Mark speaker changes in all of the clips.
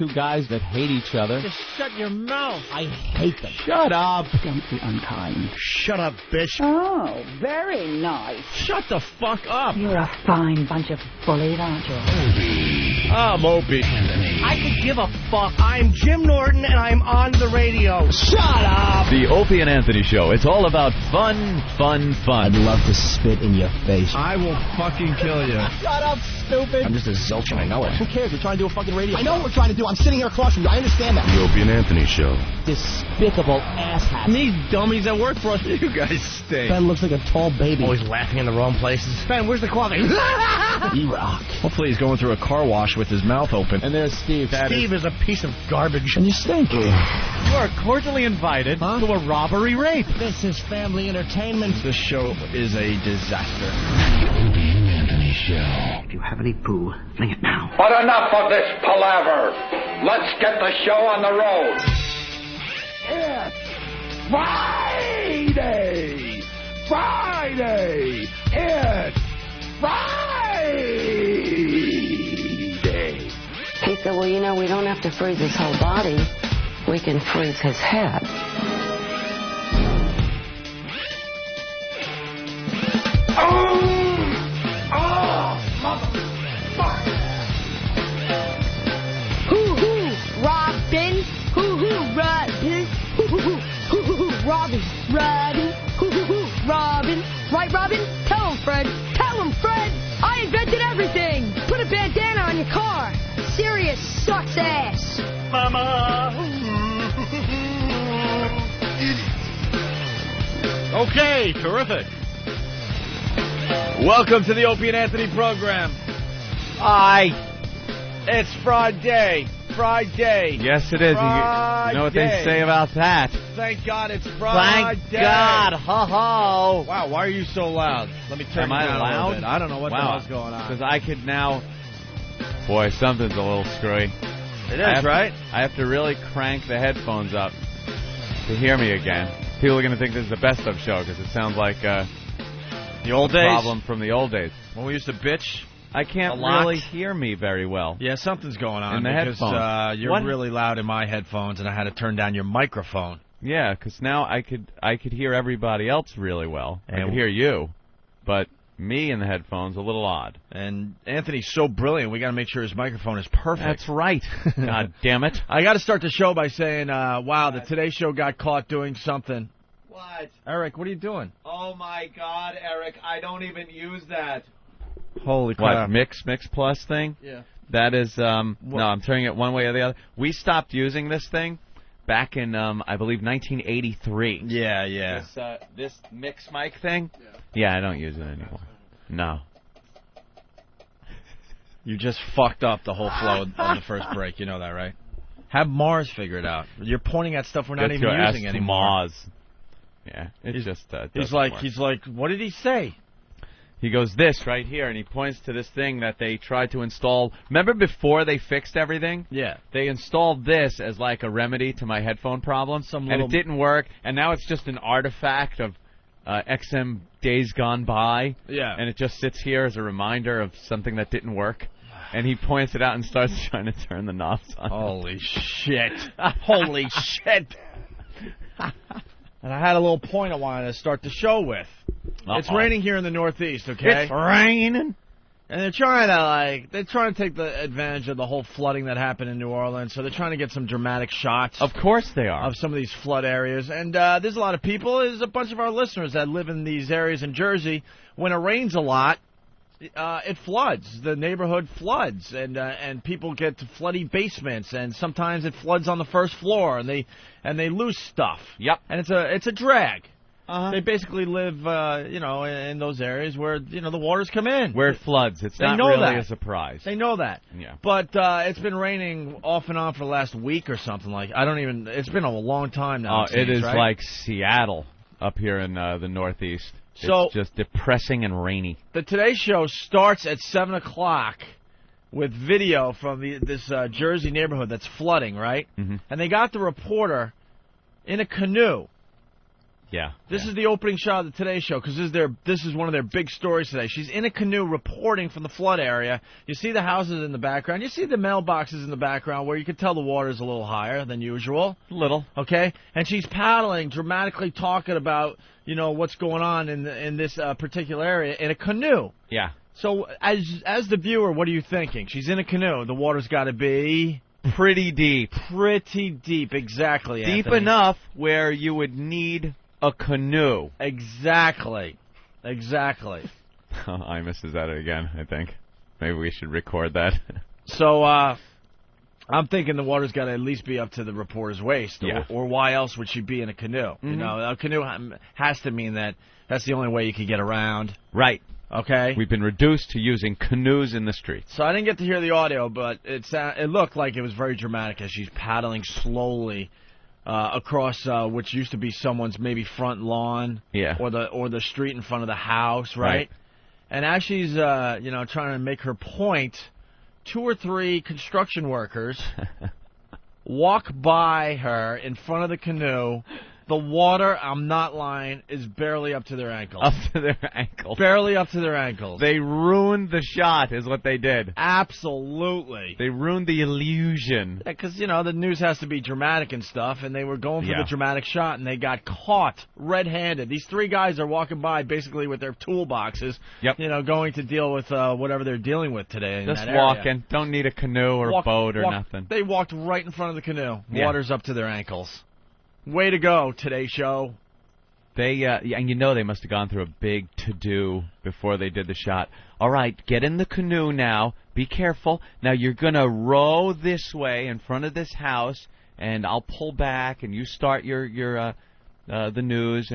Speaker 1: two guys that hate each other.
Speaker 2: Just shut your mouth.
Speaker 1: I hate them. Shut up.
Speaker 3: Don't be unkind.
Speaker 2: Shut up, bitch.
Speaker 3: Oh, very nice.
Speaker 2: Shut the fuck up.
Speaker 3: You're a fine bunch of bullies, aren't you?
Speaker 2: I'm Opie. I could give a fuck. I'm Jim Norton, and I'm on the radio. Shut up.
Speaker 4: The Opie and Anthony Show. It's all about fun, fun, fun.
Speaker 1: I'd love to spit in your face.
Speaker 2: I will fucking kill you.
Speaker 1: Shut up, stupid.
Speaker 2: I'm just a zilch, and I know it.
Speaker 1: Who cares? We're trying to do a fucking radio. I know what we're trying to do. I'm sitting here across from you. I understand that.
Speaker 5: The Opie and Anthony Show.
Speaker 1: Despicable asshats.
Speaker 2: These dummies that work for us. You guys stink.
Speaker 1: Ben looks like a tall baby.
Speaker 2: Always laughing in the wrong places. Ben, where's the coffee?
Speaker 1: E-Rock.
Speaker 2: Hopefully he's going through a car wash with his mouth open.
Speaker 1: And there's Steve.
Speaker 2: Steve is a piece of garbage.
Speaker 1: And you stink.
Speaker 4: You are cordially invited to a robbery rape.
Speaker 1: This is family entertainment.
Speaker 2: This show is a disaster.
Speaker 5: The Opie and Anthony Show.
Speaker 6: If you have any poo, fling it now.
Speaker 7: But enough of this palaver. Let's get the show on the road.
Speaker 8: It's Friday! Friday! It's Friday!
Speaker 9: He said, well, you know, we don't have to freeze his whole body. We can freeze his head.
Speaker 10: Hoo-hoo, Robin. Hoo-hoo, Robin. Hoo-hoo, Robin. Robin. Hoo-hoo, Robin. Right, Robin? Tell him, Fred. Tell him, Fred. I invented everything. Put a bandana on your car. Sirius sucks ass.
Speaker 2: Mama. Okay, terrific. Welcome to the Opie and Anthony program. Hi. It's Friday. Friday.
Speaker 4: Yes, it is. You know what they say about that?
Speaker 2: Thank God it's Friday.
Speaker 4: Thank God. Ho-ho.
Speaker 2: Wow, why are you so loud? Let me turn
Speaker 4: Am
Speaker 2: you
Speaker 4: I
Speaker 2: down a little
Speaker 4: loud?
Speaker 2: bit. I don't know what the hell's going on.
Speaker 4: Because I could now... Boy, something's a little screwy.
Speaker 2: It is, right?
Speaker 4: I have to really crank the headphones up to hear me again. People are going to think this is the best of show because it sounds like
Speaker 2: the old days.
Speaker 4: Problem from the old days.
Speaker 2: When we used to bitch.
Speaker 4: I can't really hear me very well.
Speaker 2: Yeah, something's going on
Speaker 4: in the
Speaker 2: because
Speaker 4: headphones.
Speaker 2: You're really loud in my headphones, and I had to turn down your microphone.
Speaker 4: Yeah, because now I could hear everybody else really well. I could hear you, but me in the headphones a little odd.
Speaker 2: And Anthony's so brilliant, we got to make sure his microphone is perfect.
Speaker 4: That's right. God damn it!
Speaker 2: I got to start the show by saying, "Wow, the Today Show got caught doing something."
Speaker 4: What?
Speaker 2: Eric, what are you doing?
Speaker 4: Oh my God, Eric! I don't even use that.
Speaker 2: Holy crap!
Speaker 4: What, Mix Plus thing?
Speaker 2: Yeah.
Speaker 4: That is, no, I'm turning it one way or the other. We stopped using this thing back in, I believe, 1983.
Speaker 2: Yeah.
Speaker 4: This Mix mic thing? Yeah, I don't use it anymore. No.
Speaker 2: You just fucked up the whole flow of the first break. You know that, right? Have Mars figure it out. You're pointing at stuff we're not even using anymore.
Speaker 4: Mars. Yeah, it's just.
Speaker 2: He's like, what did he say?
Speaker 4: He goes this right here, and he points to this thing that they tried to install. Remember before they fixed everything?
Speaker 2: Yeah.
Speaker 4: They installed this as like a remedy to my headphone problem, and it didn't work, and now it's just an artifact of XM days gone by.
Speaker 2: Yeah.
Speaker 4: And it just sits here as a reminder of something that didn't work. And he points it out and starts trying to turn the knobs on.
Speaker 2: Holy shit. Holy shit. And I had a little point I wanted to start the show with. It's raining here in the Northeast, okay?
Speaker 4: It's raining.
Speaker 2: And they're trying to take the advantage of the whole flooding that happened in New Orleans. So they're trying to get some dramatic shots.
Speaker 4: Of course they are.
Speaker 2: Of some of these flood areas. And there's a lot of people, there's a bunch of our listeners that live in these areas in Jersey. When it rains a lot, it floods. The neighborhood floods, and people get to floody basements, and sometimes it floods on the first floor, and they lose stuff.
Speaker 4: Yep.
Speaker 2: And it's a drag. They basically live, in those areas where the waters come in.
Speaker 4: Where it floods. It's not really a surprise.
Speaker 2: They know that.
Speaker 4: Yeah.
Speaker 2: But it's been raining off and on for the last week or something like. It's been a long time now.
Speaker 4: It is
Speaker 2: right?
Speaker 4: like Seattle up here in the Northeast.
Speaker 2: So
Speaker 4: it's just depressing and rainy.
Speaker 2: The Today Show starts at 7 o'clock with video from this Jersey neighborhood that's flooding, right?
Speaker 4: Mm-hmm.
Speaker 2: And they got the reporter in a canoe
Speaker 4: Yeah.
Speaker 2: This is the opening shot of the Today Show because this is one of their big stories today. She's in a canoe reporting from the flood area. You see the houses in the background. You see the mailboxes in the background where you can tell the water's a little higher than usual.
Speaker 4: Little.
Speaker 2: Okay? And she's paddling, dramatically talking about, what's going on in this particular area in a canoe.
Speaker 4: Yeah.
Speaker 2: So as the viewer, what are you thinking? She's in a canoe. The water's got to be...
Speaker 4: Pretty deep.
Speaker 2: Pretty deep, exactly,
Speaker 4: Deep
Speaker 2: Anthony.
Speaker 4: enough where you would need a canoe.
Speaker 2: Exactly.
Speaker 4: Imus is at it again, I think. Maybe we should record that.
Speaker 2: So, I'm thinking the water's got to at least be up to the reporter's waist.
Speaker 4: Yeah.
Speaker 2: Or why else would she be in a canoe?
Speaker 4: Mm-hmm.
Speaker 2: A canoe has to mean that's the only way you can get around.
Speaker 4: Right.
Speaker 2: Okay?
Speaker 4: We've been reduced to using canoes in the streets.
Speaker 2: So I didn't get to hear the audio, but it looked like it was very dramatic as she's paddling slowly across which used to be someone's maybe front lawn, or the street in front of the house, right? And as she's trying to make her point, 2 or 3 construction workers walk by her in front of the canoe. The water, I'm not lying, is barely up to their ankles.
Speaker 4: Up to their ankles.
Speaker 2: Barely up to their ankles.
Speaker 4: They ruined the shot, is what they did.
Speaker 2: Absolutely.
Speaker 4: They ruined the illusion.
Speaker 2: Yeah, because, the news has to be dramatic and stuff, and they were going for the dramatic shot, and they got caught red-handed. These 3 guys are walking by basically with their toolboxes, going to deal with whatever they're dealing with today in
Speaker 4: Just
Speaker 2: that
Speaker 4: walking.
Speaker 2: area.
Speaker 4: Don't need a canoe or a boat or nothing.
Speaker 2: They walked right in front of the canoe.
Speaker 4: Yeah.
Speaker 2: Water's up to their ankles. Way to go, Today Show.
Speaker 4: They and they must have gone through a big to-do before they did the shot. All right, get in the canoe now. Be careful. Now you're going to row this way in front of this house, and I'll pull back, and you start your the news.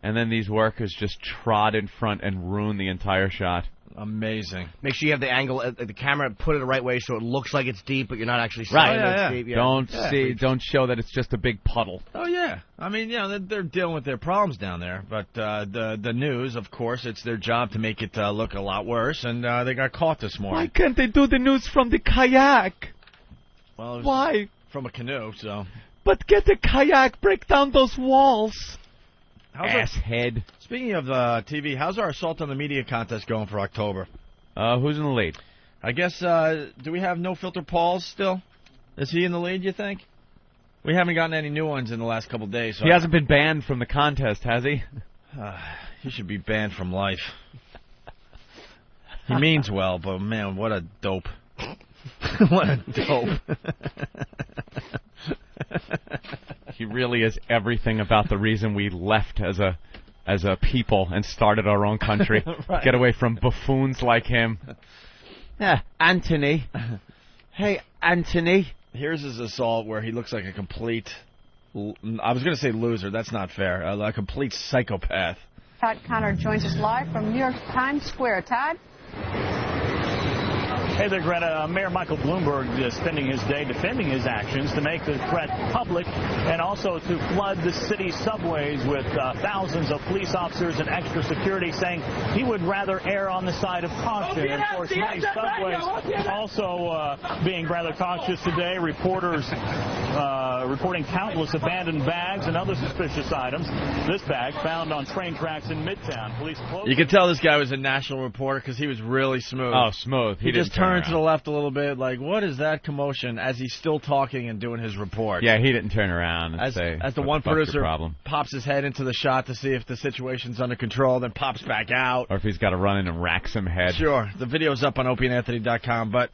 Speaker 4: And then these workers just trot in front and ruin the entire shot.
Speaker 2: Amazing.
Speaker 1: Make sure you have the angle, the camera, put it the right way so it looks like it's deep, but you're not actually seeing it's deep. Yeah.
Speaker 4: Don't show that it's just a big puddle.
Speaker 2: Oh, yeah. I mean, they're dealing with their problems down there. But the news, of course, it's their job to make it look a lot worse, and they got caught this morning.
Speaker 4: Why can't they do the news from the kayak?
Speaker 2: Well,
Speaker 4: why?
Speaker 2: From a canoe, so.
Speaker 4: But get the kayak, break down those walls.
Speaker 2: Asshead. Speaking of TV, how's our Assault on the Media contest going for October?
Speaker 4: Who's in the lead?
Speaker 2: I guess, do we have No Filter Pauls still? Is he in the lead, you think? We haven't gotten any new ones in the last couple of days. So
Speaker 4: he hasn't been banned from the contest, has he?
Speaker 2: He should be banned from life. He means well, but, man, what a dope. What a dope.
Speaker 4: He really is everything about the reason we left as a people and started our own country.
Speaker 2: Right.
Speaker 4: Get away from buffoons like him. Yeah, Anthony. Hey, Anthony.
Speaker 2: Here's his assault where he looks like a complete... I was going to say loser. That's not fair. A complete psychopath.
Speaker 11: Todd Connor joins us live from New York Times Square. Todd?
Speaker 12: Hey there, Greta. Mayor Michael Bloomberg is spending his day defending his actions to make the threat public and also to flood the city's subways with thousands of police officers and extra security, saying he would rather err on the side of caution. And, of course, many subways also being rather cautious today. Reporters reporting countless abandoned bags and other suspicious items. This bag found on train tracks in Midtown. Police closed.
Speaker 2: You could tell this guy was a national reporter because he was really smooth.
Speaker 4: Oh, smooth.
Speaker 2: He just turned to the left a little bit, like, what is that commotion, as he's still talking and doing his report.
Speaker 4: Yeah, he didn't turn around and say,
Speaker 2: as the one producer pops his head into the shot to see if the situation's under control, then pops back out.
Speaker 4: Or if he's got to run in and rack some head.
Speaker 2: Sure. The video's up on opieandanthony.com, but...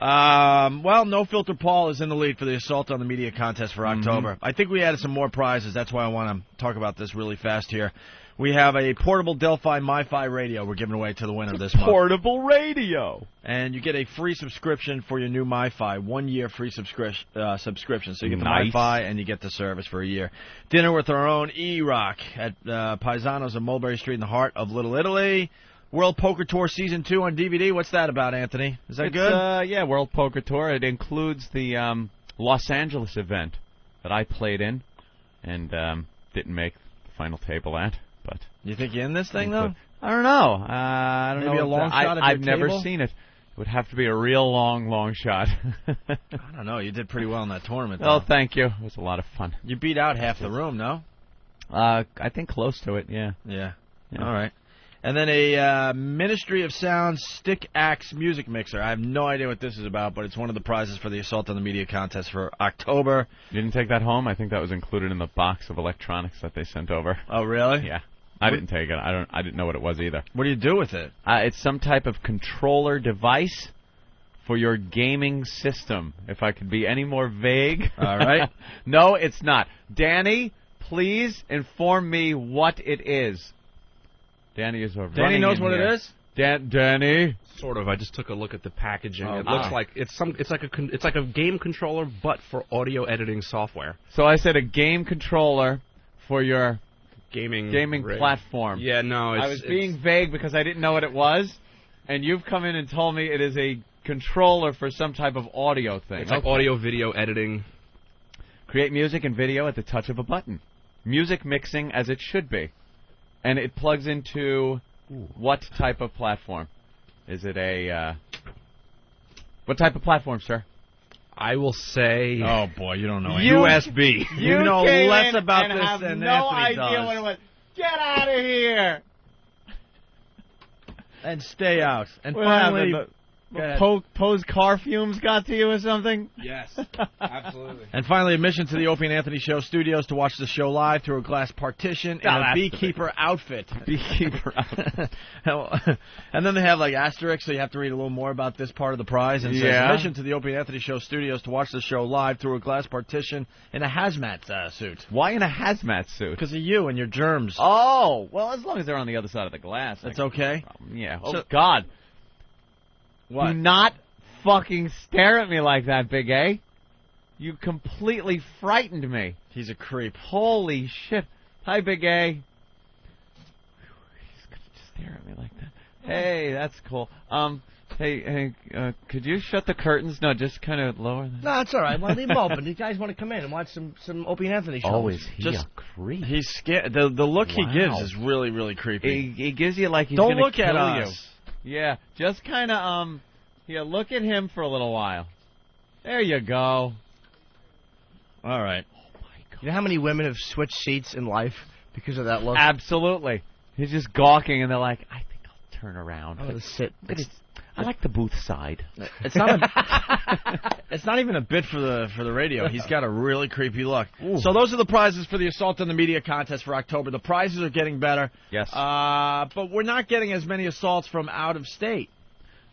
Speaker 2: No Filter Paul is in the lead for the Assault on the Media contest for October. I think we added some more prizes. That's why I want to talk about this really fast here. We have a portable Delphi MiFi radio we're giving away to the winner this month.
Speaker 4: Portable radio.
Speaker 2: And you get a free subscription for your new MiFi, 1 year free subscription. So you get the MiFi and you get the service for a year. Dinner with our own E-Rock at Paisanos on Mulberry Street in the heart of Little Italy. World Poker Tour Season 2 on DVD. What's that about, Anthony? Is that good?
Speaker 4: Yeah, World Poker Tour. It includes the Los Angeles event that I played in and didn't make the final table at. But
Speaker 2: you think you're in this thing, though?
Speaker 4: I don't know. I don't know.
Speaker 2: Maybe a long shot at
Speaker 4: I've
Speaker 2: your
Speaker 4: never
Speaker 2: table?
Speaker 4: seen it. It would have to be a real long shot.
Speaker 2: I don't know. You did pretty well in that tournament, though.
Speaker 4: Oh, thank you. It was a lot of fun.
Speaker 2: You beat out half the room, no?
Speaker 4: I think close to it, yeah.
Speaker 2: Yeah. All right. And then a Ministry of Sound Stick Axe music mixer. I have no idea what this is about, but it's one of the prizes for the Assault on the Media contest for October.
Speaker 4: You didn't take that home? I think that was included in the box of electronics that they sent over.
Speaker 2: Oh, really?
Speaker 4: Yeah. I didn't take it. I didn't know what it was either.
Speaker 2: What do you do with it?
Speaker 4: It's some type of controller device for your gaming system, if I could be any more vague.
Speaker 2: All right.
Speaker 4: No, it's not. Danny, please inform me what it is. Danny is running.
Speaker 2: Danny knows what it is?
Speaker 4: Danny?
Speaker 13: Sort of. I just took a look at the packaging. It looks like it's like a game controller, but for audio editing software.
Speaker 4: So I said a game controller for your
Speaker 13: gaming
Speaker 4: platform.
Speaker 13: Yeah, no.
Speaker 4: I was being vague because I didn't know what it was, and you've come in and told me it is a controller for some type of audio thing.
Speaker 13: It's like audio, video editing.
Speaker 4: Create music and video at the touch of a button. Music mixing as it should be. And it plugs into what type of platform? Is it a... what type of platform, sir?
Speaker 13: I will say...
Speaker 2: Oh, boy, you don't know anything.
Speaker 13: USB.
Speaker 2: You know less about this
Speaker 4: have
Speaker 2: than
Speaker 4: no
Speaker 2: Anthony
Speaker 4: idea
Speaker 2: does.
Speaker 4: what it was. Get out of here!
Speaker 2: And stay out. And
Speaker 4: What
Speaker 2: finally...
Speaker 4: happened? Poe's car fumes got to you or something?
Speaker 13: Yes, absolutely.
Speaker 2: And finally, admission to the Opie and Anthony Show studios to watch the show live through a glass partition in a beekeeper outfit.
Speaker 4: Beekeeper outfit.
Speaker 2: And then they have like asterisks, so you have to read a little more about this part of the prize. And it says, admission to the Opie and Anthony Show studios to watch the show live through a glass partition in a hazmat suit.
Speaker 4: Why in a hazmat suit?
Speaker 2: Because of you and your germs.
Speaker 4: Oh, well, as long as they're on the other side of the glass.
Speaker 2: That's okay?
Speaker 4: Yeah. Oh, God.
Speaker 2: What?
Speaker 4: Do not fucking stare at me like that, Big A. You completely frightened me.
Speaker 2: He's a creep.
Speaker 4: Holy shit. Hi, Big A. He's going to stare at me like that. Hey, that's cool. Hey, could you shut the curtains? No, just kind of lower them.
Speaker 1: No, it's all right. Well, leave them open. These guys want to come in and watch some Opie and Anthony shows.
Speaker 4: Oh, is he a creep?
Speaker 2: He's scared. The look he gives is really, really creepy.
Speaker 4: He gives you like he's going to kill you.
Speaker 2: Don't look at us.
Speaker 4: Yeah, just kind of, look at him for a little while. There you go.
Speaker 2: All right.
Speaker 4: Oh, my God.
Speaker 1: You know how many women have switched seats in life because of that look?
Speaker 4: Absolutely. He's just gawking, and they're like, I think I'll turn around.
Speaker 1: I'm going to sit.
Speaker 4: I like the booth side.
Speaker 2: It's not it's not even a bit for the radio. He's got a really creepy look. Ooh. So those are the prizes for the Assault on the Media contest for October. The prizes are getting better.
Speaker 4: Yes.
Speaker 2: But we're not getting as many assaults from out of state.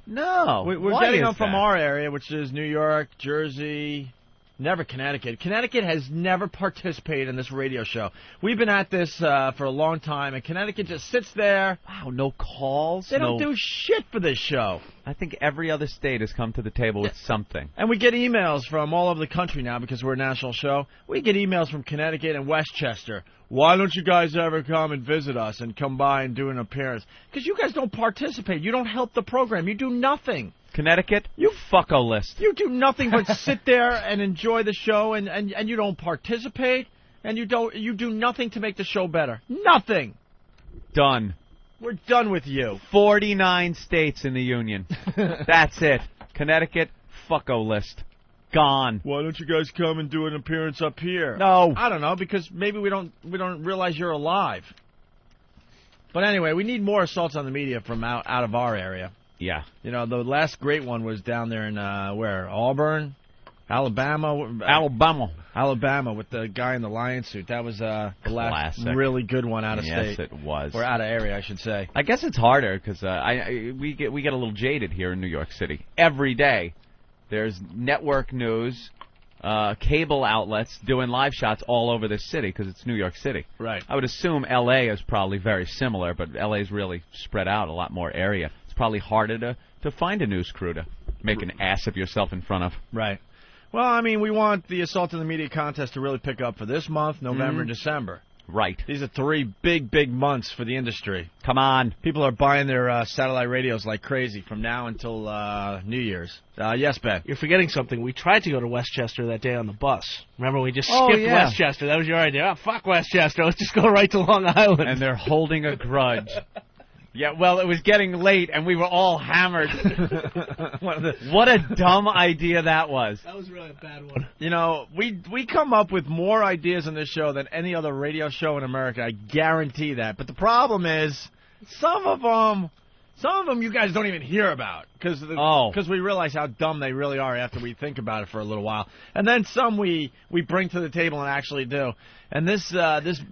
Speaker 4: No.
Speaker 2: We're getting them from our area, which is New York, Jersey, never Connecticut. Connecticut has never participated in this radio show. We've been at this for a long time, and Connecticut just sits there.
Speaker 4: Wow, no calls?
Speaker 2: They don't do shit for this show.
Speaker 4: I think every other state has come to the table with something.
Speaker 2: And we get emails from all over the country now because we're a national show. We get emails from Connecticut and Westchester. Why don't you guys ever come and visit us and come by and do an appearance? Because you guys don't participate. You don't help the program. You do nothing.
Speaker 4: Connecticut, you fucko list.
Speaker 2: You do nothing but sit there and enjoy the show, and you don't participate, and you do nothing to make the show better. Nothing.
Speaker 4: Done.
Speaker 2: We're done with you.
Speaker 4: 49 states in the union. That's it. Connecticut, fucko list. Gone.
Speaker 2: Why don't you guys come and do an appearance up here?
Speaker 4: No.
Speaker 2: I don't know, because maybe we don't realize you're alive. But anyway, we need more assaults on the media from out of our area.
Speaker 4: Yeah.
Speaker 2: You know, the last great one was down there in, where? Auburn? Alabama? Alabama with the guy in the lion suit. That was the last really good one out of state.
Speaker 4: Yes, it was.
Speaker 2: Or out of area, I should say.
Speaker 4: I guess it's harder because we get a little jaded here in New York City. Every day there's network news, cable outlets doing live shots all over this city because it's New York City.
Speaker 2: Right.
Speaker 4: I would assume L.A. is probably very similar, but L.A.'s really spread out a lot more area. It's probably harder to find a news crew to make an ass of yourself in front of.
Speaker 2: Right. Well, I mean, we want the Assault on the Media contest to really pick up for this month, November, and December.
Speaker 4: Right.
Speaker 2: These are 3 big months for the industry.
Speaker 4: Come on.
Speaker 2: People are buying their satellite radios like crazy from now until New Year's. Yes, Ben?
Speaker 14: You're forgetting something. We tried to go to Westchester that day on the bus. Remember, we just skipped Westchester. That was your idea. Oh, fuck Westchester. Let's just go right to Long Island.
Speaker 4: And they're holding a grudge. Yeah, well, it was getting late, and we were all hammered. What a dumb idea that was.
Speaker 14: That was really a bad one.
Speaker 2: You know, we come up with more ideas on this show than any other radio show in America. I guarantee that. But the problem is, some of them you guys don't even hear about because we realize how dumb they really are after we think about it for a little while. And then some we bring to the table and actually do. And this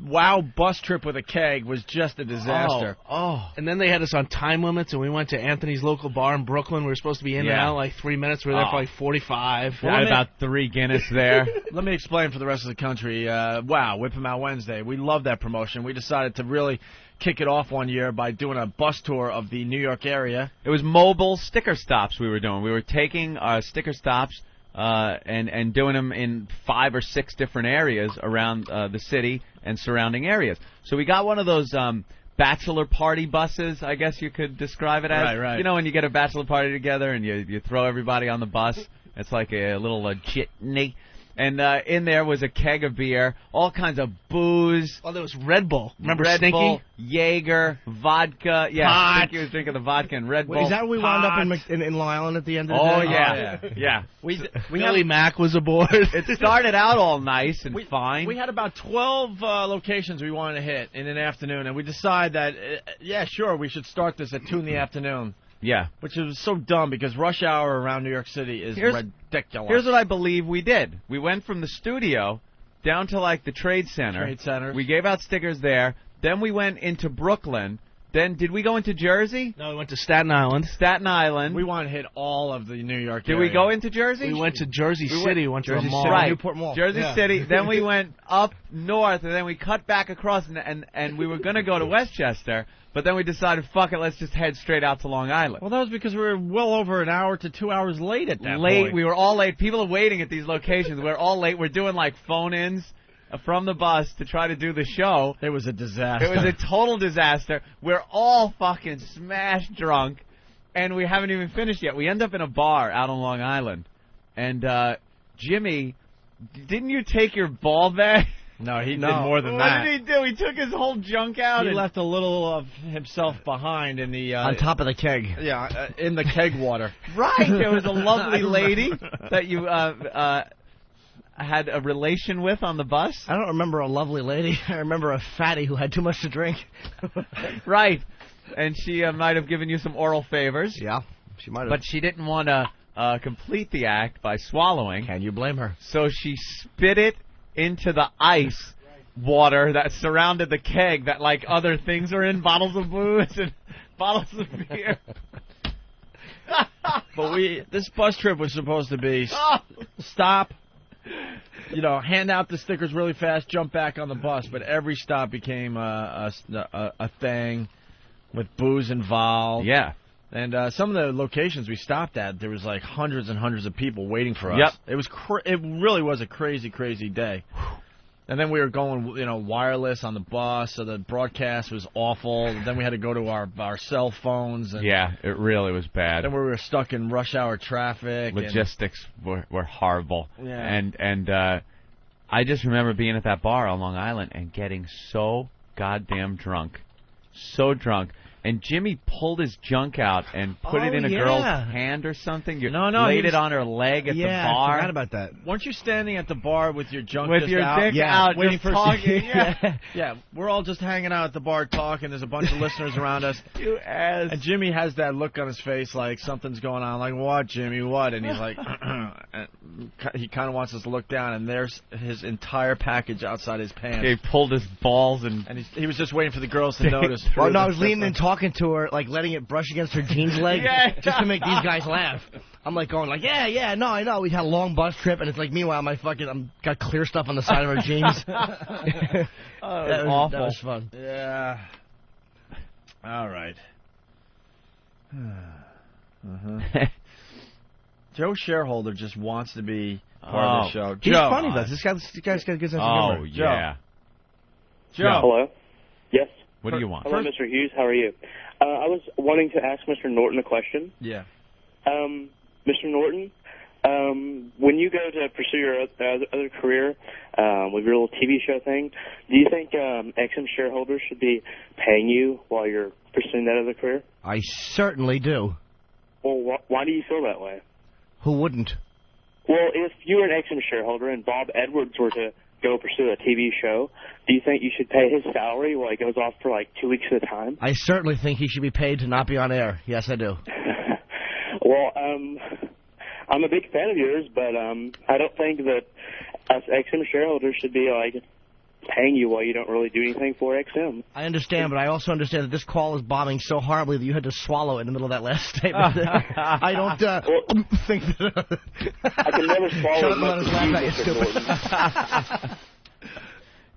Speaker 2: wow bus trip with a keg was just a disaster.
Speaker 14: And then they had us on time limits, and we went to Anthony's local bar in Brooklyn. We were supposed to be in and out in like 3 minutes. We were there for like 45.
Speaker 4: Got about 3 Guinness there.
Speaker 2: Let me explain for the rest of the country. Wow, Whip 'em Out Wednesday. We love that promotion. We decided to really kick it off one year by doing a bus tour of the New York area.
Speaker 4: It was mobile sticker stops we were doing. We were taking our sticker stops and doing them in 5 or 6 different areas around the city and surrounding areas. So we got one of those bachelor party buses, I guess you could describe it as.
Speaker 2: Right.
Speaker 4: You know, when you get a bachelor party together and you throw everybody on the bus. It's like a little jitney. And in there was a keg of beer, all kinds of booze.
Speaker 14: Oh, there was Red Bull. Remember
Speaker 4: Red
Speaker 14: Stinky?
Speaker 4: Bull, Jaeger, vodka. Yeah,
Speaker 2: Pot.
Speaker 4: Stinky was drinking the vodka and Red Bull.
Speaker 1: Is that what we wound up in Long Island at the end of the day?
Speaker 4: Yeah.
Speaker 14: Billy Mack was aboard.
Speaker 4: It started out all nice and fine.
Speaker 2: We had about 12 locations we wanted to hit in an afternoon, and we decided that, sure, we should start this at 2 in the afternoon.
Speaker 4: Yeah.
Speaker 2: Which is so dumb because rush hour around New York City is ridiculous.
Speaker 4: Here's what I believe we did. We went from the studio down to, like, the Trade Center. We gave out stickers there. Then we went into Brooklyn. Then, did we go into Jersey?
Speaker 14: No, we went to Staten Island.
Speaker 4: We
Speaker 2: want to hit all of the New York
Speaker 4: area.
Speaker 2: Did
Speaker 4: we go into Jersey?
Speaker 14: We went to Jersey City. We went to
Speaker 2: Jersey
Speaker 14: a mall.
Speaker 2: City,
Speaker 4: right.
Speaker 2: Newport Mall.
Speaker 4: Jersey City. Then we went up north, and then we cut back across, and we were going to go to Westchester. But then we decided, fuck it, let's just head straight out to Long Island.
Speaker 2: Well, that was because we were well over an hour to 2 hours late at that point.
Speaker 4: We were all late. People are waiting at these locations. We're all late. We're doing, like, phone-ins from the bus to try to do the show.
Speaker 2: It was a disaster.
Speaker 4: It was a total disaster. We're all fucking smash drunk, and we haven't even finished yet. We end up in a bar out on Long Island. And, Jimmy, didn't you take your ball bag?
Speaker 2: No, he did more than that.
Speaker 4: What did he do? He took his whole junk out.
Speaker 2: He left a little of himself behind in the...
Speaker 1: on top of the keg.
Speaker 2: Yeah, in the keg water.
Speaker 4: Right. There was a lovely lady that you had a relation with on the bus.
Speaker 1: I don't remember a lovely lady. I remember a fatty who had too much to drink.
Speaker 4: Right. And she might have given you some oral favors.
Speaker 1: Yeah, she might have.
Speaker 4: But she didn't want to complete the act by swallowing.
Speaker 1: Can you blame her?
Speaker 4: So she spit it into the ice water that surrounded the keg that, like, other things are in, bottles of booze and bottles of beer.
Speaker 2: But this bus trip was supposed to be stop, hand out the stickers really fast, jump back on the bus. But every stop became a thing with booze involved.
Speaker 4: Yeah.
Speaker 2: And some of the locations we stopped at, there was like hundreds and hundreds of people waiting for us.
Speaker 4: Yep.
Speaker 2: It was it really was a crazy, crazy day. And then we were going, wireless on the bus, so the broadcast was awful. Then we had to go to our cell phones. And
Speaker 4: yeah, it really was bad.
Speaker 2: Then we were stuck in rush hour traffic.
Speaker 4: Logistics were horrible.
Speaker 2: Yeah.
Speaker 4: And I just remember being at that bar on Long Island and getting so goddamn drunk. So drunk. And Jimmy pulled his junk out and put it in a girl's hand or something. Laid it on her leg at the bar.
Speaker 1: Yeah, I forgot about that.
Speaker 2: Weren't you standing at the bar with your junk
Speaker 4: with
Speaker 2: just
Speaker 4: your
Speaker 2: out?
Speaker 4: dick out,
Speaker 2: waiting for
Speaker 4: talking?
Speaker 2: Yeah, we're all just hanging out at the bar talking. There's a bunch of listeners around us.
Speaker 4: You ass.
Speaker 2: And Jimmy has that look on his face like something's going on. Like, what, Jimmy, what? And he's like, he kind of wants us to look down, and there's his entire package outside his pants.
Speaker 4: He pulled his balls and
Speaker 2: he was just waiting for the girls to notice.
Speaker 1: Well, no, I was leaning and talking to her, like letting it brush against her jeans leg, just to make these guys laugh. I'm like going like, no, I know. We had a long bus trip, and it's like, meanwhile, I'm got clear stuff on the side of her jeans.
Speaker 4: That was awful.
Speaker 1: That was fun.
Speaker 2: Yeah. All right. Joe Shareholder just wants to be part of the show.
Speaker 1: He's
Speaker 2: Joe,
Speaker 1: funny, though. This guy's got a good sense of humor.
Speaker 4: Oh, yeah.
Speaker 2: Joe.
Speaker 15: Hello? Yes?
Speaker 4: What do you want?
Speaker 15: Hello, Mr. Hughes. How are you? I was wanting to ask Mr. Norton a question.
Speaker 2: Yeah.
Speaker 15: Mr. Norton, when you go to pursue your other career with your little TV show thing, do you think XM shareholders should be paying you while you're pursuing that other career?
Speaker 1: I certainly do.
Speaker 15: Well, why do you feel that way?
Speaker 1: Who wouldn't?
Speaker 15: Well, if you were an XM shareholder and Bob Edwards were to go pursue a TV show, do you think you should pay his salary while he goes off for like 2 weeks at a time?
Speaker 1: I certainly think he should be paid to not be on air. Yes, I do.
Speaker 15: Well, I'm a big fan of yours, but I don't think that us XM shareholders should be like paying you while you don't really do anything for XM.
Speaker 1: I understand, but I also understand that this call is bombing so horribly that you had to swallow it in the middle of that last statement. I don't think that...
Speaker 15: I can never swallow
Speaker 1: Shut
Speaker 15: as
Speaker 1: up and
Speaker 15: much
Speaker 1: let us
Speaker 15: as
Speaker 1: laugh
Speaker 15: you,
Speaker 1: at you,
Speaker 15: Mr.
Speaker 1: stupid.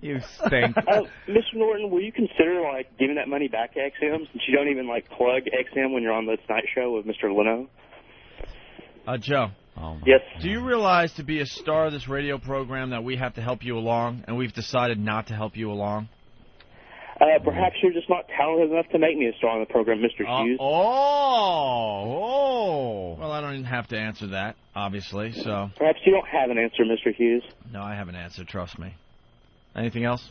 Speaker 4: You stink.
Speaker 15: Mr. Norton, will you consider like giving that money back to XM since you don't even like plug XM when you're on the Tonight Show with Mr. Leno?
Speaker 2: Joe.
Speaker 15: Yes.
Speaker 2: Do you realize to be a star of this radio program that we have to help you along, and we've decided not to help you along?
Speaker 15: Perhaps you're just not talented enough to make me a star on the program, Mr. Hughes.
Speaker 2: Well, I don't even have to answer that, obviously, so...
Speaker 15: Perhaps you don't have an answer, Mr. Hughes.
Speaker 2: No, I have an answer, trust me. Anything else?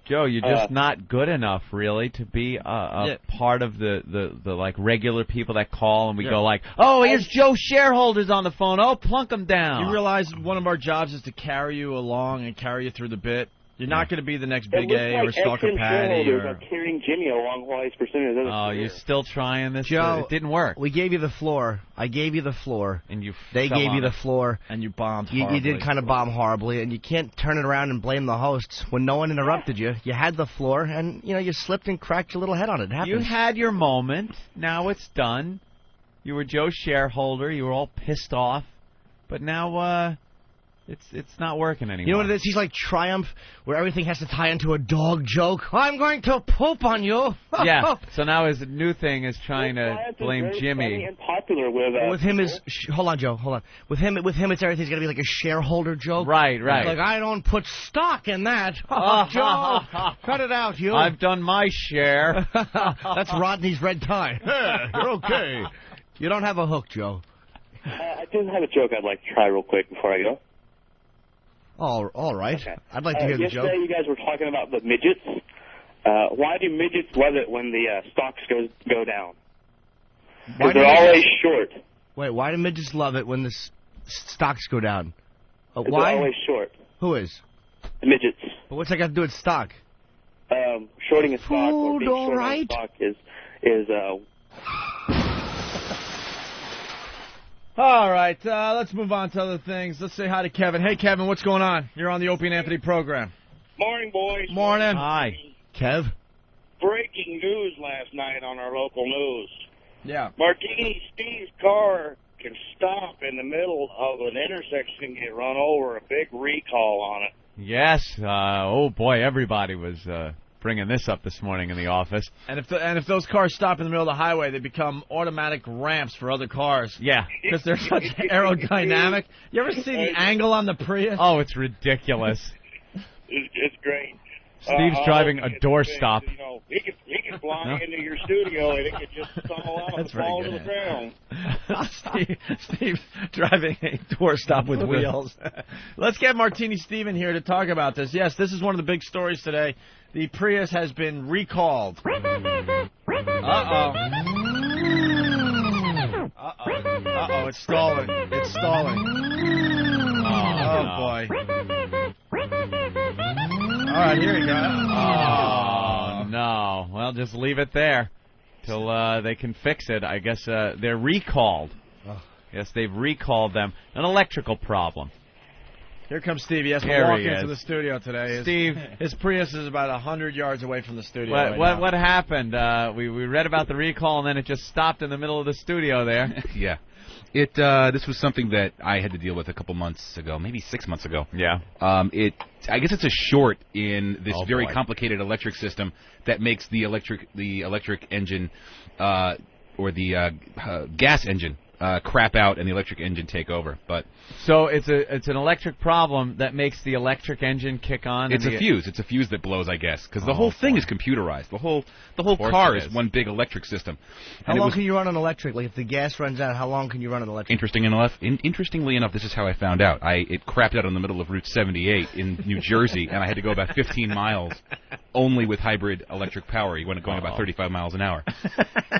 Speaker 4: Joe, you're just not good enough, really, to be a part of the like regular people that call and we go like, oh, here's Joe shareholders on the phone. Oh, plunk them down.
Speaker 2: You realize one of our jobs is to carry you along and carry you through the bit. You're not going to be the next Big A or Stalker Patty or...
Speaker 15: carrying Jimmy along while he's pursuing his other career.
Speaker 4: You're still trying this?
Speaker 1: Joe,
Speaker 4: it didn't work.
Speaker 1: We gave you the floor. I gave you the floor.
Speaker 4: And
Speaker 1: They gave you the floor.
Speaker 2: And you bombed horribly.
Speaker 1: You did kind of bomb horribly, and you can't turn it around and blame the hosts. When no one interrupted you, you had the floor, and you slipped and cracked your little head on it. It happens.
Speaker 4: You had your moment. Now it's done. You were Joe's shareholder. You were all pissed off. But now, it's not working anymore.
Speaker 1: You know what it is? He's like Triumph, where everything has to tie into a dog joke. I'm going to poop on you.
Speaker 4: Yeah. So now his new thing is trying to blame Jimmy.
Speaker 15: And popular
Speaker 1: with him is hold on, Joe. Hold on. With him, it's everything's gonna be like a shareholder joke.
Speaker 4: Right.
Speaker 1: Like I don't put stock in that. Joe, cut it out, you.
Speaker 4: I've done my share.
Speaker 1: That's Rodney's red tie. You're okay. You don't have a hook, Joe.
Speaker 15: I do have a joke I'd like to try real quick before I go.
Speaker 1: All right. Okay. I'd like to hear the joke.
Speaker 15: Yesterday you guys were talking about the midgets. Why do midgets love it when the stocks go down? Because they're always short.
Speaker 1: Wait, why do midgets love it when the stocks go down? Why?
Speaker 15: They're always short.
Speaker 1: Who is?
Speaker 15: The midgets.
Speaker 1: But what's that got to do with stock?
Speaker 15: Shorting a stock or being short on a stock is
Speaker 2: All right, let's move on to other things. Let's say hi to Kevin. Hey, Kevin, what's going on? You're on the Opie and Anthony program.
Speaker 16: Morning, boys.
Speaker 2: Morning.
Speaker 1: Hi. Kev?
Speaker 16: Breaking news last night on our local news.
Speaker 2: Yeah.
Speaker 16: Martini Steve's car can stop in the middle of an intersection and get run over. A big recall on it.
Speaker 4: Yes. Oh, boy, everybody was... bringing this up this morning in the office.
Speaker 2: And if those cars stop in the middle of the highway, they become automatic ramps for other cars.
Speaker 4: Yeah.
Speaker 2: Because they're such aerodynamic. You ever see the angle on the Prius?
Speaker 4: Oh, it's ridiculous.
Speaker 16: It's great.
Speaker 4: Steve's driving a doorstop.
Speaker 16: He could fly into your studio and it could just stumble out and fall to the ground.
Speaker 2: Steve's driving a doorstop with wheels. Let's get Martini Steve in here to talk about this. Yes, this is one of the big stories today. The Prius has been recalled. Uh-oh. Uh-oh, it's stalling. It's stalling. Oh, boy. All right, here you go.
Speaker 4: Oh, no. Well, just leave it there till they can fix it. I guess they're recalled. Yes, they've recalled them. An electrical problem.
Speaker 2: Here comes Steve. He has to walk into the studio today. His Prius is about 100 yards away from the studio.
Speaker 4: What happened? We read about the recall, and then it just stopped in the middle of the studio there.
Speaker 17: Yeah. This was something that I had to deal with a couple months ago, maybe 6 months ago.
Speaker 4: Yeah.
Speaker 17: I guess it's a short in this very complicated electric system that makes the electric engine or the gas engine crap out and the electric engine take over. But
Speaker 4: so it's an electric problem that makes the electric engine kick on.
Speaker 17: It's a fuse. It's a fuse that blows, I guess, because the whole thing is computerized. The whole car is one big electric system.
Speaker 1: How long can you run on electric? Like if the gas runs out, how long can you run on electric?
Speaker 17: Interestingly enough, this is how I found out. It crapped out in the middle of Route 78 in New Jersey, and I had to go about 15 miles only with hybrid electric power. You went going about 35 miles an hour.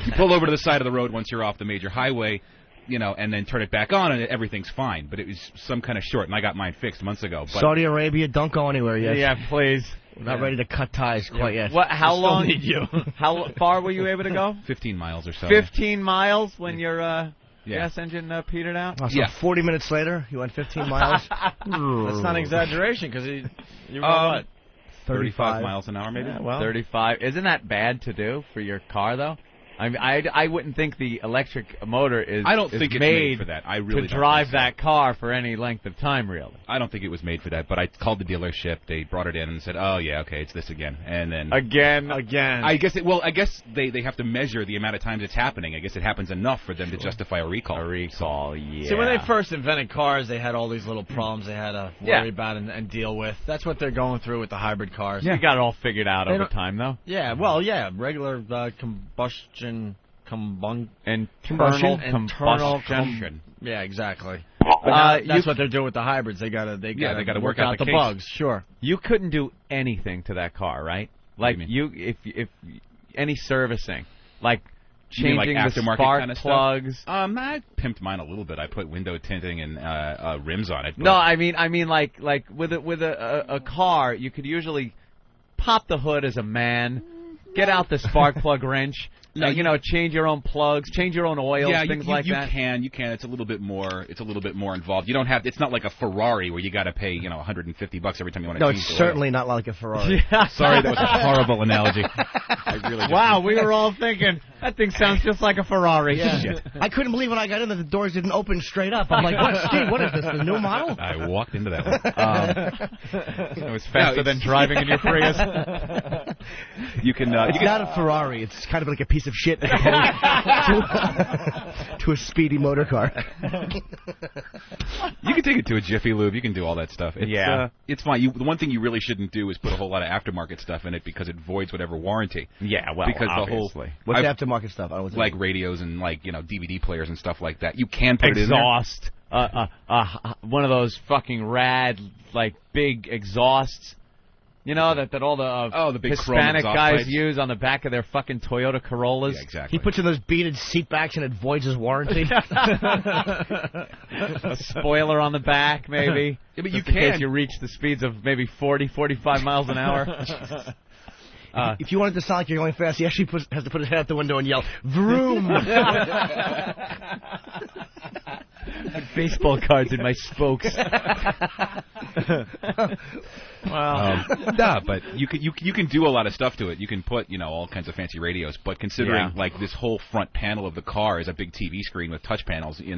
Speaker 17: You pull over to the side of the road once you're off the major highway, and then turn it back on, and everything's fine. But it was some kind of short, and I got mine fixed months ago. But
Speaker 1: Saudi Arabia, don't go anywhere yet.
Speaker 4: Yeah, please.
Speaker 1: We're not ready to cut ties quite yet.
Speaker 4: What? How long?
Speaker 1: Need you.
Speaker 4: How far were you able to go?
Speaker 17: 15 miles or so.
Speaker 4: 15 miles when your gas engine petered out?
Speaker 1: So 40 minutes later, you went 15 miles?
Speaker 2: That's not an exaggeration, because you went what?
Speaker 17: 35 miles an hour, maybe?
Speaker 4: Yeah, well. 35. Isn't that bad to do for your car, though? I mean, I wouldn't think the electric motor is.
Speaker 17: I don't think it's made for that. I really
Speaker 4: to drive that car for any length of time, really.
Speaker 17: I don't think it was made for that. But I called the dealership. They brought it in and said, "Oh yeah, okay, it's this again." And then
Speaker 4: again.
Speaker 17: I guess I guess they have to measure the amount of times it's happening. I guess it happens enough for them to justify a recall.
Speaker 4: A recall, yeah.
Speaker 2: See, when they first invented cars, they had all these little problems they had to worry about and deal with. That's what they're going through with the hybrid cars.
Speaker 4: Yeah, you got it all figured out over time, though.
Speaker 2: Yeah, well, regular combustion.
Speaker 4: Internal
Speaker 2: combustion. Yeah, exactly. That's what they're doing with the hybrids. They gotta work out the bugs. Sure.
Speaker 4: You couldn't do anything to that car, right? Like if any servicing, like changing the spark kind of plugs.
Speaker 17: I pimped mine a little bit. I put window tinting and rims on it.
Speaker 4: No, I mean like with a car, you could usually pop the hood as a man, get out the spark plug wrench. No, change your own plugs, change your own oils, things like that.
Speaker 17: You can. It's a little bit more involved. You don't have. It's not like a Ferrari where you got to pay, $150 every time you want to change the oil.
Speaker 1: No, it's certainly not like a Ferrari.
Speaker 17: Sorry, that was a horrible analogy.
Speaker 4: Wow, we were all thinking that thing sounds just like a Ferrari.
Speaker 1: Yeah. Shit. I couldn't believe when I got in that the doors didn't open straight up. I'm like, what, Steve? What is this? The new model?
Speaker 17: I walked into that one.
Speaker 4: It was faster than driving in your Prius.
Speaker 17: You can.
Speaker 1: It's not a Ferrari. It's kind of like a piece of shit to a speedy motor car.
Speaker 17: You can take it to a Jiffy Lube. You can do all that stuff. It's fine. The one thing you really shouldn't do is put a whole lot of aftermarket stuff in it because it voids whatever warranty.
Speaker 4: Yeah, well,
Speaker 17: because
Speaker 4: obviously.
Speaker 1: What's the aftermarket stuff? I don't know
Speaker 17: like radios and DVD players and stuff like that. You can put
Speaker 4: exhaust. It in there. One of those fucking rad big exhausts. That all the big Hispanic guys use on the back of their fucking Toyota Corollas.
Speaker 17: Yeah, exactly.
Speaker 1: He puts in those beaded seat backs and it voids his warranty.
Speaker 4: A spoiler on the back, maybe.
Speaker 17: Yeah, but you
Speaker 4: in case you reach the speeds of maybe 40, 45 miles an hour.
Speaker 1: If you want it to sound like you're going fast, he actually has to put his head out the window and yell, "Vroom!"
Speaker 4: Baseball cards in my spokes.
Speaker 17: But you can do a lot of stuff to it. You can put all kinds of fancy radios. But considering this whole front panel of the car is a big TV screen with touch panels, you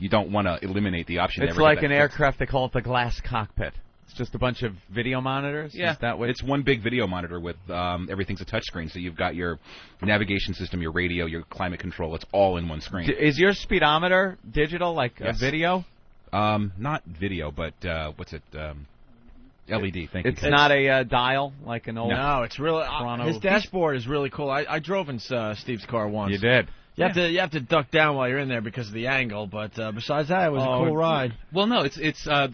Speaker 17: don't want to eliminate the option.
Speaker 4: It's like an aircraft. They call it the glass cockpit. It's just a bunch of video monitors?
Speaker 17: Yeah,
Speaker 4: is that what
Speaker 17: it's one big video monitor with everything's a touch screen. So you've got your navigation system, your radio, your climate control. It's all in one screen.
Speaker 4: Is your speedometer digital, like a video?
Speaker 17: Not video, but what's it? LED. Thank you.
Speaker 4: It's not a dial like an old.
Speaker 2: No, it's really. His dashboard is really cool. I drove in Steve's car once.
Speaker 4: You did.
Speaker 2: You have to duck down while you're in there because of the angle, but besides that, it was a cool ride.
Speaker 17: Well, no, it's a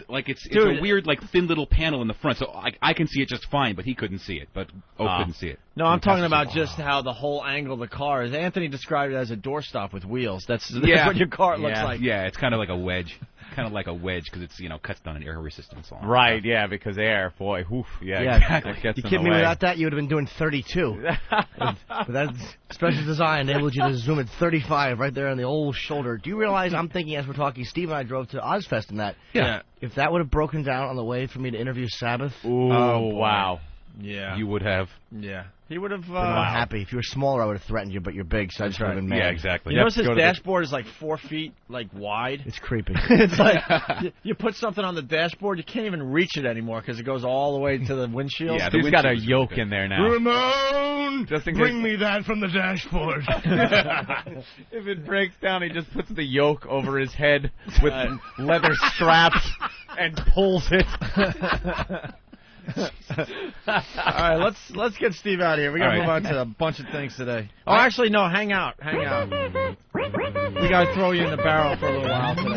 Speaker 17: weird thin little panel in the front, so I can see it just fine, but he couldn't see it, but couldn't see it.
Speaker 2: No, I'm talking about just how the whole angle of the car is. Anthony described it as a doorstop with wheels. That's what your car looks like.
Speaker 17: Yeah, it's kind of like a wedge. Because it's cuts down an air resistance.
Speaker 4: Right, yeah, because air, boy, whoof,
Speaker 1: exactly. You kidding me? Without that, you would have been doing 32. But that special design enabled you to zoom at 35 right there on the old shoulder. Do you realize I'm thinking as we're talking, Steve and I drove to Ozfest and that.
Speaker 2: Yeah.
Speaker 1: If that would have broken down on the way for me to interview Sabbath.
Speaker 4: Ooh, wow.
Speaker 2: Yeah.
Speaker 17: you would have.
Speaker 2: Yeah. He would have.
Speaker 1: Been happy. If you were smaller, I would have threatened you, but you're big, so I just would have been mad.
Speaker 17: Yeah, exactly.
Speaker 2: You notice his dashboard is like 4 feet wide.
Speaker 1: It's creepy.
Speaker 2: It's like you put something on the dashboard, you can't even reach it anymore because it goes all the way to the windshield.
Speaker 4: Yeah, he's got a yoke in there now.
Speaker 1: Ramon,
Speaker 4: Just in
Speaker 1: bring
Speaker 4: case-
Speaker 1: me that from the dashboard.
Speaker 4: If it breaks down, he just puts the yoke over his head with leather straps and pulls it.
Speaker 2: All right, let's get Steve out of here. We got to move on to a bunch of things today. Oh, actually, no, hang out. We got to throw you in the barrel for a little while today.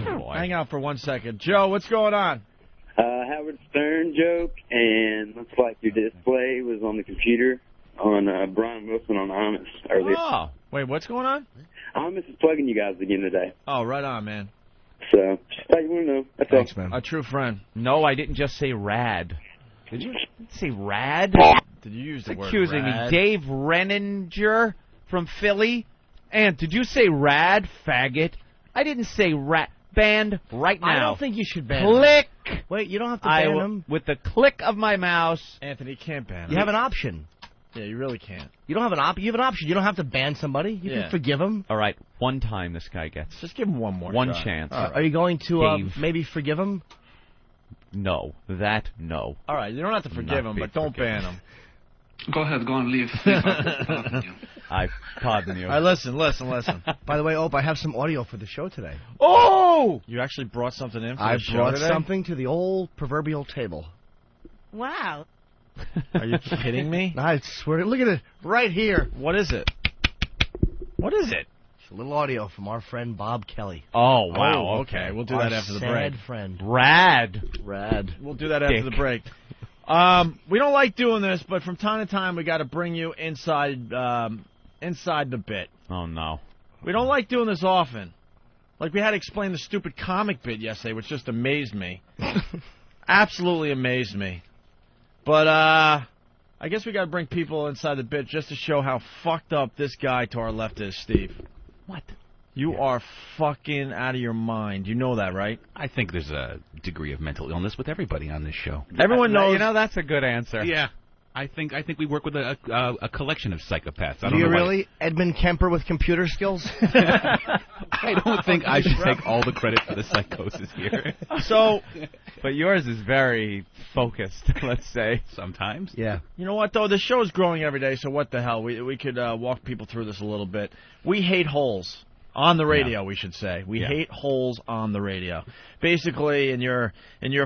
Speaker 4: Oh boy.
Speaker 2: Hang out for 1 second. Joe, what's going on?
Speaker 15: Howard Stern joke, and looks like your display was on the computer on Brian Wilson on Honest earlier.
Speaker 2: Oh, wait, what's going on?
Speaker 15: Honest is plugging you guys again today.
Speaker 2: Oh, right on, man.
Speaker 15: So, just thought you want to know. That's
Speaker 1: Thanks,
Speaker 15: all.
Speaker 1: man.
Speaker 2: A true friend.
Speaker 4: No, I didn't just say rad. Did you say rad?
Speaker 2: Did you use the word
Speaker 4: Accusing
Speaker 2: rad?
Speaker 4: me. Dave Renninger from Philly. And did you say rad, faggot? I didn't say rad. Banned right now.
Speaker 1: I don't think you should ban him.
Speaker 4: Click.
Speaker 1: Wait, you don't have to ban him.
Speaker 4: With the click of my mouse.
Speaker 2: Anthony, you can't ban him.
Speaker 1: You have an option.
Speaker 2: Yeah, you really can't.
Speaker 1: You don't have an option. You have an option. You don't have to ban somebody. You can forgive him.
Speaker 4: All right, one time this guy gets.
Speaker 2: Just give him one more
Speaker 4: One
Speaker 2: try.
Speaker 4: chance.
Speaker 1: Are you going to
Speaker 4: Dave.
Speaker 1: maybe forgive him?
Speaker 4: No, that no.
Speaker 2: All right, you don't have to forgive him, but don't ban him.
Speaker 6: Go ahead, go and leave.
Speaker 4: I pardon you.
Speaker 2: All right, listen.
Speaker 1: By the way, Ope, I have some audio for the show today.
Speaker 2: Oh! You actually brought something in for
Speaker 1: I
Speaker 2: the show
Speaker 1: brought
Speaker 2: today?
Speaker 1: something to the old proverbial table.
Speaker 10: Wow.
Speaker 2: Are you kidding me?
Speaker 1: I swear. Look at it right here.
Speaker 2: What is it? What is it?
Speaker 1: It's a little audio from our friend Bob Kelly.
Speaker 4: Oh, wow.
Speaker 2: Oh, okay. We'll do that after the break.
Speaker 1: Sad friend.
Speaker 4: Rad.
Speaker 2: We'll do that after the break. We don't like doing this, but from time to time we got to bring you inside the bit.
Speaker 4: Oh, no.
Speaker 2: We don't like doing this often. Like we had to explain the stupid comic bit yesterday, which just amazed me. Absolutely amazed me. But I guess we got to bring people inside the bit just to show how fucked up this guy to our left is, Steve.
Speaker 4: What?
Speaker 2: You are fucking out of your mind. You know that, right?
Speaker 17: I think there's a degree of mental illness with everybody on this show.
Speaker 2: Everyone knows.
Speaker 4: You know, that's a good answer.
Speaker 17: Yeah. I think we work with a collection of psychopaths. I
Speaker 1: Do
Speaker 17: don't
Speaker 1: you
Speaker 17: know why.
Speaker 1: really? Edmund Kemper with computer skills?
Speaker 17: I don't think I should take all the credit for the psychosis here.
Speaker 2: So,
Speaker 4: but yours is very focused, let's say.
Speaker 17: Sometimes.
Speaker 1: Yeah.
Speaker 2: You know what, though? The show's growing every day, so what the hell? We could walk people through this a little bit. We hate holes. On the radio, we should say. We hate holes on the radio. Basically, in your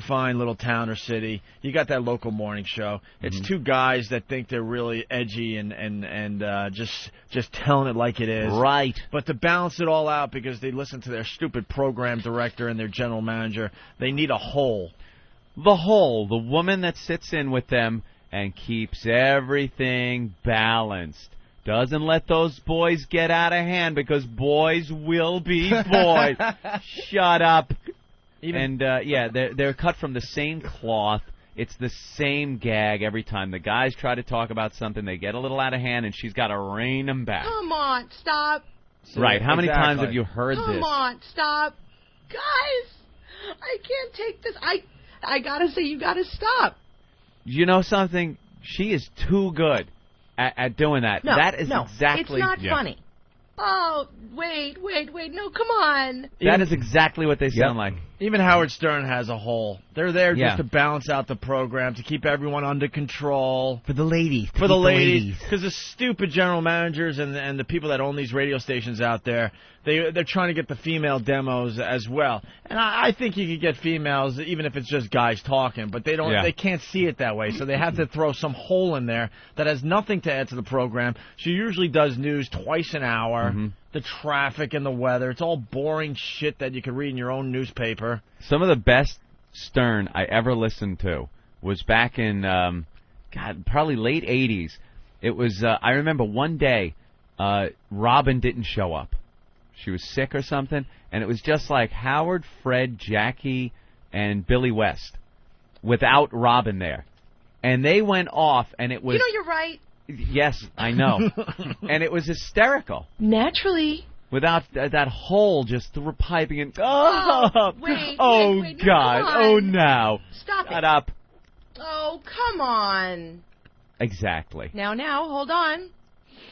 Speaker 2: fine little town or city, you got that local morning show. It's two guys that think they're really edgy and just telling it like it is.
Speaker 4: Right.
Speaker 2: But to balance it all out, because they listen to their stupid program director and their general manager, they need a hole.
Speaker 4: The hole, the woman that sits in with them and keeps everything balanced. Doesn't let those boys get out of hand, because boys will be boys. Shut up. They're cut from the same cloth. It's the same gag every time. The guys try to talk about something, they get a little out of hand, and she's got to rein them back.
Speaker 10: Come on, stop.
Speaker 4: Right. How many times have you heard this?
Speaker 10: Come on, stop. Guys, I can't take this. I gotta say, you gotta stop.
Speaker 4: You know something? She is too good at doing that.
Speaker 10: No,
Speaker 4: that is
Speaker 10: no,
Speaker 4: exactly.
Speaker 10: it's not funny. Oh, wait, no, come on.
Speaker 4: That is exactly what they sound like.
Speaker 2: Even Howard Stern has a hole. They're there
Speaker 4: Yeah.
Speaker 2: just to balance out the program, to keep everyone under control.
Speaker 1: For the ladies.
Speaker 2: For the ladies. Because the stupid general managers and the people that own these radio stations out there, they're trying to get the female demos as well. And I think you could get females even if it's just guys talking, but they don't.
Speaker 4: Yeah.
Speaker 2: They can't see it that way, so they have to throw some hole in there that has nothing to add to the program. She usually does news twice an hour. The traffic and the weather. It's all boring shit that you can read in your own newspaper.
Speaker 4: Some of the best Stern I ever listened to was back in, probably late 80s. It was, I remember one day, Robin didn't show up. She was sick or something, and it was just like Howard, Fred, Jackie, and Billy West without Robin there. And they went off, and it was...
Speaker 10: You know you're right.
Speaker 4: Yes, I know. And it was hysterical.
Speaker 10: Naturally.
Speaker 4: Without that hole just piping in. Oh,
Speaker 10: wait,
Speaker 4: oh
Speaker 10: no,
Speaker 4: God.
Speaker 10: come on.
Speaker 4: Oh, no.
Speaker 10: Stop
Speaker 4: Shut
Speaker 10: it.
Speaker 4: up.
Speaker 18: Oh, come on.
Speaker 4: Exactly.
Speaker 18: Now, hold on.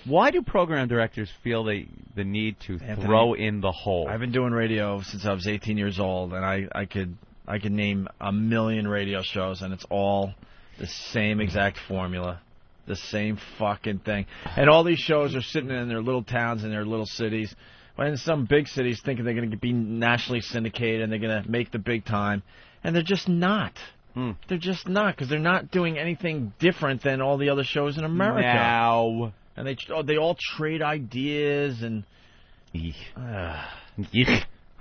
Speaker 4: Why do program directors feel the need to throw in the hole?
Speaker 2: I've been doing radio since I was 18 years old, and I could name a million radio shows, and it's all the same exact formula, the same fucking thing. And all these shows are sitting in their little towns and their little cities, but in some big cities thinking they're going to be nationally syndicated and they're going to make the big time, and they're just not. They're just not, because they're not doing anything different than all the other shows in America.
Speaker 4: Now.
Speaker 2: And they all trade ideas and. I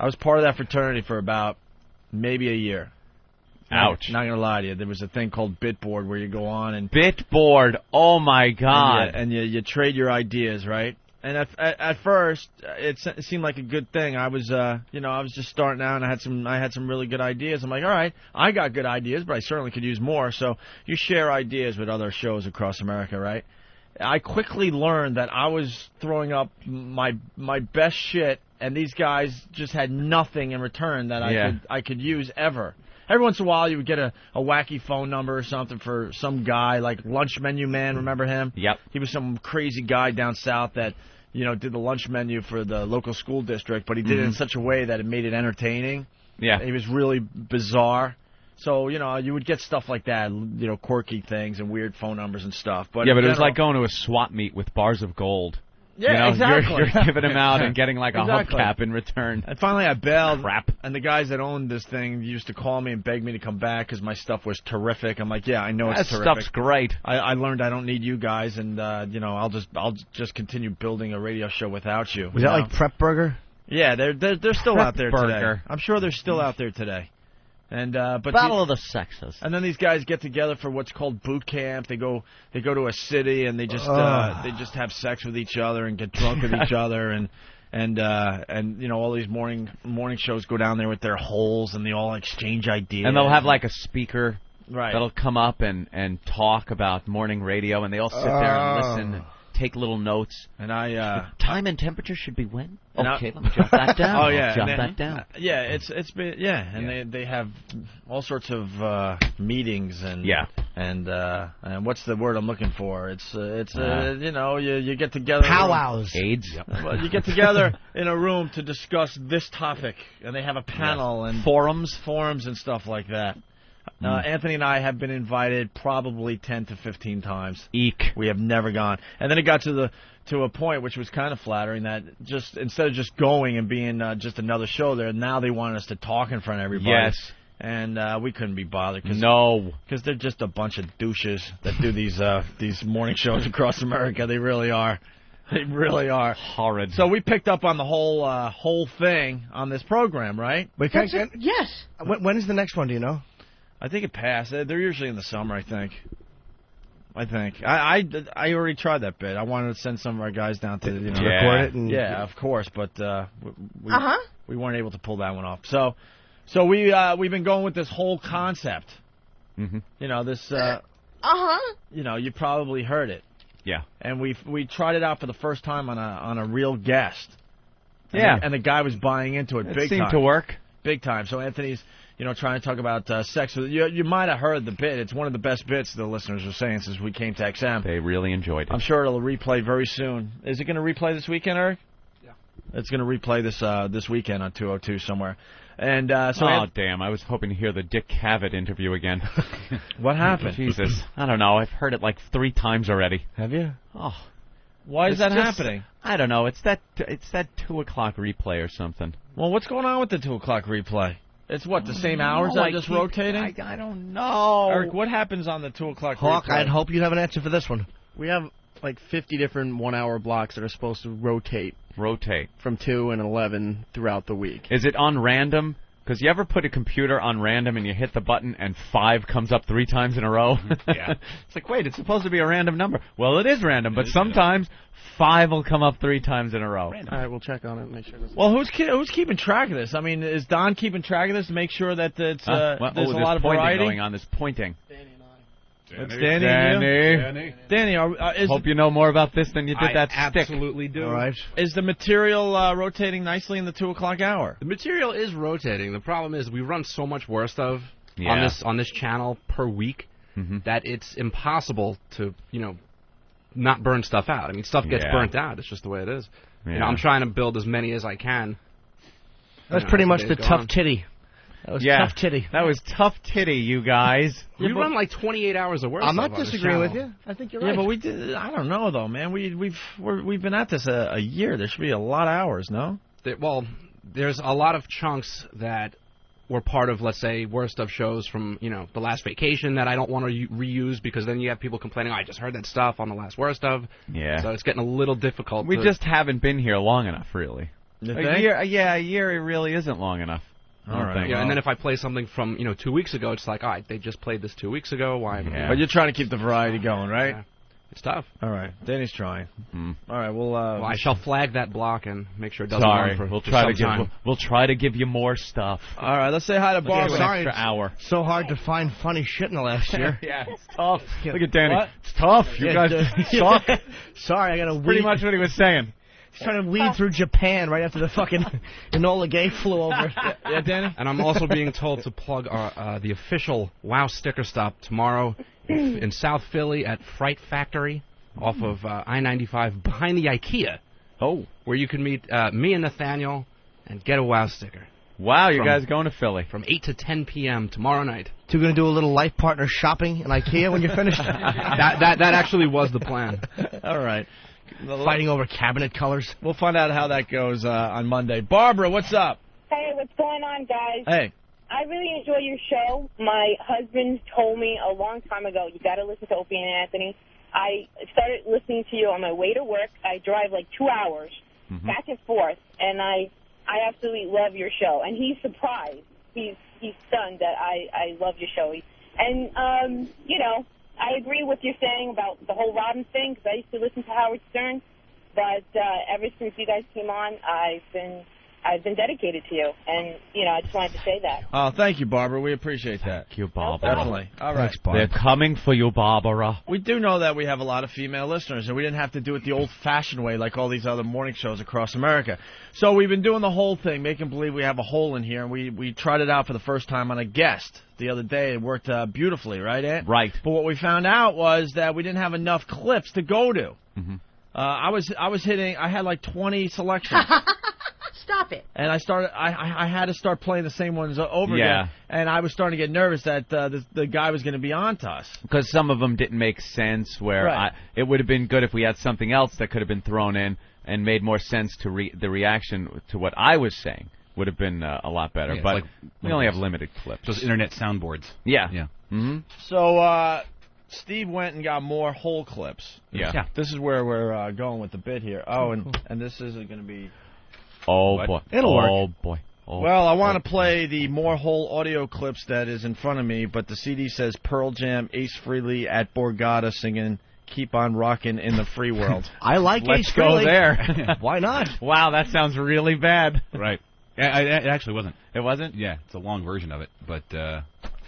Speaker 2: was part of that fraternity for about maybe a year.
Speaker 4: Ouch.
Speaker 2: Not gonna lie to you, there was a thing called Bitboard where you go on and
Speaker 4: Bitboard. Oh my God.
Speaker 2: And you trade your ideas, right? And at first it seemed like a good thing. I was I was just starting out and I had some really good ideas. I'm like, all right, I got good ideas, but I certainly could use more. So you share ideas with other shows across America, right? I quickly learned that I was throwing up my best shit, and these guys just had nothing in return that I could use ever. Every once in a while, you would get a wacky phone number or something for some guy like Lunch Menu Man. Remember him?
Speaker 4: Yep.
Speaker 2: He was some crazy guy down south that did the lunch menu for the local school district, but he did it in such a way that it made it entertaining.
Speaker 4: Yeah.
Speaker 2: He was really bizarre. So, you would get stuff like that, quirky things and weird phone numbers and stuff. But
Speaker 4: it was like going to a swap meet with bars of gold.
Speaker 2: Yeah, exactly.
Speaker 4: You're giving them out and getting like a hubcap in return.
Speaker 2: And finally I bailed.
Speaker 4: Crap.
Speaker 2: And the guys that owned this thing used to call me and beg me to come back because my stuff was terrific. I'm like, yeah, I know it's terrific.
Speaker 4: That stuff's great.
Speaker 2: I learned I don't need you guys, and I'll just continue building a radio show without you.
Speaker 1: Was that like Prep Burger?
Speaker 2: Yeah, they're still out there today.
Speaker 4: Burger.
Speaker 2: I'm sure they're still out there today. And but
Speaker 1: Battle of the Sexes.
Speaker 2: And then these guys get together for what's called boot camp. They go to a city and they just have sex with each other and get drunk with each other and all these morning shows go down there with their holes and they all exchange ideas.
Speaker 4: And they'll have like a speaker
Speaker 2: right.
Speaker 4: that'll come up and talk about morning radio, and they all sit there and listen. Take little notes.
Speaker 2: And
Speaker 4: time and temperature should be when? Okay, let me jot that down.
Speaker 2: Oh yeah,
Speaker 4: jot that down.
Speaker 2: Yeah, it's been and they have all sorts of meetings and and what's the word I'm looking for? You get together.
Speaker 1: Powwows.
Speaker 4: AIDS.
Speaker 2: Well, you get together in a room to discuss this topic, and they have a panel and
Speaker 4: forums
Speaker 2: and stuff like that. Anthony and I have been invited probably 10 to 15 times.
Speaker 4: Eek.
Speaker 2: We have never gone. And then it got to a point which was kind of flattering that just instead of just going and being just another show there, now they wanted us to talk in front of everybody.
Speaker 4: Yes.
Speaker 2: And we couldn't be bothered. Because they're just a bunch of douches that do these morning shows across America. They really are. They really are.
Speaker 4: Horrid.
Speaker 2: So we picked up on the whole thing on this program, right?
Speaker 18: Yes.
Speaker 1: When is the next one, do you know?
Speaker 2: I think it passed. They're usually in the summer, I think. I already tried that bit. I wanted to send some of our guys down to
Speaker 1: record it. And
Speaker 2: of course, but we weren't able to pull that one off. So we've been going with this whole concept.
Speaker 4: Mm-hmm.
Speaker 2: This. You probably heard it.
Speaker 4: Yeah.
Speaker 2: And we tried it out for the first time on a real guest.
Speaker 4: And
Speaker 2: and the guy was buying into it big time.
Speaker 4: It seemed to work.
Speaker 2: Big time. So Anthony's trying to talk about sex. You might have heard the bit. It's one of the best bits the listeners are saying since we came to XM.
Speaker 4: They really enjoyed it.
Speaker 2: I'm sure it'll replay very soon. Is it going to replay this weekend, Eric?
Speaker 13: Yeah.
Speaker 2: It's going to replay this weekend on 202 somewhere. And
Speaker 4: damn! I was hoping to hear the Dick Cavett interview again.
Speaker 2: What happened?
Speaker 4: Jesus, I don't know. I've heard it like 3 times already.
Speaker 2: Have you?
Speaker 4: Oh,
Speaker 2: why is that happening?
Speaker 4: I don't know. It's that 2 o'clock replay or something.
Speaker 2: Well, what's going on with the 2 o'clock replay? It's what, the same hours that are just rotating?
Speaker 4: I don't know.
Speaker 2: Eric, what happens on the 2 o'clock
Speaker 1: Hawk,
Speaker 2: replay?
Speaker 1: I'd hope you'd have an answer for this one.
Speaker 19: We have like 50 different 1-hour blocks that are supposed to rotate from 2 and 11 throughout the week.
Speaker 4: Is it on random? Because you ever put a computer on random and you hit the button and 5 comes up 3 times in a row?
Speaker 13: Yeah.
Speaker 4: It's like, wait, it's supposed to be a random number. Well, it is random, but sometimes 5 will come up 3 times in a row.
Speaker 19: All right, we'll check on it and make sure.
Speaker 2: Well, who's keeping track of this? I mean, is Don keeping track of this to make sure that there's a lot of variety
Speaker 4: going on? There's pointing.
Speaker 2: It's Danny.
Speaker 4: Hope you know more about this than you did that stick.
Speaker 13: I absolutely do.
Speaker 2: All right. Is the material rotating nicely in the 2 o'clock hour?
Speaker 13: The material is rotating. The problem is we run so much worse on this channel per week that it's impossible to, not burn stuff out. I mean, stuff gets burnt out. It's just the way it is.
Speaker 4: Yeah.
Speaker 13: I'm trying to build as many as I can.
Speaker 1: That's pretty much the tough titty. That was tough titty.
Speaker 4: That was tough titty, you guys.
Speaker 13: We run like 28 hours of work.
Speaker 1: I'm not disagreeing with you. I think you're right.
Speaker 2: Yeah, but we did. I don't know though, man. We've been at this a year. There should be a lot of hours, no?
Speaker 13: There's a lot of chunks that were part of, let's say, worst of shows from the last vacation that I don't want to reuse because then you have people complaining, I just heard that stuff on the last worst of.
Speaker 4: Yeah.
Speaker 13: So it's getting a little difficult.
Speaker 4: We just haven't been here long enough, really. A year. It really isn't long enough.
Speaker 2: All right.
Speaker 13: Yeah, and then if I play something from 2 weeks ago, it's like, all right, they just played this 2 weeks ago. Why?
Speaker 2: But you're trying to keep the variety going, right?
Speaker 13: Yeah. It's tough.
Speaker 2: All right, Danny's trying. All right, well,
Speaker 13: I shall flag that block and make sure it doesn't run for
Speaker 4: we'll try to give you more stuff.
Speaker 2: All right, let's say hi to Barbara.
Speaker 1: Sorry,
Speaker 4: extra hour.
Speaker 1: So hard to find funny shit in the last year.
Speaker 4: Yeah, it's tough. Look at Danny.
Speaker 1: What?
Speaker 4: It's tough. You guys suck.
Speaker 1: Sorry, I got to
Speaker 4: Pretty much what he was saying.
Speaker 1: He's trying to weed through Japan right after the fucking Enola Gay flew over.
Speaker 2: Yeah, Danny?
Speaker 13: And I'm also being told to plug the official WOW sticker stop tomorrow in South Philly at Fright Factory off of I-95 behind the IKEA.
Speaker 4: Oh.
Speaker 13: Where you can meet me and Nathaniel and get a WOW sticker.
Speaker 4: Wow, you guys going to Philly.
Speaker 13: From 8 to 10 p.m. tomorrow night.
Speaker 1: So you're going to do a little life partner shopping in IKEA when you're finished?
Speaker 13: that actually was the plan.
Speaker 2: All right.
Speaker 1: Fighting over cabinet colors.
Speaker 2: We'll find out how that goes on Monday. Barbara, what's up?
Speaker 20: Hey, what's going on, guys?
Speaker 2: Hey.
Speaker 20: I really enjoy your show. My husband told me a long time ago, you got to listen to Opie and Anthony. I started listening to you on my way to work. I drive like 2 hours back and forth, and I absolutely love your show. And he's surprised. He's stunned that I love your show. And, I agree with you saying about the whole Robin thing, because I used to listen to Howard Stern, but ever since you guys came on, I've been dedicated to you, and I just wanted to say that.
Speaker 2: Oh, thank you, Barbara. We appreciate that.
Speaker 4: Thank you, Barbara.
Speaker 2: Definitely. All right.
Speaker 1: Thanks, Barbara.
Speaker 4: They're coming for you, Barbara.
Speaker 2: We do know that we have a lot of female listeners, and we didn't have to do it the old-fashioned way like all these other morning shows across America. So we've been doing the whole thing, making believe we have a hole in here, and we tried it out for the first time on a guest the other day. It worked beautifully, right, Ed?
Speaker 4: Right.
Speaker 2: But what we found out was that we didn't have enough clips to go to. I had like 20 selections.
Speaker 18: Stop it.
Speaker 2: And I had to start playing the same ones over again. And I was starting to get nervous that the guy was going to be on to us.
Speaker 4: Because some of them didn't make sense, where it would have been good if we had something else that could have been thrown in and made more sense to the reaction to what I was saying. Would have been a lot better.
Speaker 17: Yeah,
Speaker 4: but
Speaker 17: like
Speaker 4: we only have limited clips.
Speaker 17: Those internet soundboards.
Speaker 4: Yeah.
Speaker 17: Yeah.
Speaker 2: So Steve went and got more whole clips.
Speaker 4: Yeah.
Speaker 2: This is where we're going with the bit here. Oh, and this isn't going to be...
Speaker 4: Oh, boy.
Speaker 2: It'll work.
Speaker 4: Oh, boy. Oh,
Speaker 2: well, I want to play the more whole audio clips that is in front of me, but the CD says Pearl Jam, Ace Frehley at Borgata singing Keep on Rockin' in the Free World.
Speaker 1: I like
Speaker 4: Let's
Speaker 1: Ace
Speaker 4: go
Speaker 1: Frehley.
Speaker 4: there.
Speaker 1: Why not?
Speaker 4: Wow, that sounds really bad.
Speaker 17: Right. It actually wasn't.
Speaker 4: It wasn't?
Speaker 17: Yeah, it's a long version of it, but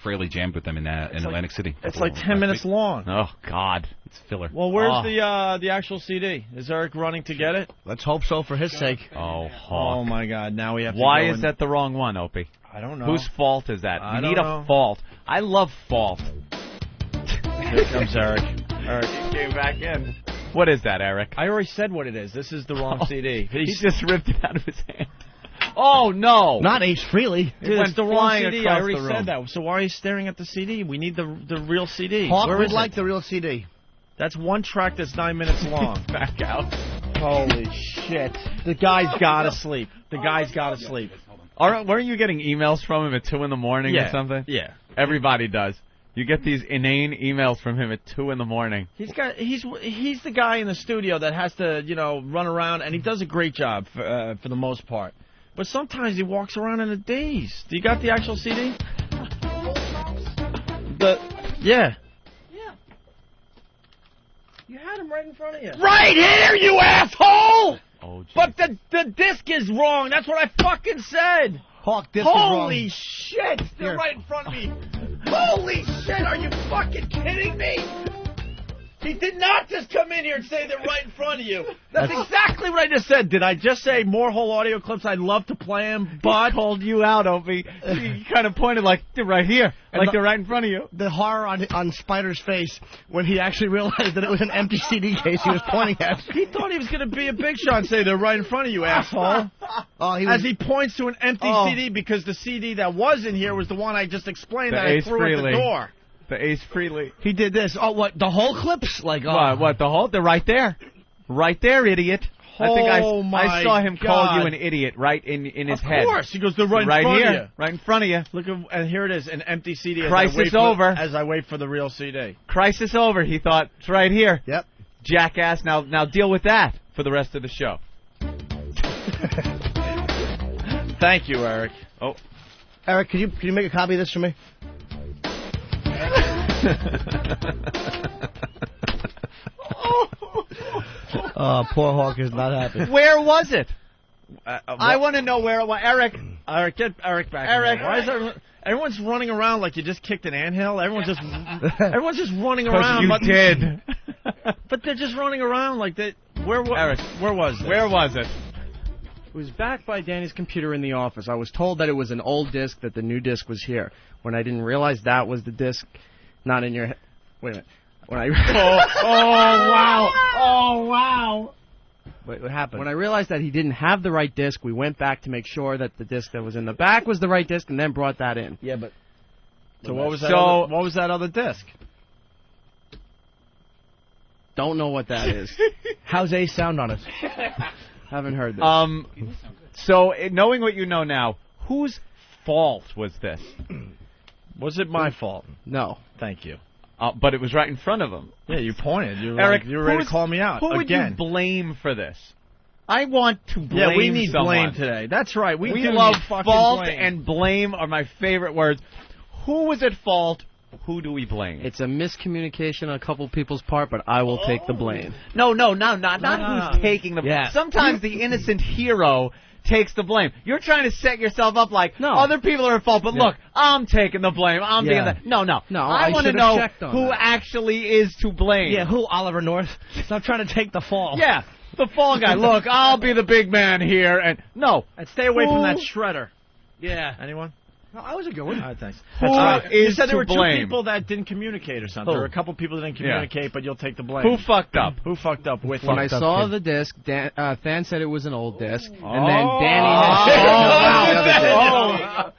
Speaker 17: Frehley jammed with them in Atlantic City.
Speaker 2: It's like 10 minutes long.
Speaker 4: Oh, God.
Speaker 17: It's filler.
Speaker 2: Well, where's the actual CD? Is Eric running to get it?
Speaker 1: Let's hope so for his sake.
Speaker 4: Oh,
Speaker 2: Oh, my God. Now we have to
Speaker 4: Why
Speaker 2: go
Speaker 4: is
Speaker 2: and-
Speaker 4: that the wrong one, Opie?
Speaker 2: I don't know.
Speaker 4: Whose fault is that?
Speaker 2: I
Speaker 4: We
Speaker 2: don't
Speaker 4: need
Speaker 2: know.
Speaker 4: a fault. I love fault.
Speaker 2: Here comes Eric.
Speaker 4: He came back in. What is that, Eric?
Speaker 2: I already said what it is. This is the wrong CD.
Speaker 4: He just ripped it out of his hand. Oh, no.
Speaker 1: Not Ace Frehley.
Speaker 2: Dude,
Speaker 4: went
Speaker 2: it's the wrong
Speaker 4: flying
Speaker 2: CD.
Speaker 4: across
Speaker 2: I already
Speaker 4: the room.
Speaker 2: said that. So why are you staring at the CD? We need the real CD.
Speaker 1: Hawk
Speaker 2: Where
Speaker 1: would
Speaker 2: is
Speaker 1: like
Speaker 2: it?
Speaker 1: the real CD.
Speaker 2: That's one track that's 9 minutes long.
Speaker 4: Back out.
Speaker 2: Holy shit. The guy's got to sleep. The guy's got to sleep.
Speaker 4: Weren't you getting emails from him at 2 in the morning or something?
Speaker 2: Yeah.
Speaker 4: Everybody does. You get these inane emails from him at 2 in the morning.
Speaker 2: He's the guy in the studio that has to, run around, and he does a great job for the most part. But sometimes he walks around in a daze. Do you got the actual CD? Yeah. You had him right in front of you. Right here, you asshole!
Speaker 4: Oh, geez.
Speaker 2: But the disc is wrong. That's what I fucking said.
Speaker 1: Hawk, disc is wrong.
Speaker 2: Holy shit! They're
Speaker 1: Here.
Speaker 2: right in front of me. Holy shit! Are you fucking kidding me? He did not just come in here and say they're right in front of you. That's exactly what I just said. Did I just say more whole audio clips? I'd love to play them, but...
Speaker 4: I called you out, Opie. He kind of pointed like, they're right here. Like they're right in front of you.
Speaker 1: The horror on Spider's face when he actually realized that it was an empty CD case he was pointing at.
Speaker 2: He thought he was going to be a big shot and say they're right in front of you, asshole. As he points to an empty CD because the CD that was in here was the one I just explained that I threw at the door.
Speaker 4: The Ace Frehley.
Speaker 1: He did this. Oh, what? The whole clips? Like
Speaker 4: what? The whole? They're right there. Right there, idiot. I think I saw him call you an idiot right in his head.
Speaker 2: Of course. He goes, they're right in front of you.
Speaker 4: Right in front of you.
Speaker 2: Look, and here it is, an empty CD.
Speaker 4: Crisis over.
Speaker 2: As I wait for the real CD.
Speaker 4: Crisis over. He thought, it's right here.
Speaker 1: Yep.
Speaker 4: Jackass. Now deal with that for the rest of the show.
Speaker 2: Thank you, Eric.
Speaker 1: Oh, Eric, can you make a copy of this for me? Poor Hawk is not happy.
Speaker 4: Where was it? I want to know where it was. Eric,
Speaker 2: get Eric back.
Speaker 4: Eric,
Speaker 2: why is everyone's running around like you just kicked an anthill? Everyone's just running around.
Speaker 4: You did.
Speaker 2: But they're just running around like that. Eric, where was this?
Speaker 4: Where was it?
Speaker 19: It was back by Danny's computer in the office. I was told that it was an old disc, that the new disc was here. When I didn't realize that was the disc, not in your head. Wait a minute. When I
Speaker 2: Oh, wow.
Speaker 19: Wait, what happened? When I realized that he didn't have the right disc, we went back to make sure that the disc that was in the back was the right disc, and then brought that in.
Speaker 1: Yeah, but...
Speaker 2: So what was that other disc?
Speaker 19: Don't know what that is.
Speaker 1: How's Ace sound on it?
Speaker 19: Haven't heard this.
Speaker 4: So, knowing what you know now, whose fault was this?
Speaker 2: Was it my fault?
Speaker 19: No.
Speaker 2: Thank you.
Speaker 4: But it was right in front of him.
Speaker 2: Yeah, you pointed. You were
Speaker 4: Eric,
Speaker 2: you were ready to call me out.
Speaker 4: Who would you blame for this? I want to blame
Speaker 2: Yeah, we need
Speaker 4: someone.
Speaker 2: blame today. That's right. We do
Speaker 4: love
Speaker 2: need fucking
Speaker 4: fault
Speaker 2: blame.
Speaker 4: and blame are my favorite words. Who was at fault? Who do we blame?
Speaker 19: It's a miscommunication on a couple people's part, but I will take the blame.
Speaker 4: No, not who's taking the blame.
Speaker 19: Yeah.
Speaker 4: Sometimes the innocent hero takes the blame. You're trying to set yourself up like other people are at fault, but look, I'm taking the blame. I'm being the... No. I want to know who actually is to blame.
Speaker 1: Yeah, who? Oliver North? Stop trying to take the fall.
Speaker 4: Yeah, the fall guy. Look, I'll be the big man here. And
Speaker 2: stay away from that shredder.
Speaker 1: Yeah.
Speaker 2: Anyone?
Speaker 1: No, I was a good one.
Speaker 2: All right, thanks.
Speaker 4: You
Speaker 2: said there were
Speaker 4: blame?
Speaker 2: 2 people that didn't communicate or something.
Speaker 4: Who?
Speaker 2: There were a couple people that didn't communicate, but you'll take the blame.
Speaker 4: Who fucked up?
Speaker 2: Who fucked up with
Speaker 19: When I
Speaker 2: fucked up
Speaker 19: saw
Speaker 2: kid?
Speaker 19: the disc, Than said it was an old disc, and then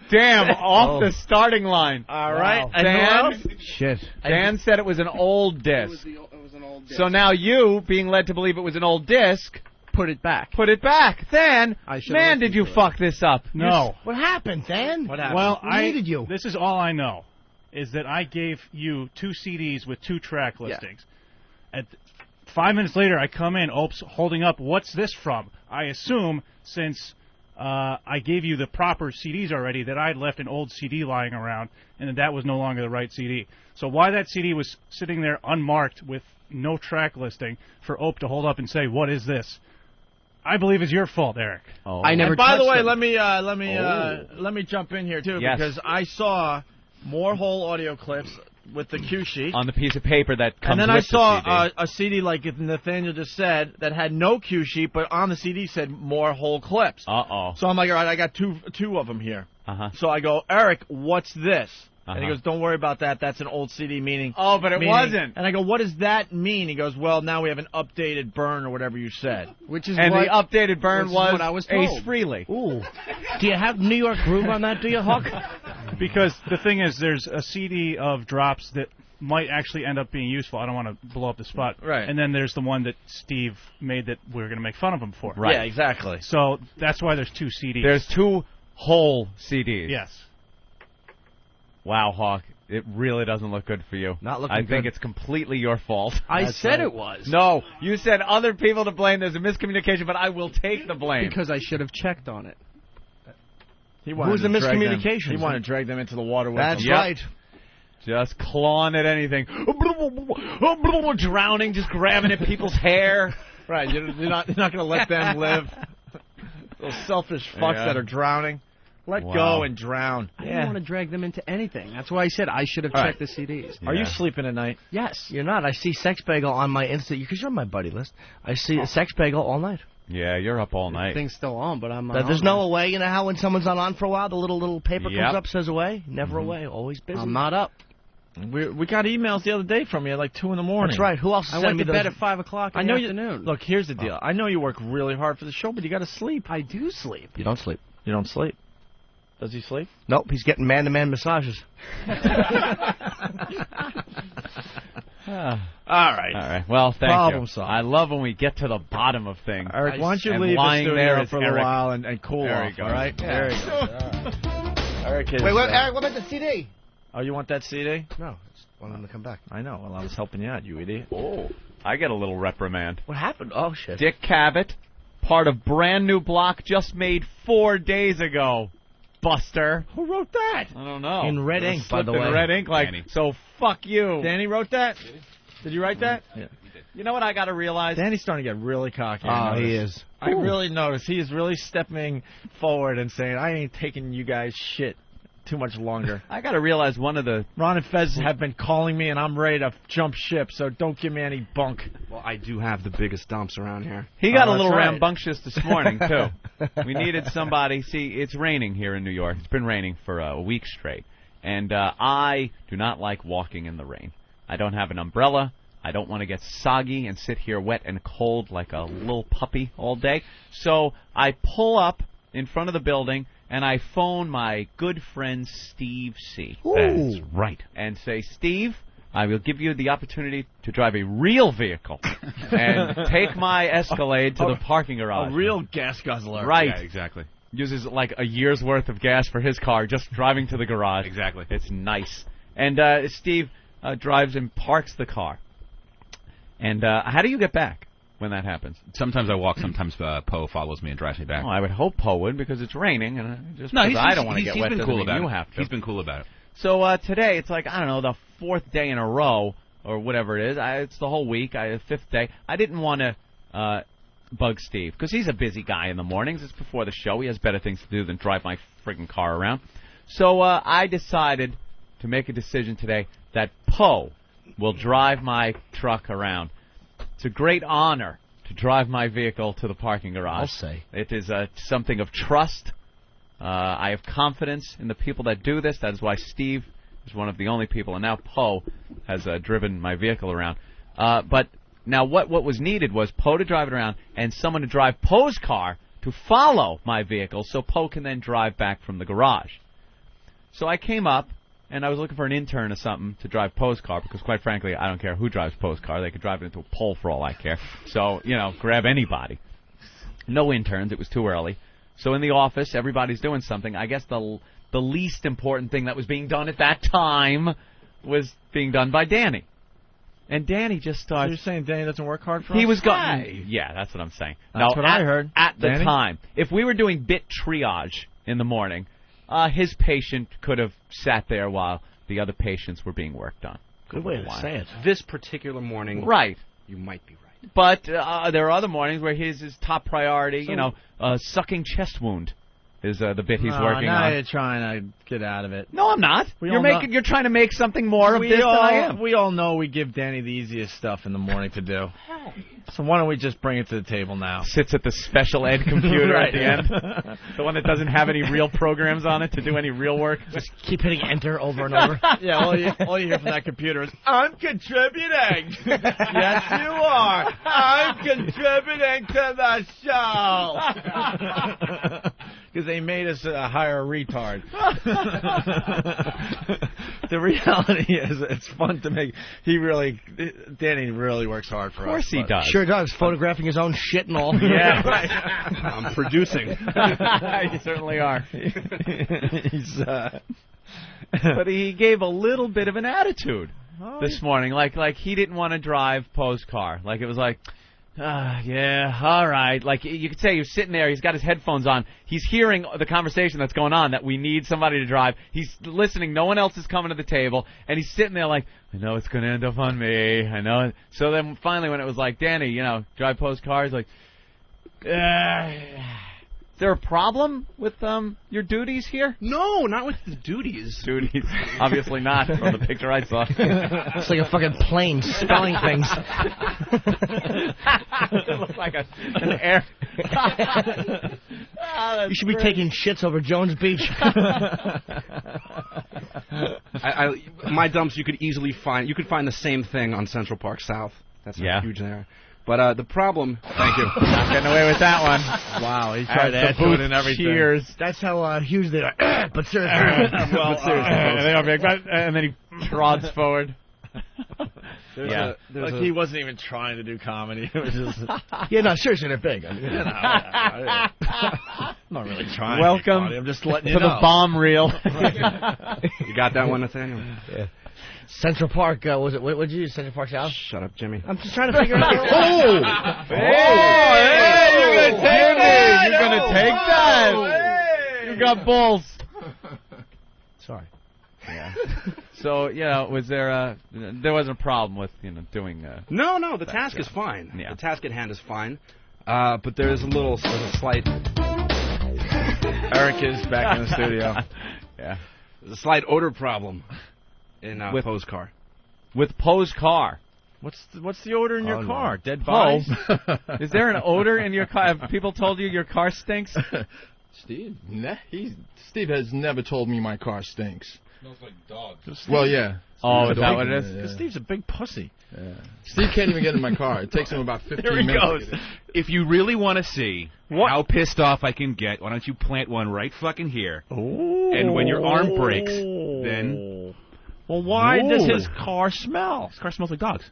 Speaker 4: Damn, off the starting line.
Speaker 2: All right.
Speaker 4: And
Speaker 2: Dan?
Speaker 1: Shit.
Speaker 4: Dan said it was an old disc.
Speaker 19: It was an old disc.
Speaker 4: So now you, being led to believe it was an old disc,
Speaker 19: put it back.
Speaker 4: Then, man, did you fuck this up?
Speaker 14: No.
Speaker 1: What happened, Dan?
Speaker 2: What happened?
Speaker 14: Well,
Speaker 1: We needed you.
Speaker 14: This is all I know, is that I gave you 2 CDs with 2 track listings. At 5 minutes later, I come in, Opes holding up, what's this from? I assume, since I gave you the proper CDs already, that I had left an old CD lying around, and that was no longer the right CD. So why that CD was sitting there unmarked with no track listing for Ope to hold up and say, what is this? I believe it's your fault, Eric.
Speaker 4: Oh.
Speaker 19: I never.
Speaker 2: And by the way,
Speaker 19: it.
Speaker 2: let me jump in here too, because I saw more whole audio clips with the cue sheet
Speaker 4: on the piece of paper that comes
Speaker 2: and then
Speaker 4: with
Speaker 2: I saw
Speaker 4: the CD.
Speaker 2: A CD like Nathaniel just said that had no cue sheet, but on the CD said more whole clips. So I'm like, all right, I got two of them here. So I go, Eric, what's this? And he goes, don't worry about that. That's an old CD meaning.
Speaker 4: Oh, but it wasn't.
Speaker 2: And I go, what does that mean? He goes, well, now we have an updated burn or whatever you said.
Speaker 19: Which is
Speaker 4: and
Speaker 19: what,
Speaker 4: the updated burn was
Speaker 19: what I was told.
Speaker 4: Ace Frehley.
Speaker 1: Ooh. Do you have New York Groove on that, do you, Hawk?
Speaker 14: Because the thing is, there's a CD of drops that might actually end up being useful. I don't want to blow up the spot.
Speaker 2: Right.
Speaker 14: And then there's the one that Steve made that we're going to make fun of him for.
Speaker 4: Right.
Speaker 2: Yeah, exactly.
Speaker 14: So that's why there's 2 CDs.
Speaker 4: There's 2 whole CDs.
Speaker 14: Yes.
Speaker 4: Wow, Hawk. It really doesn't look good for you.
Speaker 1: Not looking
Speaker 4: I
Speaker 1: good.
Speaker 4: think it's completely your fault.
Speaker 19: I said it was.
Speaker 4: No, you said other people to blame. There's a miscommunication, but I will take the blame.
Speaker 19: Because I should have checked on it.
Speaker 1: Who's the miscommunication?
Speaker 2: He wanted to drag them into the water with
Speaker 1: That's
Speaker 2: him.
Speaker 1: right.
Speaker 4: Just clawing at anything. Drowning, just grabbing at people's hair.
Speaker 2: Right, you're not going to let them live. Those selfish fucks that are drowning. Let
Speaker 4: Wow.
Speaker 2: go and drown.
Speaker 19: I didn't want to drag them into anything. That's why I said I should have
Speaker 2: All
Speaker 19: checked the CDs.
Speaker 2: Are you sleeping at night?
Speaker 19: Yes.
Speaker 1: You're not. I see Sex Bagel on my Insta because you're on my buddy list. I see a Sex Bagel all night.
Speaker 4: Yeah, you're up all night.
Speaker 19: Thing's still on, but I'm
Speaker 1: There's
Speaker 19: on
Speaker 1: no
Speaker 19: there.
Speaker 1: away. You know how when someone's not on for a while, the little paper
Speaker 4: Yep.
Speaker 1: comes up, says away? Never away. Always busy.
Speaker 19: I'm not up.
Speaker 2: We got emails the other day from you at like 2 in the morning.
Speaker 1: That's right. Who else is
Speaker 19: I
Speaker 1: sending
Speaker 19: went
Speaker 1: me
Speaker 19: to bed
Speaker 1: those?
Speaker 19: at 5 o'clock in
Speaker 2: I know
Speaker 19: the
Speaker 2: you.
Speaker 19: afternoon.
Speaker 2: Look, here's the deal. I know you work really hard for the show, but you got to sleep.
Speaker 19: I do sleep.
Speaker 1: You don't sleep.
Speaker 2: You don't sleep. Does he sleep?
Speaker 1: Nope. He's getting man-to-man massages.
Speaker 2: All right.
Speaker 4: All right. Well, thank
Speaker 2: Problem
Speaker 4: you.
Speaker 2: solved.
Speaker 4: I love when we get to the bottom of things.
Speaker 2: Eric, why don't you
Speaker 4: And
Speaker 2: leave the
Speaker 4: lying
Speaker 2: studio
Speaker 4: there is
Speaker 2: for a little
Speaker 4: Eric.
Speaker 2: while and cool
Speaker 4: There
Speaker 2: off,
Speaker 4: he goes.
Speaker 2: all right?
Speaker 4: Yeah.
Speaker 2: There he goes. All right. Eric is,
Speaker 1: Wait, Eric, what about the CD?
Speaker 2: Oh, you want that CD?
Speaker 1: No, I just want him to come back.
Speaker 2: I know. Well, I was helping you out, you idiot.
Speaker 4: Oh, I get a little reprimand.
Speaker 1: What happened? Oh, shit.
Speaker 4: Dick Cavett, part of brand new block just made 4 days ago. Buster.
Speaker 2: Who wrote that?
Speaker 4: I don't know.
Speaker 1: In red ink, by the way.
Speaker 4: In red ink, like,
Speaker 17: Danny.
Speaker 4: so fuck you.
Speaker 2: Danny wrote that? Did you write that?
Speaker 4: Yeah. You know what I got to realize?
Speaker 2: Danny's starting to get really cocky.
Speaker 1: Oh, he is.
Speaker 2: I really noticed. He is really stepping forward and saying, I ain't taking you guys shit too much longer.
Speaker 4: I got to realize one of the...
Speaker 2: Ron and Fez have been calling me, and I'm ready to jump ship, so don't give me any bunk.
Speaker 13: Well, I do have the biggest dumps around here.
Speaker 4: He got a
Speaker 2: that's
Speaker 4: little
Speaker 2: right.
Speaker 4: rambunctious this morning, too. We needed somebody. See, it's raining here in New York. It's been raining for a week straight. And I do not like walking in the rain. I don't have an umbrella. I don't want to get soggy and sit here wet and cold like a little puppy all day. So I pull up in front of the building, and I phone my good friend Steve C.
Speaker 17: That's right.
Speaker 4: And say, Steve, I will give you the opportunity to drive a real vehicle and take my Escalade to the parking garage.
Speaker 2: A real gas guzzler.
Speaker 4: Right.
Speaker 17: Yeah, exactly.
Speaker 4: Uses like a year's worth of gas for his car just driving to the garage.
Speaker 17: Exactly.
Speaker 4: It's nice. And Steve drives and parks the car. And how do you get back when that happens?
Speaker 17: Sometimes I walk. Sometimes Poe follows me and drives me back.
Speaker 4: Oh, I would hope Poe would because it's raining, and just
Speaker 17: No,
Speaker 4: because I don't want to get
Speaker 17: he's
Speaker 4: wet
Speaker 17: been
Speaker 4: doesn't
Speaker 17: cool
Speaker 4: mean
Speaker 17: about
Speaker 4: you
Speaker 17: it.
Speaker 4: have to.
Speaker 17: He's been cool about it.
Speaker 4: So today it's like, I don't know, the 4th day in a row or whatever it is. It's the whole week. 5th day. I didn't want to bug Steve because he's a busy guy in the mornings. It's before the show. He has better things to do than drive my friggin' car around. So I decided to make a decision today that Poe will drive my truck around. It's a great honor to drive my vehicle to the parking garage.
Speaker 1: I'll say.
Speaker 4: It is something of trust. I have confidence in the people that do this. That is why Steve is one of the only people, and now Poe has driven my vehicle around. But now what was needed was Poe to drive it around and someone to drive Poe's car to follow my vehicle so Poe can then drive back from the garage. So I came up, and I was looking for an intern or something to drive Poe's car because, quite frankly, I don't care who drives Poe's car. They could drive it into a pole for all I care. So, grab anybody. No interns. It was too early. So in the office, everybody's doing something. I guess the least important thing that was being done at that time was being done by Danny. And Danny just starts...
Speaker 2: So you're saying Danny doesn't work hard for us?
Speaker 4: He was going... Yeah, that's what I'm saying.
Speaker 2: That's
Speaker 4: now,
Speaker 2: what I heard.
Speaker 4: At the
Speaker 2: Danny?
Speaker 4: time, if we were doing bit triage in the morning, his patient could have sat there while the other patients were being worked on.
Speaker 1: Good way to say it.
Speaker 13: This particular morning,
Speaker 4: Right.
Speaker 13: you might be right.
Speaker 4: But there are other mornings where his is top priority. Sucking chest wound is the bit he's working
Speaker 2: now
Speaker 4: on.
Speaker 2: You're trying to get out of it.
Speaker 4: No, I'm not. You're trying to make something more of this than I am.
Speaker 2: We all know we give Danny the easiest stuff in the morning to do. So why don't we just bring it to the table now?
Speaker 4: Sits at the special ed computer
Speaker 2: Right.
Speaker 4: at the end. The one that doesn't have any real programs on it to do any real work.
Speaker 1: Just keep hitting enter over and over.
Speaker 2: Yeah, all you hear from that computer is, I'm contributing. Yes, you are. I'm contributing to the show. Because they made us hire a retard. The reality is, it's fun to make. Danny really works hard for us.
Speaker 4: Of course he does.
Speaker 1: Sure does. Photographing his own shit and all.
Speaker 4: Yeah, right.
Speaker 13: I'm producing.
Speaker 4: You certainly are.
Speaker 2: He's,
Speaker 4: but he gave a little bit of an attitude this morning, like he didn't want to drive Poe's car. Like it was like, yeah, all right. Like you could say he was sitting there, he's got his headphones on, he's hearing the conversation that's going on, that we need somebody to drive. He's listening, no one else is coming to the table, and he's sitting there like, I know it's going to end up on me, I know. So then finally when it was like, Danny, drive Poe's car, he's like, there a problem with your duties here?
Speaker 13: No, not with the duties.
Speaker 4: Duties. Obviously not from the picture I saw.
Speaker 1: It's like a fucking plane spelling things.
Speaker 4: It looks like an air.
Speaker 1: You should be taking shits over Jones Beach.
Speaker 13: My dumps you could easily find. You could find the same thing on Central Park South. That's how huge they are. But the problem. Thank you.
Speaker 4: Not getting away with that one.
Speaker 2: Wow, he tried to add
Speaker 4: the
Speaker 2: to it and everything.
Speaker 1: Cheers. That's how huge they are. But seriously.
Speaker 4: And then he trods forward.
Speaker 2: He wasn't even trying to do comedy. It was just.
Speaker 1: Yeah, no, seriously, they're big. I mean,
Speaker 2: I'm not really trying.
Speaker 4: Welcome
Speaker 2: I'm just letting
Speaker 4: to
Speaker 2: you know.
Speaker 4: the bomb reel.
Speaker 13: You got that one, Nathaniel?
Speaker 1: Yeah. Central Park, was it? What did you use? Central Park South?
Speaker 13: Shut up, Jimmy.
Speaker 1: I'm just trying to figure out.
Speaker 4: Hey, you're gonna take it. You're gonna take that. You got balls.
Speaker 1: Sorry.
Speaker 4: Yeah. So was there wasn't a problem with doing?
Speaker 13: No, the task is fine.
Speaker 4: Yeah.
Speaker 13: The task at hand is fine. But there's a slight.
Speaker 2: Eric is back in the studio.
Speaker 4: Yeah.
Speaker 13: There's a slight odor problem in
Speaker 4: with
Speaker 13: Poe's car.
Speaker 4: With Poe's car.
Speaker 2: What's the odor in your car?
Speaker 4: No.
Speaker 2: Dead bodies?
Speaker 4: Is there an odor in your car? Have people told you your car stinks?
Speaker 21: Steve? Steve has never told me my car stinks.
Speaker 17: Smells like dogs.
Speaker 21: Well, yeah.
Speaker 4: Oh, is that what it is?
Speaker 2: Because Steve's a big pussy.
Speaker 21: Yeah. Steve can't even get in my car. It takes him about 15
Speaker 17: There he
Speaker 21: minutes.
Speaker 17: goes. If you really want to see how pissed off I can get, why don't you plant one right fucking here?
Speaker 2: Ooh.
Speaker 17: And when your arm breaks, then...
Speaker 2: Well, why does his car smell?
Speaker 17: His car smells like dogs.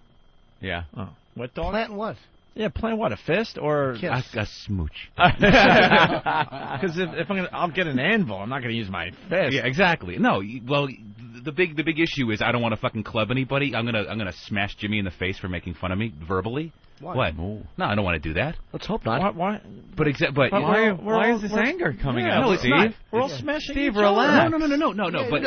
Speaker 4: Yeah.
Speaker 2: Oh. What dog?
Speaker 1: Plant what?
Speaker 2: Yeah, plant what? A fist or
Speaker 17: a smooch?
Speaker 2: Because if I'll get an anvil. I'm not going to use my fist.
Speaker 17: Yeah, exactly. No, well, the big issue is I don't want to fucking club anybody. I'm gonna smash Jimmy in the face for making fun of me verbally.
Speaker 1: Why?
Speaker 17: What? No, I don't want to do that.
Speaker 1: Let's hope not.
Speaker 2: Why?
Speaker 17: But
Speaker 4: why is this anger coming out?
Speaker 17: No, it's
Speaker 4: Steve?
Speaker 17: not.
Speaker 2: We're all smashing
Speaker 4: Steve,
Speaker 2: each other.
Speaker 4: relax.
Speaker 17: No. But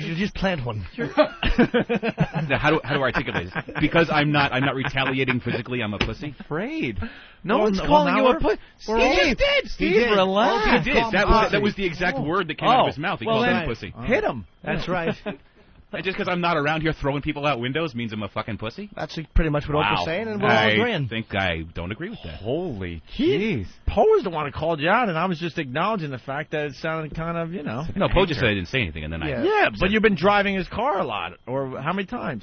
Speaker 1: you just plant one.
Speaker 17: now, how do I articulate this? Because I'm not retaliating physically. I'm a pussy.
Speaker 4: Afraid. No one's calling you a pussy.
Speaker 17: Steve did.
Speaker 4: Steve, relax.
Speaker 17: He did. That was the exact word that came out of his mouth. He called him a pussy.
Speaker 4: Hit him.
Speaker 1: That's right.
Speaker 17: And just because I'm not around here throwing people out windows means I'm a fucking pussy?
Speaker 1: That's pretty much what Oprah's saying, and we're all agreeing.
Speaker 17: I think I don't agree with that.
Speaker 4: Holy jeez.
Speaker 2: Poe was the one who called you out, and I was just acknowledging the fact that it sounded kind of,
Speaker 17: No, Poe just said I didn't say anything, and then
Speaker 2: Yeah, but you've been driving his car a lot. Or how many times?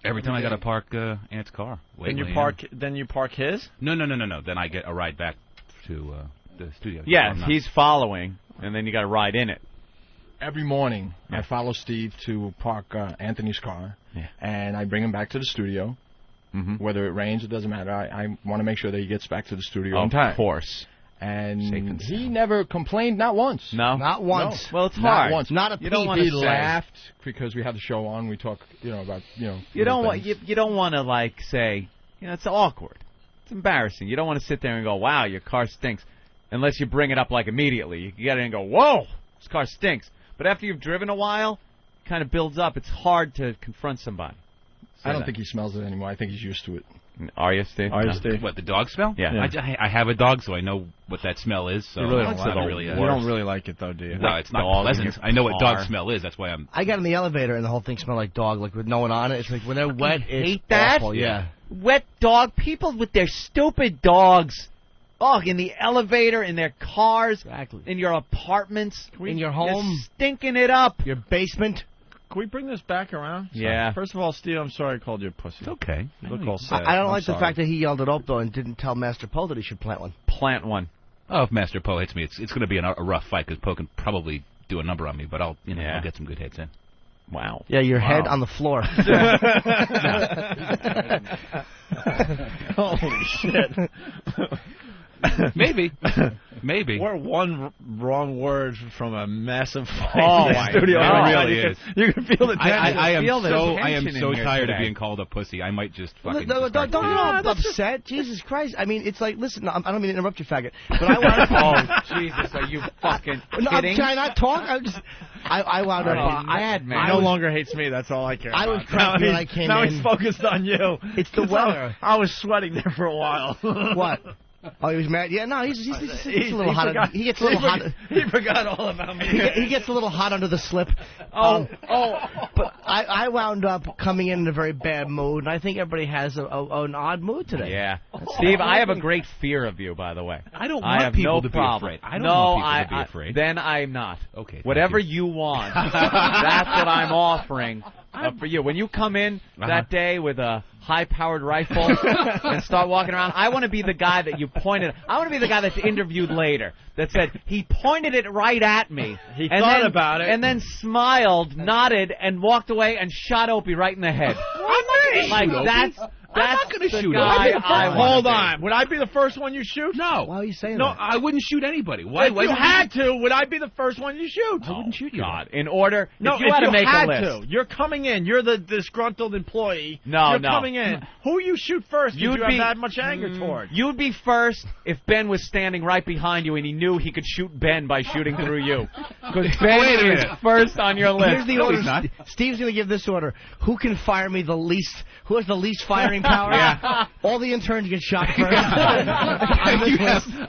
Speaker 17: Every time I got to park Aunt's car.
Speaker 2: Then you park his?
Speaker 17: No. Then I get a ride back to the studio.
Speaker 4: Yes, he's following, and then you got to ride in it.
Speaker 21: Every morning, I follow Steve to park Anthony's car, and I bring him back to the studio. Mm-hmm. Whether it rains, it doesn't matter. I want to make sure that he gets back to the studio on time.
Speaker 4: Of course.
Speaker 21: And he never complained, not once.
Speaker 4: No?
Speaker 1: Not once.
Speaker 4: No. Well, it's
Speaker 21: not
Speaker 4: hard.
Speaker 21: Once.
Speaker 1: Not a
Speaker 21: you
Speaker 1: peep.
Speaker 21: He laughed because we had the show on. We talk, about,
Speaker 4: You don't want to say, it's awkward. It's embarrassing. You don't want to sit there and go, wow, your car stinks, unless you bring it up immediately. You get in and go, whoa, this car stinks. But after you've driven a while, it kind of builds up. It's hard to confront somebody.
Speaker 21: I don't think he smells it anymore. I think he's used to it.
Speaker 4: Are you, Steve?
Speaker 17: What, the dog smell?
Speaker 4: Yeah.
Speaker 17: I have a dog, so I know what that smell is. So
Speaker 2: you really
Speaker 17: don't
Speaker 2: like it. You don't really like it, though, do you?
Speaker 17: No, it's not pleasant. I know what dog smell is. That's why I'm...
Speaker 1: I got in the elevator, and the whole thing smelled like dog, with no one on it. It's like when they're wet, it's
Speaker 4: hate that?
Speaker 1: awful. Yeah.
Speaker 4: Wet dog. People with their stupid dogs. Oh, in the elevator, in their cars, in your apartments,
Speaker 1: in your home,
Speaker 4: you're stinking it up.
Speaker 1: Your basement.
Speaker 2: Can we bring this back around?
Speaker 4: Yeah.
Speaker 2: First of all, Steve, I'm sorry I called you a pussy.
Speaker 17: It's okay.
Speaker 2: You look all sad.
Speaker 1: I don't like the fact that he yelled it up, though, and didn't tell Master Poe that he should plant one.
Speaker 4: Plant one.
Speaker 17: Oh, if Master Poe hits me, it's going to be a rough fight, because Poe can probably do a number on me, but I'll get some good hits in.
Speaker 4: Wow.
Speaker 1: Yeah, your head on the floor.
Speaker 2: Holy shit.
Speaker 17: Maybe.
Speaker 2: We're one wrong word from a massive fight
Speaker 17: in
Speaker 2: the studio.
Speaker 17: It really is.
Speaker 2: You can feel the tension.
Speaker 17: I am so tired of being called a pussy. I might just fucking...
Speaker 1: Don't get all upset. Jesus Christ. I mean, it's like, listen, I don't mean to interrupt you, faggot, but I want
Speaker 4: Oh, Jesus, are you fucking
Speaker 1: no,
Speaker 4: kidding?
Speaker 1: Can I not talk? I wound up...
Speaker 2: He no longer hates me. That's all I care about.
Speaker 1: I was crying when I came in.
Speaker 2: Now he's focused on you.
Speaker 1: It's the weather.
Speaker 2: I was sweating there for a while.
Speaker 1: What? Oh, he was mad. Yeah, no, he's a little hot. He gets a little hot.
Speaker 2: He forgot all about me.
Speaker 1: He gets a little hot under the slip. But I wound up coming in a very bad mood, and I think everybody has an odd mood today.
Speaker 4: Yeah, Steve, I have a great fear of you, by the way.
Speaker 17: I don't want people to be afraid. I don't want people to be afraid.
Speaker 4: Then I'm not.
Speaker 17: Okay.
Speaker 4: Whatever you want, that's what I'm offering for you. When you come in that day with a high-powered rifle and start walking around, I want to be the guy that you pointed. I want to be the guy that's interviewed later that said he pointed it right at me.
Speaker 2: He thought about it
Speaker 4: and then smiled, nodded, and walked away and shot Opie right in the head.
Speaker 17: I'm not going to shoot
Speaker 4: Opie.
Speaker 2: Hold on. Would I be the first one you shoot?
Speaker 17: No.
Speaker 1: Why are you saying
Speaker 17: that?
Speaker 1: No,
Speaker 17: I wouldn't shoot anybody. Why?
Speaker 2: If you had to, would I be the first one you shoot?
Speaker 17: I wouldn't shoot you.
Speaker 4: God. In order,
Speaker 2: no,
Speaker 4: if you had to make a list.
Speaker 2: You're coming in. You're the disgruntled employee.
Speaker 4: No,
Speaker 2: You're coming in. Who you shoot first? You have that much anger toward.
Speaker 4: You'd be first if Ben was standing right behind you and he knew he could shoot Ben by shooting through you. Because Ben is first on your list.
Speaker 1: Here's the order. Steve's going to give this order. Who can fire me the least? Who has the least firing power?
Speaker 17: Yeah.
Speaker 1: All the interns get shot first.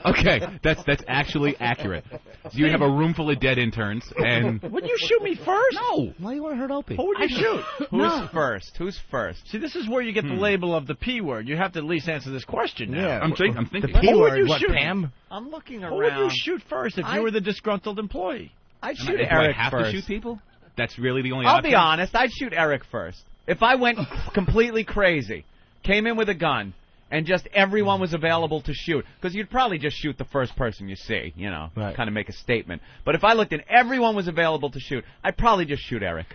Speaker 17: Okay, that's actually accurate. You have a room full of dead interns, and
Speaker 2: would you shoot me first?
Speaker 17: No.
Speaker 1: Why do you want to hurt Opie?
Speaker 2: Who would you shoot?
Speaker 4: Who's first? Who's first?
Speaker 2: See, this is where you get the label of the P word. You have to at least answer this question now.
Speaker 1: Yeah,
Speaker 17: I'm thinking.
Speaker 1: The P
Speaker 2: Who
Speaker 1: word.
Speaker 2: would you
Speaker 1: What,
Speaker 2: shoot?
Speaker 1: Pam?
Speaker 4: I'm looking around.
Speaker 2: Who would you shoot first if you were the disgruntled employee?
Speaker 4: I'd shoot
Speaker 17: Do
Speaker 4: Eric
Speaker 17: I have
Speaker 4: first.
Speaker 17: to shoot people? That's really the only
Speaker 4: I'll
Speaker 17: option?
Speaker 4: be honest. I'd shoot Eric first. If I went completely crazy, came in with a gun, and just everyone was available to shoot, because you'd probably just shoot the first person you see, kind of make a statement. But if I looked and everyone was available to shoot, I'd probably just shoot Eric.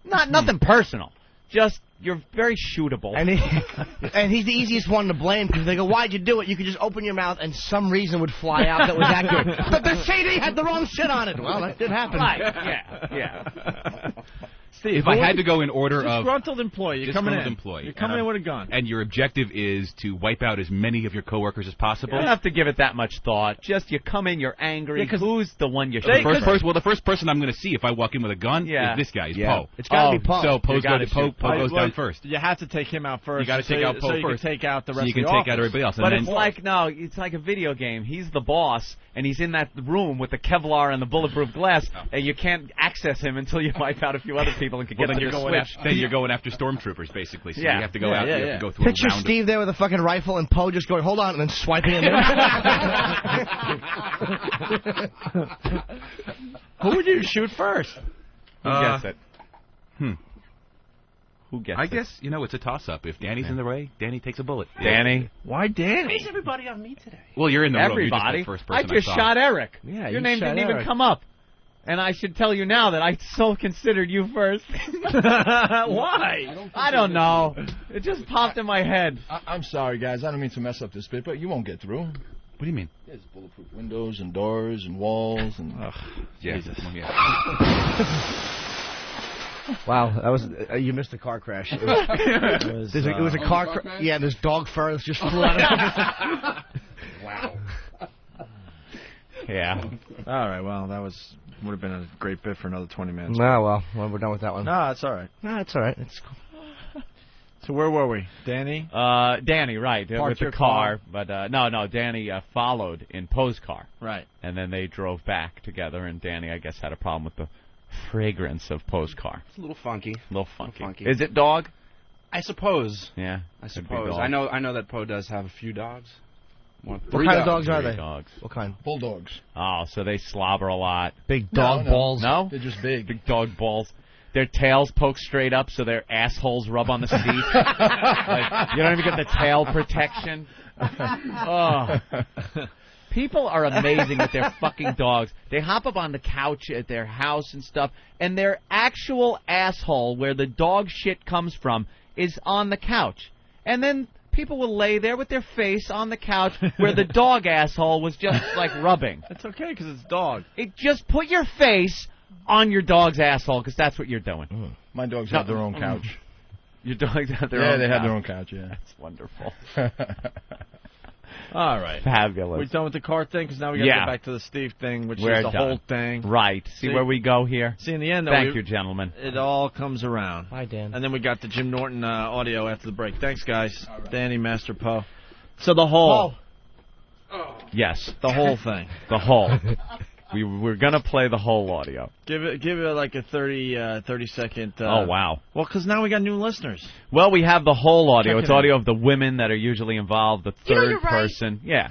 Speaker 4: Nothing personal. Just, you're very shootable.
Speaker 1: And he's the easiest one to blame, because they go, why'd you do it? You could just open your mouth and some reason would fly out that was accurate. But the CD had the wrong shit on it. Well, that did happen.
Speaker 4: Right, yeah.
Speaker 2: Steve,
Speaker 17: if I had to go in order of
Speaker 2: disgruntled employee, you're coming in.
Speaker 17: Employee,
Speaker 2: you're coming in with a gun,
Speaker 17: and your objective is to wipe out as many of your coworkers as possible.
Speaker 4: You don't have to give it that much thought. Just you come in, you're angry. Who's the one you shoot?
Speaker 17: The first person I'm going to see if I walk in with a gun is this guy. Is Poe.
Speaker 1: It's got to be Poe.
Speaker 17: So Poe goes down first.
Speaker 2: You have to take him out first.
Speaker 17: You got to take out Poe first.
Speaker 2: So you can take out the rest.
Speaker 17: So you can take out everybody else.
Speaker 4: But it's like a video game. He's the boss, and he's in that room with the Kevlar and the bulletproof glass, and you can't access him until you wipe out a few other people and can get to the switch.
Speaker 17: Then you're going after stormtroopers, basically. So you have to go out. You have to go through
Speaker 1: Picture
Speaker 17: a round.
Speaker 1: Steve there with a fucking rifle and Poe just going, hold on, and then swiping him in.
Speaker 2: Who would you shoot first?
Speaker 4: Who gets it?
Speaker 17: Who gets it? I guess, it's a toss-up. If Danny's in the way, Danny takes a bullet.
Speaker 4: Danny?
Speaker 2: Why Danny?
Speaker 18: Why is everybody on me today?
Speaker 17: Well, you're in the room.
Speaker 4: Everybody.
Speaker 17: You're just the first person
Speaker 4: I just shot Eric.
Speaker 1: Yeah,
Speaker 4: your name didn't even come up. And I should tell you now that I so considered you first.
Speaker 2: Why?
Speaker 4: I don't know. It just popped in my head.
Speaker 21: I'm sorry, guys. I don't mean to mess up this bit, but you won't get through.
Speaker 17: What do you mean?
Speaker 21: There's bulletproof windows and doors and walls and...
Speaker 17: Jesus.
Speaker 1: Wow, that was you missed a car crash. It was a car crash. Yeah, there's dog fur that just flew out of it.
Speaker 2: Wow.
Speaker 4: Yeah.
Speaker 2: All right. Well, that would have been a great bit for another 20 minutes.
Speaker 1: No, well, we're done with that one.
Speaker 2: No, it's all right.
Speaker 1: No, it's all right. It's cool.
Speaker 2: So where were we, Danny?
Speaker 4: Danny, right, with the car. But no, Danny followed in Poe's car.
Speaker 2: Right.
Speaker 4: And then they drove back together, and Danny, I guess, had a problem with the fragrance of Poe's car.
Speaker 13: It's a little funky.
Speaker 4: Is it dog?
Speaker 13: I suppose.
Speaker 4: Yeah.
Speaker 13: I suppose. I know that Poe does have a few dogs.
Speaker 1: What kind of dogs are they?
Speaker 4: Dogs.
Speaker 1: What kind?
Speaker 21: Bulldogs.
Speaker 4: Oh, so they slobber a lot.
Speaker 1: Big dog balls?
Speaker 4: No?
Speaker 21: They're just big.
Speaker 4: Big dog balls. Their tails poke straight up so their assholes rub on the seat. You don't even get the tail protection. Oh. People are amazing with their fucking dogs. They hop up on the couch at their house and stuff, and their actual asshole, where the dog shit comes from, is on the couch. And then people will lay there with their face on the couch where the dog asshole was just, rubbing.
Speaker 2: It's okay, because it's dog.
Speaker 4: Just put your face on your dog's asshole, because that's what you're doing.
Speaker 21: My dogs have their own couch.
Speaker 4: Your dogs have their own couch?
Speaker 21: Yeah, they have their own couch, yeah.
Speaker 4: That's wonderful.
Speaker 2: All right.
Speaker 4: Fabulous.
Speaker 2: We're done with the car thing, because now we got to get back to the Steve thing, which is the whole thing.
Speaker 4: Right. See where we go here?
Speaker 2: See, in the end, though,
Speaker 4: Thank you, gentlemen.
Speaker 2: It all comes around.
Speaker 1: Bye, Dan.
Speaker 2: And then we got the Jim Norton audio after the break. Thanks, guys. Right. Danny, Master Poe. So the whole.
Speaker 4: Yes.
Speaker 2: The whole thing.
Speaker 4: The whole. We're going to play the whole audio.
Speaker 2: Give it like a 30-second.
Speaker 4: Oh, wow.
Speaker 2: Well, because now we got new listeners.
Speaker 4: Well, we have the whole audio.
Speaker 2: Check
Speaker 4: It's
Speaker 2: it out.
Speaker 4: audio of the women that are usually involved, the third
Speaker 18: you're right.
Speaker 4: person. Yeah.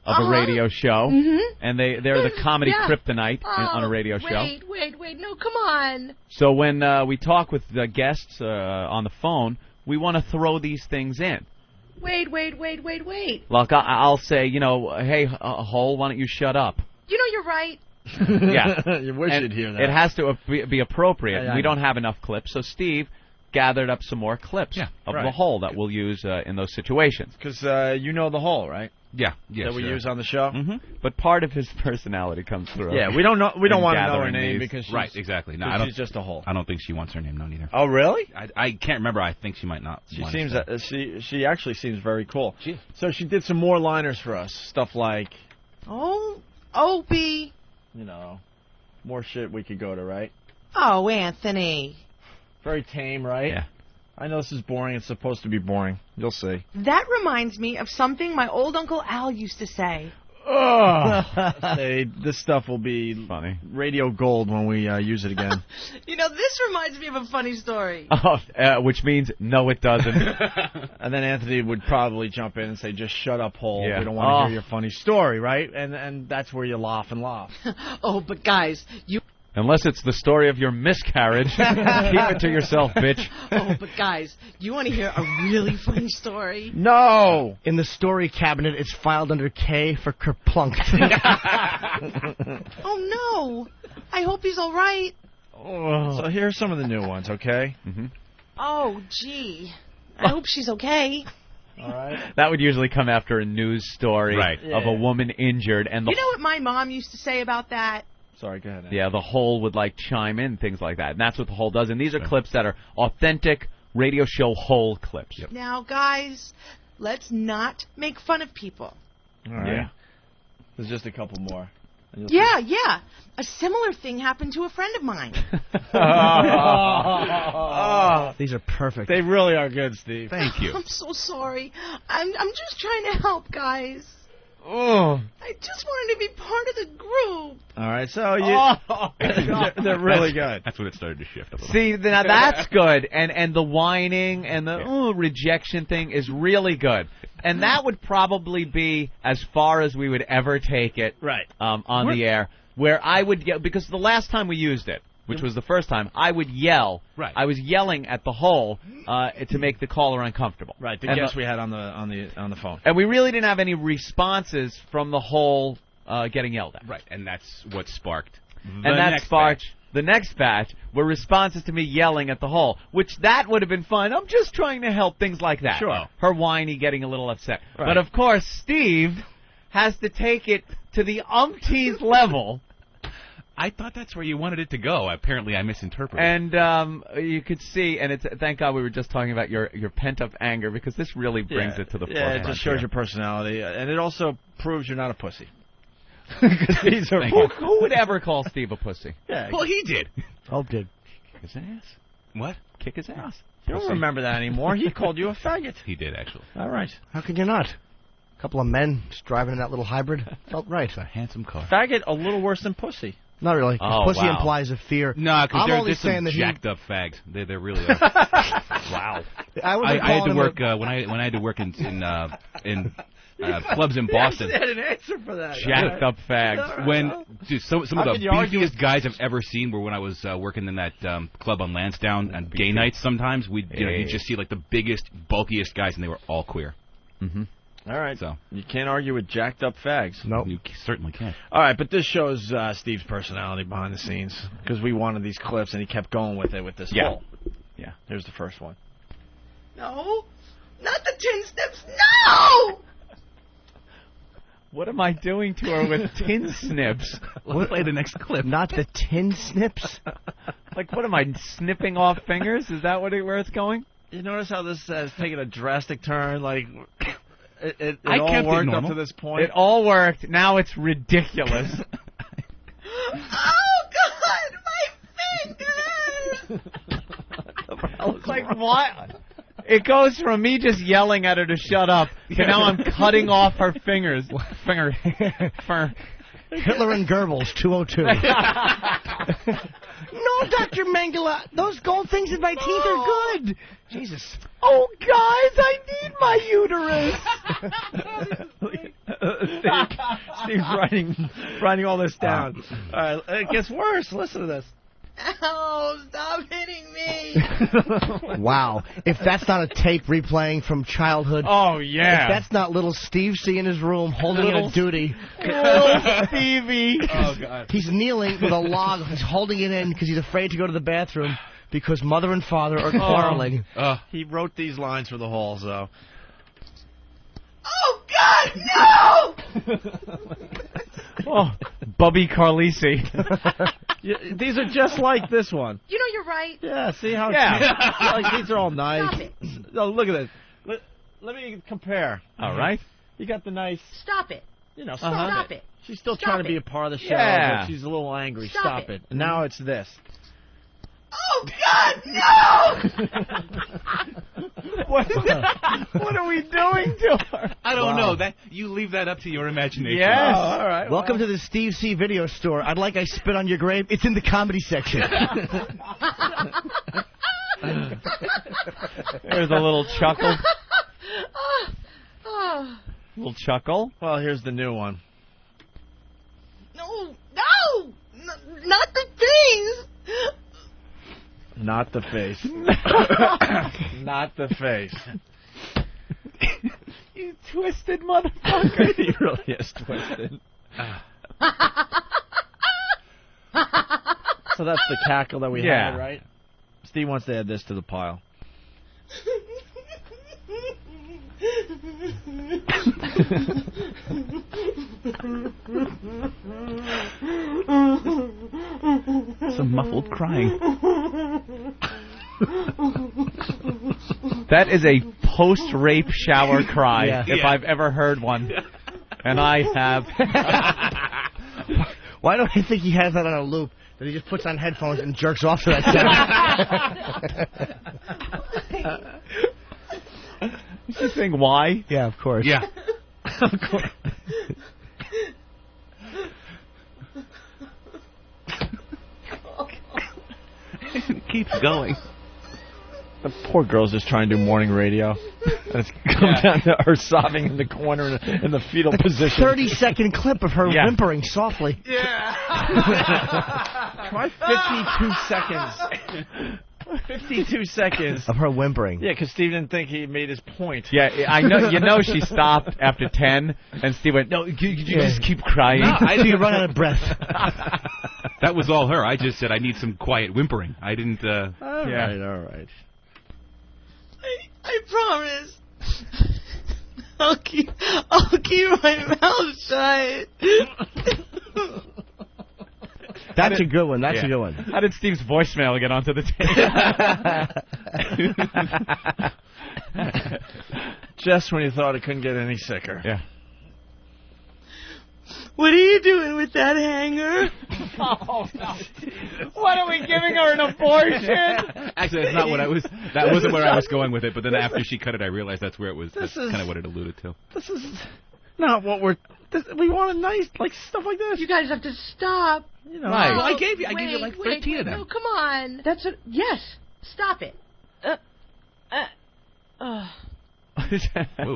Speaker 4: Of a radio show.
Speaker 18: Mm-hmm.
Speaker 4: And they're the comedy
Speaker 18: Yeah.
Speaker 4: kryptonite on a radio show.
Speaker 18: Wait. No, come on.
Speaker 4: So when we talk with the guests on the phone, we want to throw these things in.
Speaker 18: Wait.
Speaker 4: Like I'll say, hey, Hole, why don't you shut up?
Speaker 18: You know you're right.
Speaker 4: Yeah.
Speaker 2: You wish
Speaker 4: And
Speaker 2: you'd hear that.
Speaker 4: It has to be appropriate.
Speaker 2: Yeah, I
Speaker 4: We
Speaker 2: know.
Speaker 4: don't have enough clips, so Steve gathered up some more clips of
Speaker 2: right.
Speaker 4: the Hole that we'll use in those situations.
Speaker 2: Because you know the whole, right?
Speaker 17: Yeah.
Speaker 2: That we use on the show.
Speaker 4: Mm-hmm. But part of his personality comes through.
Speaker 2: Yeah, we don't know. We don't
Speaker 4: in
Speaker 2: want to know her
Speaker 4: gathering
Speaker 2: name
Speaker 4: these.
Speaker 2: because she's,
Speaker 17: Right, exactly. No,
Speaker 2: she's just a hole.
Speaker 17: I don't think she wants her name known either.
Speaker 2: Oh, really?
Speaker 17: I can't remember. I think she might not.
Speaker 2: She
Speaker 17: want
Speaker 2: seems
Speaker 17: it, so.
Speaker 2: she actually seems very cool. So she did some more liners for us. Stuff like,
Speaker 18: Opie.
Speaker 2: more shit we could go to, right?
Speaker 18: Oh, Anthony.
Speaker 2: Very tame, right?
Speaker 4: Yeah.
Speaker 2: I know this is boring. It's supposed to be boring. You'll see.
Speaker 18: That reminds me of something my old Uncle Al used to say.
Speaker 2: Say, this stuff will be
Speaker 4: funny.
Speaker 2: Radio gold when we use it again.
Speaker 18: This reminds me of a funny story.
Speaker 4: Which means no, it doesn't.
Speaker 2: And then Anthony would probably jump in and say, just shut up, Hole.
Speaker 4: Yeah.
Speaker 2: We don't want to hear your funny story, right? And that's where you laugh and laugh.
Speaker 18: Oh, but guys,
Speaker 4: Unless it's the story of your miscarriage. Keep it to yourself, bitch.
Speaker 18: Oh, but guys, you want to hear a really funny story?
Speaker 2: No!
Speaker 1: In the story cabinet, it's filed under K for kerplunk.
Speaker 18: Oh, no. I hope he's all right.
Speaker 2: So here's some of the new ones, okay?
Speaker 4: Mm-hmm.
Speaker 18: Oh, gee. I hope she's okay.
Speaker 2: All right.
Speaker 4: That would usually come after a news story
Speaker 2: Right.
Speaker 4: of a woman injured. And
Speaker 18: You know what my mom used to say about that?
Speaker 2: Sorry, go ahead.
Speaker 4: Yeah, the Hole would chime in, things like that. And that's what the Hole does. And these are clips that are authentic radio show Hole clips.
Speaker 18: Now, guys, let's not make fun of people.
Speaker 2: All right.
Speaker 4: Yeah.
Speaker 2: There's just a couple more. And you'll
Speaker 18: Yeah. A similar thing happened to a friend of mine.
Speaker 1: These are perfect.
Speaker 2: They really are good, Steve.
Speaker 17: Thank you.
Speaker 18: I'm so sorry. I'm just trying to help, guys.
Speaker 2: Oh.
Speaker 18: I just wanted to be part of the group.
Speaker 2: All right, so you they're really good.
Speaker 17: That's when it started to shift a little.
Speaker 4: See, now that's good. And the whining and the rejection thing is really good. And that would probably be as far as we would ever take it on the air, where I would yell, because the last time we used it, which was the first time, I would yell.
Speaker 17: Right.
Speaker 4: I was yelling at the Hole to make the caller uncomfortable.
Speaker 2: Right, the
Speaker 4: And
Speaker 2: guest we had on the phone.
Speaker 4: And we really didn't have any responses from the Hole getting yelled at.
Speaker 17: Right, and that's what sparked
Speaker 4: The next batch were responses to me yelling at the Hole, which that would have been fun. I'm just trying to help, things like that.
Speaker 2: Sure.
Speaker 4: Her whiny getting a little upset.
Speaker 2: Right.
Speaker 4: But, of course, Steve has to take it to the umpteenth level.
Speaker 17: I thought that's where you wanted it to go. Apparently, I misinterpreted.
Speaker 4: And you could see, and it's thank God we were just talking about your pent-up anger, because this really brings it to the forefront.
Speaker 2: Yeah, it just shows your personality, and it also proves you're not a pussy. These are
Speaker 4: Who would ever call Steve a pussy?
Speaker 2: Yeah.
Speaker 17: Well, he did.
Speaker 1: Hope did.
Speaker 4: Kick his ass.
Speaker 17: What?
Speaker 4: Kick his ass.
Speaker 2: You don't remember that anymore. He called you a faggot.
Speaker 17: He did, actually.
Speaker 2: All right.
Speaker 1: How could you not? A couple of men just driving in that little hybrid. Felt right.
Speaker 17: It's a handsome car.
Speaker 2: Faggot, a little worse than pussy.
Speaker 1: Not really. 'Cause
Speaker 4: Oh,
Speaker 1: pussy
Speaker 4: wow.
Speaker 1: implies a fear.
Speaker 17: No, because
Speaker 1: I'm
Speaker 17: they're
Speaker 1: only
Speaker 17: just some
Speaker 1: saying that
Speaker 17: jacked up fags. They really are.
Speaker 4: Wow.
Speaker 1: I
Speaker 17: had to work when I had to work in clubs in Boston.
Speaker 2: You actually had an answer for that.
Speaker 4: Jacked up fags.
Speaker 17: When dude, some of
Speaker 2: How
Speaker 17: the
Speaker 2: can you argue
Speaker 17: beefiest guys I've ever seen were when I was working in that club on Lansdowne on gay nights. Sometimes you'd just see the biggest, bulkiest guys, and they were all queer.
Speaker 4: Mm-hmm.
Speaker 2: All right.
Speaker 17: So
Speaker 2: you can't argue with jacked up fags.
Speaker 1: Nope.
Speaker 17: You certainly can't.
Speaker 2: All right, but this shows Steve's personality behind the scenes, because we wanted these clips, and he kept going with it with this
Speaker 17: Yeah.
Speaker 2: whole.
Speaker 4: Yeah.
Speaker 2: Here's the first one.
Speaker 18: No, not the tin snips. No!
Speaker 4: What am I doing to her with tin snips?
Speaker 17: Let's play the next clip.
Speaker 1: Not the tin snips?
Speaker 4: What am I, snipping off fingers? Is that where it's going?
Speaker 2: You notice how this has taken a drastic turn? It
Speaker 17: I
Speaker 2: all
Speaker 17: kept it
Speaker 2: worked up
Speaker 17: normal.
Speaker 2: to this point.
Speaker 4: It all worked. Now it's ridiculous.
Speaker 18: Oh, God, my fingers!
Speaker 4: What? It goes from me just yelling at her to shut up to now I'm cutting off her fingers. Finger.
Speaker 1: Hitler and Goebbels, 202. No, Dr. Mengele, those gold things in my teeth are good. Jesus.
Speaker 4: Oh, guys, I need my uterus.
Speaker 2: Steve's writing all this down. All right, it gets worse. Listen to this.
Speaker 18: Ow, stop hitting me.
Speaker 1: Wow. If that's not a tape replaying from childhood.
Speaker 4: Oh, yeah.
Speaker 1: If that's not little Steve C in his room holding in a duty.
Speaker 4: Little Stevie.
Speaker 2: Oh, God.
Speaker 1: He's kneeling with a log. He's holding it in because he's afraid to go to the bathroom because mother and father are quarreling.
Speaker 2: He wrote these lines for the halls, though.
Speaker 18: Oh, God, no!
Speaker 4: Oh, Bubby Carlisi.
Speaker 2: These are just like this one.
Speaker 18: You know you're right.
Speaker 2: Yeah, see how like, these are all nice.
Speaker 18: Stop it.
Speaker 2: Oh, look at this. Let me compare.
Speaker 4: All right.
Speaker 2: You got the nice,
Speaker 18: Stop it.
Speaker 2: Stop
Speaker 18: it.
Speaker 2: She's still
Speaker 18: Stop
Speaker 2: trying to be
Speaker 18: it.
Speaker 2: a part of the show,
Speaker 4: Yeah.
Speaker 2: but she's a little angry.
Speaker 18: Stop
Speaker 2: it. And now it's this.
Speaker 18: Oh, God, no!
Speaker 4: What are we doing to her?
Speaker 17: I don't know. That you leave that up to your imagination.
Speaker 4: Yes.
Speaker 2: Oh, all right.
Speaker 1: Welcome to the Steve C video store. I'd like I spit on your grave. It's in the comedy section.
Speaker 4: There's a little chuckle.
Speaker 18: Oh.
Speaker 4: Little chuckle.
Speaker 2: Well, here's the new one.
Speaker 18: No, not the things.
Speaker 2: Not the face. Not the face.
Speaker 4: You twisted motherfucker.
Speaker 2: He really is twisted. So that's the cackle that we had, right? Steve wants to add this to the pile.
Speaker 17: Some muffled crying.
Speaker 4: That is a post-rape shower cry, if I've ever heard one. And I have.
Speaker 1: Why do I think he has that on a loop? That he just puts on headphones and jerks off to that sound.
Speaker 4: Is she saying why?
Speaker 1: Yeah, of course.
Speaker 17: Yeah.
Speaker 2: Of course.
Speaker 17: It keeps going.
Speaker 2: The poor girl's just trying to do morning radio. And it's come down to her sobbing in the corner in the fetal position.
Speaker 1: 30-second clip of her whimpering softly.
Speaker 2: Yeah. Try 52 seconds. 52 seconds.
Speaker 1: Of her whimpering.
Speaker 2: Yeah, because Steve didn't think he made his point.
Speaker 4: Yeah, I know. You know, she stopped after 10, and Steve went, "No, you just keep crying."
Speaker 17: No, I
Speaker 1: didn't run out of breath.
Speaker 17: That was all her. I just said I need some quiet whimpering. I didn't.
Speaker 2: All right.
Speaker 18: I promise. I'll keep my mouth shut.
Speaker 1: That's a good one. That's a good one.
Speaker 4: How did Steve's voicemail get onto the tape?
Speaker 2: Just when you thought it couldn't get any sicker.
Speaker 4: Yeah.
Speaker 18: What are you doing with that hanger?
Speaker 4: Oh, no. What, are we giving her an abortion?
Speaker 17: Actually, that's not what I was. That wasn't where I was going with it. But then after she cut it, I realized that's where it was. That's kind of what it alluded to.
Speaker 2: This is not what we want a nice, like, stuff like this.
Speaker 18: You guys have to stop.
Speaker 2: You know,
Speaker 17: Right. Well, I gave you like 13 of them.
Speaker 18: No, come on. That's a yes. Stop it.
Speaker 17: Whoa,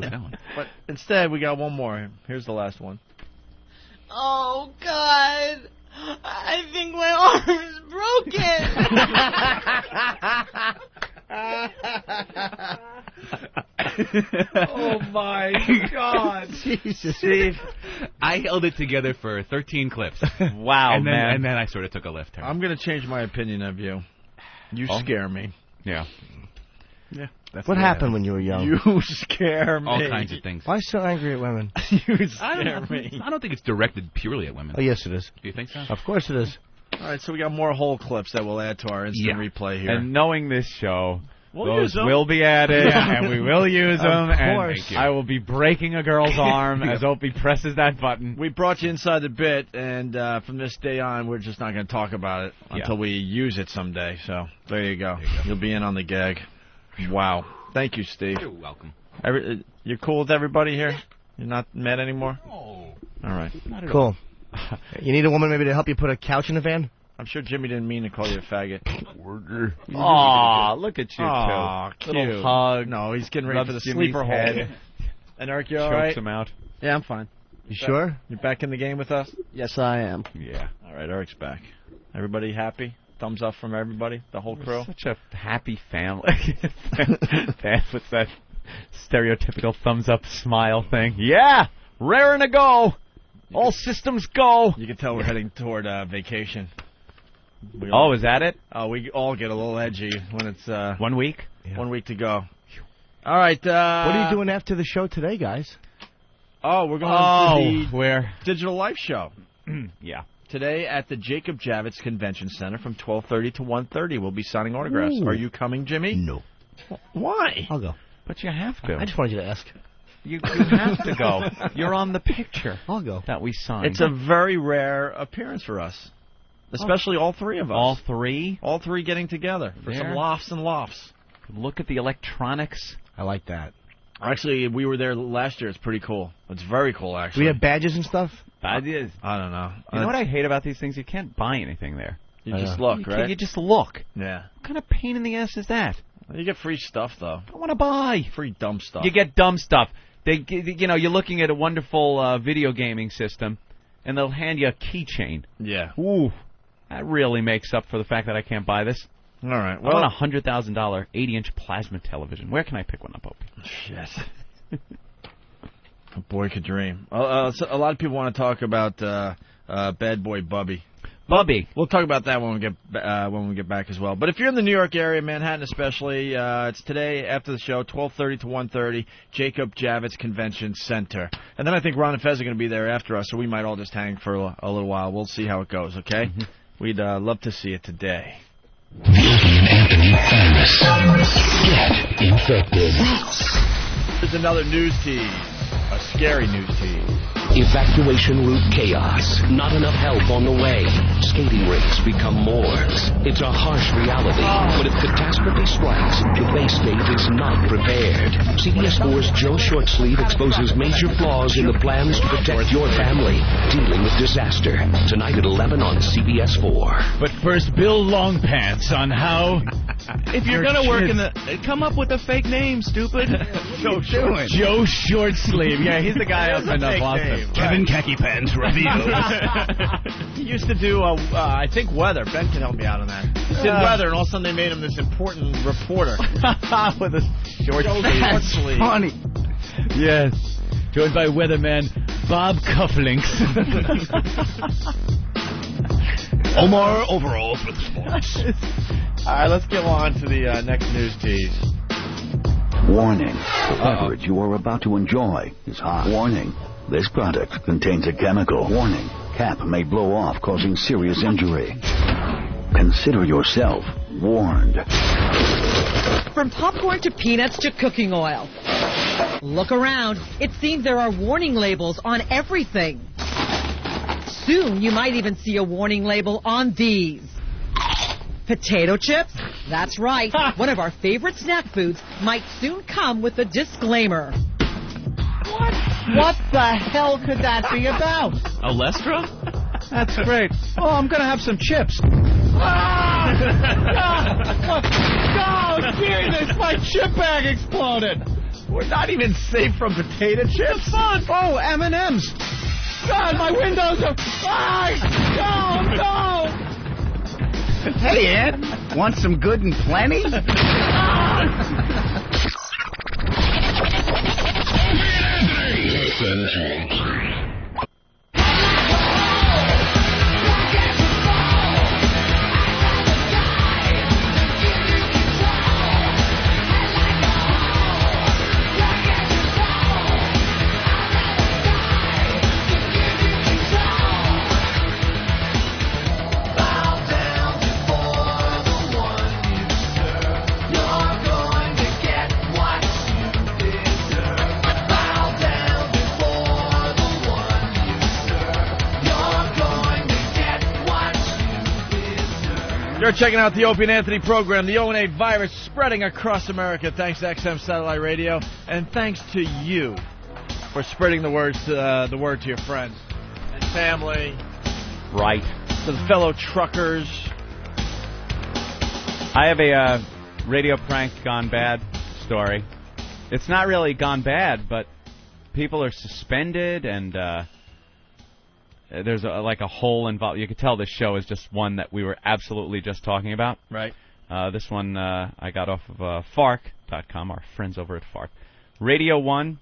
Speaker 17: that one.
Speaker 2: But instead, we got one more. Here's the last one.
Speaker 18: Oh God! I think my arm is broken.
Speaker 2: Oh my God,
Speaker 1: Jesus,
Speaker 2: Steve!
Speaker 17: I held it together for 13 clips.
Speaker 4: Wow,
Speaker 17: and then,
Speaker 4: man!
Speaker 17: And then I sort of took a left turn.
Speaker 2: I'm gonna change my opinion of you. You scare me.
Speaker 17: Yeah. Yeah.
Speaker 1: What happened when you were young?
Speaker 2: You scare me.
Speaker 17: All kinds of things.
Speaker 1: Why so angry at women?
Speaker 2: You scare me.
Speaker 17: I don't think it's directed purely at women.
Speaker 1: Oh, yes, it is.
Speaker 17: Do you think so?
Speaker 1: Of course it is.
Speaker 2: All right, so we got more whole clips that we'll add to our instant replay here.
Speaker 4: And knowing this show,
Speaker 2: We'll use
Speaker 4: those
Speaker 2: them.
Speaker 4: will be added, and we will use them.
Speaker 1: Of
Speaker 4: And
Speaker 1: course.
Speaker 4: I will be breaking a girl's arm as Opie presses that button.
Speaker 2: We brought you inside the bit, and from this day on, we're just not going to talk about it until we use it someday. So there you go. You'll be in on the gag. Wow. Thank you, Steve.
Speaker 17: You're welcome.
Speaker 2: You're cool with everybody here? You're not mad anymore?
Speaker 17: No.
Speaker 2: All right.
Speaker 1: Cool. You need a woman maybe to help you put a couch in the van?
Speaker 2: I'm sure Jimmy didn't mean to call you a faggot.
Speaker 4: Aw, look at you
Speaker 2: Aw,
Speaker 4: two.
Speaker 2: cute.
Speaker 4: Little hug.
Speaker 2: No, he's getting ready
Speaker 4: Rubs
Speaker 2: for the
Speaker 4: Jimmy's
Speaker 2: sleeper
Speaker 4: head.
Speaker 2: hold. And Eric, you all
Speaker 4: Chokes
Speaker 2: right?
Speaker 4: him out.
Speaker 19: Yeah, I'm fine.
Speaker 1: You sure?
Speaker 2: You're back in the game with us?
Speaker 19: Yes, I am.
Speaker 4: Yeah.
Speaker 2: All right, Eric's back. Everybody happy? Thumbs up from everybody? The whole crew?
Speaker 4: Such a happy family. What's that stereotypical thumbs up smile thing? Yeah! Raring to go! All systems go!
Speaker 2: You can tell we're heading toward vacation.
Speaker 4: Is that it?
Speaker 2: Oh, we all get a little edgy when it's
Speaker 4: 1 week?
Speaker 2: 1 week to go. All right.
Speaker 1: What are you doing after the show today, guys?
Speaker 2: Oh, we're going to the
Speaker 4: where?
Speaker 2: Digital Life Show.
Speaker 4: Yeah.
Speaker 2: Today at the Jacob Javits Convention Center from 12:30 to 1:30. We'll be signing autographs.
Speaker 1: Ooh.
Speaker 2: Are you coming, Jimmy?
Speaker 1: No.
Speaker 2: Why?
Speaker 1: I'll go.
Speaker 4: But you have to.
Speaker 1: I just wanted you to ask.
Speaker 4: You have to go. You're on the picture.
Speaker 1: I'll go.
Speaker 4: That we signed.
Speaker 2: It's a very rare appearance for us. Especially all three of us.
Speaker 4: All three?
Speaker 2: All three getting together for some lofts and lofts.
Speaker 4: Look at the electronics.
Speaker 1: I like that.
Speaker 2: Actually, we were there last year. It's pretty cool. It's very cool, actually.
Speaker 1: Do we have badges and stuff?
Speaker 4: Badges.
Speaker 2: I don't know.
Speaker 4: You know what I hate about these things? You can't buy anything there.
Speaker 2: You just look, right?
Speaker 4: You just look.
Speaker 2: Yeah.
Speaker 4: What kind of pain in the ass is that?
Speaker 2: You get free stuff, though.
Speaker 4: I want to buy.
Speaker 2: Free dumb stuff.
Speaker 4: You get dumb stuff. You're looking at a wonderful video gaming system, and they'll hand you a keychain.
Speaker 2: Yeah.
Speaker 4: Ooh, that really makes up for the fact that I can't buy this.
Speaker 2: All right.
Speaker 4: Well, I want a $100,000 80-inch plasma television. Where can I pick one up, Opie?
Speaker 2: Shit. A boy could dream. A lot of people want to talk about Bad Boy Bubby.
Speaker 4: Bubby.
Speaker 2: We'll talk about that when we get back as well. But if you're in the New York area, Manhattan especially, it's today after the show, 12:30 to 1:30, Jacob Javits Convention Center. And then I think Ron and Fez are going to be there after us, so we might all just hang for a little while. We'll see how it goes, okay? Mm-hmm. We'd love to see it today.
Speaker 5: Opie and Anthony virus. Get infected.
Speaker 2: Here's another news tease. A scary news tease.
Speaker 5: Evacuation route chaos. Not enough help on the way. Skating rinks become morgues. It's a harsh reality. But if catastrophe strikes, the Bay State is not prepared. CBS 4's Joe Shortsleeve exposes major flaws in the plans to protect your family. Dealing with disaster. Tonight at 11 on CBS 4.
Speaker 3: But first, Bill Longpants on how... If you're going to work in the... Come up with a fake name, stupid.
Speaker 2: Joe
Speaker 3: Shortsleeve. Yeah, he's the guy up in Boston. Kevin Khaki Pants review.
Speaker 2: He used to do, I think, weather. Ben can help me out on that. He did weather, and all of a sudden they made him this important reporter.
Speaker 3: With a short
Speaker 2: sleeve.
Speaker 3: Funny. Yes. Joined by weatherman Bob Cufflinks.
Speaker 2: Omar Overalls with sports. All right, let's get on to the next news tease.
Speaker 22: Warning. The beverage you are about to enjoy is hot. Warning. This product contains a chemical. Warning. Cap may blow off, causing serious injury. Consider yourself warned.
Speaker 23: From popcorn to peanuts to cooking oil. Look around. It seems there are warning labels on everything. Soon you might even see a warning label on these. Potato chips? That's right. One of our favorite snack foods might soon come with a disclaimer.
Speaker 3: What the hell could that be about?
Speaker 14: Olestra?
Speaker 3: That's great. Oh, I'm going to have some chips. No, Jesus, my chip bag exploded.
Speaker 2: We're not even safe from potato chips.
Speaker 3: Fun. Oh, M&M's. God, my windows are... No.
Speaker 24: Hey, Ed, want some good and plenty?
Speaker 2: You're checking out the Opie and Anthony program. The O&A virus spreading across America thanks to XM Satellite Radio, and thanks to you for spreading the word to your friends and family.
Speaker 4: Right.
Speaker 2: To the fellow truckers.
Speaker 4: I have a radio prank gone bad story. It's not really gone bad, but people are suspended, and there's a hole involved. You could tell this show is just one that we were absolutely just talking about.
Speaker 2: Right.
Speaker 4: This one I got off of Fark.com, our friends over at Fark. Radio 1,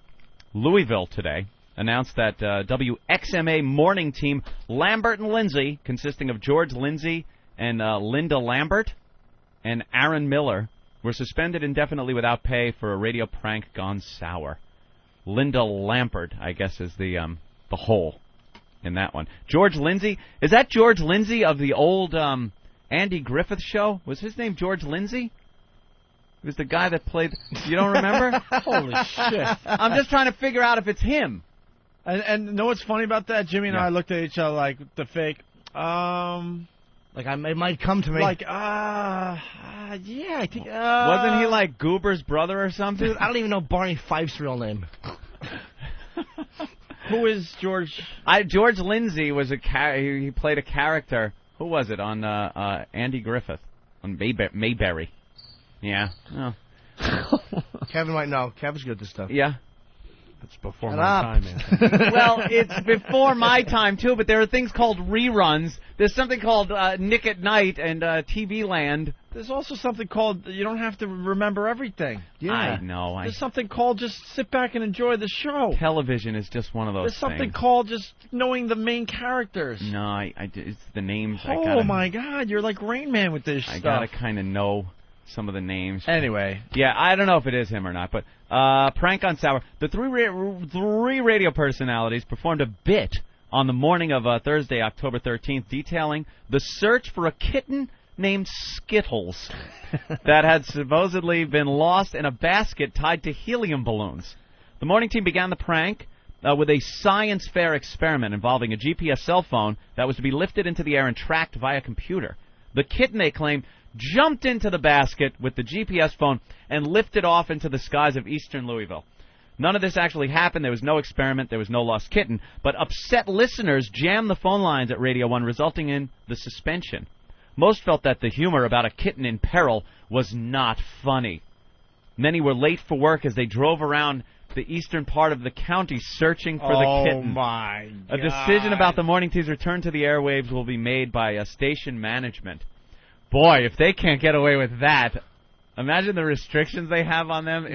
Speaker 4: Louisville today, announced that WXMA morning team Lambert and Lindsay, consisting of George Lindsay and Linda Lambert and Aaron Miller, were suspended indefinitely without pay for a radio prank gone sour. Linda Lambert, I guess, is the hole in that one. George Lindsay, is that George Lindsay of the old Andy Griffith show? Was his name George Lindsay? He was the guy that played. You don't remember?
Speaker 2: Holy shit!
Speaker 4: I'm just trying to figure out if it's him.
Speaker 2: And know what's funny about that? Jimmy and I looked at each other like the fake.
Speaker 1: Like it might come to me.
Speaker 2: Like yeah, I think.
Speaker 4: Wasn't he like Goober's brother or something?
Speaker 1: Dude, I don't even know Barney Fife's real name.
Speaker 2: Who is George?
Speaker 4: George Lindsay was he played a character. Who was it on Andy Griffith on Mayberry? Yeah. Oh.
Speaker 1: Kevin might know. Kevin's good at this stuff.
Speaker 4: Yeah.
Speaker 13: It's before my time, man.
Speaker 4: Well, it's before my time, too, but there are things called reruns. There's something called Nick at Night and TV Land.
Speaker 2: There's also something called you don't have to remember everything.
Speaker 4: Yeah. I know.
Speaker 2: There's something called just sit back and enjoy the show.
Speaker 4: Television is just one of those
Speaker 2: There's something
Speaker 4: things.
Speaker 2: Called just knowing the main characters.
Speaker 4: No, it's the names.
Speaker 2: Oh, my God. You're like Rain Man with this stuff.
Speaker 4: I got to kind of know some of the names.
Speaker 2: Anyway.
Speaker 4: Yeah, I don't know if it is him or not, but prank on sour. The three radio personalities performed a bit on the morning of Thursday, October 13th, detailing the search for a kitten named Skittles that had supposedly been lost in a basket tied to helium balloons. The morning team began the prank with a science fair experiment involving a GPS cell phone that was to be lifted into the air and tracked via computer. The kitten, they claimed, jumped into the basket with the GPS phone and lifted off into the skies of eastern Louisville. None of this actually happened. There was no experiment. There was no lost kitten. But upset listeners jammed the phone lines at Radio 1, resulting in the suspension. Most felt that the humor about a kitten in peril was not funny. Many were late for work as they drove around the eastern part of the county searching for the kitten.
Speaker 2: Oh, my God.
Speaker 4: A decision about the morning team's return to the airwaves will be made by station management. Boy, if they can't get away with that, imagine the restrictions they have on them.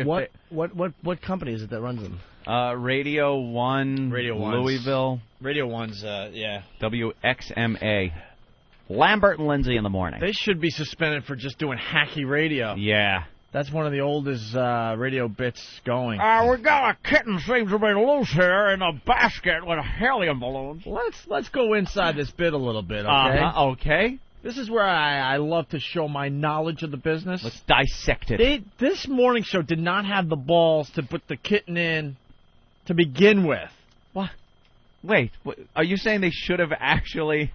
Speaker 1: What company is it that runs them?
Speaker 4: Radio 1, Louisville.
Speaker 2: Radio 1's, yeah.
Speaker 4: WXMA. Lambert and Lindsay in the morning.
Speaker 2: They should be suspended for just doing hacky radio.
Speaker 4: Yeah.
Speaker 2: That's one of the oldest radio bits going.
Speaker 7: We got a kitten seems to be loose here in a basket with helium balloons.
Speaker 2: Let's go inside this bit a little bit, okay?
Speaker 4: Okay.
Speaker 2: This is where I love to show my knowledge of the business.
Speaker 4: Let's dissect it.
Speaker 2: This morning show did not have the balls to put the kitten in to begin with.
Speaker 4: What? Wait, are you saying they should have actually...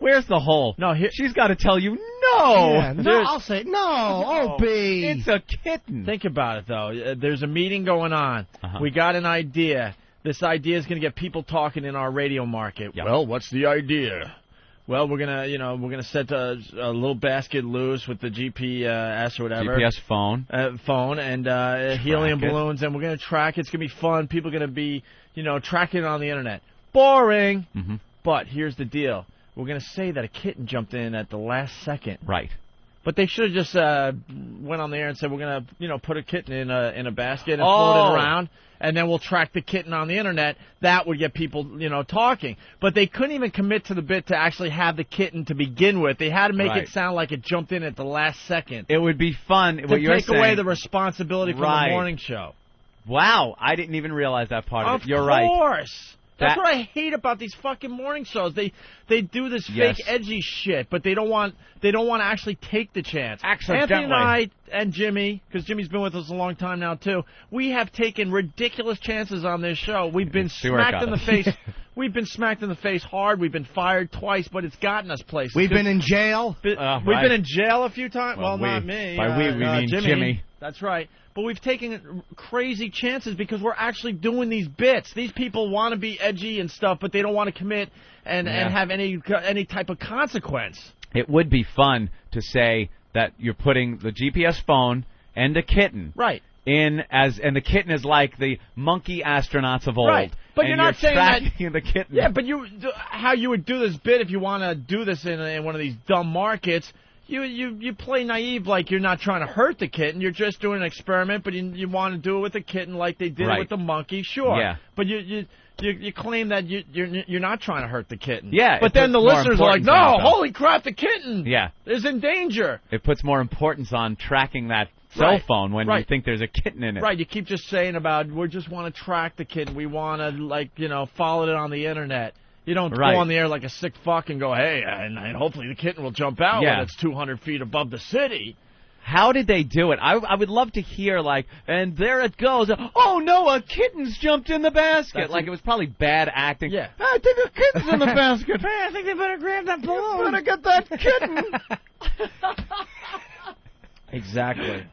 Speaker 4: Where's the hole?
Speaker 2: No,
Speaker 4: she's got to tell you no.
Speaker 1: Yeah, no, I'll say no. Opie.
Speaker 4: It's a kitten.
Speaker 2: Think about it, though. There's a meeting going on. We got an idea. This idea is going to get people talking in our radio market.
Speaker 1: Yep. Well, what's the idea?
Speaker 2: Well, we're gonna set a little basket loose with the GPS or whatever.
Speaker 4: GPS phone.
Speaker 2: Phone and helium balloons, and we're gonna track it. It's gonna be fun. People are gonna be, tracking it on the internet. Boring.
Speaker 4: Mm-hmm.
Speaker 2: But here's the deal. We're gonna say that a kitten jumped in at the last second.
Speaker 4: Right.
Speaker 2: But they should have just went on the air and said we're gonna put a kitten in a basket and float it around, and then we'll track the kitten on the internet. That would get people talking. But they couldn't even commit to the bit to actually have the kitten to begin with. They had to make it sound like it jumped in at the last second.
Speaker 4: It would be fun.
Speaker 2: To take away the responsibility from the morning show.
Speaker 4: Wow, I didn't even realize that part of it. You're
Speaker 2: Of
Speaker 4: right.
Speaker 2: course. That's what I hate about these fucking morning shows. They do this fake edgy shit, but they don't want to actually take the chance. Anthony and I and Jimmy, because Jimmy's been with us a long time now too, we have taken ridiculous chances on this show. We've been smacked in the face. We've been smacked in the face hard. We've been fired twice, but it's gotten us places.
Speaker 1: We've been in jail.
Speaker 2: We've been in jail a few times. Well, not me.
Speaker 4: By we mean Jimmy.
Speaker 2: That's right. But we've taken crazy chances because we're actually doing these bits. These people want to be edgy and stuff, but they don't want to commit and have any type of consequence.
Speaker 4: It would be fun to say that you're putting the GPS phone and a kitten in and the kitten is like the monkey astronauts of old.
Speaker 2: Right. But
Speaker 4: and
Speaker 2: you're not saying that
Speaker 4: the kitten.
Speaker 2: Yeah, but how you would do this bit if you want to do this in one of these dumb markets. You play naive like you're not trying to hurt the kitten. You're just doing an experiment, but you want to do it with the kitten like they did it with the monkey. Sure.
Speaker 4: Yeah.
Speaker 2: But you claim that you're not trying to hurt the kitten.
Speaker 4: Yeah.
Speaker 2: But then the listeners are like, no, holy crap, the kitten is in danger.
Speaker 4: It puts more importance on tracking that cell phone when you think there's a kitten in it.
Speaker 2: Right. You keep just saying about we just want to track the kitten. We want to follow it on the internet. You don't go on the air like a sick fuck and go, hey, and hopefully the kitten will jump out when it's 200 feet above the city.
Speaker 4: How did they do it? I would love to hear, and there it goes. Oh, no, a kitten's jumped in the basket. It was probably bad acting.
Speaker 2: Yeah.
Speaker 7: I think a kitten's in the basket.
Speaker 1: Hey, I think they better grab that balloon.
Speaker 7: Better get that kitten.
Speaker 2: Exactly.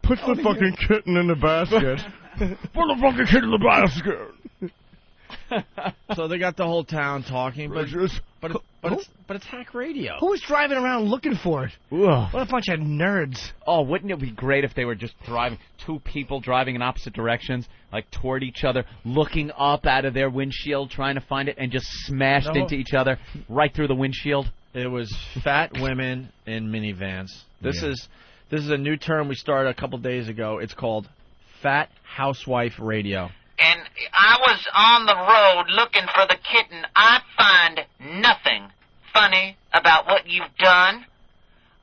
Speaker 1: Put the fucking kitten in the basket.
Speaker 7: Put the fucking kitten in the basket.
Speaker 2: So they got the whole town talking, but it's hack radio.
Speaker 1: Who's driving around looking for it?
Speaker 4: Ugh.
Speaker 1: What a bunch of nerds.
Speaker 4: Oh, wouldn't it be great if they were just driving, two people driving in opposite directions, toward each other, looking up out of their windshield, trying to find it, and just smashed into each other right through the windshield?
Speaker 2: It was fat women in minivans. This is a new term we started a couple days ago. It's called Fat Housewife Radio.
Speaker 8: And I was on the road looking for the kitten. I find nothing funny about what you've done.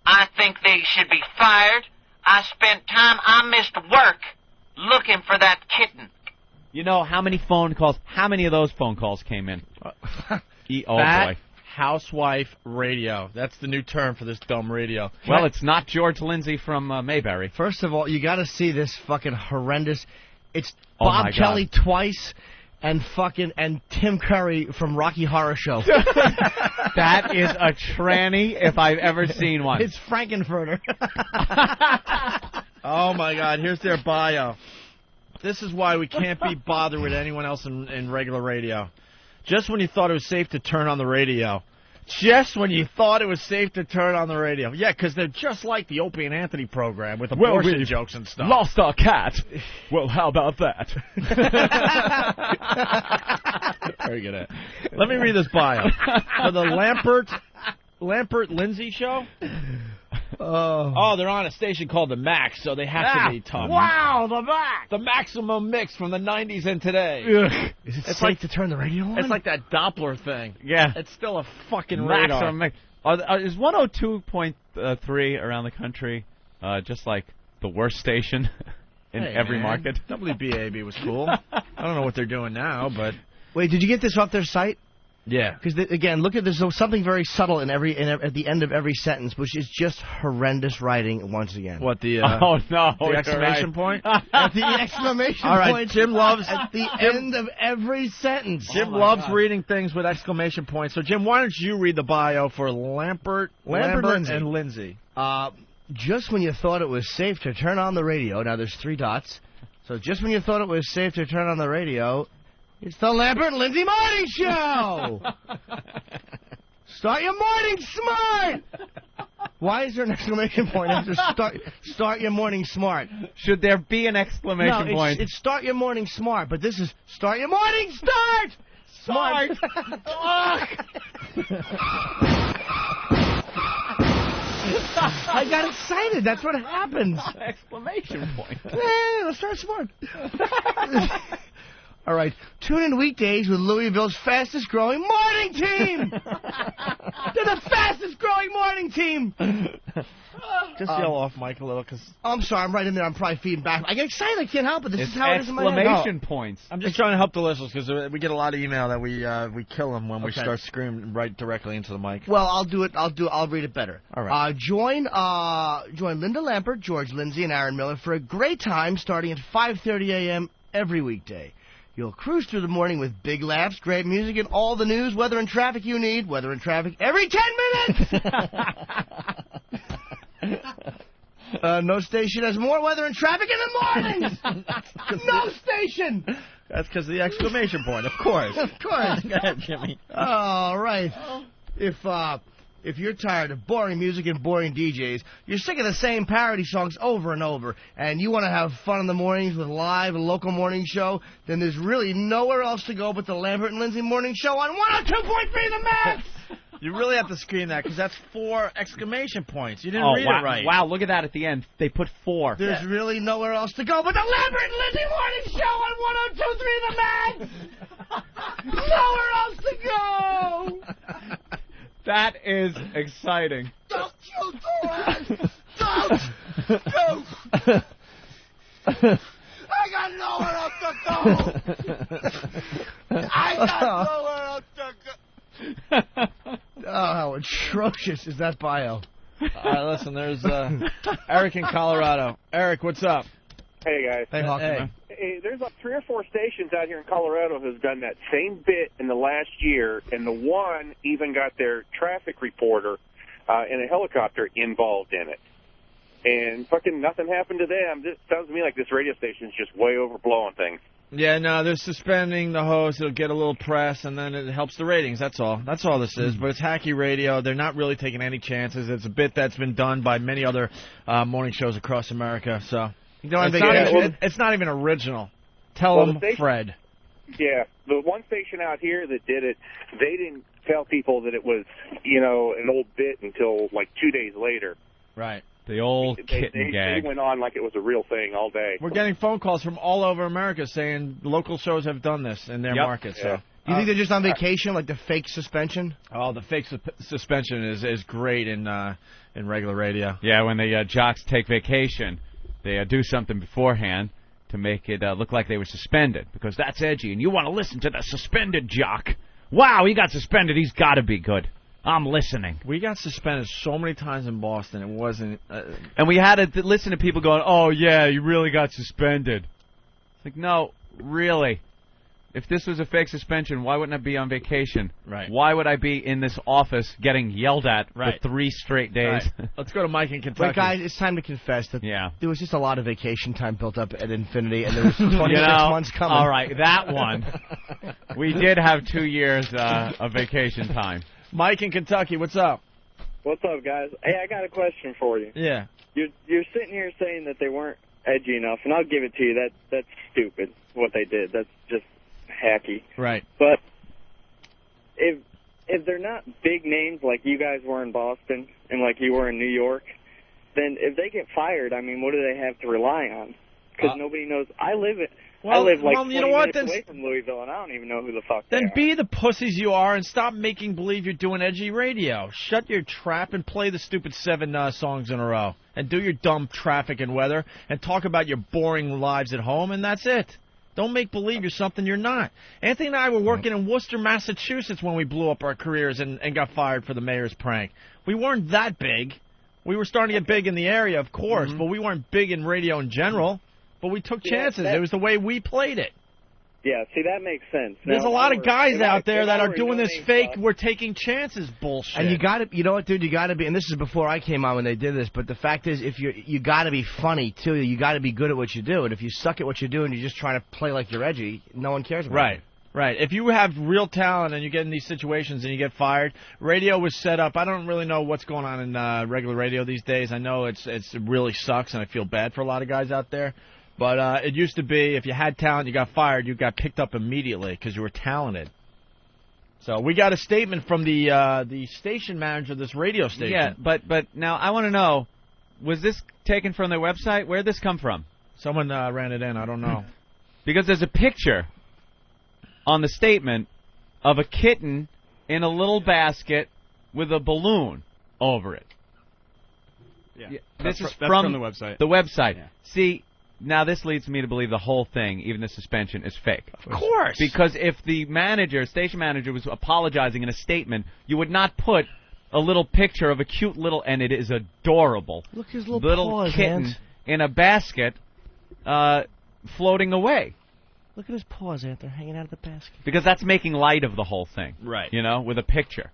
Speaker 8: I think they should be fired. I spent time, I missed work looking for that kitten.
Speaker 4: You know how many of those phone calls came in?
Speaker 2: Fat Housewife Radio. That's the new term for this dumb radio.
Speaker 4: Well, it's not George Lindsay from Mayberry.
Speaker 1: First of all, you got to see this fucking horrendous. It's Bob Kelly twice and Tim Curry from Rocky Horror Show.
Speaker 4: That is a tranny if I've ever seen one.
Speaker 1: It's Frankenfurter.
Speaker 2: Oh my God! Here's their bio. This is why we can't be bothered with anyone else in regular radio. Just when you thought it was safe to turn on the radio. Just when you thought it was safe to turn on the radio. Yeah, because they're just like the Opie and Anthony program with abortion jokes and stuff.
Speaker 7: Lost our cat. Well, how about that?
Speaker 2: Very good. Let me read this bio. For the Lampert Lindsay show? Oh, they're on a station called The Max, so they have to be tough.
Speaker 7: Wow, The Max!
Speaker 2: The maximum mix from the 90s and today.
Speaker 1: Ugh. Is it safe to turn the radio on?
Speaker 2: It's like that Doppler thing.
Speaker 4: Yeah.
Speaker 2: It's still a fucking radar.
Speaker 4: Maximum mix. Is 102.3 around the country just like the worst station in every market?
Speaker 2: WBAB was cool. I don't know what they're doing now, but...
Speaker 1: Wait, did you get this off their site?
Speaker 2: Yeah.
Speaker 1: Because, again, look at this. There's something very subtle at the end of every sentence, which is just horrendous writing once again.
Speaker 2: What, the
Speaker 1: exclamation
Speaker 2: point?
Speaker 1: At the exclamation
Speaker 2: All right,
Speaker 1: point.
Speaker 2: Jim loves...
Speaker 1: At the end of every sentence.
Speaker 2: Jim loves reading things with exclamation points. So, Jim, why don't you read the bio for Lampert and Lindsay?
Speaker 1: Just when you thought it was safe to turn on the radio... Now, there's 3 dots. So, just when you thought it was safe to turn on the radio... It's the Lampert and Lindsay Morning Show! Start your morning smart! Why is there an exclamation point after start your morning smart?
Speaker 4: Should there be an exclamation point?
Speaker 1: It's start your morning smart, but this is start your morning start! Smart! I got excited. That's what happens.
Speaker 4: Exclamation point.
Speaker 1: Yeah, let's start smart. All right, tune in weekdays with Louisville's fastest-growing morning team. They're the fastest-growing morning team.
Speaker 2: Just yell off Mike a little, because
Speaker 1: I'm sorry, I'm right in there. I'm probably feeding back. I get excited. I can't help it. This is how it is in my head.
Speaker 4: Exclamation points.
Speaker 2: I'm just trying to help the listeners, because we get a lot of email that we kill them when we
Speaker 1: Okay.
Speaker 2: start screaming right directly into the mic.
Speaker 1: Well, I'll do it. I'll read it better.
Speaker 2: All right.
Speaker 1: Join Linda Lampert, George Lindsay, and Aaron Miller for a great time starting at 5:30 a.m. every weekday. You'll cruise through the morning with big laughs, great music, and all the news, weather, and traffic you need. Weather and traffic every 10 minutes! No station has more weather and traffic in the mornings! No station!
Speaker 2: That's because of the exclamation point, of course.
Speaker 1: Of course.
Speaker 2: Go ahead, Jimmy.
Speaker 1: All right. If you're tired of boring music and boring DJs, you're sick of the same parody songs over and over, and you want to have fun in the mornings with live and local morning show, then there's really nowhere else to go but the Lambert and Lindsay Morning Show on 102.3 The Max!
Speaker 2: You really have to scream that, because that's 4 exclamation points. You didn't read
Speaker 4: wow,
Speaker 2: it right.
Speaker 4: Wow, look at that at the end. They put 4.
Speaker 1: There's really nowhere else to go but the Lambert and Lindsay Morning Show on 102.3 The Max! Nowhere else to go!
Speaker 4: That is exciting.
Speaker 1: Don't you do it! Don't! I got nowhere else to go! I got nowhere else to go! Oh, how atrocious is that bio?
Speaker 2: All right, listen, there's Eric in Colorado. Eric, what's up?
Speaker 9: Hey, guys.
Speaker 2: Hey, Hawk, man.
Speaker 9: Hey, there's like 3 or 4 stations out here in Colorado who's done that same bit in the last year, and the one even got their traffic reporter in a helicopter involved in it. And fucking nothing happened to them. This sounds to me like this radio station's just way overblowing things.
Speaker 2: Yeah, no, they're suspending the host. It'll get a little press, and then it helps the ratings. That's all. That's all this is. But it's hacky radio. They're not really taking any chances. It's a bit that's been done by many other morning shows across America. So it's not even original. Tell them, Fred.
Speaker 9: Yeah, the one station out here that did it, they didn't tell people that it was, an old bit until like 2 days later.
Speaker 2: Right.
Speaker 4: The old kitten gag.
Speaker 9: They went on like it was a real thing all day.
Speaker 2: We're getting phone calls from all over America saying local shows have done this in their market. So,
Speaker 1: Do you think they're just on vacation, like the fake suspension?
Speaker 2: Oh, the fake suspension is great in regular radio.
Speaker 4: Yeah, when the jocks take vacation, they do something beforehand to make it look like they were suspended, because that's edgy, and you want to listen to the suspended jock. Wow, he got suspended. He's got to be good. I'm listening.
Speaker 2: We got suspended so many times in Boston. It wasn't...
Speaker 4: and we had to listen to people going, oh, yeah, you really got suspended. It's like, no, really. If this was a fake suspension, why wouldn't I be on vacation?
Speaker 2: Right.
Speaker 4: Why would I be in this office getting yelled at for 3 straight days?
Speaker 2: Right. Let's go to Mike in Kentucky.
Speaker 1: But, guys, it's time to confess that there was just a lot of vacation time built up at infinity, and there was 26 months coming.
Speaker 4: All right, that one. We did have 2 years of vacation time.
Speaker 2: Mike in Kentucky, what's up?
Speaker 11: What's up, guys? Hey, I got a question for you.
Speaker 2: Yeah.
Speaker 11: You're sitting here saying that they weren't edgy enough, and I'll give it to you. That's stupid, what they did. That's just hacky.
Speaker 2: Right.
Speaker 11: But if they're not big names like you guys were in Boston and like you were in New York, then if they get fired, I mean, what do they have to rely on? Because nobody knows. I live like 20 minutes away from Louisville, and I don't even know who the fuck they
Speaker 2: Then
Speaker 11: are.
Speaker 2: be the pussies you are and stop making believe you're doing edgy radio. Shut your trap and play the stupid 7 songs in a row. And do your dumb traffic and weather and talk about your boring lives at home, and that's it. Don't make believe you're something you're not. Anthony and I were working in Worcester, Massachusetts when we blew up our careers and got fired for the mayor's prank. We weren't that big. We were starting to get big in the area, of course, but we weren't big in radio in general. But we took chances. It was the way we played it.
Speaker 11: Yeah, see, that makes sense.
Speaker 2: There's
Speaker 11: Now,
Speaker 2: a lot
Speaker 11: if I
Speaker 2: of
Speaker 11: were-
Speaker 2: guys
Speaker 11: if I-
Speaker 2: out there
Speaker 11: if
Speaker 2: that
Speaker 11: I
Speaker 2: are
Speaker 11: were
Speaker 2: doing this
Speaker 11: no-name
Speaker 2: fake,
Speaker 11: stuff-
Speaker 2: we're taking chances bullshit.
Speaker 1: And you got to, you know what, dude, you got to be, and this is before I came on when they did this, but the fact is, if you got to be funny, too. You got to be good at what you do. And if you suck at what you do and you're just trying to play like you're edgy, no one cares about
Speaker 2: Right.
Speaker 1: it.
Speaker 2: Right. If you have real talent and you get in these situations and you get fired, radio was set up. I don't really know what's going on in regular radio these days. I know it really sucks, and I feel bad for a lot of guys out there. But it used to be if you had talent, you got fired, you got picked up immediately because you were talented. So we got a statement from the station manager of this radio station.
Speaker 4: Yeah, but now I want to know, was this taken from their website? Where'd this come from?
Speaker 2: Someone ran it in. I don't know.
Speaker 4: Because there's a picture on the statement of a kitten in a little basket with a balloon over it.
Speaker 14: That's
Speaker 4: This is
Speaker 14: from the website.
Speaker 4: The website. See, now this leads me to believe the whole thing, even the suspension, is fake.
Speaker 2: Of course.
Speaker 4: Because if the station manager, was apologizing in a statement, you would not put a little picture of a cute little, and it is adorable,
Speaker 1: Look his little paws,
Speaker 4: kitten
Speaker 1: Ant.
Speaker 4: in a basket floating away.
Speaker 1: Look at his paws, Ant. They're hanging out of the basket.
Speaker 4: Because that's making light of the whole thing.
Speaker 2: Right.
Speaker 4: You know, with a picture.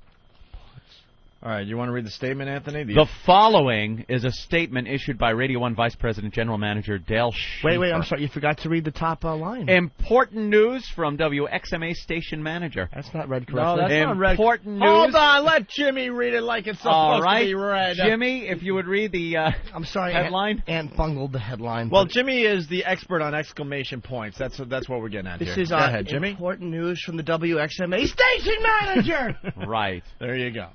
Speaker 2: All right, you want to read the statement, Anthony?
Speaker 4: The following is a statement issued by Radio 1 Vice President General Manager Dale Schaefer.
Speaker 1: Wait, I'm sorry. You forgot to read the top line.
Speaker 4: Important news from WXMA station manager.
Speaker 1: That's not read
Speaker 2: No,
Speaker 1: correctly.
Speaker 2: that's not read.
Speaker 4: Important news.
Speaker 2: Hold on, let Jimmy read it like it's supposed
Speaker 4: All right,
Speaker 2: to be read.
Speaker 4: Jimmy, if you would read the
Speaker 1: I'm sorry,
Speaker 4: headline.
Speaker 1: Ant bungled the headline.
Speaker 2: Well, Jimmy is the expert on exclamation points. That's what we're getting at
Speaker 1: This
Speaker 2: here.
Speaker 1: is
Speaker 2: Go ahead, Jimmy.
Speaker 1: important news from the WXMA station manager.
Speaker 4: Right.
Speaker 2: There you go.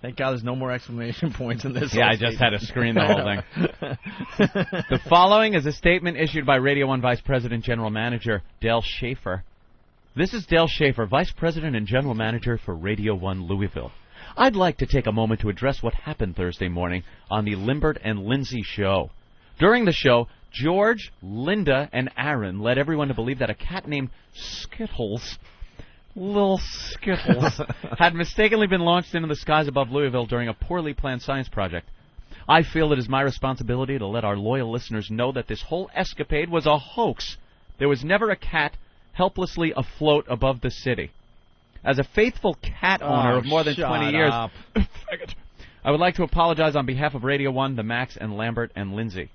Speaker 2: Thank God there's no more exclamation points in this.
Speaker 4: Yeah, I just had to screen the whole thing. The following is a statement issued by Radio 1 Vice President General Manager Dale Schaefer. This is Dale Schaefer, Vice President and General Manager for Radio 1 Louisville. I'd like to take a moment to address what happened Thursday morning on the Limbert and Lindsay show. During the show, George, Linda, and Aaron led everyone to believe that a cat named Skittles, Little Skittles, had mistakenly been launched into the skies above Louisville during a poorly planned science project. I feel it is my responsibility to let our loyal listeners know that this whole escapade was a hoax. There was never a cat helplessly afloat above the city. As a faithful cat owner of more than 20 years, I would like to apologize on behalf of Radio 1, the Max, and Lambert and Lindsay.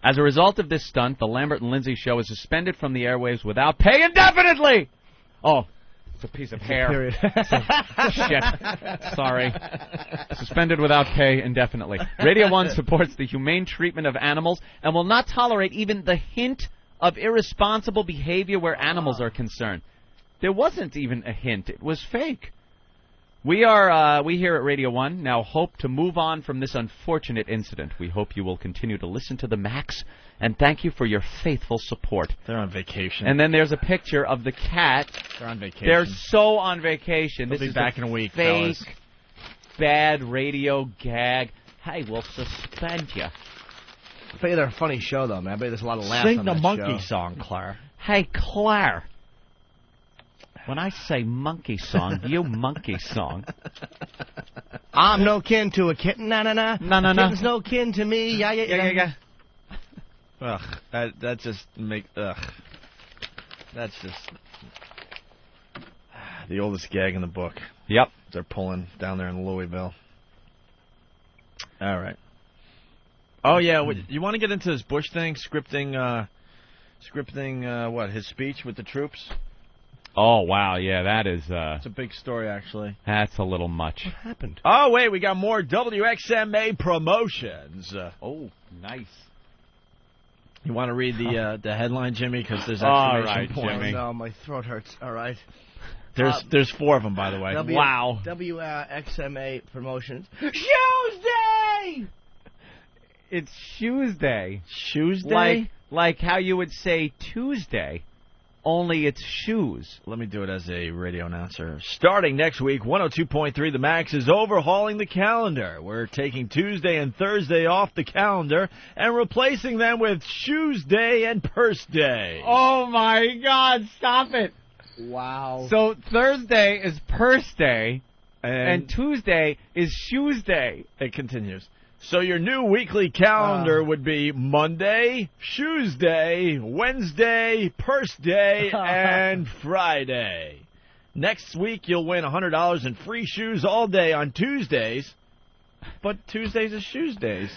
Speaker 4: As a result of this stunt, the Lambert and Lindsay show is suspended from the airwaves without pay indefinitely! Oh, it's a piece of hair.
Speaker 1: Period.
Speaker 4: Shit. Sorry. Suspended without pay indefinitely. Radio 1 supports the humane treatment of animals and will not tolerate even the hint of irresponsible behavior where animals are concerned. There wasn't even a hint. It was fake. We here at Radio 1 now hope to move on from this unfortunate incident. We hope you will continue to listen to the Max, and thank you for your faithful support.
Speaker 2: They're on vacation.
Speaker 4: And then there's a picture of the cat.
Speaker 2: They're on vacation.
Speaker 4: They're so on vacation.
Speaker 2: They'll
Speaker 4: This
Speaker 2: be
Speaker 4: is
Speaker 2: back in a week,
Speaker 4: fake,
Speaker 2: fellas.
Speaker 4: bad radio gag. Hey, we'll suspend you.
Speaker 1: I bet they're a funny show, though, man. I bet there's a lot of laughs
Speaker 2: Sing
Speaker 1: on
Speaker 2: the
Speaker 1: that
Speaker 2: monkey
Speaker 1: show.
Speaker 2: song, Claire.
Speaker 4: Hey, Claire. When I say monkey song, you monkey song.
Speaker 1: I'm no kin to a kitten, na-na-na.
Speaker 4: No.
Speaker 1: Kitten's no kin to me, yeah.
Speaker 2: Ugh, that just ugh. That's just the oldest gag in the book.
Speaker 4: Yep.
Speaker 2: They're pulling down there in Louisville. All right. Oh, yeah, you want to get into this Bush thing, scripting what, his speech with the troops?
Speaker 4: Oh, wow, yeah, that is...
Speaker 2: It's a big story, actually.
Speaker 4: That's a little much.
Speaker 1: What happened?
Speaker 2: Oh, wait, we got more WXMA promotions.
Speaker 4: Oh, nice.
Speaker 2: You want to read the headline, Jimmy? Because there's
Speaker 4: All
Speaker 2: exclamation
Speaker 4: right,
Speaker 2: points.
Speaker 4: Jimmy.
Speaker 1: No, my throat hurts. All right.
Speaker 2: There's 4 of them, by the way.
Speaker 4: Wow.
Speaker 1: WXMA promotions.
Speaker 4: Tuesday! It's Tuesday.
Speaker 2: Tuesday?
Speaker 4: Like how you would say Tuesday, only it's shoes.
Speaker 2: Let me do it as a radio announcer. Starting next week, 102.3 The Max is overhauling the calendar. We're taking Tuesday and Thursday off the calendar and replacing them with Shoes Day and Purse Day.
Speaker 4: Oh, my God, stop it.
Speaker 1: Wow.
Speaker 4: So Thursday is Purse Day, and Tuesday is Shoes Day.
Speaker 2: It continues. So your new weekly calendar would be Monday, Shoes Day, Wednesday, Purse Day, and Friday. Next week, you'll win $100 in free shoes all day on Tuesdays, but Tuesdays is Shoes Days.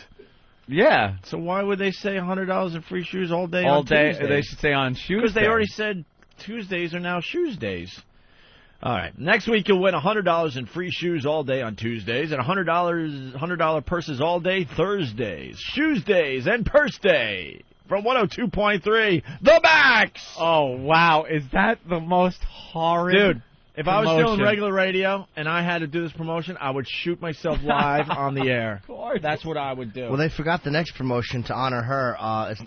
Speaker 4: Yeah.
Speaker 2: So why would they say $100 in free shoes all day
Speaker 4: All
Speaker 2: on
Speaker 4: day,
Speaker 2: Tuesdays?
Speaker 4: they should say on Shoes
Speaker 2: Because they
Speaker 4: Day.
Speaker 2: already said Tuesdays are now Shoes Days. All right. Next week, you'll win $100 in free shoes all day on Tuesdays and $100 purses all day Thursdays. Shoes Days and Purse Day from 102.3 The Max.
Speaker 4: Oh, wow. Is that the most horrid
Speaker 2: Dude, if I was still in
Speaker 4: promotion?
Speaker 2: regular radio and I had to do this promotion, I would shoot myself live on the air. That's what I would do.
Speaker 1: Well, they forgot the next promotion to honor her.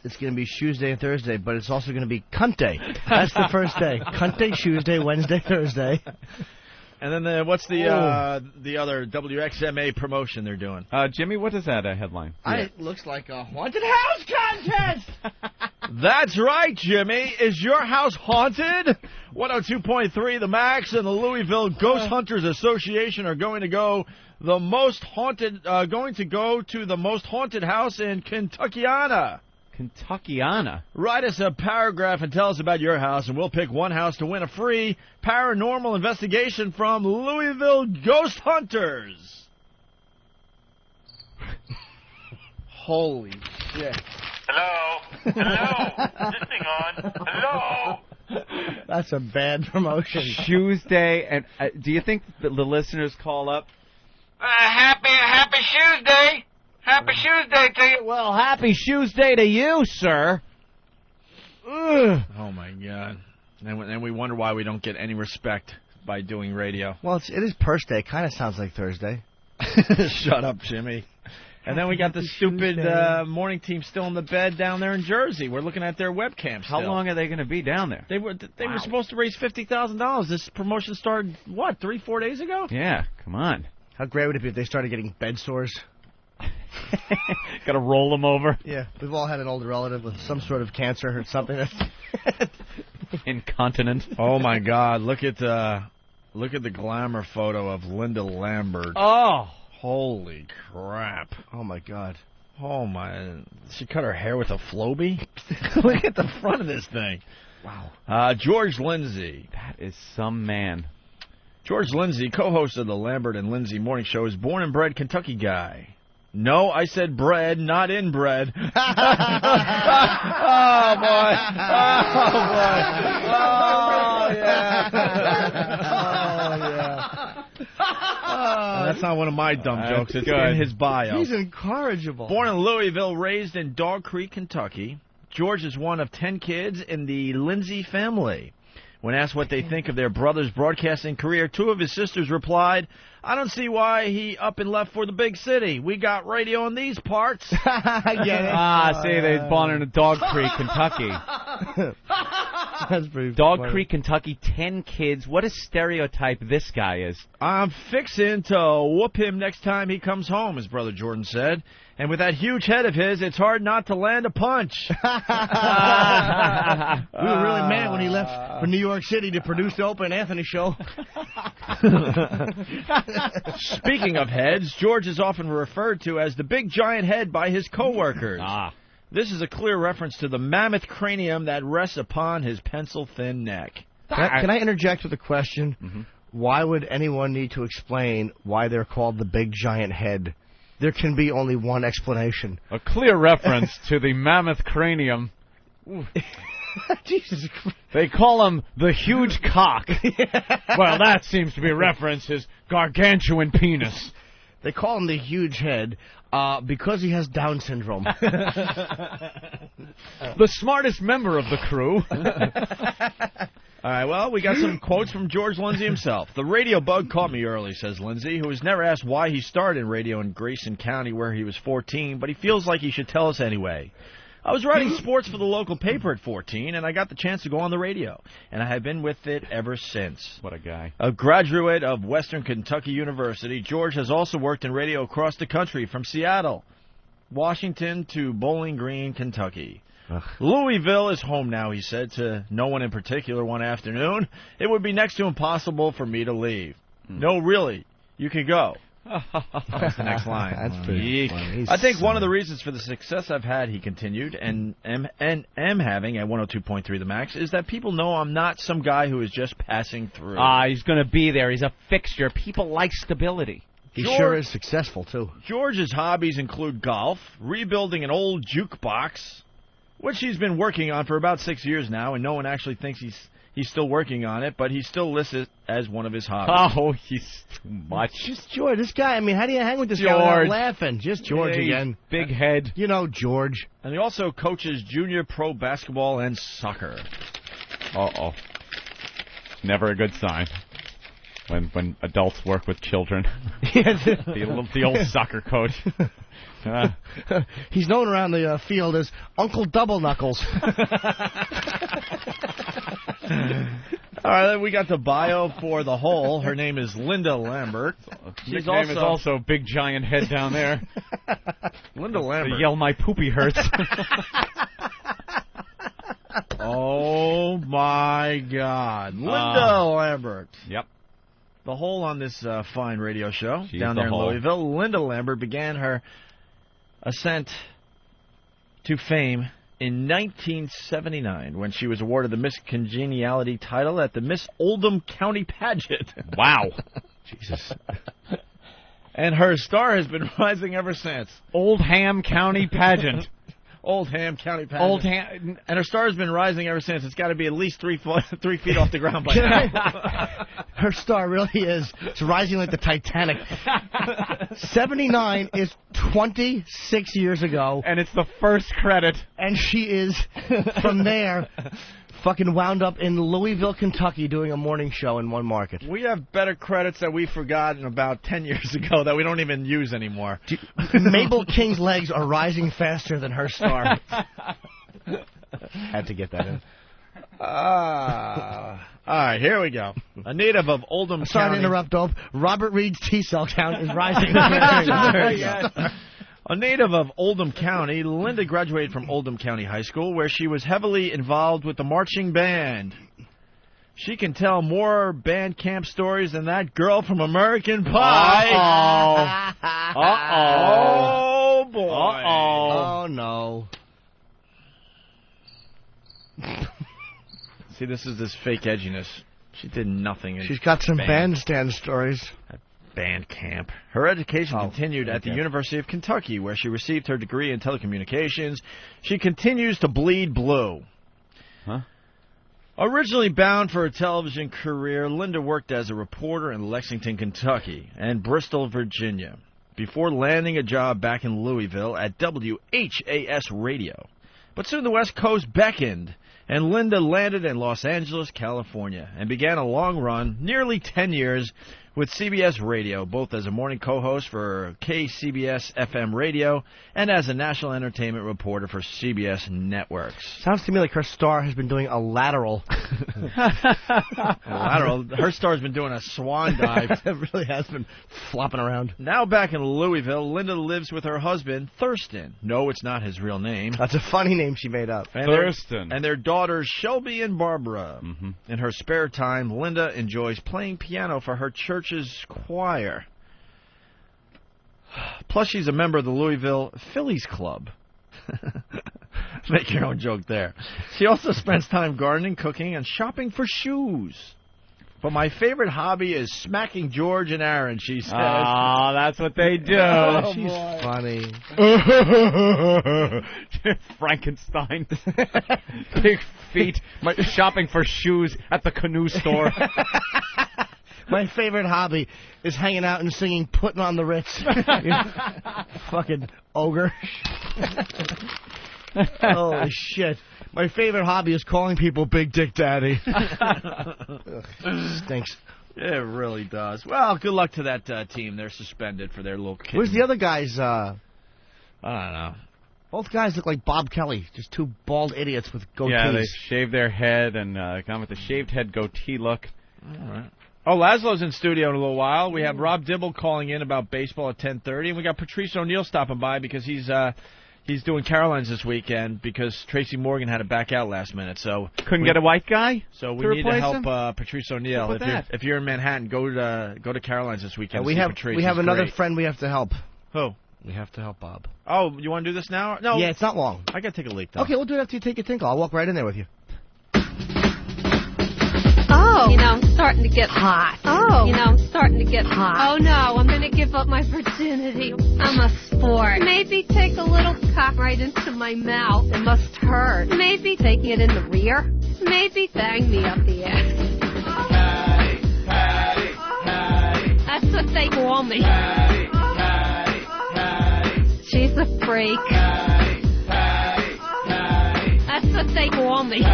Speaker 1: It's going to be Shoes Day and Thursday, but it's also going to be Cunt Day. That's the first day. Cunt Day, Shoes Day, Wednesday, Thursday.
Speaker 2: And then what's the other WXMA promotion they're doing?
Speaker 4: Jimmy, what is that headline?
Speaker 1: It looks like a haunted house contest.
Speaker 2: That's right, Jimmy. Is your house haunted? 102.3 The Max and the Louisville Ghost Hunters Association are going to go to the most haunted house in Kentuckiana.
Speaker 4: Kentuckiana?
Speaker 2: Write us a paragraph and tell us about your house, and we'll pick one house to win a free paranormal investigation from Louisville Ghost Hunters.
Speaker 1: Holy shit.
Speaker 6: Hello? Hello? Is this thing on? Hello?
Speaker 1: That's a bad promotion.
Speaker 4: Tuesday, and do you think the listeners call up?
Speaker 8: Happy Shoes Day. Happy Shoes Day to you.
Speaker 4: Well, happy Shoes Day to you, sir.
Speaker 2: Ugh. Oh, my God. And we wonder why we don't get any respect by doing radio.
Speaker 1: Well, it is Purse Day. Kind of sounds like Thursday.
Speaker 2: Shut up, Jimmy. And then we got the stupid morning team still in the bed down there in Jersey. We're looking at their webcams.
Speaker 4: How long are they going to be down there?
Speaker 2: They were supposed to raise $50,000. This promotion started, 3-4 days ago?
Speaker 4: Yeah, come on.
Speaker 1: How great would it be if they started getting bed sores?
Speaker 4: Got to roll them over.
Speaker 1: Yeah, we've all had an older relative with some sort of cancer or something. That's
Speaker 4: incontinent.
Speaker 2: Oh my God! Look at the glamour photo of Linda Lambert.
Speaker 4: Oh,
Speaker 2: holy crap!
Speaker 1: Oh my God!
Speaker 2: Oh my! She cut her hair with a Flowbee. Look at the front of this thing.
Speaker 1: Wow.
Speaker 2: George Lindsay.
Speaker 4: That is some man.
Speaker 2: George Lindsay, co-host of the Lambert and Lindsay Morning Show, is born and bred Kentucky guy. No, I said bred, not inbred. Oh, boy. Oh, yeah. That's not one of my dumb jokes. It's in his bio.
Speaker 1: He's incorrigible.
Speaker 2: Born in Louisville, raised in Dog Creek, Kentucky, George is one of 10 kids in the Lindsay family. When asked what they think of their brother's broadcasting career, 2 of his sisters replied, "I don't see why he up and left for the big city. We got radio in these parts."
Speaker 1: I get it.
Speaker 4: See, they born in Dog Creek, Kentucky.
Speaker 1: That's pretty
Speaker 4: Dog
Speaker 1: funny.
Speaker 4: Creek, Kentucky, 10 kids. What a stereotype this guy is.
Speaker 2: I'm fixing to whoop him next time he comes home, his brother Jordan said. And with that huge head of his, it's hard not to land a punch.
Speaker 1: We were really mad when he left for New York City to produce the Oprah and Anthony show.
Speaker 2: Speaking of heads, George is often referred to as the big giant head by his coworkers. This is a clear reference to the mammoth cranium that rests upon his pencil-thin neck.
Speaker 1: Can I interject with a question? Mm-hmm. Why would anyone need to explain why they're called the big giant head? There can be only one explanation.
Speaker 4: A clear reference to the mammoth cranium.
Speaker 1: Jesus Christ.
Speaker 4: They call him the huge cock. Well, that seems to be a reference to his gargantuan penis.
Speaker 1: They call him the huge head because he has Down syndrome.
Speaker 4: The smartest member of the crew.
Speaker 2: All right, well, we got some quotes from George Lindsay himself. The radio bug caught me early, says Lindsay, who was never asked why he started in radio in Grayson County where he was 14, but he feels like he should tell us anyway. I was writing sports for the local paper at 14, and I got the chance to go on the radio, and I have been with it ever since.
Speaker 4: What a guy.
Speaker 2: A graduate of Western Kentucky University, George has also worked in radio across the country, from Seattle, Washington to Bowling Green, Kentucky. Louisville is home now, he said to no one in particular one afternoon. It would be next to impossible for me to leave. No, really, you can go. That's the next line.
Speaker 1: That's pretty funny.
Speaker 2: I think one of the reasons for the success I've had, he continued, and am having at 102.3 The Max, is that people know I'm not some guy who is just passing through.
Speaker 4: He's going to be there. He's a fixture. People like stability.
Speaker 1: He sure is successful, too.
Speaker 2: George's hobbies include golf, rebuilding an old jukebox, which he's been working on for about 6 years now, and no one actually thinks he's still working on it, but he still lists it as one of his hobbies.
Speaker 4: Oh, he's too much.
Speaker 1: Just George, this guy, I mean, how do you hang with this guy without laughing? Just George again.
Speaker 4: Big head.
Speaker 1: You know, George.
Speaker 2: And he also coaches junior pro basketball and soccer.
Speaker 4: Uh-oh. Never a good sign. When adults work with children. the old soccer coach.
Speaker 1: He's known around the field as Uncle Double Knuckles.
Speaker 2: All right, then we got the bio for the Hole. Her name is Linda Lambert.
Speaker 4: She's name is also Big Giant Head down there.
Speaker 2: Linda Lambert.
Speaker 4: Yell my poopy hurts.
Speaker 2: Oh, my God. Linda Lambert.
Speaker 4: Yep.
Speaker 2: The Hole on this fine radio show
Speaker 4: She's
Speaker 2: down there in
Speaker 4: Hole.
Speaker 2: Louisville. Linda Lambert began her ascent to fame in 1979 when she was awarded the Miss Congeniality title at the Miss Oldham County Pageant.
Speaker 4: Wow.
Speaker 2: Jesus. And her star has been rising ever since.
Speaker 4: Oldham County Pageant.
Speaker 2: Oldham County Pageant.
Speaker 4: Oldham.
Speaker 2: And her star has been rising ever since. It's got to be at least 3 feet off the ground by now.
Speaker 1: Her star really is. It's rising like the Titanic. 79 is 26 years ago.
Speaker 4: And it's the first credit.
Speaker 1: And she is, from there, fucking wound up in Louisville, Kentucky, doing a morning show in one market.
Speaker 2: We have better credits that we forgotten about 10 years ago that we don't even use anymore.
Speaker 1: Mabel King's legs are rising faster than her star. Had to get that in.
Speaker 2: All right, here we go. A native of Oldham
Speaker 1: Sorry
Speaker 2: County.
Speaker 1: to interrupt, Dope. Robert Reed's T-cell count is rising.
Speaker 2: A native of Oldham County, Linda graduated from Oldham County High School, where she was heavily involved with the marching band. She can tell more band camp stories than that girl from American Pie. Oh, boy.
Speaker 1: Oh, no.
Speaker 2: See, this is this fake edginess. She did nothing.
Speaker 1: She's got some bandstand stories.
Speaker 2: Band camp. Her education continued at the University of Kentucky, where she received her degree in telecommunications. She continues to bleed blue.
Speaker 4: Huh?
Speaker 2: Originally bound for a television career, Linda worked as a reporter in Lexington, Kentucky, and Bristol, Virginia, before landing a job back in Louisville at WHAS Radio. But soon the West Coast beckoned, and Linda landed in Los Angeles, California, and began a long run, nearly 10 years, with CBS Radio, both as a morning co-host for KCBS FM Radio and as a national entertainment reporter for CBS Networks.
Speaker 1: Sounds to me like her star has been doing a lateral.
Speaker 2: Her star's been doing a swan dive.
Speaker 1: It really has been flopping around.
Speaker 2: Now back in Louisville, Linda lives with her husband, Thurston. No, it's not his real name.
Speaker 1: That's a funny name she made up.
Speaker 2: And
Speaker 4: Thurston.
Speaker 2: And their daughters, Shelby and Barbara.
Speaker 4: Mm-hmm.
Speaker 2: In her spare time, Linda enjoys playing piano for her church's choir. Plus, she's a member of the Louisville Phillies Club. Make your own joke there. She also spends time gardening, cooking, and shopping for shoes. But my favorite hobby is smacking George and Aaron, she says.
Speaker 4: Oh, that's what they do.
Speaker 1: Oh, she's funny.
Speaker 4: Frankenstein. Big feet. Shopping for shoes at the canoe store.
Speaker 1: My favorite hobby is hanging out and singing Putting on the Ritz. Fucking ogre. Holy shit. My favorite hobby is calling people Big Dick Daddy. Stinks.
Speaker 2: It really does. Well, good luck to that team. They're suspended for their little kid.
Speaker 1: Where's the other guys?
Speaker 2: I don't know.
Speaker 1: Both guys look like Bob Kelly. Just two bald idiots with goatees.
Speaker 4: Yeah, they shave their head and gone with the shaved head goatee look.
Speaker 2: All right. Oh, Laszlo's in studio in a little while. We have Rob Dibble calling in about baseball at 10:30, and we got Patrice O'Neill stopping by because he's doing Caroline's this weekend because Tracy Morgan had to back out last minute. So
Speaker 4: couldn't get a white guy.
Speaker 2: So we
Speaker 4: to
Speaker 2: need to
Speaker 4: replace
Speaker 2: help
Speaker 4: him?
Speaker 2: Patrice O'Neill.
Speaker 4: If
Speaker 2: you're in Manhattan, go to Caroline's this weekend.
Speaker 1: we
Speaker 2: see
Speaker 1: have
Speaker 2: Patrice.
Speaker 1: we have
Speaker 2: He's
Speaker 1: another
Speaker 2: great.
Speaker 1: friend we have to help.
Speaker 2: Who?
Speaker 1: We have to help Bob.
Speaker 2: Oh, you want to do this now? No.
Speaker 1: Yeah, it's not long.
Speaker 2: I gotta take a leak though.
Speaker 1: Okay, we'll do it after you take your tinkle. I'll walk right in there with you.
Speaker 10: Oh. You know, I'm starting to get hot. Oh. You know, I'm starting to get hot. Oh, no, I'm going to give up my virginity. I'm a sport. Maybe take a little cock right into my mouth. It must hurt. Maybe taking it in the rear. Maybe bang me up the ass. That's what they call me. She's a freak. That's what they call me.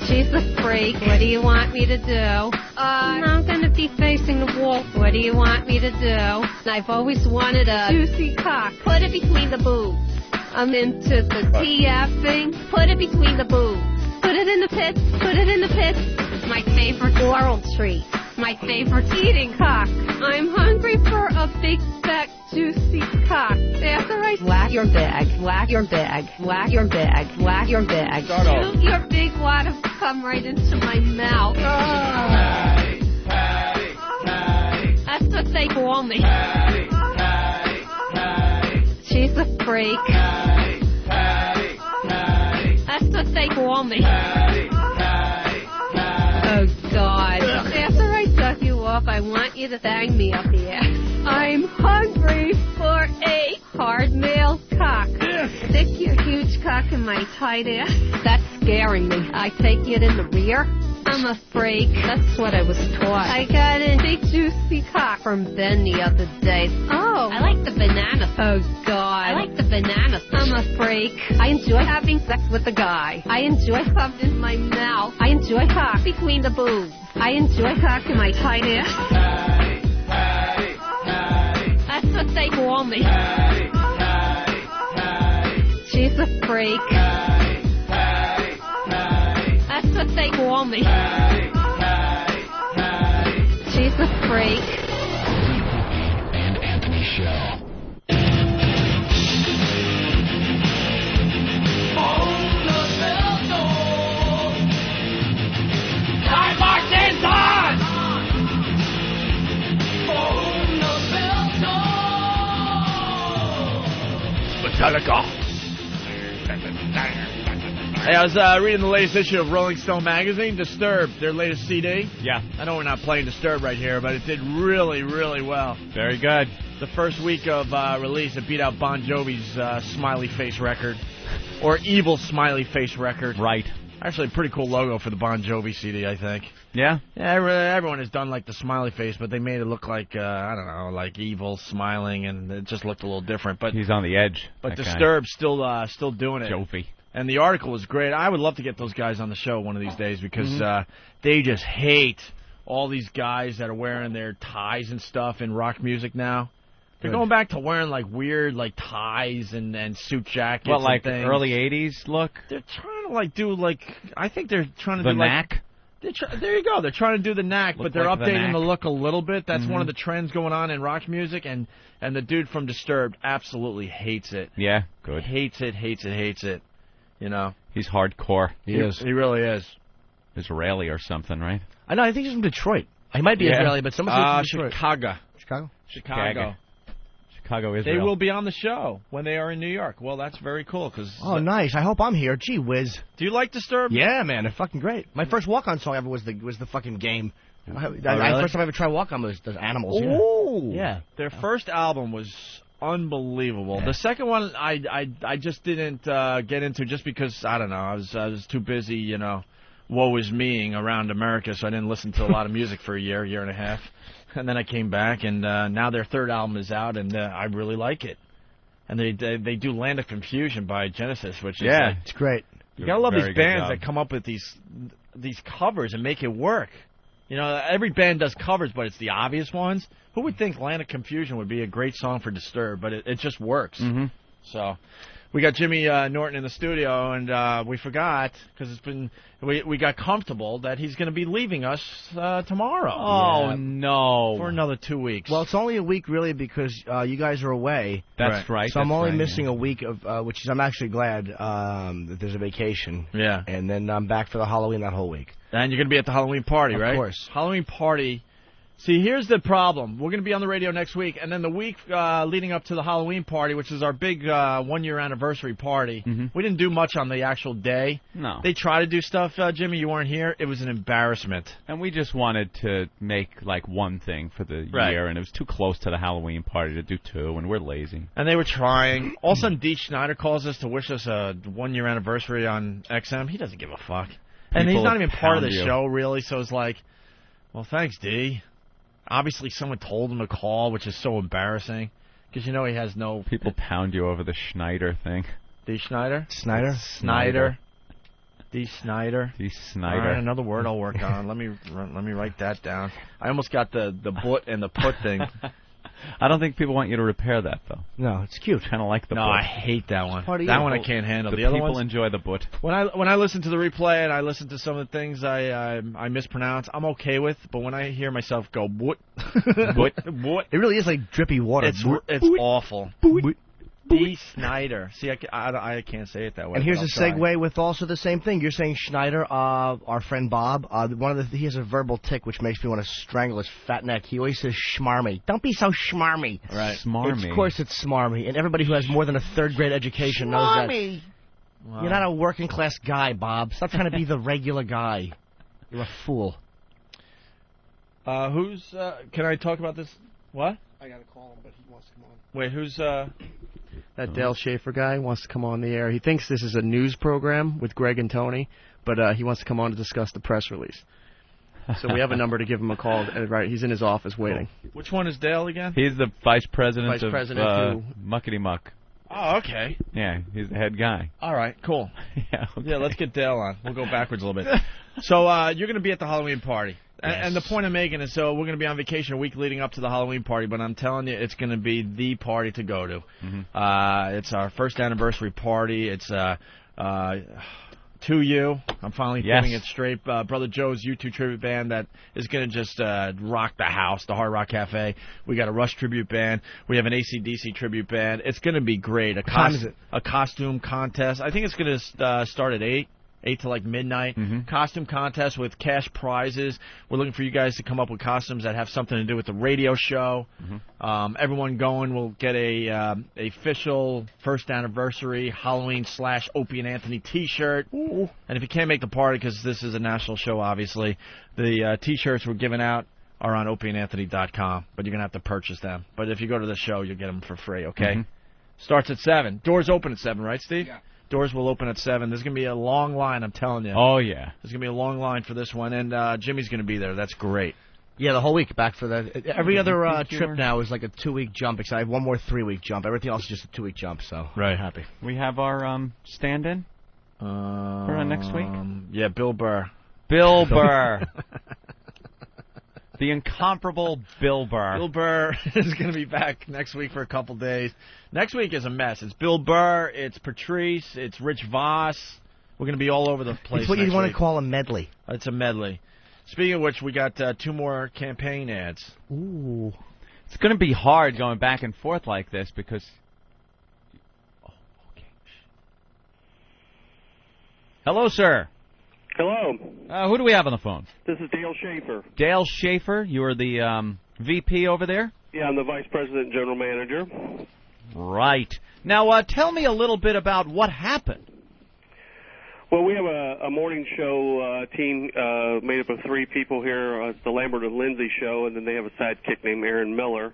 Speaker 10: She's She's a freak. What do you want me to do? I'm gonna be facing the wall. What do you want me to do? I've always wanted a juicy cock. Put it between the boobs. I'm into the TFing. Put it between the boobs. Put it in the pits. Put it in the pits. It's my favorite oral treat. My favorite eating cock. I'm hungry for a big, fat, juicy cock. After I whack your bag, whack your bag, whack your bag, whack your bag. Shoot your big wad of cum right into my mouth. That's what they call me. She's a freak. That's what they call me. Oh, God. After I suck you off, I want you to bang me up the ass. I'm hungry for a hard male cock. Stick your huge cock in my tight ass. That's scaring me. I take it in the rear. I'm a freak. That's what I was taught. I got a big juicy cock from Ben the other day. Oh, I like the bananas. Oh, God. I like the bananas. I'm a freak. I enjoy having sex with a guy. I enjoy cum in my mouth. I enjoy cock between the boobs. I enjoy cock in my tight ass. That's what they call me. She's a freak. That's what they call me. She's a freak.
Speaker 22: And Anthony Show.
Speaker 2: Metallica. Hey, I was reading the latest issue of Rolling Stone magazine, Disturbed, their latest CD.
Speaker 4: Yeah.
Speaker 2: I know we're not playing Disturbed right here, but it did really, really well.
Speaker 4: Very good.
Speaker 2: The first week of release, it beat out Bon Jovi's Smiley Face record, or Evil Smiley Face record.
Speaker 4: Right.
Speaker 2: Actually, a pretty cool logo for the Bon Jovi CD, I think.
Speaker 4: Yeah?
Speaker 2: Yeah, everyone has done like the smiley face, but they made it look like, I don't know, like evil smiling, and it just looked a little different. But
Speaker 4: he's on the edge.
Speaker 2: But Disturbed still doing it.
Speaker 4: Jovi.
Speaker 2: And the article was great. I would love to get those guys on the show one of these days because they just hate all these guys that are wearing their ties and stuff in rock music now. They're going back to wearing like weird like ties and suit jackets.
Speaker 4: What, like
Speaker 2: and things.
Speaker 4: early '80s look?
Speaker 2: They're trying to like do like I think they're trying to
Speaker 4: the
Speaker 2: do
Speaker 4: knack.
Speaker 2: There you go. They're trying to do the knack, but they're
Speaker 4: like the
Speaker 2: updating
Speaker 4: knack.
Speaker 2: the look a little bit. That's one of the trends going on in rock music, and the dude from Disturbed absolutely hates it.
Speaker 4: Yeah, good.
Speaker 2: Hates it. You know,
Speaker 4: he's hardcore.
Speaker 2: He is. He really is.
Speaker 4: Israeli or something, right?
Speaker 1: I know. I think he's from Detroit. He might be Israeli, but someone says from Detroit.
Speaker 2: Chicago.
Speaker 4: Chicago, Israel.
Speaker 2: They will be on the show when they are in New York. Well, that's very cool.
Speaker 1: Oh, nice. I hope I'm here. Gee whiz.
Speaker 2: Do you like Disturbed?
Speaker 1: Yeah, man. They're fucking great. My first walk-on song ever was the fucking Game.
Speaker 2: Really?
Speaker 1: First time I ever tried walk-on was the Animals.
Speaker 2: Ooh.
Speaker 1: Yeah.
Speaker 2: Their first album was unbelievable. The second one I just didn't get into just because, I don't know, I was too busy, you know, woe is meing around America, so I didn't listen to a lot of music for a year and a half. And then I came back, and now their third album is out, and I really like it. And they do Land of Confusion by Genesis, which is
Speaker 1: it's great.
Speaker 2: You gotta love these
Speaker 4: Very good
Speaker 2: bands
Speaker 4: job.
Speaker 2: that come up with these covers and make it work. You know, every band does covers, but it's the obvious ones. Who would think Land of Confusion would be a great song for Disturbed? But it just works.
Speaker 4: Mm-hmm.
Speaker 2: So we got Jimmy Norton in the studio, and we forgot because we got comfortable that he's going to be leaving us tomorrow.
Speaker 4: Oh, no.
Speaker 2: For another 2 weeks.
Speaker 1: Well, it's only a week really because you guys are away.
Speaker 4: That's right.
Speaker 1: So I'm
Speaker 4: that's
Speaker 1: only
Speaker 4: right,
Speaker 1: missing a week of which is I'm actually glad that there's a vacation.
Speaker 2: Yeah.
Speaker 1: And then I'm back for the Halloween that whole week.
Speaker 2: And you're going to be at the Halloween party, right?
Speaker 1: Of course.
Speaker 2: Halloween party. See, here's the problem. We're going to be on the radio next week, and then the week leading up to the Halloween party, which is our big one-year anniversary party, we didn't do much on the actual day.
Speaker 4: No.
Speaker 2: They tried to do stuff, Jimmy, you weren't here. It was an embarrassment.
Speaker 4: And we just wanted to make, like, one thing for the
Speaker 2: Right.
Speaker 4: year, and it was too close to the Halloween party to do two, and we're lazy.
Speaker 2: And they were trying. All of a sudden, Dee Schneider calls us to wish us a one-year anniversary on XM. He doesn't give a fuck. And he's not even part of the show, really, so it's like, well, thanks, Dee. Obviously, someone told him to call, which is so embarrassing, because you know he has no...
Speaker 4: People pound you over the Schneider thing.
Speaker 2: Dee Schneider?
Speaker 1: Snyder?
Speaker 2: Snyder. D. Snyder.
Speaker 4: D. Snyder.
Speaker 2: All right, another word I'll work on. Let me write that down. I almost got the but and the put thing.
Speaker 4: I don't think people want you to repair that, though.
Speaker 1: No, it's cute.
Speaker 4: Kind of like the
Speaker 2: No,
Speaker 4: but.
Speaker 2: I hate that one.
Speaker 1: Part of
Speaker 2: That
Speaker 1: you.
Speaker 2: one I can't handle.
Speaker 4: The
Speaker 2: The other
Speaker 4: people
Speaker 2: ones,
Speaker 4: enjoy the but.
Speaker 2: when I listen to the replay and I listen to some of the things I mispronounce, I'm okay with. But when I hear myself go what, what,
Speaker 1: It really is like drippy water.
Speaker 2: it's awful. D. Snyder. See, I can't say it that way.
Speaker 1: And here's
Speaker 2: but
Speaker 1: a
Speaker 2: I'll try.
Speaker 1: segue with also the same thing. You're saying Schneider, our friend Bob, he has a verbal tick which makes me want to strangle his fat neck. He always says schmarmy. Don't be so schmarmy.
Speaker 2: Right.
Speaker 4: Smarmy.
Speaker 1: Of course it's smarmy. And everybody who has more than a third grade education knows that.
Speaker 2: Wow.
Speaker 1: You're not a working class guy, Bob. Stop trying to be the regular guy. You're a fool.
Speaker 2: Can I talk about this? What?
Speaker 19: I gotta call him, but he wants to come on.
Speaker 2: Wait, who's
Speaker 19: That Dale Schaefer guy wants to come on the air. He thinks this is a news program with Greg and Tony, but he wants to come on to discuss the press release. So we have a number to give him a call. Right, he's in his office waiting.
Speaker 2: Which one is Dale again?
Speaker 4: He's the vice president of
Speaker 19: who-
Speaker 4: Muckety Muck.
Speaker 2: Oh, okay.
Speaker 4: Yeah, he's the head guy.
Speaker 2: All right, cool.
Speaker 4: Yeah, okay.
Speaker 2: Yeah, let's get Dale on. We'll go backwards a little bit. So you're going to be at the Halloween party. And the point I'm making is, so we're going to be on vacation a week leading up to the Halloween party, but I'm telling you, it's going to be the party to go to. It's our first anniversary party. It's To You. I'm finally getting it straight. Brother Joe's U2 tribute band that is going to just rock the house, the Hard Rock Cafe. We got a Rush tribute band. We have an AC/DC tribute band. It's going to be great. A costume contest. I think it's going to start at 8 to like midnight. Costume contest with cash prizes. We're looking for you guys to come up with costumes that have something to do with the radio show. Everyone going will get a official first anniversary Halloween / Opie and Anthony T-shirt. And if you can't make the party, because this is a national show, obviously, the T-shirts we're giving out are on opieandanthony.com, but you're going to have to purchase them. But if you go to the show, you'll get them for free, okay? Starts at 7. Doors open at 7, right, Steve? Yeah. Doors will open at 7. There's going to be a long line, I'm telling you.
Speaker 4: Oh, yeah.
Speaker 2: There's going to be a long line for this one, and Jimmy's going to be there. That's great.
Speaker 1: Yeah, the whole week back for that. Every other trip now is like a 2-week jump, except I have one more 3-week jump. Everything else is just a 2-week jump, so
Speaker 2: right.
Speaker 1: Happy.
Speaker 4: We have our stand-in for next week?
Speaker 2: Yeah, Bill Burr.
Speaker 4: Bill Burr. The incomparable Bill Burr.
Speaker 2: Bill Burr is going to be back next week for a couple days. Next week is a mess. It's Bill Burr, it's Patrice, it's Rich Voss. We're going to be all over the place.
Speaker 1: It's what you want to call a medley.
Speaker 2: It's a medley. Speaking of which, we got 2 more campaign ads.
Speaker 1: Ooh.
Speaker 4: It's going to be hard going back and forth like this because... Oh, okay. Hello, sir.
Speaker 12: Hello.
Speaker 4: Who do we have on the phone?
Speaker 12: This is Dale Schaefer.
Speaker 4: Dale Schaefer. You are the VP over there?
Speaker 12: Yeah, I'm the Vice President and General Manager.
Speaker 4: Right. Now, tell me a little bit about what happened.
Speaker 12: Well, we have a morning show team made up of 3 people here. It's the Lambert and Lindsay show, and then they have a sidekick named Aaron Miller.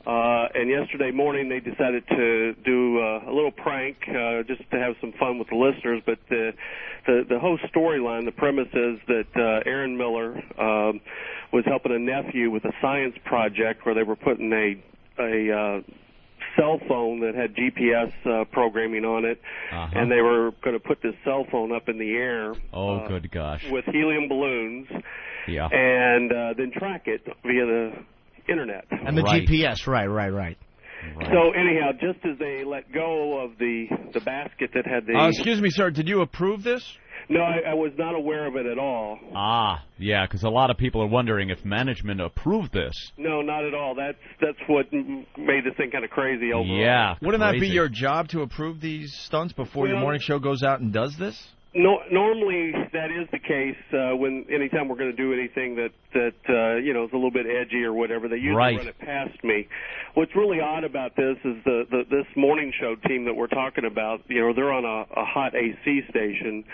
Speaker 12: And yesterday morning they decided to do a little prank just to have some fun with the listeners. But the whole storyline, the premise is that Aaron Miller was helping a nephew with a science project where they were putting a cell phone that had GPS programming on it, and they were going to put this cell phone up in the air.
Speaker 4: Oh, good gosh.
Speaker 12: With helium balloons.
Speaker 4: Yeah.
Speaker 12: And then track it via the internet.
Speaker 1: And the GPS, right.
Speaker 12: So anyhow, just as they let go of the basket that had the...
Speaker 2: excuse me, sir, did you approve this?
Speaker 12: No, I was not aware of it at all.
Speaker 4: Yeah, because a lot of people are wondering if management approved this.
Speaker 12: No, not at all. That's what made this thing kind of crazy overall.
Speaker 4: Yeah,
Speaker 2: Wouldn't that be your job to approve these stunts before your morning show goes out and does this?
Speaker 12: No, normally that is the case when anytime we're going to do anything that you know is a little bit edgy or whatever. They usually run it past me. What's really odd about this is this morning show team that we're talking about. You know, they're on a hot AC station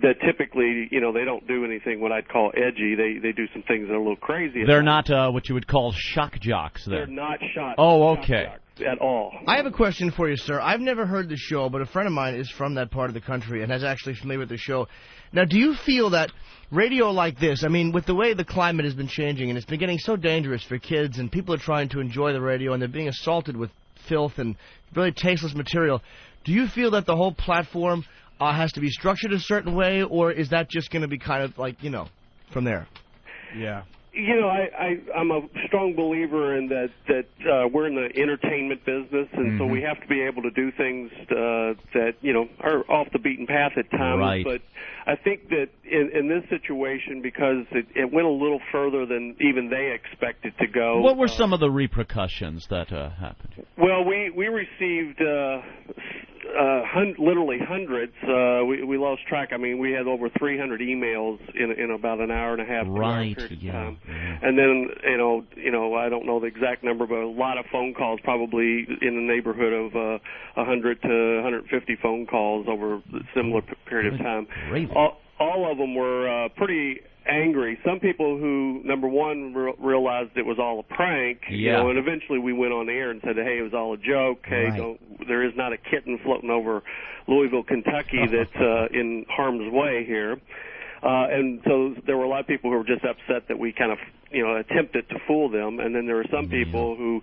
Speaker 12: that typically they don't do anything what I'd call edgy. They do some things that are a little crazy.
Speaker 4: They're not what you would call shock jocks.
Speaker 12: They're not shock.
Speaker 4: Oh, okay.
Speaker 12: Shock jocks at all.
Speaker 1: I have a question for you, sir. I've never heard the show, but a friend of mine is from that part of the country and is actually familiar with the show. Now, do you feel that radio like this, I mean, with the way the climate has been changing and it's been getting so dangerous for kids and people are trying to enjoy the radio and they're being assaulted with filth and really tasteless material, do you feel that the whole platform has to be structured a certain way, or is that just going to be kind of like, from there?
Speaker 14: Yeah.
Speaker 12: I'm a strong believer in that we're in the entertainment business, and so we have to be able to do things that are off the beaten path at times.
Speaker 4: Right.
Speaker 12: But I think that in this situation, because it went a little further than even they expected to go.
Speaker 3: What were some of the repercussions that happened?
Speaker 12: Well, we received literally hundreds. We lost track. I mean, we had over 300 emails in about an hour and a half.
Speaker 3: Right.
Speaker 12: Yeah. And then I don't know the exact number, but a lot of phone calls, probably in the neighborhood of 100 to 150 phone calls over a similar period of time. All of them were pretty angry. Some people who, number one, realized it was all a prank, and eventually we went on the air and said, hey, it was all a joke. Hey, there is not a kitten floating over Louisville, Kentucky that's in harm's way here. And so there were a lot of people who were just upset that we kind of, attempted to fool them. And then there were some people who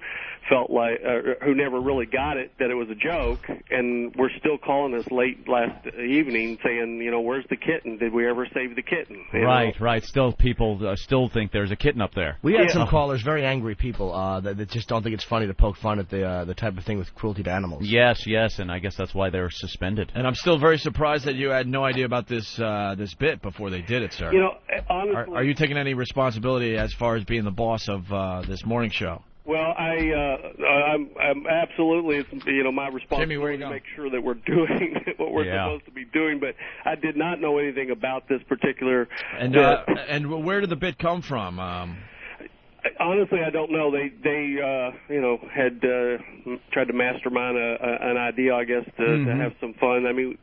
Speaker 12: felt like, who never really got it, that it was a joke, and were still calling us late last evening saying, where's the kitten? Did we ever save the kitten?
Speaker 3: Right. Still, people still think there's a kitten up there.
Speaker 1: We had some callers, very angry people, that just don't think it's funny to poke fun at the type of thing with cruelty to animals.
Speaker 3: Yes, and I guess that's why they were suspended.
Speaker 2: And I'm still very surprised that you had no idea about this this bit before they did it, sir.
Speaker 12: Honestly,
Speaker 2: are you taking any responsibility as far as being the boss of this morning show?
Speaker 12: Well, I'm absolutely, it's, my responsibility to make sure that we're doing what we're supposed to be doing. But I did not know anything about this particular.
Speaker 2: And where did the bit come from?
Speaker 12: Honestly, I don't know. They had tried to mastermind an idea, I guess, to have some fun. I mean,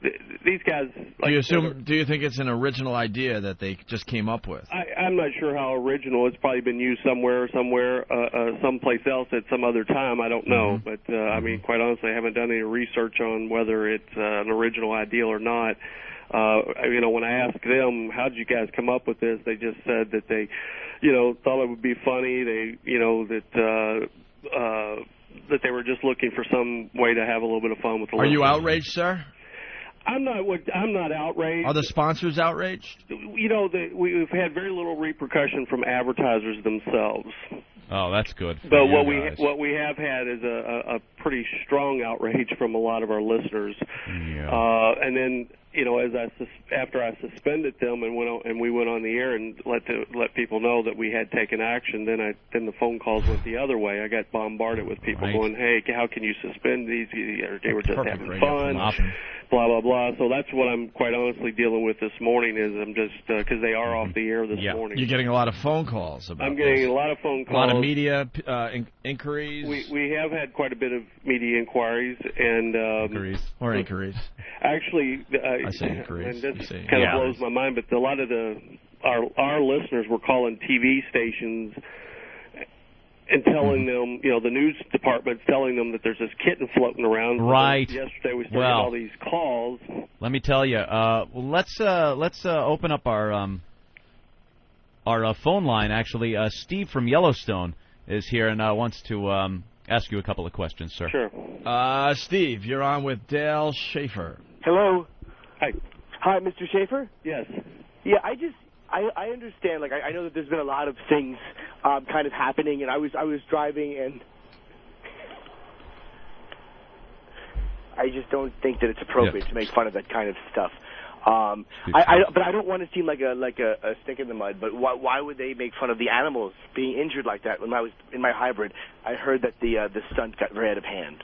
Speaker 12: these guys.
Speaker 2: Do you think it's an original idea that they just came up with?
Speaker 12: I'm not sure how original. It's probably been used somewhere, someplace else at some other time. I don't know. But I mean, quite honestly, I haven't done any research on whether it's an original idea or not. When I asked them, how did you guys come up with this, they just said that they, thought it would be funny. They, that they were just looking for some way to have a little bit of fun with the
Speaker 2: Are you outraged, sir?
Speaker 12: I'm not outraged.
Speaker 2: Are the sponsors outraged?
Speaker 12: We've had very little repercussion from advertisers themselves.
Speaker 3: Oh, that's good.
Speaker 12: But what we have had is a pretty strong outrage from a lot of our listeners.
Speaker 3: Yeah.
Speaker 12: And then after I suspended them and we went on the air and let people know that we had taken action, then the phone calls went the other way. I got bombarded with people going, "Hey, how can you suspend these? They were just having fun." Blah blah blah. So that's what I'm quite honestly dealing with this morning. Is I'm just because they are off the air this morning.
Speaker 2: You're getting a lot of phone calls about.
Speaker 12: I'm getting a lot of phone calls.
Speaker 2: A lot of media inquiries.
Speaker 12: We have had quite a bit of media inquiries and
Speaker 2: inquiries.
Speaker 12: Actually,
Speaker 2: I say inquiries.
Speaker 12: And this kind of blows my mind, but a lot of our listeners were calling TV stations and telling them, the news department's telling them that there's this kitten floating around.
Speaker 3: Right.
Speaker 12: So yesterday we started all these calls.
Speaker 3: Let me tell you. Let's open up our phone line. Actually, Steve from Yellowstone is here and wants to ask you a couple of questions, sir.
Speaker 12: Sure.
Speaker 2: Steve, you're on with Dale Schaefer.
Speaker 15: Hello.
Speaker 12: Hi.
Speaker 15: Hi, Mr. Schaefer?
Speaker 12: Yes.
Speaker 15: Yeah, I understand. Like, I know that there's been a lot of things kind of happening, and I was driving, and I just don't think that it's appropriate to make fun of that kind of stuff. But I don't want to seem like a stick in the mud. But why would they make fun of the animals being injured like that? When I was in my hybrid, I heard that the stunt got very out of hand.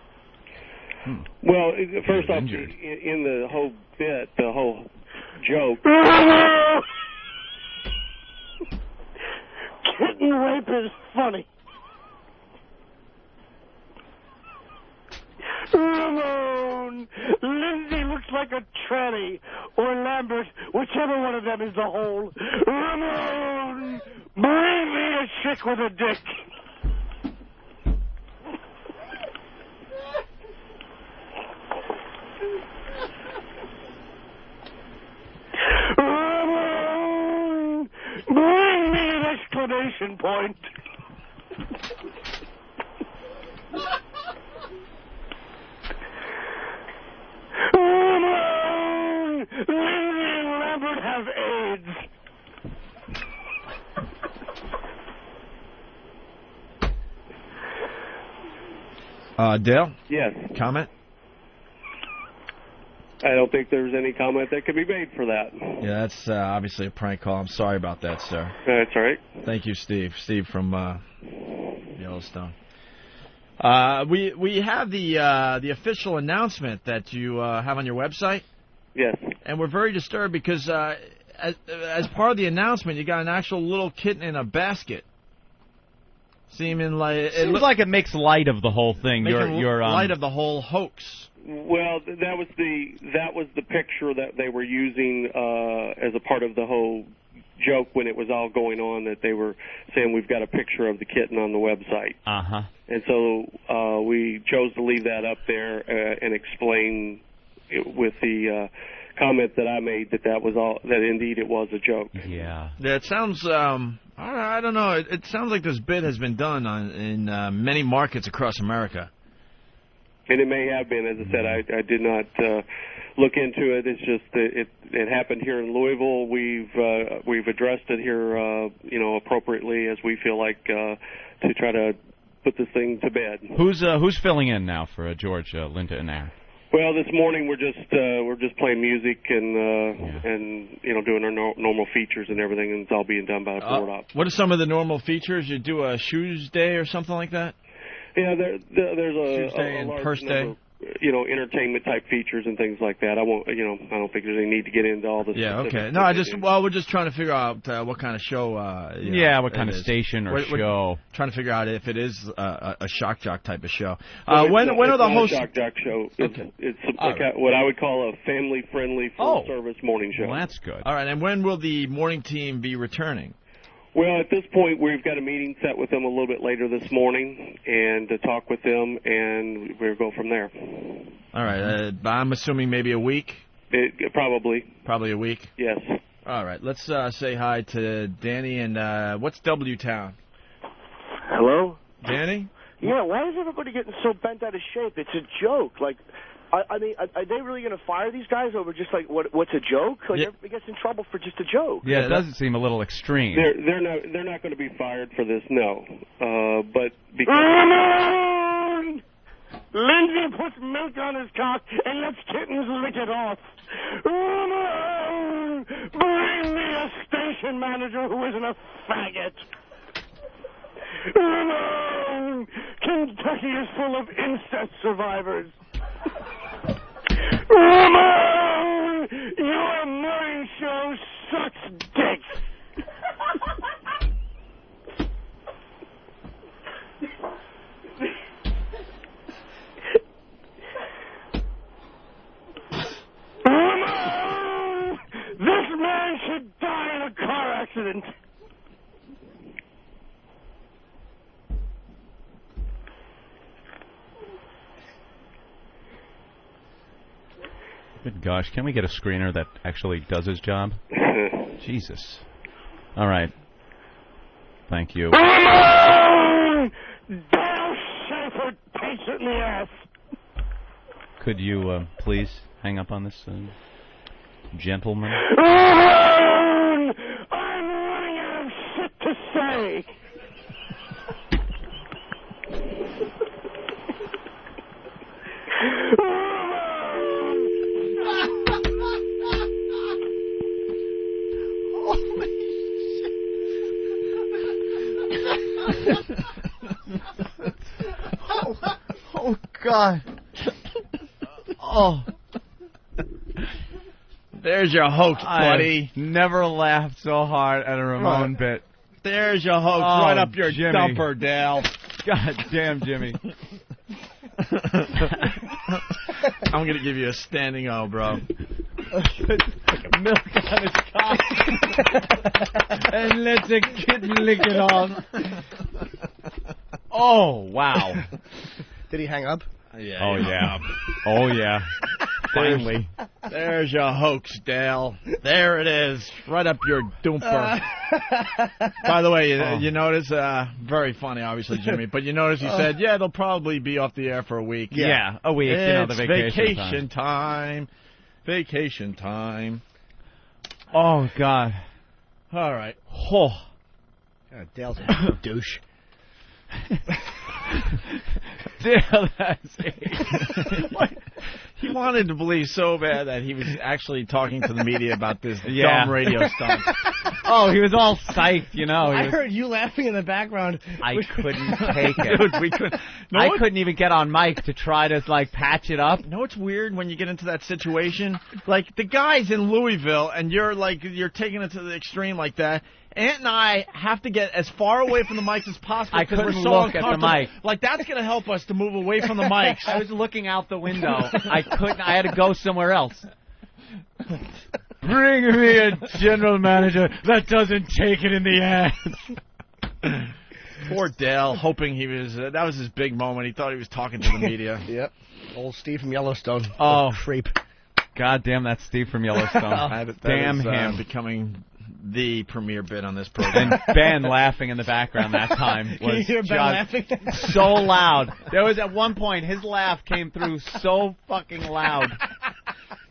Speaker 12: Well, first off, in the whole bit, the whole joke.
Speaker 15: Kitten rape is funny. Ramon! Lindsay looks like a tranny. Or Lambert, whichever one of them is the hole. Ramon! Bring me a chick with a dick. Ramon! Bring me an exclamation point. Ramon!
Speaker 2: Dale?
Speaker 12: Yes.
Speaker 2: Comment?
Speaker 12: I don't think there's any comment that could be made for that.
Speaker 2: Yeah, that's obviously a prank call. I'm sorry about that, sir.
Speaker 12: That's all right.
Speaker 2: Thank you, Steve. Steve from Yellowstone. We have the official announcement that you have on your website.
Speaker 12: Yes.
Speaker 2: And we're very disturbed because as part of the announcement, you got an actual little kitten in a basket. Seems like
Speaker 4: it makes light of the whole thing. You're
Speaker 2: light of the whole hoax.
Speaker 12: Well, that was the picture that they were using as a part of the whole joke when it was all going on, that they were saying we've got a picture of the kitten on the website.
Speaker 4: Uh-huh.
Speaker 12: And so we chose to leave that up there and explain it with the comment that I made that indeed it was a joke.
Speaker 4: Yeah.
Speaker 2: It sounds I don't know. It sounds like this bit has been done in many markets across America.
Speaker 12: And it may have been. As I said, I did not look into it. It's just that it happened here in Louisville. We've addressed it here, appropriately as we feel like to try to put this thing to bed.
Speaker 4: Who's filling in now for George, Linda, and Aaron?
Speaker 12: Well, this morning we're just playing music and doing our normal features and everything, and it's all being done by board op.
Speaker 2: What are some of the normal features? You do a shoes day or something like that?
Speaker 12: Yeah, there's
Speaker 2: Tuesday
Speaker 12: a
Speaker 2: and
Speaker 12: large
Speaker 2: purse
Speaker 12: number,
Speaker 2: day.
Speaker 12: Entertainment type features and things like that. I don't think there's any need to get into all this.
Speaker 2: Yeah,
Speaker 12: specifics.
Speaker 2: okay. No, we're just trying to figure out what kind of show.
Speaker 4: What kind of station or show.
Speaker 2: Trying to figure out if it is a shock jock type of show.
Speaker 12: No,
Speaker 2: when are the hosts?
Speaker 12: A shock jock show.
Speaker 2: Okay.
Speaker 12: It's what I would call a family friendly full service morning show.
Speaker 4: Well, that's good.
Speaker 2: All right, and when will the morning team be returning?
Speaker 12: Well, at this point, we've got a meeting set with them a little bit later this morning, and to talk with them, and we'll go from there.
Speaker 2: All right. I'm assuming maybe a week?
Speaker 12: Probably.
Speaker 2: Probably a week?
Speaker 12: Yes.
Speaker 2: All right. Let's say hi to Danny, and what's W-Town?
Speaker 15: Hello?
Speaker 2: Danny?
Speaker 15: Yeah, why is everybody getting so bent out of shape? It's a joke. Like, I mean, are they really going to fire these guys over just like what's a joke? Like, everybody gets in trouble for just a joke.
Speaker 4: Yeah, it does seem a little extreme.
Speaker 12: They're not going to be fired for this, no. But because
Speaker 6: Lindsay puts milk on his cock and lets kittens lick it off. Bring me a station manager who isn't a faggot. Kentucky is full of incest survivors. Ramon, your morning show sucks dick. Ramon, this man should die in a car accident.
Speaker 4: Good gosh, can we get a screener that actually does his job? Jesus. All right. Thank you.
Speaker 6: Dale Schaefer takes it in the ass.
Speaker 4: Could you please hang up on this gentleman?
Speaker 6: I'm running out of shit to say.
Speaker 1: Oh, God. Oh.
Speaker 2: There's your hoax, buddy.
Speaker 4: I've never laughed so hard at a Ramon bit.
Speaker 2: There's your hoax right up your dumper, Dale.
Speaker 4: God damn, Jimmy.
Speaker 2: I'm going to give you a standing O, bro.
Speaker 4: Milk on his cock and let the kitten lick it off. Oh, wow.
Speaker 19: Did he hang up?
Speaker 2: Yeah.
Speaker 4: Oh, yeah. Oh, yeah. Finally.
Speaker 2: There's your hoax, Dale. There it is. Right up your dumper. By the way, you notice, very funny, obviously, Jimmy, but you notice he said, yeah, they'll probably be off the air for a week.
Speaker 4: Yeah, a week.
Speaker 2: It's
Speaker 4: the vacation
Speaker 2: time. Vacation time.
Speaker 4: Oh, God.
Speaker 2: All right.
Speaker 4: Oh.
Speaker 19: God, Dale's a douche.
Speaker 2: Still, that's he wanted to believe so bad that he was actually talking to the media about this dumb radio stunt.
Speaker 4: Oh, he was all psyched, you know.
Speaker 1: I heard you laughing in the background.
Speaker 4: I couldn't take it.
Speaker 2: Dude, we couldn't.
Speaker 4: I couldn't even get on mic to try to like patch it up.
Speaker 2: You know what's weird when you get into that situation? Like the guy's in Louisville, and you're taking it to the extreme like that. Ant and I have to get as far away from the mics as possible.
Speaker 4: I
Speaker 2: because
Speaker 4: couldn't
Speaker 2: we're so
Speaker 4: look at the
Speaker 2: uncomfortable.
Speaker 4: mic.
Speaker 2: Like that's gonna help us to move away from the mics.
Speaker 4: I was looking out the window. I couldn't. I had to go somewhere else.
Speaker 14: Bring me a general manager that doesn't take it in the ass.
Speaker 2: Poor Dale, hoping he was. That was his big moment. He thought he was talking to the media.
Speaker 1: Yep. Old Steve from Yellowstone.
Speaker 4: Oh,
Speaker 1: creep.
Speaker 4: God damn, that's Steve from Yellowstone. Damn him.
Speaker 2: Becoming the premier bit on this program.
Speaker 4: And Ben laughing in the background that time was
Speaker 1: Can you hear Ben laughing?
Speaker 4: so loud. There was at one point his laugh came through so fucking loud.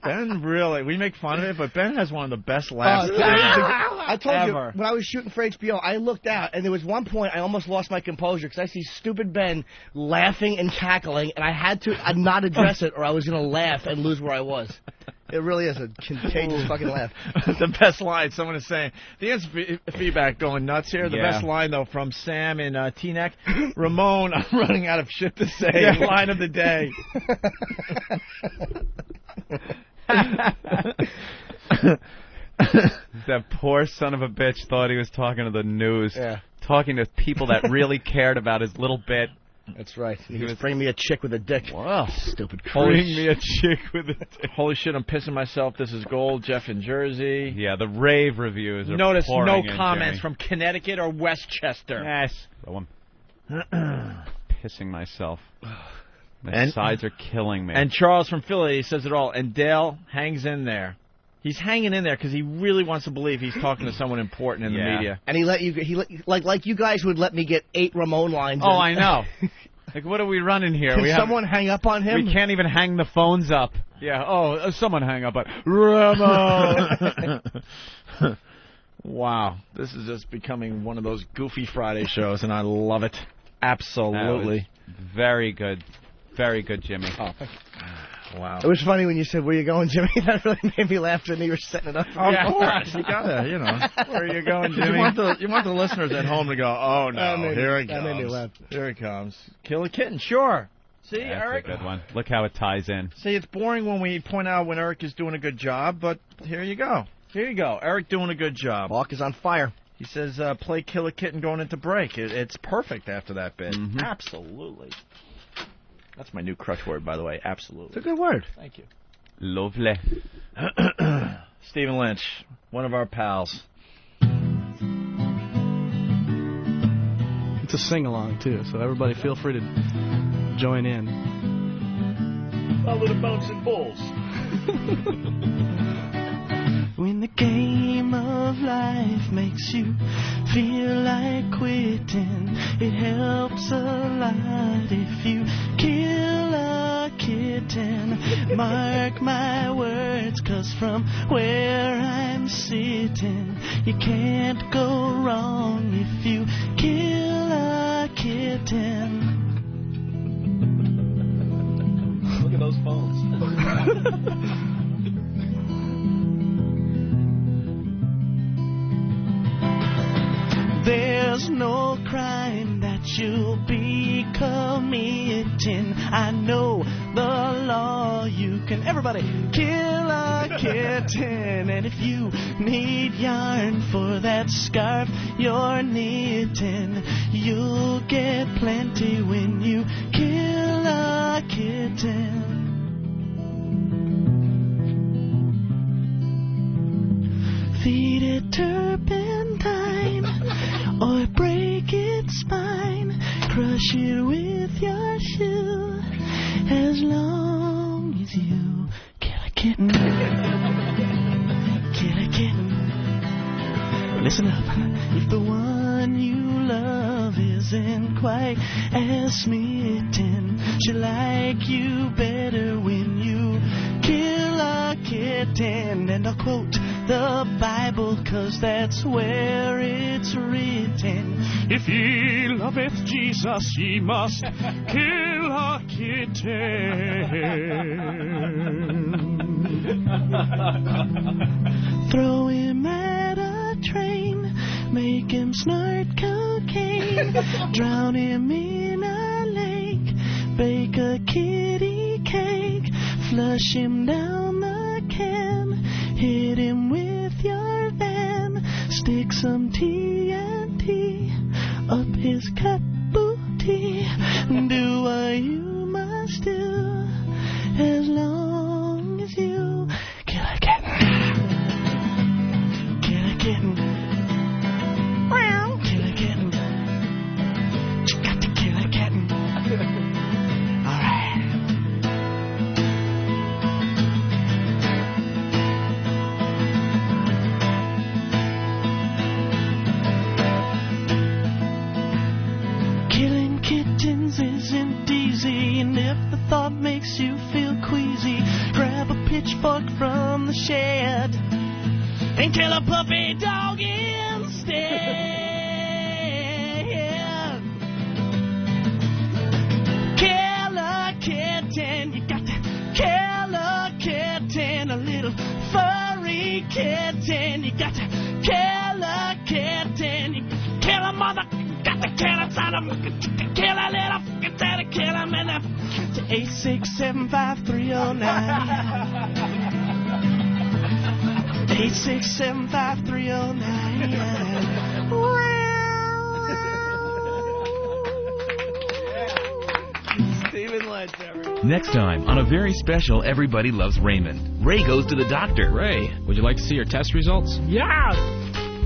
Speaker 2: Ben really, we make fun of it, but Ben has one of the best laughs
Speaker 1: I told
Speaker 2: ever.
Speaker 1: you, when I was shooting for HBO, I looked out, and there was one point I almost lost my composure because I see stupid Ben laughing and cackling, and I had to not address it or I was going to laugh and lose where I was. It really is a contagious fucking laugh.
Speaker 2: The best line, someone is saying, the answer feedback going nuts here. The
Speaker 4: Yeah.
Speaker 2: best line, though, from Sam in Teaneck. Ramon, I'm running out of shit to say. Line of the day.
Speaker 4: That poor son of a bitch thought he was talking to the news.
Speaker 1: Yeah.
Speaker 4: Talking to people that really cared about his little bit.
Speaker 1: That's right. He was bringing me a chick with a dick.
Speaker 2: Wow.
Speaker 1: Stupid
Speaker 4: Bring me a chick with a dick.
Speaker 2: Holy shit, I'm pissing myself. This is gold. Jeff in Jersey.
Speaker 4: Yeah, the rave reviews are
Speaker 2: Notice
Speaker 4: pouring
Speaker 2: no
Speaker 4: in,
Speaker 2: comments
Speaker 4: Jimmy.
Speaker 2: from Connecticut or Westchester.
Speaker 4: Yes. Pissing myself. My
Speaker 2: And-
Speaker 4: sides are killing me.
Speaker 2: And Charles from Philly says it all. And Dale hangs in there. He's hanging in there because he really wants to believe he's talking to someone important in the media.
Speaker 1: And he let you, like you guys would let me get 8 Ramon lines.
Speaker 4: Oh,
Speaker 1: in.
Speaker 4: I know. Like, what are we running here?
Speaker 1: Can someone hang up on him?
Speaker 4: We can't even hang the phones up. Yeah. Oh, someone hang up on Ramon.
Speaker 2: Wow. This is just becoming one of those goofy Friday shows, and I love it. Absolutely.
Speaker 4: Very good. Very good, Jimmy.
Speaker 2: Oh, wow.
Speaker 1: It was funny when you said, "Where you going, Jimmy?" That really made me laugh. And you were setting it up.
Speaker 2: Of course. You gotta, Where are you going, Jimmy? You want the listeners at home to go, oh, no, here it comes.
Speaker 1: That made me laugh.
Speaker 2: Here it comes. Kill a kitten, sure. See,
Speaker 4: That's
Speaker 2: Eric?
Speaker 4: a good one. Look how it ties in.
Speaker 2: See, it's boring when we point out when Eric is doing a good job, but here you go. Here you go. Eric doing a good job.
Speaker 1: Hawk is on fire.
Speaker 2: He says, play Kill a Kitten going into break. It's perfect after that bit.
Speaker 4: Mm-hmm.
Speaker 2: Absolutely. That's my new crutch word, by the way. Absolutely.
Speaker 1: It's a good word.
Speaker 2: Thank you.
Speaker 4: Lovely.
Speaker 2: Stephen Lynch, one of our pals.
Speaker 16: It's a sing-along, too, so everybody feel free to join in.
Speaker 2: Follow the bouncing bulls.
Speaker 18: When the game of life makes you feel like quitting, it helps a lot if you kill a kitten. Mark my words, 'cause from where I'm sitting, you can't go wrong if you kill a kitten.
Speaker 2: Look at those phones.
Speaker 18: There's no crime that you'll be committing. I know the law. You can, everybody, kill a kitten. And if you need yarn for that scarf you're knitting, you'll get plenty when you kill a kitten. Feed it turpentine or break its spine. Crush it with your shoe as long as you kill a kitten. Kill a kitten. Listen up. If the one you love isn't quite as smitten, she'll like you better when you kill kill a kitten. And I'll quote the Bible, 'cause that's where it's written.
Speaker 7: If ye loveth Jesus, ye must kill a kitten.
Speaker 18: Throw him at a train, make him snort cocaine, drown him in a lake, bake a kitty cake, flush him down the can, hit him with your van, stick some TNT up his cut booty, do what you must do, as long as you kill a kitten. Kill a kitten. Kill a kitten. You got to kill a kitten. All right. Killing kittens isn't easy, and if the thought makes you feel queasy, grab a pitchfork from the shed and kill a puppy dog instead. Kill a kitten, you got to kill a kitten, a little furry kitten, you got to kill a kitten, you kill a mother, got to kill a son of, kill a little fucking daddy, kill him in the, to 8675309. 8675309.
Speaker 1: Stephen Lynch, everyone.
Speaker 3: Next time on a very special Everybody Loves Raymond, Ray goes to the doctor.
Speaker 13: Ray, would you like to see your test results?
Speaker 7: Yeah.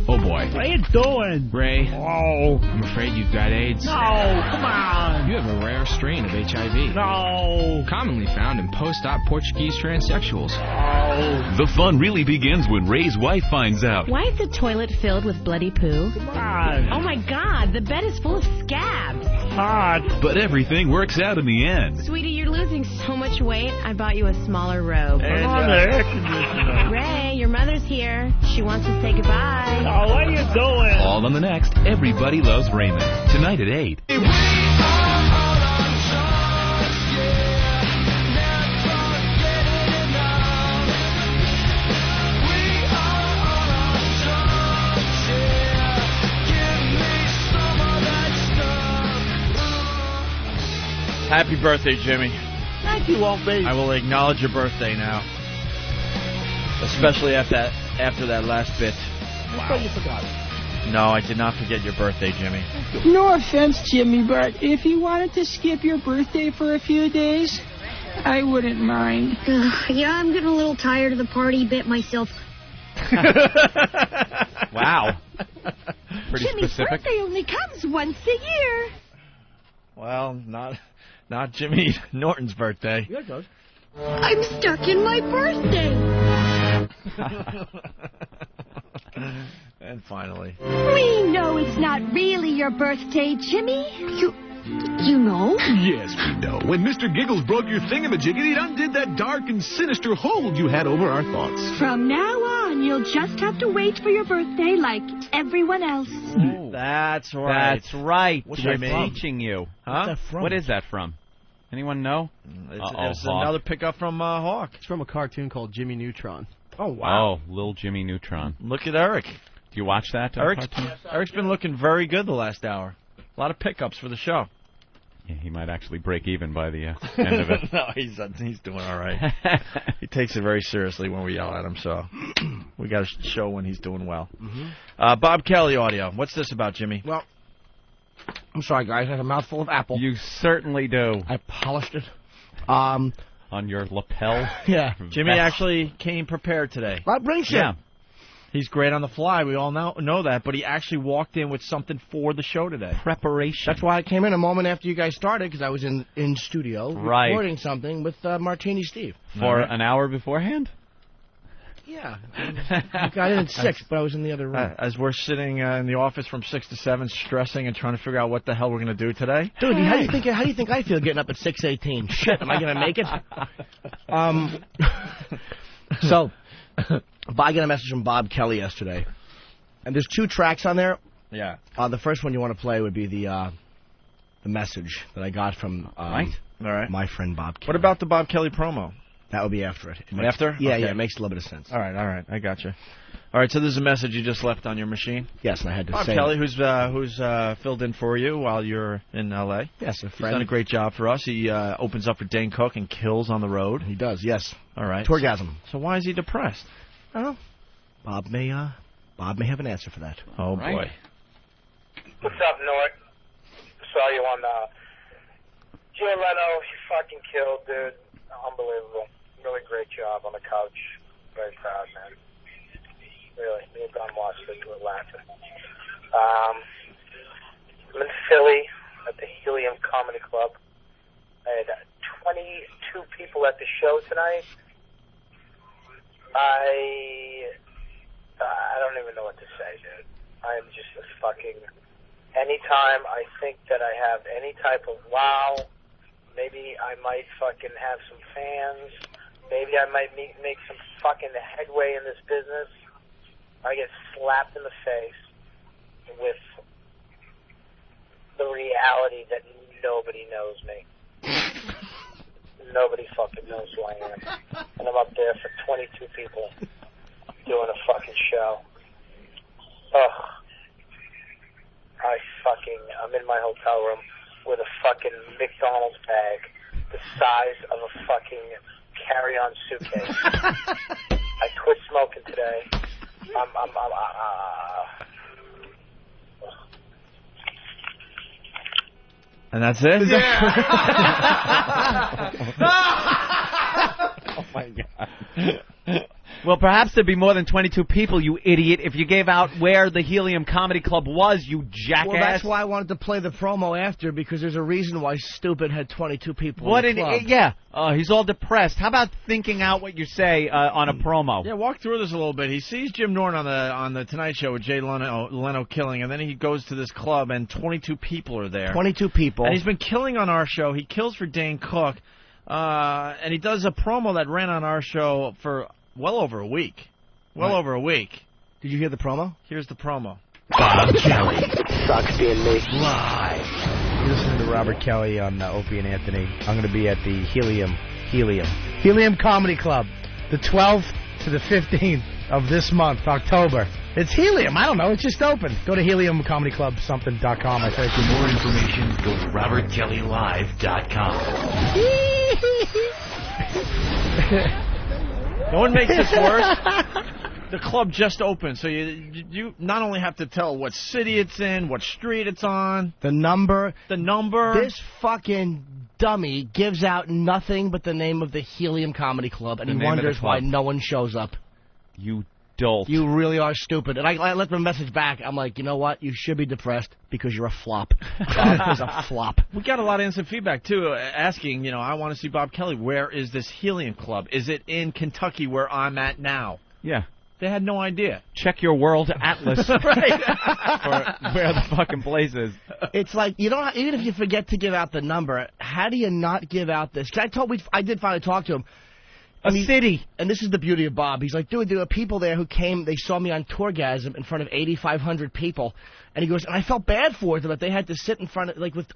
Speaker 13: Oh, boy.
Speaker 7: What are you doing?
Speaker 13: Ray,
Speaker 7: Oh.
Speaker 13: I'm afraid you've got AIDS.
Speaker 7: No, come on.
Speaker 13: You have a rare strain of HIV.
Speaker 7: No.
Speaker 13: Commonly found in post-op Portuguese transsexuals.
Speaker 7: Oh.
Speaker 3: The fun really begins when Ray's wife finds out.
Speaker 5: Why is the toilet filled with bloody poo?
Speaker 7: Come on.
Speaker 5: Oh my God, the bed is full of scabs.
Speaker 7: Hot.
Speaker 3: But everything works out in the end.
Speaker 5: Sweetie, you're losing so much weight. I bought you a smaller robe.
Speaker 7: Come on, the air conditioner.
Speaker 5: Ray, your mother's here. She wants to say goodbye.
Speaker 7: Oh, what are you doing?
Speaker 3: All on the next Everybody Loves Raymond. Tonight at 8.
Speaker 2: Happy birthday, Jimmy.
Speaker 1: Thank you, Walt Baby.
Speaker 2: I will acknowledge your birthday now. Especially after that last bit.
Speaker 1: I thought you forgot.
Speaker 2: No, I did not forget your birthday, Jimmy.
Speaker 17: No offense, Jimmy, but if you wanted to skip your birthday for a few days, I wouldn't mind.
Speaker 10: Yeah, I'm getting a little tired of the party bit myself.
Speaker 4: Wow. Pretty
Speaker 10: Jimmy's
Speaker 4: specific.
Speaker 10: birthday only comes once a year.
Speaker 2: Well, not Jimmy Norton's birthday.
Speaker 1: Yeah, it does.
Speaker 10: I'm stuck in my birthday.
Speaker 2: And finally.
Speaker 10: We know it's not really your birthday, Jimmy. You know?
Speaker 20: Yes, we know. When Mr. Giggles broke your thingamajiggy, it undid that dark and sinister hold you had over our thoughts.
Speaker 10: From now on, you'll just have to wait for your birthday like everyone else.
Speaker 2: That's right.
Speaker 4: That's right.
Speaker 2: What's
Speaker 4: We're
Speaker 2: that from?
Speaker 4: teaching you.
Speaker 2: Huh?
Speaker 1: What's that from?
Speaker 4: What is that from? Anyone know?
Speaker 2: It's another pickup from Hawk.
Speaker 19: It's from a cartoon called Jimmy Neutron.
Speaker 2: Oh, wow.
Speaker 4: Oh, Little Jimmy Neutron.
Speaker 2: Look at Eric.
Speaker 4: Do you watch that?
Speaker 2: Eric's been looking very good the last hour. A lot of pickups for the show.
Speaker 4: Yeah, he might actually break even by the end of it.
Speaker 2: No, he's doing all right. He takes it very seriously when we yell at him, so we got to show when he's doing well.
Speaker 1: Mm-hmm.
Speaker 2: Bob Kelly audio. What's this about, Jimmy?
Speaker 1: Well, I'm sorry, guys. I had a mouthful of apple.
Speaker 4: You certainly do.
Speaker 1: I polished it.
Speaker 4: On your lapel?
Speaker 1: Yeah.
Speaker 2: Jimmy actually came prepared today.
Speaker 1: That brings him.
Speaker 2: Yeah. He's great on the fly. We all know that, but he actually walked in with something for the show today.
Speaker 4: Preparation.
Speaker 1: That's why I came in a moment after you guys started, because I was in studio recording something with Martini Steve.
Speaker 4: For an hour beforehand?
Speaker 1: Yeah. I got in at 6, but I was in the other room.
Speaker 2: As we're sitting in the office from 6 to 7, stressing and trying to figure out what the hell we're going to do today.
Speaker 1: Dude, how do you think I feel getting up at 6:18? Shit, am I going to make it? So, I got a message from Bob Kelly yesterday, and there's 2 tracks on there.
Speaker 2: Yeah.
Speaker 1: The first one you want to play would be the message that I got from
Speaker 2: All right.
Speaker 1: my friend Bob Kelly.
Speaker 2: What about the Bob Kelly promo?
Speaker 1: That would be after it.
Speaker 2: After?
Speaker 1: Yeah,
Speaker 2: Okay.
Speaker 1: yeah, it makes a little bit of sense.
Speaker 2: All right, I got you. All right, so this is a message you just left on your machine?
Speaker 1: Yes, and I had to
Speaker 2: Bob
Speaker 1: say
Speaker 2: Kelly,
Speaker 1: it.
Speaker 2: who's filled in for you while you're in L.A.
Speaker 1: Yes, a
Speaker 2: He's
Speaker 1: friend.
Speaker 2: done a great job for us. He opens up for Dane Cook and kills on the road.
Speaker 1: He does, yes.
Speaker 2: All right.
Speaker 1: Torgasm.
Speaker 2: So why is he depressed?
Speaker 1: I don't know. Bob may have an answer for that.
Speaker 2: Oh, boy.
Speaker 6: What's up, Nort? Saw you on Jay Leno. You fucking killed, dude. Unbelievable. Really great job on the couch. Very proud, man. Really. Me and Don watched it. We were laughing. I'm in Philly at the Helium Comedy Club. I had 22 people at the show tonight. I don't even know what to say, dude. I'm just a fucking... Anytime I think that I have any type of wow, maybe I might fucking have some fans, maybe I might make some fucking headway in this business, I get slapped in the face with the reality that nobody knows me. Nobody fucking knows who I am. And I'm up there for 22 people doing a fucking show. Ugh. I'm in my hotel room with a fucking McDonald's bag the size of a fucking carry-on suitcase. I quit smoking today.
Speaker 2: And that's it?
Speaker 1: Yeah.
Speaker 4: Oh, my God. Well, perhaps there'd be more than 22 people, you idiot, if you gave out where the Helium Comedy Club was, you jackass.
Speaker 1: Well, that's why I wanted to play the promo after, because there's a reason why Stupid had 22 people
Speaker 4: What
Speaker 1: in the club.
Speaker 4: Yeah, he's all depressed. How about thinking out what you say on a promo?
Speaker 2: Yeah, walk through this a little bit. He sees Jim Norton on the Tonight Show with Jay Leno killing, and then he goes to this club, and 22 people are there.
Speaker 1: 22 people.
Speaker 2: And he's been killing on our show. He kills for Dane Cook, and he does a promo that ran on our show for well over a week. Over a week.
Speaker 1: Did you hear the promo?
Speaker 2: Here's the promo.
Speaker 22: Bob Kelly.
Speaker 15: Sucks being me.
Speaker 22: Live.
Speaker 1: You're listening to Robert Kelly on Opie and Anthony. I'm going to be at the Helium Comedy Club, the 12th to the 15th of this month, October. It's Helium. I don't know. It's just open. Go to heliumcomedyclubsomething.com. I think.
Speaker 22: For more information, go to robertkellylive.com.
Speaker 2: No one makes this worse. The club just opened, so you not only have to tell what city it's in, what street it's on,
Speaker 1: the number.
Speaker 2: This
Speaker 1: fucking dummy gives out nothing but the name of the Helium Comedy Club, and he wonders why no one shows up.
Speaker 4: You dolt.
Speaker 1: You really are stupid. And I left him a message back. I'm like, you know what? You should be depressed because you're a flop. Bob is a flop.
Speaker 2: We got a lot of instant feedback, too, asking, I want to see Bob Kelly. Where is this Helium Club? Is it in Kentucky where I'm at now?
Speaker 4: Yeah.
Speaker 2: They had no idea.
Speaker 4: Check your world atlas for where the fucking place is.
Speaker 1: It's like, even if you forget to give out the number, how do you not give out this? Because I did finally talk to him.
Speaker 4: City.
Speaker 1: And this is the beauty of Bob. He's like, dude, there were people there who came, they saw me on Tourgasm in front of 8,500 people. And he goes, and I felt bad for them that they had to sit in front of, with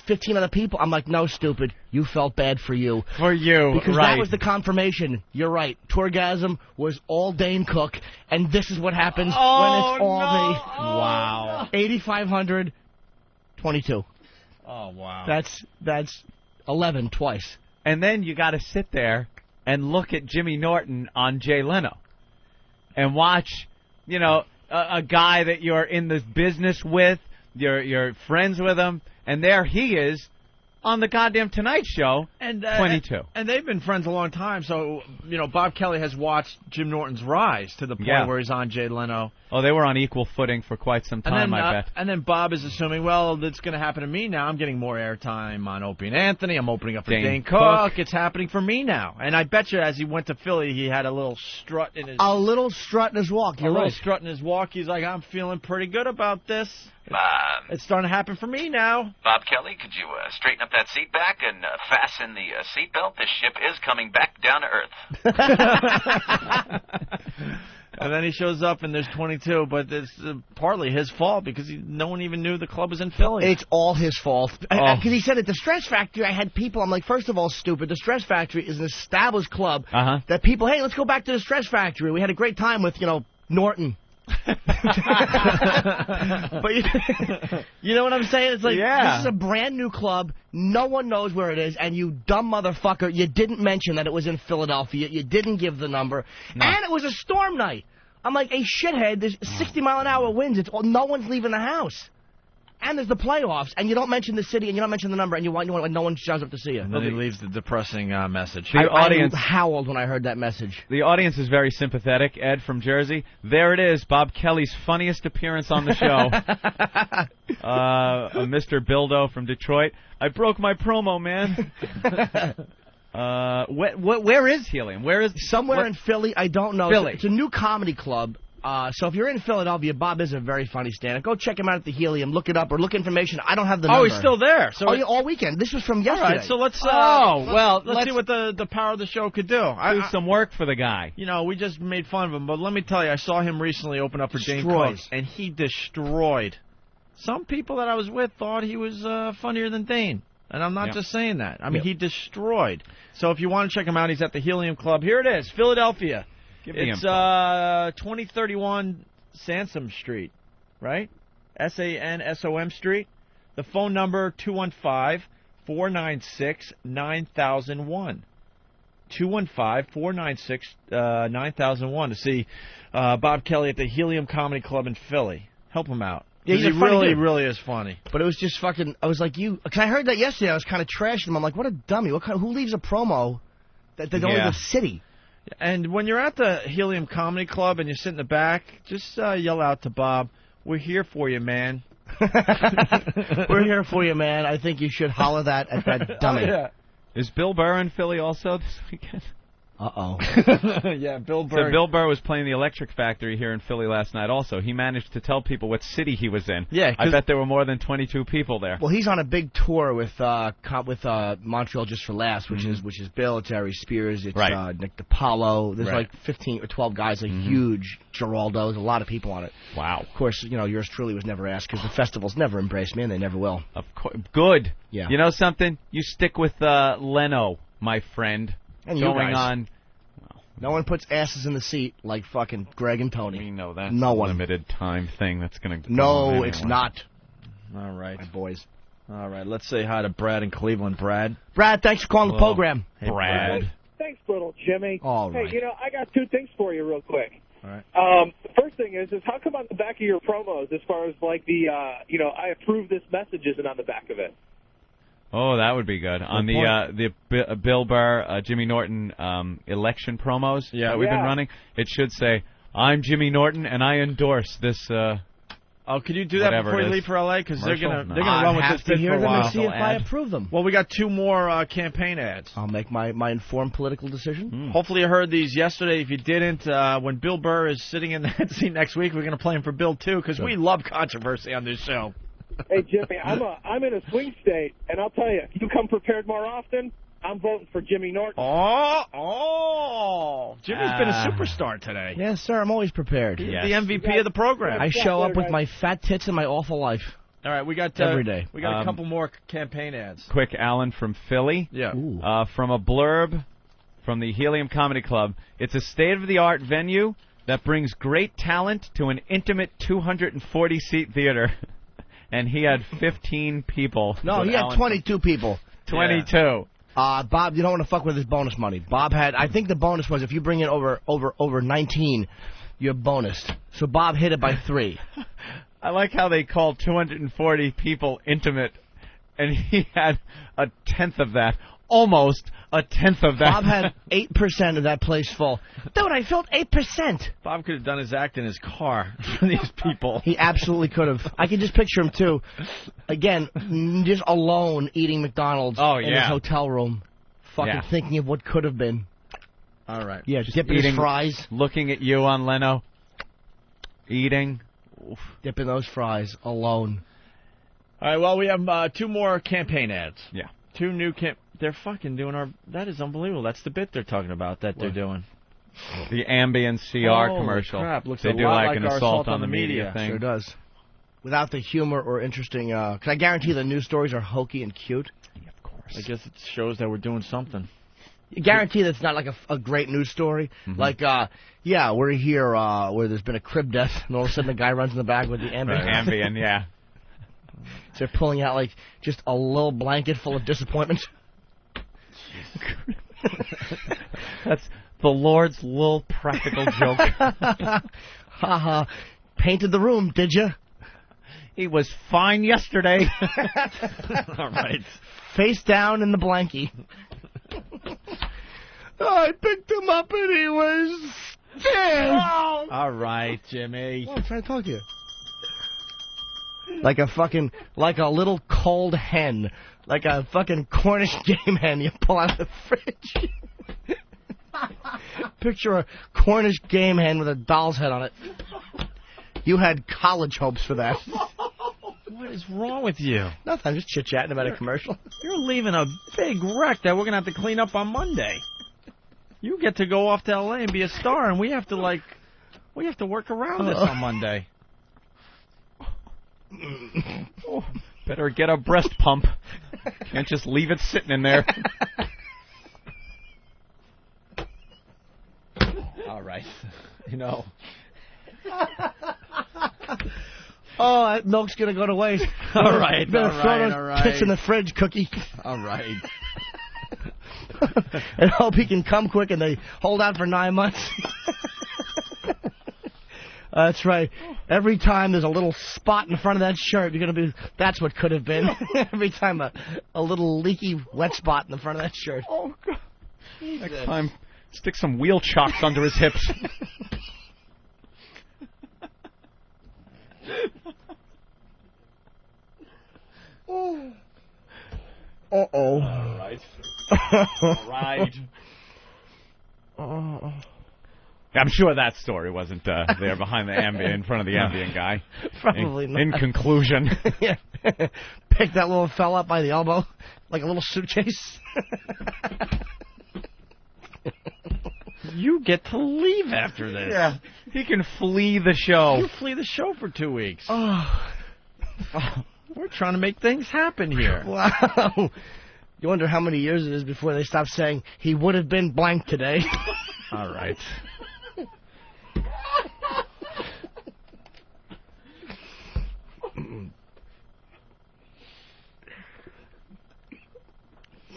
Speaker 1: 15 other people. I'm like, no, stupid. You felt bad for you.
Speaker 4: For you,
Speaker 1: because
Speaker 4: right.
Speaker 1: that was the confirmation. You're right. Tourgasm was all Dane Cook, and this is what happens when it's all me.
Speaker 2: Wow.
Speaker 1: 8,500, 22.
Speaker 2: Oh, wow.
Speaker 1: That's 11 twice.
Speaker 4: And then you got to sit there and look at Jimmy Norton on Jay Leno and watch, a guy that you're in this business with, you're friends with him, and there he is on the goddamn Tonight Show, 22.
Speaker 2: And they've been friends a long time, so, Bob Kelly has watched Jim Norton's rise to the point where he's on Jay Leno.
Speaker 4: Oh, they were on equal footing for quite some time, I bet.
Speaker 2: And then Bob is assuming, well, that's going to happen to me now. I'm getting more airtime on Opie and Anthony. I'm opening up for Dane Cook. It's happening for me now. And I bet you as he went to Philly, he had a little strut in his...
Speaker 1: A little strut in his walk, you're right.
Speaker 2: A little strut in his walk. He's like, I'm feeling pretty good about this. It's starting to happen for me now.
Speaker 9: Bob Kelly, could you straighten up that seat back and fasten the seatbelt? This ship is coming back down to Earth.
Speaker 2: And then he shows up and there's 22, but it's partly his fault because no one even knew the club was in Philly.
Speaker 1: It's all his fault. Because he said at the Stress Factory, I had people, I'm like, first of all, stupid. The Stress Factory is an established club that people, hey, let's go back to the Stress Factory. We had a great time with, Norton. But you know what I'm saying? It's like, this is a brand new club. No one knows where it is. And you dumb motherfucker, you didn't mention that it was in Philadelphia. You didn't give the number. No. And it was a storm night. I'm like, hey, shithead, there's 60-mile-an-hour winds. No one's leaving the house. And there's the playoffs, and you don't mention the city, and you don't mention the number, and no one shows up to see you.
Speaker 2: And then he leaves the depressing message.
Speaker 4: I
Speaker 1: howled when I heard that message.
Speaker 4: The audience is very sympathetic. Ed from Jersey. There it is, Bob Kelly's funniest appearance on the show. Mr. Bildo from Detroit. I broke my promo, man. Where is Helium? Where is
Speaker 1: somewhere in Philly? I don't know.
Speaker 4: Philly.
Speaker 1: It's a new comedy club. So if you're in Philadelphia, Bob is a very funny stand-up. Go check him out at the Helium. Look it up or look information. I don't have the number.
Speaker 2: Oh, he's still there. So
Speaker 1: all weekend. This was from yesterday.
Speaker 2: All right, so let's see what the power of the show could do.
Speaker 4: Do some work for the guy.
Speaker 2: We just made fun of him, but let me tell you, I saw him recently open up for Dane Coates, and he destroyed. Some people that I was with thought he was funnier than Dane. And I'm not just saying that. I mean, he destroyed. So if you want to check him out, he's at the Helium Club. Here it is, Philadelphia. It's 2031 Sansom Street, right? SANSOM Street. The phone number 215-496-9001. 215-496-9001 to see Bob Kelly at the Helium Comedy Club in Philly. Help him out.
Speaker 1: Yeah,
Speaker 2: he really is funny.
Speaker 1: But it was just fucking. I was like, because I heard that yesterday. I was kind of trashing him. I'm like, what a dummy. Who leaves a promo that they don't leave the city?
Speaker 2: And when you're at the Helium Comedy Club and you sit in the back, just yell out to Bob, "We're here for you, man."
Speaker 1: We're here for you, man. I think you should holler that at that dummy.
Speaker 2: Oh, yeah.
Speaker 4: Is Bill Burr in Philly also this weekend?
Speaker 1: Uh-oh.
Speaker 2: Yeah, Bill Burr.
Speaker 4: So Bill Burr was playing the Electric Factory here in Philly last night also. He managed to tell people what city he was in.
Speaker 1: Yeah,
Speaker 4: I bet there were more than 22 people there.
Speaker 1: Well, he's on a big tour with Montreal Just for Laughs, which is Bill, it's Ari Spears, it's Nick DiPaolo. There's like 15 or 12 guys, a huge Geraldo. There's a lot of people on it.
Speaker 4: Wow.
Speaker 1: Of course, yours truly was never asked because the festivals never embrace me, and they never will.
Speaker 4: Of course. Good.
Speaker 1: Yeah.
Speaker 4: You know something? You stick with Leno, my friend.
Speaker 1: And
Speaker 4: going on.
Speaker 1: No one puts asses in the seat like fucking Greg and Tony.
Speaker 4: We know that's
Speaker 1: no
Speaker 4: a
Speaker 1: one.
Speaker 4: limited time thing that's going to go
Speaker 1: No,
Speaker 4: anyway.
Speaker 1: it's not.
Speaker 2: All right.
Speaker 1: My boys.
Speaker 2: All right, let's say hi to Brad in Cleveland. Brad,
Speaker 1: thanks for calling the program.
Speaker 2: Hey, Brad.
Speaker 21: Thanks, little Jimmy.
Speaker 1: All right.
Speaker 21: Hey, I got two things for you real quick.
Speaker 2: All right.
Speaker 21: The first thing is how come on the back of your promos, as far as like the, I approve this message isn't on the back of it?
Speaker 4: Oh, that would be good. On the Bill Burr, Jimmy Norton election promos that we've been running, it should say, "I'm Jimmy Norton and I endorse this."
Speaker 2: Can you do that before you leave for LA? Because they're gonna run with this bit for a while.
Speaker 1: And see if I approve them.
Speaker 2: Well, we got 2 more campaign ads.
Speaker 1: I'll make my informed political decision.
Speaker 2: Hopefully you heard these yesterday. If you didn't, when Bill Burr is sitting in that seat next week, we're gonna play him for Bill too, because we love controversy on this show.
Speaker 21: Hey, Jimmy, I'm in a swing state, and I'll tell you, if you come prepared more often, I'm voting for Jimmy Norton.
Speaker 2: Jimmy's been a superstar today.
Speaker 1: Yes, sir, I'm always prepared.
Speaker 2: He's the MVP of the program.
Speaker 1: I show up with my fat tits and my awful life.
Speaker 2: All right, we got
Speaker 1: every day.
Speaker 2: We got a couple more campaign ads.
Speaker 4: Quick, Alan from Philly.
Speaker 2: Yeah.
Speaker 4: From a blurb from the Helium Comedy Club. It's a state-of-the-art venue that brings great talent to an intimate 240-seat theater. And he had 15 people.
Speaker 1: No, he had 22 people.
Speaker 4: 22.
Speaker 1: Yeah. Bob, you don't want to fuck with his bonus money. Bob had, I think the bonus was if you bring in over 19, you're bonused. So Bob hit it by 3.
Speaker 4: I like how they called 240 people intimate, and he had a tenth of that. Almost a tenth of that.
Speaker 1: Bob had 8% of that place full. Dude, I filled 8%.
Speaker 2: Bob could have done his act in his car for these people.
Speaker 1: He absolutely could have. I can just picture him, too. Again, just alone eating McDonald's in his hotel room. Fucking thinking of what could have been.
Speaker 2: All right.
Speaker 1: Yeah,
Speaker 4: just
Speaker 1: dipping
Speaker 4: eating
Speaker 1: his fries.
Speaker 4: Looking at you on Leno. Eating.
Speaker 1: Dipping those fries alone.
Speaker 2: All right, well, we have 2 more campaign ads.
Speaker 4: Yeah.
Speaker 2: 2 new They're fucking doing our... That is unbelievable. That's the bit they're talking about that they're doing.
Speaker 4: The Ambien CR
Speaker 2: Holy
Speaker 4: commercial.
Speaker 2: Crap. Looks
Speaker 4: they
Speaker 2: a
Speaker 4: do
Speaker 2: lot
Speaker 4: like
Speaker 2: like
Speaker 4: an
Speaker 2: our
Speaker 4: assault on the media thing.
Speaker 1: Sure does. Without the humor or interesting... can I guarantee the news stories are hokey and cute?
Speaker 4: Of course.
Speaker 2: I guess it shows that we're doing something.
Speaker 1: You guarantee that's not like a great news story.
Speaker 4: Mm-hmm.
Speaker 1: Like, yeah, we're here where there's been a crib death, and all of a sudden the guy runs in the back with the Ambien.
Speaker 4: Right. Ambien, yeah.
Speaker 1: So they're pulling out, like, just a little blanket full of disappointment.
Speaker 4: That's the Lord's little practical joke.
Speaker 1: Ha ha. Painted the room, did you?
Speaker 4: He was fine yesterday.
Speaker 2: All right.
Speaker 1: Face down in the blankie. I picked him up and he was dead. Oh.
Speaker 2: All right, Jimmy.
Speaker 1: Well, I'm trying to talk to you. Like a little cold hen. Like a fucking Cornish game hen you pull out of the fridge. Picture a Cornish game hen with a doll's head on it. You had college hopes for that.
Speaker 2: What is wrong with you?
Speaker 1: Nothing, I'm just chit-chatting about a commercial.
Speaker 2: You're leaving a big wreck that we're going to have to clean up on Monday. You get to go off to L.A. and be a star, and we have to work around this on Monday.
Speaker 4: Oh, better get a breast pump. Can't just leave it sitting in there.
Speaker 2: All right. You know.
Speaker 1: Oh, that milk's going to go to waste.
Speaker 2: All right,
Speaker 1: Better
Speaker 2: all
Speaker 1: throw
Speaker 2: right,
Speaker 1: those
Speaker 2: all right.
Speaker 1: tits in the fridge, Cookie.
Speaker 2: All right.
Speaker 1: And hope he can come quick and they hold out for 9 months. That's right. Every time there's a little spot in front of that shirt, you're going to be, that's what could have been. Every time a little leaky wet spot in the front of that shirt.
Speaker 4: Oh, God. Next time, stick some wheel chocks under his hips.
Speaker 1: Uh-oh.
Speaker 4: All right. All right.
Speaker 1: Oh.
Speaker 4: I'm sure that story wasn't there behind the Ambien, in front of the Ambien guy.
Speaker 1: Probably not.
Speaker 4: In conclusion.
Speaker 1: Yeah. Pick that little fella up by the elbow, like a little suitcase.
Speaker 2: You get to leave after this.
Speaker 4: Yeah. He can flee the show.
Speaker 2: You flee the show for 2 weeks.
Speaker 1: Oh.
Speaker 2: We're trying to make things happen here.
Speaker 1: Wow. You wonder how many years it is before they stop saying, he would have been blank today.
Speaker 2: All right.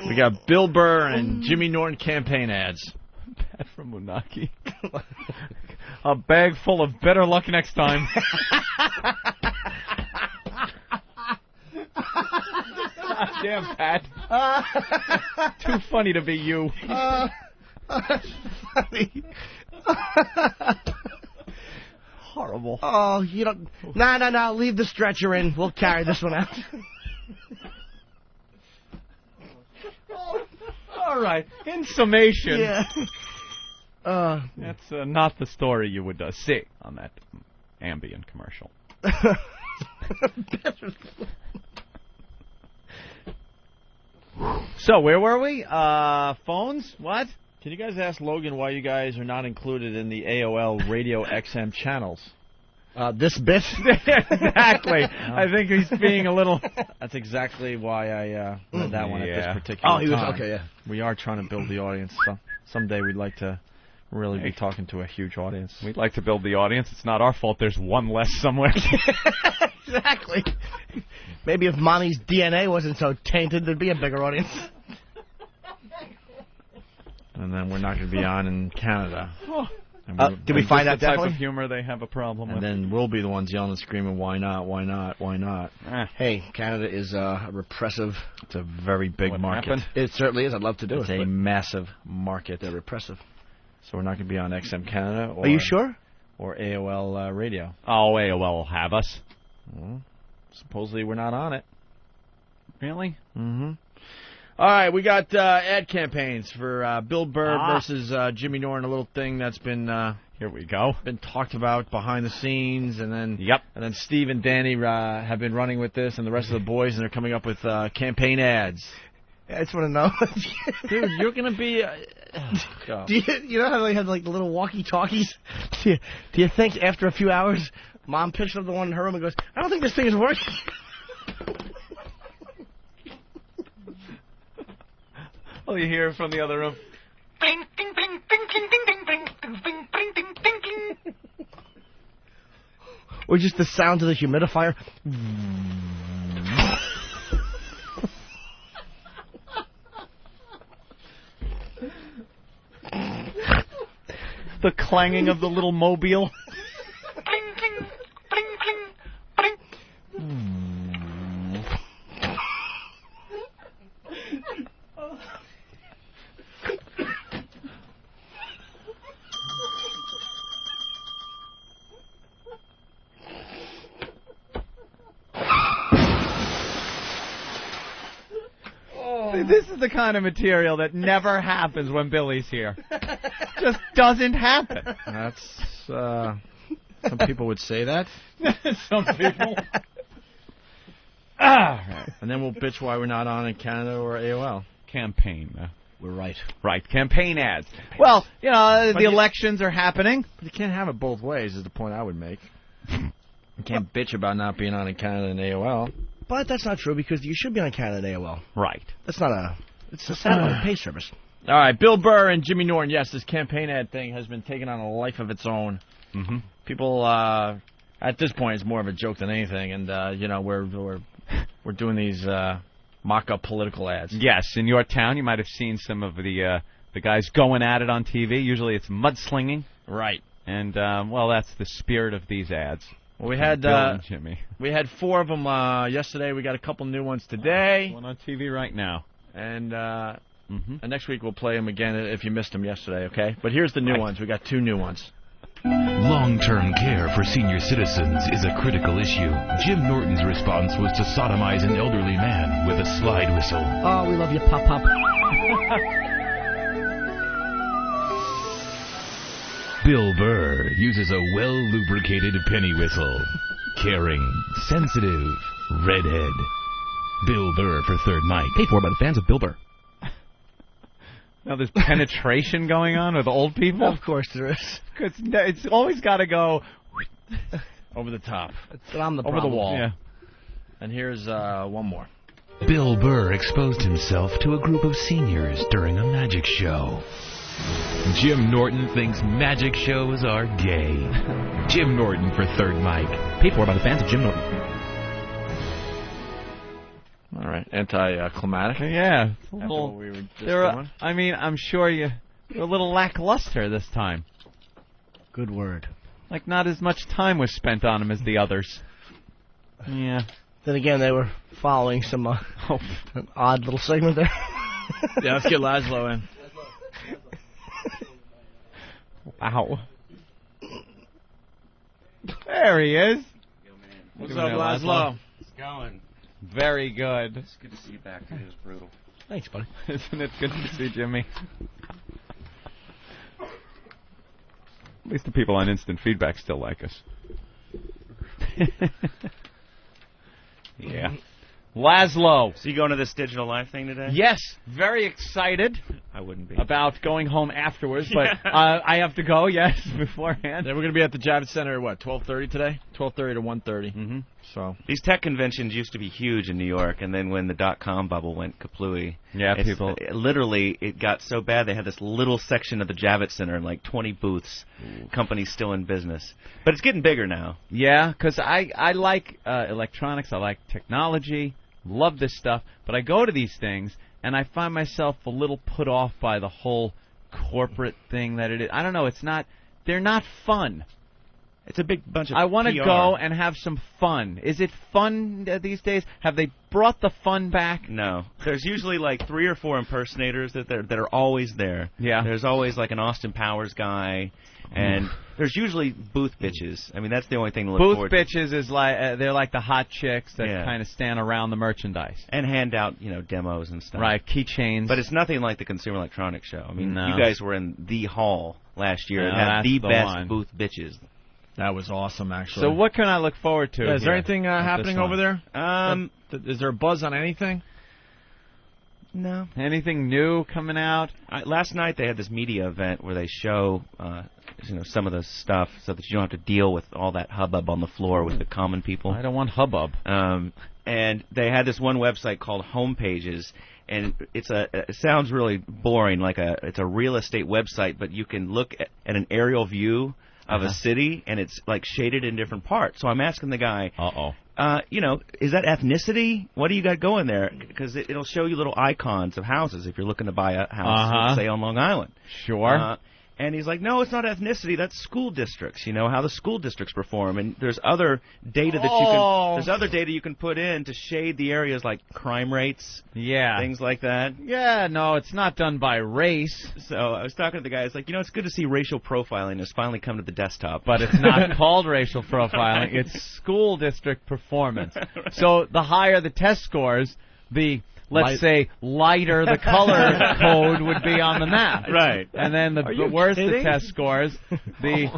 Speaker 2: We got Bill Burr and Jimmy Norton campaign ads.
Speaker 4: Pat from Munaki. A bag full of better luck next time. Damn, Pat. Too funny to be you.
Speaker 1: That's funny.
Speaker 4: Horrible.
Speaker 1: Oh, you don't... No. Leave the stretcher in. We'll carry this one out.
Speaker 4: All right. In summation.
Speaker 1: Yeah.
Speaker 4: That's not the story you would see on that Ambien commercial.
Speaker 2: So, where were we? Phones? What? Can you guys ask Logan why you guys are not included in the AOL Radio XM channels?
Speaker 1: This bit?
Speaker 2: Exactly. I think he's being a little... That's exactly why I read that one at this particular time.
Speaker 1: Oh, he was... Okay, yeah.
Speaker 2: We are trying to build the audience. So someday we'd like to really be talking to a huge audience.
Speaker 4: We'd like to build the audience. It's not our fault there's one less somewhere.
Speaker 1: Exactly. Maybe if Mommy's DNA wasn't so tainted, there'd be a bigger audience.
Speaker 2: And then we're not going to be on in Canada.
Speaker 1: Did we find out
Speaker 4: the type
Speaker 1: definitely?
Speaker 4: of humor they have a problem
Speaker 2: And
Speaker 4: with?
Speaker 2: then we'll be the ones yelling and screaming, why not, why not, why not?
Speaker 1: Hey, Canada is repressive.
Speaker 2: It's a very big market.
Speaker 4: happened?
Speaker 1: It certainly is. I'd love to do
Speaker 2: It's
Speaker 1: it.
Speaker 2: a massive market.
Speaker 1: They're repressive.
Speaker 2: So we're not going to be on XM Canada. Or,
Speaker 1: Are you sure?
Speaker 2: Or AOL Radio.
Speaker 4: Oh, AOL will have us.
Speaker 2: Well, supposedly we're not on it.
Speaker 4: Really?
Speaker 2: Mm-hmm. All right, we got ad campaigns for Bill Burr versus Jimmy Norton, a little thing that's been... Here we go. Been talked about behind the scenes, and then and then Steve and Danny have been running with this, and the rest of the boys, and they're coming up with campaign ads.
Speaker 1: I just want to know,
Speaker 2: dude, you're gonna be.
Speaker 1: Do you know how they have like the little walkie-talkies? Do you think after a few hours, Mom picks up the one in her room and goes, "I don't think this thing is working."
Speaker 4: Oh, you hear it from the other room.
Speaker 9: Bling, ding, bling, ding, ding, ding, ding, bling, ding, bling, bling, ding, ding, ding.
Speaker 1: Or just the sound of the humidifier.
Speaker 4: The clanging of the little mobile.
Speaker 9: Bling, bling, bling, bling, bling.
Speaker 4: See, this is the kind of material that never happens when Billy's here. Just doesn't happen.
Speaker 2: That's some people would say that.
Speaker 4: Some people.
Speaker 2: And then we'll bitch why we're not on in Canada or AOL.
Speaker 4: Campaign.
Speaker 2: We're right.
Speaker 4: Right, campaign ads. Well, you know, the elections are happening.
Speaker 2: But you can't have it both ways, is the point I would make. You can't bitch about not being on in Canada and AOL.
Speaker 1: But that's not true, because you should be on Canada and AOL.
Speaker 4: Right.
Speaker 1: That's not a... It's a satellite pay service.
Speaker 2: All right, Bill Burr and Jimmy Norton. Yes, this campaign ad thing has been taking on a life of its own.
Speaker 4: Mm-hmm.
Speaker 2: People, at this point, it's more of a joke than anything, and you know, we're doing these mock-up political ads.
Speaker 4: Yes, in your town, you might have seen some of the guys going at it on TV. Usually, it's mudslinging.
Speaker 2: Right.
Speaker 4: And well, that's the spirit of these ads.
Speaker 2: Well, we had
Speaker 4: Bill and Jimmy.
Speaker 2: We had 4 of them yesterday. We got a couple new ones today.
Speaker 4: One on TV right now.
Speaker 2: And and next week we'll play them again if you missed them yesterday, okay? But here's the new ones. We got 2 new ones.
Speaker 8: Long-term care for senior citizens is a critical issue. Jim Norton's response was to sodomize an elderly man with a slide whistle.
Speaker 1: Oh, we love you, Pop Pop.
Speaker 8: Bill Burr uses a well-lubricated penny whistle. Caring, sensitive, redhead. Bill Burr for Third Mic. Paid for by the fans of Bill Burr.
Speaker 4: Now there's penetration going on with old people?
Speaker 1: Of course there is.
Speaker 4: Because it's always got to go...
Speaker 2: over the top.
Speaker 1: I'm the
Speaker 2: over
Speaker 1: problem.
Speaker 2: the wall.
Speaker 4: Yeah.
Speaker 2: And here's one more.
Speaker 8: Bill Burr exposed himself to a group of seniors during a magic show. Jim Norton thinks magic shows are gay. Jim Norton for Third Mic. Paid for by the fans of Jim Norton.
Speaker 2: All right, anticlimactic.
Speaker 4: Yeah.
Speaker 2: After what we were just doing.
Speaker 4: I mean, I'm sure you're a little lackluster this time.
Speaker 1: Good word.
Speaker 4: Like not as much time was spent on him as the others. Yeah.
Speaker 1: Then again, they were following some an odd little segment there.
Speaker 2: Yeah, let's get Laszlo in.
Speaker 4: Wow. There he is.
Speaker 2: What's up, Laszlo?
Speaker 11: It's going.
Speaker 4: Very good.
Speaker 11: It's good to see you back. It was brutal.
Speaker 1: Thanks, buddy.
Speaker 4: Isn't it good to see Jimmy? At least the people on instant feedback still like us. Yeah. Laszlo.
Speaker 11: So you going to this Digital Life thing today?
Speaker 4: Yes, very excited.
Speaker 11: I wouldn't be.
Speaker 4: About going home afterwards, but I have to go, yes, beforehand.
Speaker 2: Then we're going to be at the Javits Center at, what, 12:30 today? 12:30 to 1:30.
Speaker 11: Mm-hmm.
Speaker 2: So
Speaker 11: these tech conventions used to be huge in New York, and then when the .com bubble went kaplooey,
Speaker 4: people...
Speaker 11: Literally, it got so bad they had this little section of the Javits Center and like 20 booths, companies still in business. But it's getting bigger now.
Speaker 4: Yeah, because I like electronics, I like technology, love this stuff, but I go to these things, and I find myself a little put off by the whole corporate thing that it is. I don't know, they're not fun.
Speaker 11: It's a big bunch of
Speaker 4: I want to
Speaker 11: PR.
Speaker 4: go and have some fun. Is it fun these days? Have they brought the fun back?
Speaker 11: No. There's usually like 3 or 4 impersonators that are always there.
Speaker 4: Yeah.
Speaker 11: There's always like an Austin Powers guy, and there's usually booth bitches. I mean, that's the only thing to look forward to.
Speaker 4: Booth bitches is like they're like the hot chicks that kind of stand around the merchandise
Speaker 11: and hand out, demos and stuff.
Speaker 4: Right, keychains.
Speaker 11: But it's nothing like the Consumer Electronics Show. I mean,
Speaker 4: No.
Speaker 11: you guys were in the hall last year.
Speaker 2: Yeah,
Speaker 11: It had
Speaker 2: that's
Speaker 11: the
Speaker 2: the
Speaker 11: best
Speaker 2: one.
Speaker 11: booth bitches.
Speaker 2: That was awesome, actually.
Speaker 3: So what can I look forward to?
Speaker 2: Yeah, is there
Speaker 3: here
Speaker 2: anything
Speaker 3: at this
Speaker 2: happening
Speaker 3: one?
Speaker 2: over there? Is there a buzz on anything?
Speaker 11: No.
Speaker 3: Anything new coming out?
Speaker 11: Last night they had this media event where they show some of the stuff so that you don't have to deal with all that hubbub on the floor with the common people.
Speaker 3: I don't want hubbub.
Speaker 11: And they had this one website called Homepages, and it sounds really boring, it's a real estate website, but you can look at an aerial view of a city, and it's like shaded in different parts. So I'm asking the guy, is that ethnicity? What do you got going there? Because it'll show you little icons of houses if you're looking to buy a house, let's say, on Long Island.
Speaker 3: Sure.
Speaker 11: And he's like, no, it's not ethnicity. That's school districts. How the school districts perform. And there's other data you can put in to shade the areas like crime rates.
Speaker 3: Yeah.
Speaker 11: Things like that.
Speaker 3: Yeah, no, it's not done by race.
Speaker 11: So I was talking to the guy. It's like, it's good to see racial profiling has finally come to the desktop.
Speaker 3: But it's not called racial profiling. It's school district performance. Right. So the higher the test scores, let's say lighter the color code would be on the map.
Speaker 11: Right.
Speaker 3: And then the worse the test scores, the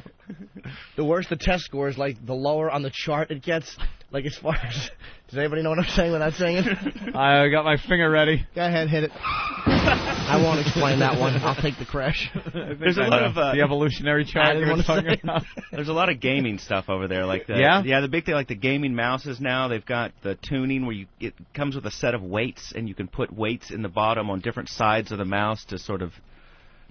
Speaker 1: worse the test scores, like the lower on the chart it gets. Like as far as, does anybody know what I'm saying when I'm saying it?
Speaker 3: I got my finger ready.
Speaker 1: Go ahead, hit it. I won't explain that one. I'll take the crash.
Speaker 11: There's a lot of
Speaker 3: the evolutionary chart.
Speaker 11: There's a lot of gaming stuff over there, like the big thing, like the gaming mouses. Now they've got the tuning where it comes with a set of weights, and you can put weights in the bottom on different sides of the mouse to sort of.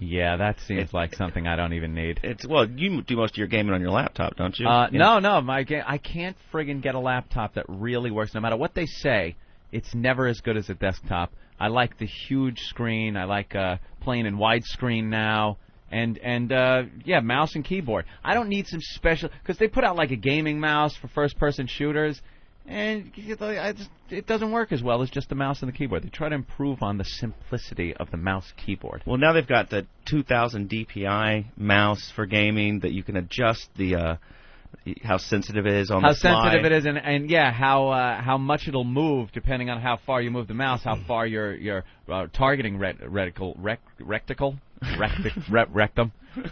Speaker 3: Yeah, that seems like something I don't even need.
Speaker 11: You do most of your gaming on your laptop, don't you?
Speaker 3: No, I can't friggin' get a laptop that really works. No matter what they say, it's never as good as a desktop. I like the huge screen. I like playing in widescreen now. And mouse and keyboard. I don't need some special, because they put out like a gaming mouse for first-person shooters, and it doesn't work as well as just the mouse and the keyboard. They try to improve on the simplicity of the mouse keyboard.
Speaker 11: Well, now they've got the 2000 DPI mouse for gaming that you can adjust the how sensitive it is on the fly.
Speaker 3: How sensitive it is, and how much it'll move depending on how far you move the mouse, how far your targeting rectum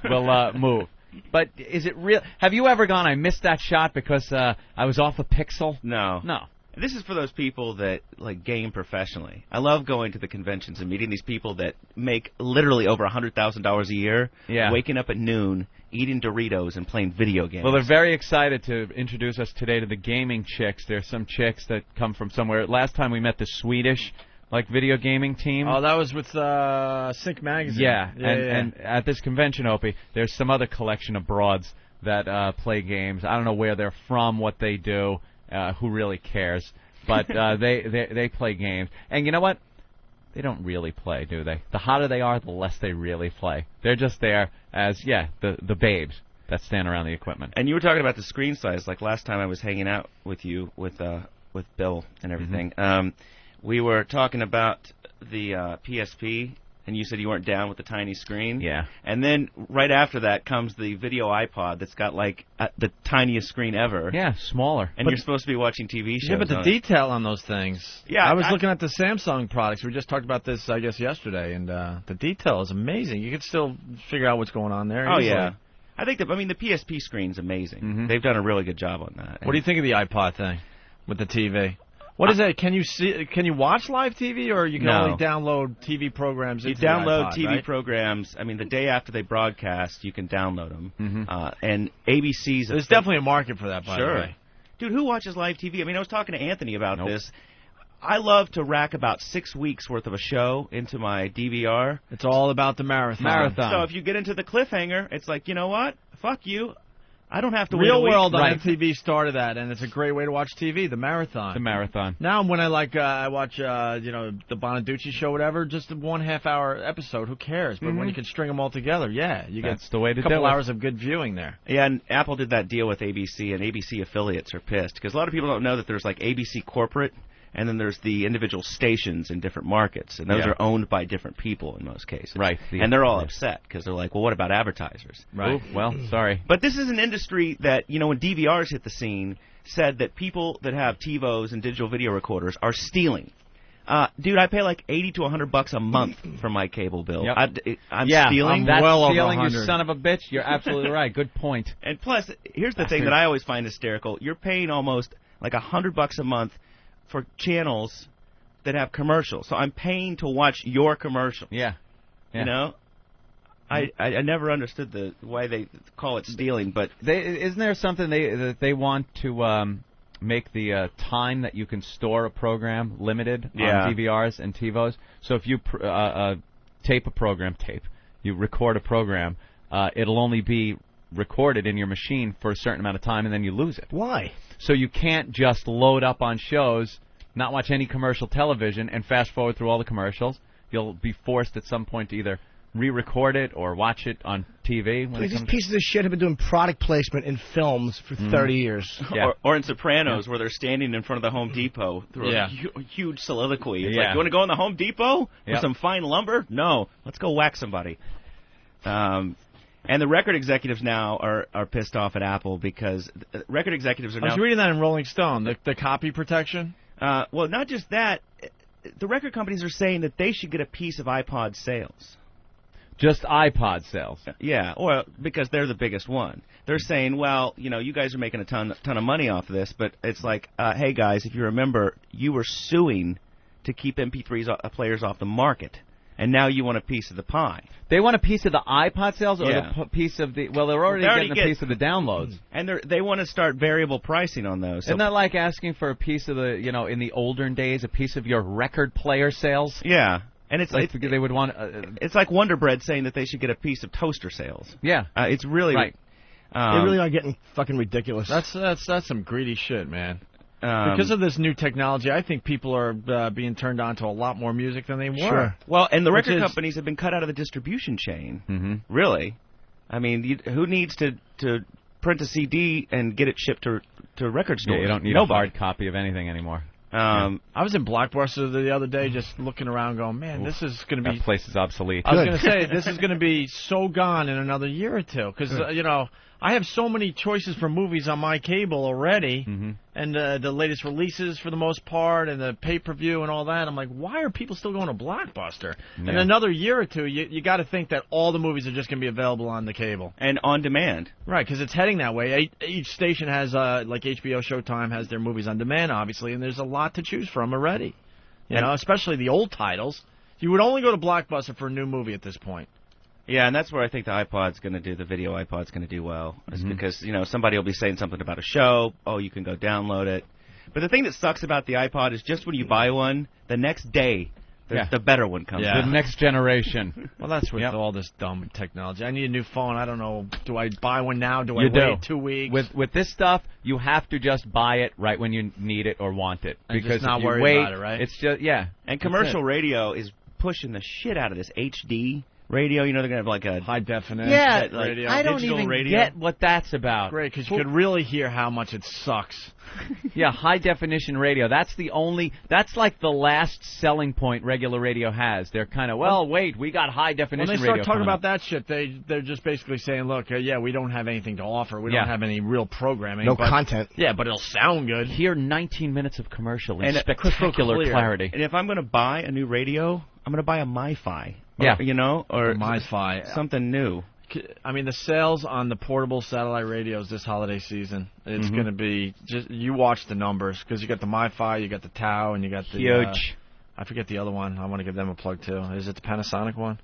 Speaker 3: will move. But is it real? Have you ever gone, I missed that shot because I was off a pixel?
Speaker 11: No.
Speaker 3: No.
Speaker 11: This is for those people that game professionally. I love going to the conventions and meeting these people that make literally over $100,000 a year, waking up at noon, eating Doritos, and playing video games.
Speaker 3: Well, they're very excited to introduce us today to the gaming chicks. There's some chicks that come from somewhere. Last time we met the Swedish video gaming team.
Speaker 2: Oh, that was with Sync Magazine.
Speaker 3: Yeah, and at this convention, Opie, there's some other collection of broads that play games. I don't know where they're from, what they do, who really cares, but they play games. And you know what? They don't really play, do they? The hotter they are, the less they really play. They're just there as, the babes that stand around the equipment.
Speaker 11: And you were talking about the screen size. Like last time I was hanging out with you with Bill and everything.
Speaker 3: Mm-hmm.
Speaker 11: We were talking about the PSP, and you said you weren't down with the tiny screen.
Speaker 3: Yeah.
Speaker 11: And then right after that comes the video iPod that's got the tiniest screen ever.
Speaker 3: Yeah, smaller.
Speaker 11: And you're supposed to be watching TV shows.
Speaker 2: Yeah, but the detail on those things.
Speaker 11: Yeah,
Speaker 2: I was looking at the Samsung products. We just talked about this, I guess, yesterday, and the detail is amazing. You can still figure out what's going on there.
Speaker 11: Oh, yeah. I think the PSP screen's amazing.
Speaker 3: Mm-hmm.
Speaker 11: They've done a really good job on that.
Speaker 2: What do you think of the iPod thing with the TV? What is that? Can you watch live TV, or you can only download TV programs?
Speaker 11: You download TV programs. I mean, the day after they broadcast, you can download them.
Speaker 3: Mm-hmm.
Speaker 11: And ABC's.
Speaker 2: There's definitely a market for that. By the way,
Speaker 11: dude, who watches live TV? I mean, I was talking to Anthony about this. I love to rack about 6 weeks worth of a show into my DVR.
Speaker 2: It's all about the marathon.
Speaker 11: So if you get into the cliffhanger, it's like, you know what? Fuck you. I don't have to
Speaker 2: Real
Speaker 11: wait a
Speaker 2: World
Speaker 11: week.
Speaker 2: on MTV started that, and it's a great way to watch TV, the marathon.
Speaker 3: The marathon.
Speaker 2: Now when I watch the Bonaducci show, whatever, just a 1/2 hour episode, who cares? But when you can string them all together, you
Speaker 3: That's
Speaker 2: get
Speaker 3: the way to
Speaker 2: a couple
Speaker 3: do it.
Speaker 2: hours of good viewing there.
Speaker 11: Yeah, and Apple did that deal with ABC, and ABC affiliates are pissed because a lot of people don't know that there's ABC corporate, and then there's the individual stations in different markets, and those are owned by different people in most cases.
Speaker 3: Right.
Speaker 11: And they're all upset because they're like, well, what about advertisers?
Speaker 3: Right. Ooh, well, sorry.
Speaker 11: But this is an industry that, when DVRs hit the scene, said that people that have TiVos and digital video recorders are stealing. Dude, I pay like $80 to $100 a month for my cable bill.
Speaker 3: Yep.
Speaker 11: I'm
Speaker 3: yeah,
Speaker 11: stealing.
Speaker 3: That's
Speaker 2: well
Speaker 3: stealing,
Speaker 2: over
Speaker 3: you
Speaker 2: 100.
Speaker 3: son of a bitch. You're absolutely right. Good point.
Speaker 11: And plus, here's the thing that I always find hysterical. You're paying almost like $100 a month for channels that have commercials. So I'm paying to watch your commercial.
Speaker 3: Yeah.
Speaker 11: You know? I never understood why they call it stealing, but
Speaker 3: isn't there something that they want to make the time that you can store a program limited on DVRs and TiVos? So if you you record a program, it'll only be recorded in your machine for a certain amount of time, and then you lose it.
Speaker 1: Why?
Speaker 3: So you can't just load up on shows, not watch any commercial television, and fast forward through all the commercials. You'll be forced at some point to either re-record it or watch it on TV.
Speaker 1: These pieces of shit have been doing product placement in films for 30 years.
Speaker 3: Yeah.
Speaker 11: Or in Sopranos, where they're standing in front of the Home Depot through a huge soliloquy. It's like, you want to go in the Home Depot for some fine lumber? No. Let's go whack somebody. And the record executives now are pissed off at Apple because record executives are now...
Speaker 2: I was reading that in Rolling Stone, the copy protection.
Speaker 11: Well, not just that. The record companies are saying that they should get a piece of iPod sales.
Speaker 3: Just iPod sales.
Speaker 11: Yeah, or because they're the biggest one. They're saying, well, you guys are making a ton of money off of this, but it's like, hey guys, if you remember, you were suing to keep MP3 players off the market, and now you want a piece of the pie.
Speaker 3: They want a piece of the iPod sales, or the piece of the? Well, they're already getting a piece of the downloads,
Speaker 11: and they want to start variable pricing on those. So
Speaker 3: isn't that like asking for a piece of the, in the olden days, a piece of your record player sales?
Speaker 11: Yeah. And it's like
Speaker 3: they would want.
Speaker 11: It's like Wonder Bread saying that they should get a piece of toaster sales.
Speaker 3: Yeah,
Speaker 11: it's really
Speaker 3: right.
Speaker 1: They really are getting fucking ridiculous.
Speaker 2: That's some greedy shit, man. Because of this new technology, I think people are being turned on to a lot more music than they were.
Speaker 1: Sure.
Speaker 11: Well, and the record companies have been cut out of the distribution chain.
Speaker 3: Mm-hmm.
Speaker 11: Really, I mean, who needs to print a CD and get it shipped to record stores?
Speaker 3: Yeah, you don't need a hard copy of anything anymore.
Speaker 2: I was in Blockbuster the other day just looking around going, man, this is going to be...
Speaker 3: That place is obsolete.
Speaker 2: I was going to say, this is going to be so gone in another year or two. Because, I have so many choices for movies on my cable already, and the latest releases for the most part, and the pay-per-view and all that. I'm like, why are people still going to Blockbuster?
Speaker 11: Yeah.
Speaker 2: In another year or two, you got to think that all the movies are just going to be available on the cable.
Speaker 11: And on demand.
Speaker 2: Right, because it's heading that way. Each station has, like HBO, Showtime has their movies on demand, obviously, and there's a lot to choose from already. You know, especially the old titles. You would only go to Blockbuster for a new movie at this point.
Speaker 11: Yeah, and that's where I think the iPod's going to do, the video iPod's going to do well. Is because, somebody will be saying something about a show, you can go download it. But the thing that sucks about the iPod is just when you buy one, the next day, the better one comes out.
Speaker 3: The next generation.
Speaker 2: Well, that's with all this dumb technology. I need a new phone. I don't know. Do I buy one now? Do I wait 2 weeks?
Speaker 3: With this stuff, you have to just buy it right when you need it or want it.
Speaker 2: And
Speaker 3: because
Speaker 2: just not
Speaker 3: if you
Speaker 2: worry
Speaker 3: wait,
Speaker 2: about it, right?
Speaker 3: It's just,
Speaker 11: And commercial radio is pushing the shit out of this HD radio. They're going to have like a
Speaker 2: high definition
Speaker 11: radio.
Speaker 3: I don't even get what that's about.
Speaker 2: Great, because you could really hear how much it sucks.
Speaker 3: Yeah, high definition radio. That's like the last selling point regular radio has. They're kind of, we got high definition radio.
Speaker 2: When they start talking about that shit, they're just basically saying, look, we don't have anything to offer. We don't have any real programming.
Speaker 1: No content.
Speaker 2: Yeah, but it'll sound good.
Speaker 3: Hear 19 minutes of commercial in
Speaker 11: and
Speaker 3: spectacular clarity.
Speaker 11: And if I'm going to buy a new radio, I'm going to buy a MiFi.
Speaker 3: Yeah.
Speaker 11: Or
Speaker 2: MiFi.
Speaker 11: Something new.
Speaker 2: I mean, the sales on the portable satellite radios this holiday season, it's going to be just, you watch the numbers, because you got the MiFi, you got the Tau, and you got the...
Speaker 3: Huge.
Speaker 2: I forget the other one. I want to give them a plug, too. Is it the Panasonic one?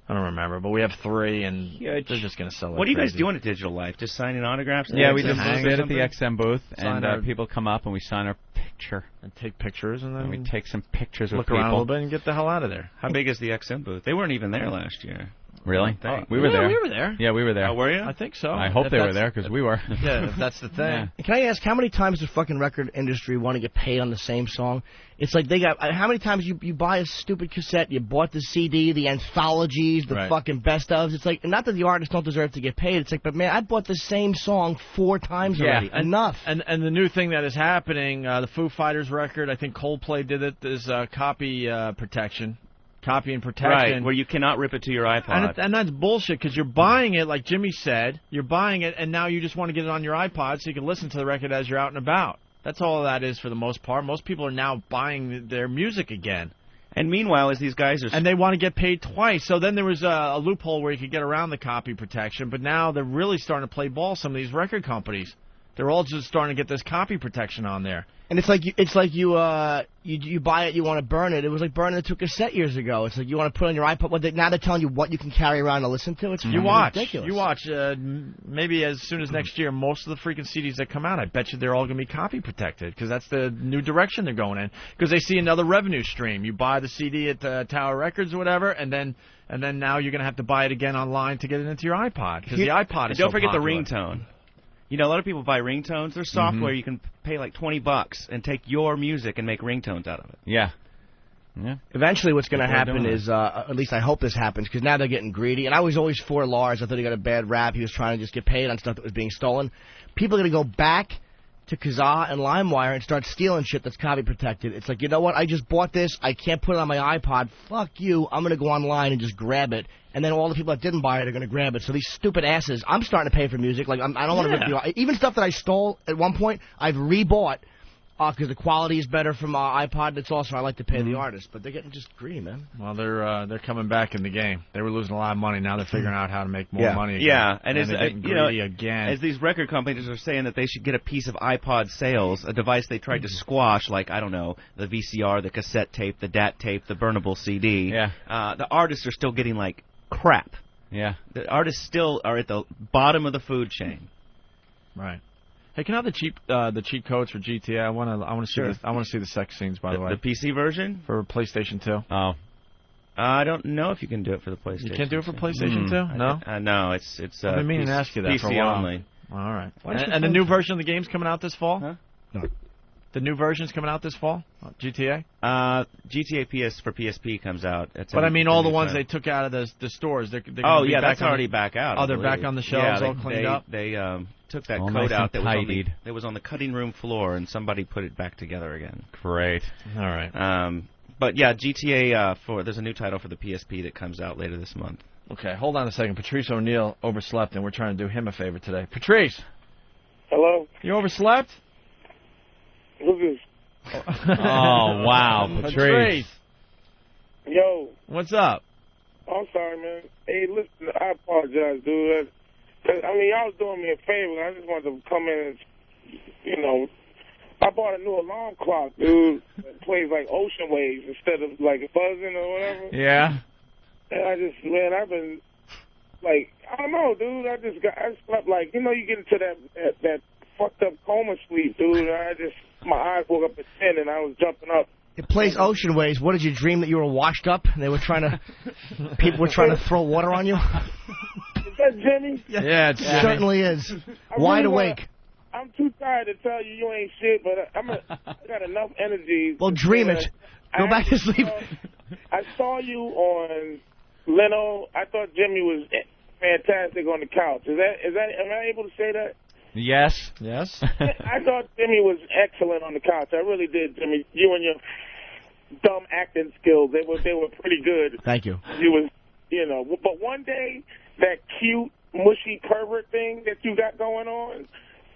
Speaker 2: I don't remember, but we have 3, and they're just going to sell it.
Speaker 11: What are you guys doing at Digital Life? Just signing autographs?
Speaker 3: Yeah, we just sit at the XM booth, and people come up, and we sign our picture.
Speaker 2: And take pictures, and then
Speaker 3: we take some pictures with
Speaker 2: look
Speaker 3: people.
Speaker 2: Around a little bit and get the hell out of there.
Speaker 11: How big is the XM booth? They weren't even there last year.
Speaker 3: Really? We were there.
Speaker 2: We were there.
Speaker 3: Yeah, we were there.
Speaker 11: Were you?
Speaker 2: I think so.
Speaker 3: I hope they were there, because we were.
Speaker 2: Yeah, if that's the thing.
Speaker 3: Yeah.
Speaker 1: Can I ask, how many times does fucking record industry want to get paid on the same song? It's like they got, how many times you buy a stupid cassette, you bought the CD, the anthologies, the fucking best ofs. It's like, not that the artists don't deserve to get paid. It's like, but man, I bought the same song 4 times already. Enough.
Speaker 2: And the new thing that is happening, the Foo Fighters record, I think Coldplay did it, is copy protection. Copy and protection.
Speaker 11: Right, where you cannot rip it to your iPod.
Speaker 2: And that's bullshit, because you're buying it, like Jimmy said, you're buying it, and now you just want to get it on your iPod so you can listen to the record as you're out and about. That's all that is for the most part. Most people are now buying their music again.
Speaker 11: And meanwhile, as these guys are...
Speaker 2: And they want to get paid twice. So then there was a loophole where you could get around the copy protection, but now they're really starting to play ball, some of these record companies. They're all just starting to get this copy protection on there.
Speaker 1: And it's like you buy it, you want to burn it. It was like burning it to a cassette years ago. It's like you want to put it on your iPod. Well, now they're telling you what you can carry around and listen to. It's ridiculous.
Speaker 2: You watch. Maybe as soon as next year, most of the freaking CDs that come out, I bet you they're all going to be copy protected because that's the new direction they're going in. Because they see another revenue stream. You buy the CD at Tower Records or whatever, and then now you're going to have to buy it again online to get it into your iPod because the iPod is
Speaker 11: Don't forget
Speaker 2: popular.
Speaker 11: the ringtone. You know, a lot of people buy ringtones. There's software you can pay like $20 and take your music and make ringtones out of it.
Speaker 3: Yeah.
Speaker 1: Eventually what's going to happen is, at least I hope this happens, because now they're getting greedy. And I was always for Lars. I thought he got a bad rap. He was trying to just get paid on stuff that was being stolen. People are going to go back to Kazaa and LimeWire and start stealing shit that's copy protected. It's like, you know what? I just bought this. I can't put it on my iPod. Fuck you. I'm going to go online and just grab it. And then all the people that didn't buy it are going to grab it. So these stupid asses, I'm starting to pay for music. Like I don't want to rip you off. Even stuff that I stole at one point, I've rebought because the quality is better from iPod. It's also I like to pay the artist, but they're getting just greedy, man.
Speaker 2: Well, they're coming back in the game. They were losing a lot of money. Now they're figuring out how to make more money again.
Speaker 11: Yeah, and
Speaker 2: they're getting greedy again.
Speaker 11: As these record companies are saying that they should get a piece of iPod sales, a device they tried to squash, like, I don't know, the VCR, the cassette tape, the DAT tape, the burnable CD.
Speaker 3: Yeah.
Speaker 11: The artists are still getting, like, crap.
Speaker 3: Yeah.
Speaker 11: The artists still are at the bottom of the food chain.
Speaker 2: Right. Hey, can I have the cheat codes for GTA? I want to see this. I want to see the sex scenes, by the way.
Speaker 11: The PC version
Speaker 2: for PlayStation 2.
Speaker 3: Oh.
Speaker 11: I don't know if you can do it for the PlayStation.
Speaker 2: You can't do it for PlayStation 2? No.
Speaker 11: No, it's.
Speaker 2: I've been meaning to ask you that
Speaker 11: PC
Speaker 2: for a while.
Speaker 11: only.
Speaker 2: All right. And the new version of the game's coming out this fall?
Speaker 11: Huh?
Speaker 1: No.
Speaker 2: The new version's coming out this fall? GTA?
Speaker 11: GTA PS for PSP comes out.
Speaker 2: But I mean all the ones they took out of the stores. They're
Speaker 11: oh, yeah, that's already back out.
Speaker 2: Oh, they're back on the shelves, all cleaned up?
Speaker 11: They took that
Speaker 3: all
Speaker 11: code
Speaker 3: nice
Speaker 11: out
Speaker 3: and
Speaker 11: that was on the cutting room floor, and somebody put it back together again.
Speaker 3: Great.
Speaker 2: All right.
Speaker 11: But yeah, GTA there's a new title for the PSP that comes out later this month.
Speaker 2: Okay, hold on a second. Patrice O'Neill overslept, and we're trying to do him a favor today. Patrice.
Speaker 21: Hello.
Speaker 2: You overslept?
Speaker 21: Who's this?
Speaker 3: Oh, wow, Patrice.
Speaker 21: Yo.
Speaker 2: What's up?
Speaker 21: I'm sorry, man. Hey, listen, I apologize, dude. I mean, y'all was doing me a favor. I just wanted to come in and, I bought a new alarm clock, dude, that plays like ocean waves instead of like buzzing or whatever.
Speaker 2: Yeah.
Speaker 21: And I've been, like, I don't know, dude. I slept like, you get into that fucked up coma sleep, dude. My eyes woke up at 10 and I was jumping up.
Speaker 1: It plays ocean waves. What did you dream that you were washed up? And they were people were trying to throw water on you.
Speaker 21: Is that Jimmy?
Speaker 2: Yeah, it's
Speaker 1: Jimmy. Certainly is. Wide awake.
Speaker 21: I'm too tired to tell you ain't shit, but I got enough energy.
Speaker 1: Well, dream it. Go back to sleep.
Speaker 21: I saw you on Leno. I thought Jimmy was fantastic on the couch. Am I able to say that?
Speaker 3: Yes.
Speaker 2: Yes.
Speaker 21: I thought Jimmy was excellent on the couch. I really did, Jimmy. You and your dumb acting skills, they were pretty good.
Speaker 1: Thank you.
Speaker 21: You was, but one day, that cute, mushy pervert thing that you got going on,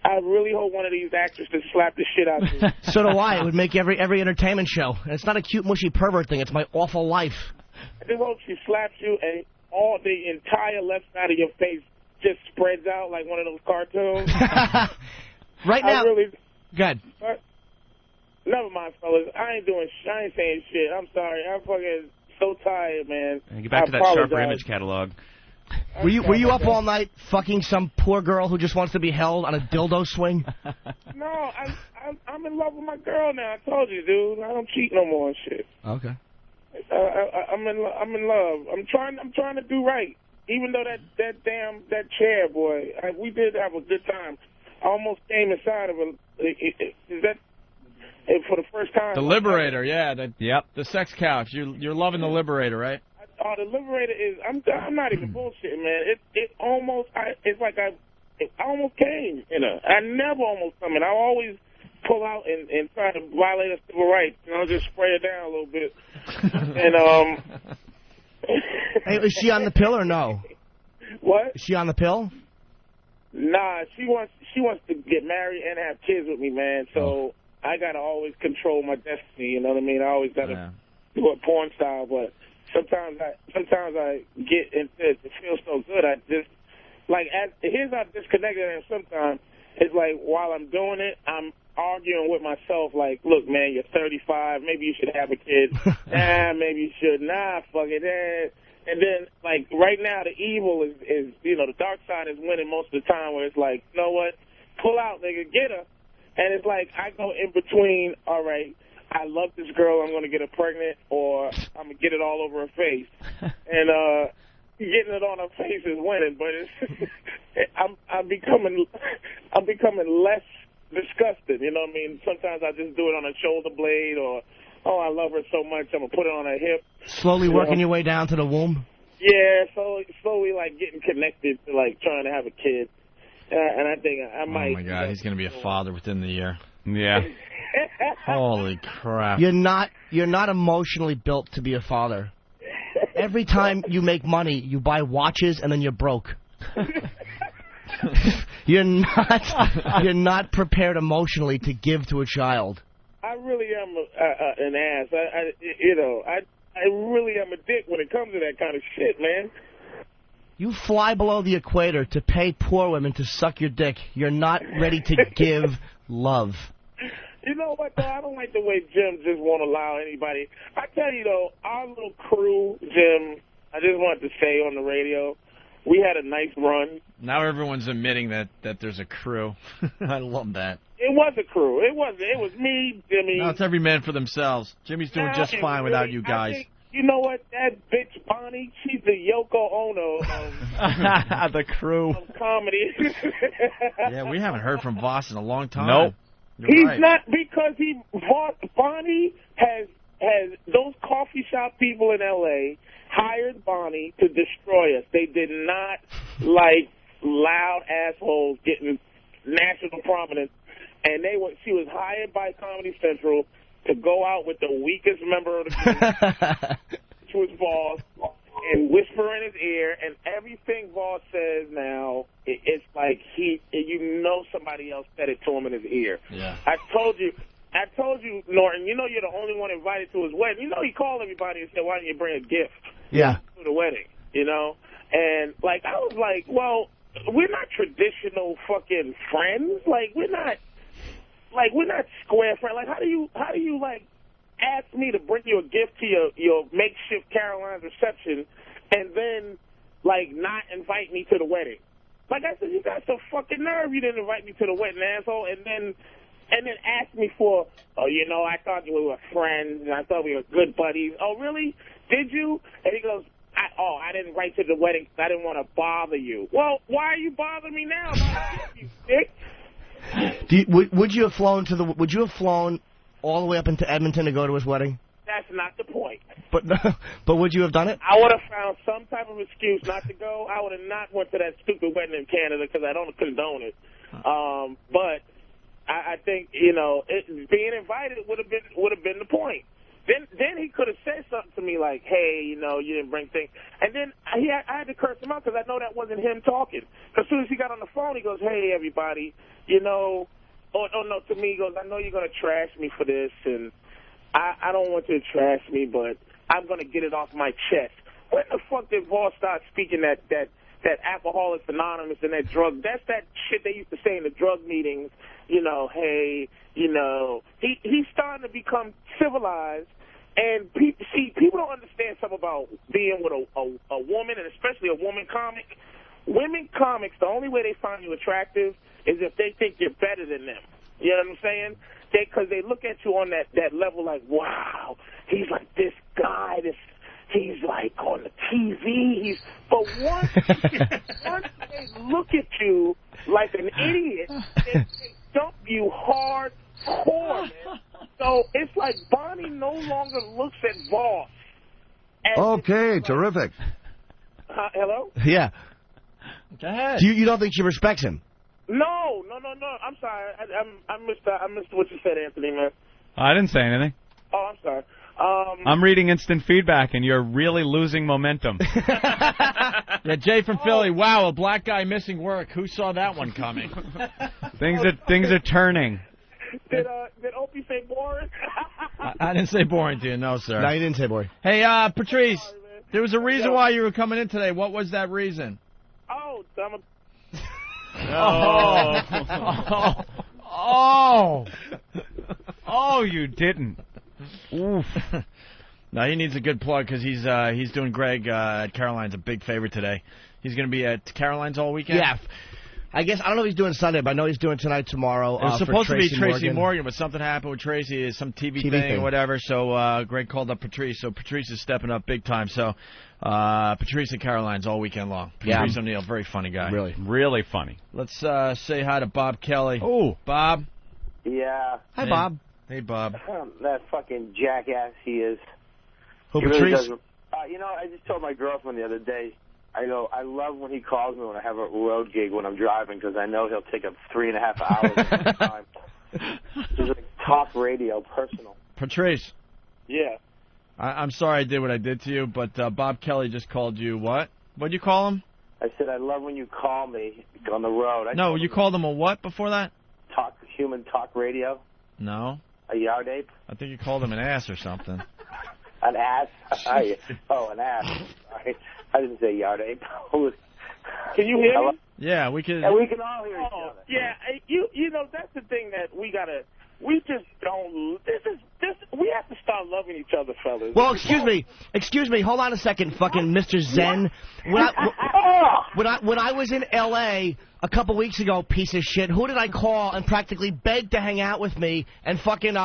Speaker 21: I really hope one of these actresses slap the shit out of you.
Speaker 1: So do I. It would make every entertainment show. And it's not a cute, mushy pervert thing. It's my awful life.
Speaker 21: I just hope she slaps you and all the entire left side of your face just spreads out like one of those cartoons.
Speaker 1: Right now. Good.
Speaker 21: Never mind, fellas. I ain't saying shit. I'm sorry. I'm fucking so tired, man.
Speaker 11: Get back to that Sharper Image catalog.
Speaker 1: Were you up all night fucking some poor girl who just wants to be held on a dildo swing?
Speaker 21: No, I'm in love with my girl now. I told you, dude. I don't cheat no more and shit.
Speaker 1: Okay.
Speaker 21: I'm in love. I'm trying to do right. Even though that chair, boy, we did have a good time. I almost came inside of it. Is that for the first time?
Speaker 2: The Liberator, yeah. The sex couch. You're loving the Liberator, right?
Speaker 21: Oh, the Liberator is. I'm not even bullshitting, man. It almost. It's like I almost came. I never almost come in. I always pull out and try to violate a civil rights. Just spray it down a little bit. And
Speaker 1: Hey, is she on the pill or no?
Speaker 21: What?
Speaker 1: Is she on the pill?
Speaker 21: Nah, she wants to get married and have kids with me, man. So I gotta always control my destiny. You know what I mean? I always gotta do it porn style, but sometimes I get into it. It feels so good. I just here's how disconnected I am. Sometimes it's like while I'm doing it, I'm arguing with myself. Like, look, man, you're 35. Maybe you should have a kid. Maybe you should. Nah, fuck it. And then, like, right now, the evil is the dark side is winning most of the time. Where it's like, you know what? Pull out, nigga, get her. And it's like I go in between. All right. I love this girl, I'm going to get her pregnant, or I'm going to get it all over her face. And getting it on her face is winning, but it's, I'm becoming less disgusted, you know what I mean? Sometimes I just do it on a shoulder blade, or, I love her so much, I'm going to put it on her hip.
Speaker 1: Slowly working your way down to the womb?
Speaker 21: Yeah, slowly, like, getting connected to, like, trying to have a kid. And I think I might...
Speaker 2: Oh, my God, he's going to be a father within the year.
Speaker 3: Yeah.
Speaker 2: Holy crap.
Speaker 1: You're not emotionally built to be a father. Every time you make money, you buy watches and then you're broke. You're not prepared emotionally to give to a child.
Speaker 21: I really am an ass. I really am a dick when it comes to that kind of shit, man.
Speaker 1: You fly below the equator to pay poor women to suck your dick. You're not ready to give love.
Speaker 21: You know what, though? I don't like the way Jim just won't allow anybody. I tell you, though, our little crew, Jim, I just wanted to say on the radio, we had a nice run.
Speaker 2: Now everyone's admitting that there's a crew. I love that.
Speaker 21: It was a crew. It was me, Jimmy.
Speaker 2: No, it's every man for themselves. Jimmy's doing just fine without you guys.
Speaker 21: You know what? That bitch Bonnie, she's the Yoko Ono
Speaker 2: of the crew.
Speaker 21: Of comedy.
Speaker 2: Yeah, we haven't heard from Voss in a long time.
Speaker 3: Nope.
Speaker 21: He's not, because Bonnie has those coffee shop people in L.A. hired Bonnie to destroy us. They did not like loud assholes getting national prominence, and she was hired by Comedy Central to go out with the weakest member of the group, which was Voss, and whisper in his ear, and everything Voss says now, it's like somebody else said it to him in his ear.
Speaker 2: Yeah.
Speaker 21: I told you, Norton, you're the only one invited to his wedding. He called everybody and said, why didn't you bring a gift to the wedding, And, like, I was like, well, we're not traditional fucking friends. Like, we're not square friends. Like, how do you like, ask me to bring you a gift to your makeshift Caroline's reception and then, like, not invite me to the wedding? Like I said, you got some fucking nerve. You didn't invite me to the wedding, asshole. And then ask me for, I thought we were friends, and I thought we were good buddies. Oh, really? Did you? And he goes, I didn't write to the wedding because I didn't want to bother you. Well, why are you bothering me now, you dick?
Speaker 1: Would you have flown all the way up into Edmonton to go to his wedding?
Speaker 21: That's not the point.
Speaker 1: But would you have done it?
Speaker 21: I would have found some type of excuse not to go. I would have not went to that stupid wedding in Canada because I don't condone it. But I think being invited would have been the point. Then he could have said something to me like, hey, you didn't bring things. And then I had to curse him out because I know that wasn't him talking. As soon as he got on the phone, he goes, hey, everybody, no, to me, he goes, I know you're going to trash me for this, and I don't want you to trash me, but I'm going to get it off my chest. When the fuck did Voss start speaking that Alcoholics Anonymous and that drug? That's that shit they used to say in the drug meetings, hey, he's starting to become civilized. And people don't understand something about being with a woman, and especially a woman comic. Women comics, the only way they find you attractive is if they think you're better than them. You know what I'm saying? Because they look at you on that level like, wow, he's like this guy, he's like on the TV. But once they look at you like an idiot, they dump you hardcore, man. So it's like Bonnie no longer looks at Voss.
Speaker 12: Okay, terrific.
Speaker 21: Hello?
Speaker 1: Yeah.
Speaker 21: Go ahead.
Speaker 1: You don't think she respects him?
Speaker 21: No. I'm sorry. I missed what you said, Anthony, man.
Speaker 3: I didn't say anything.
Speaker 21: Oh, I'm sorry.
Speaker 3: I'm reading instant feedback, and you're really losing momentum.
Speaker 2: Yeah, Jay from Philly. Wow, a black guy missing work. Who saw that one coming?
Speaker 3: Things are turning.
Speaker 21: Did Opie say boring?
Speaker 2: I didn't say boring to you, no, sir.
Speaker 1: No, you didn't say boring.
Speaker 2: Hey, Patrice, there was a reason why you were coming in today. What was that reason?
Speaker 21: Oh, dumb.
Speaker 3: Oh, you didn't.
Speaker 2: Oof. No, he needs a good plug because he's doing Greg at Caroline's a big favor today. He's going to be at Caroline's all weekend?
Speaker 1: Yeah. I guess, I don't know if he's doing Sunday, but I know he's doing tonight, tomorrow.
Speaker 2: It was
Speaker 1: for
Speaker 2: supposed to be Tracy
Speaker 1: Morgan.
Speaker 2: Morgan, but something happened with Tracy, some TV thing or whatever, so Greg called up Patrice. So Patrice is stepping up big time. So Patrice at Caroline's all weekend long. Patrice O'Neill, very funny guy.
Speaker 3: Really funny.
Speaker 2: Let's say hi to Bob Kelly.
Speaker 3: Oh,
Speaker 2: Bob.
Speaker 14: Yeah.
Speaker 1: Hi, Bob.
Speaker 2: Hey, Bob.
Speaker 14: That fucking jackass he is.
Speaker 1: Who,
Speaker 14: He
Speaker 1: Patrice?
Speaker 14: really doesn't- I just told my girlfriend the other day, I go, I love when he calls me when I have a road gig when I'm driving because I know he'll take up 3.5 hours of my time. He's like talk radio, personal.
Speaker 2: Patrice.
Speaker 21: Yeah.
Speaker 2: I'm sorry I did what I did to you, but Bob Kelly just called you what? What'd you call him?
Speaker 14: I said, I love when you call me on the road.
Speaker 2: No, you called him a what before that?
Speaker 14: Human talk radio.
Speaker 2: No.
Speaker 14: A yard ape.
Speaker 2: I think you called him an ass or something.
Speaker 14: An ass. An ass. Sorry. I didn't say yard ape.
Speaker 21: Can you hear me?
Speaker 2: Yeah, we can.
Speaker 14: And we can all hear each other.
Speaker 21: Yeah, you know that's the thing that we just don't. We have to start loving each other, fellas.
Speaker 1: Well, excuse me. Hold on a second, fucking Mr. Zen. When I was in L.A. a couple weeks ago, piece of shit, who did I call and practically begged to hang out with me and fucking,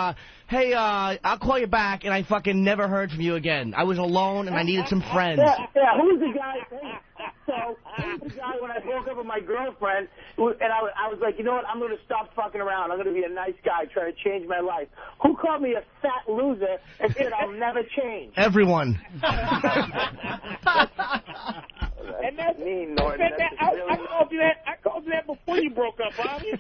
Speaker 1: hey, I'll call you back, and I fucking never heard from you again. I was alone and I needed some friends.
Speaker 14: Yeah, who's the guy? So, who's the guy when I broke up with my girlfriend, and I was like, you know what, I'm going to stop fucking around. I'm going to be a nice guy, try to change my life. Who called me a fat loser and said I'll never change?
Speaker 1: Everyone.
Speaker 21: And that's
Speaker 14: mean, Norton.
Speaker 21: I called you that before you broke up, Bobby.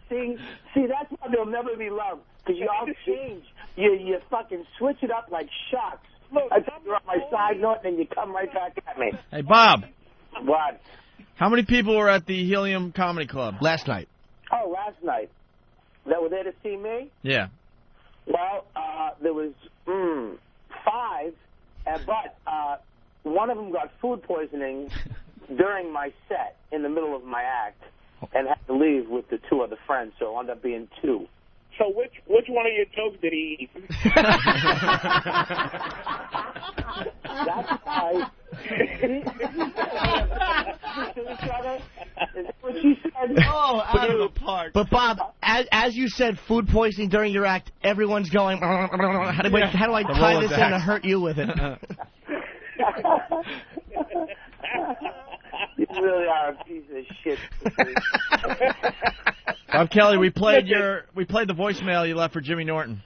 Speaker 14: See, that's why they'll never be loved, because you all change. You fucking switch it up like sharks.
Speaker 21: Look,
Speaker 14: I think you're on my side, Norton, and you come right back at me.
Speaker 2: Hey, Bob.
Speaker 14: What?
Speaker 2: How many people were at the Helium Comedy Club?
Speaker 1: Last night.
Speaker 14: Oh, last night. That were there to see me?
Speaker 2: Yeah.
Speaker 14: Well, there was 5, but one of them got food poisoning during my set in the middle of my act and had to leave with the 2 other friends, so it wound up being 2.
Speaker 21: So which one of your jokes did he eat?
Speaker 14: That's why. What she said.
Speaker 1: Oh, out of the park. But Bob, as you said, food poisoning during your act, everyone's going. How do I tie this in to hurt you with it?
Speaker 14: You really are a piece of shit.
Speaker 2: Bob Kelly, we played the voicemail you left for Jimmy Norton.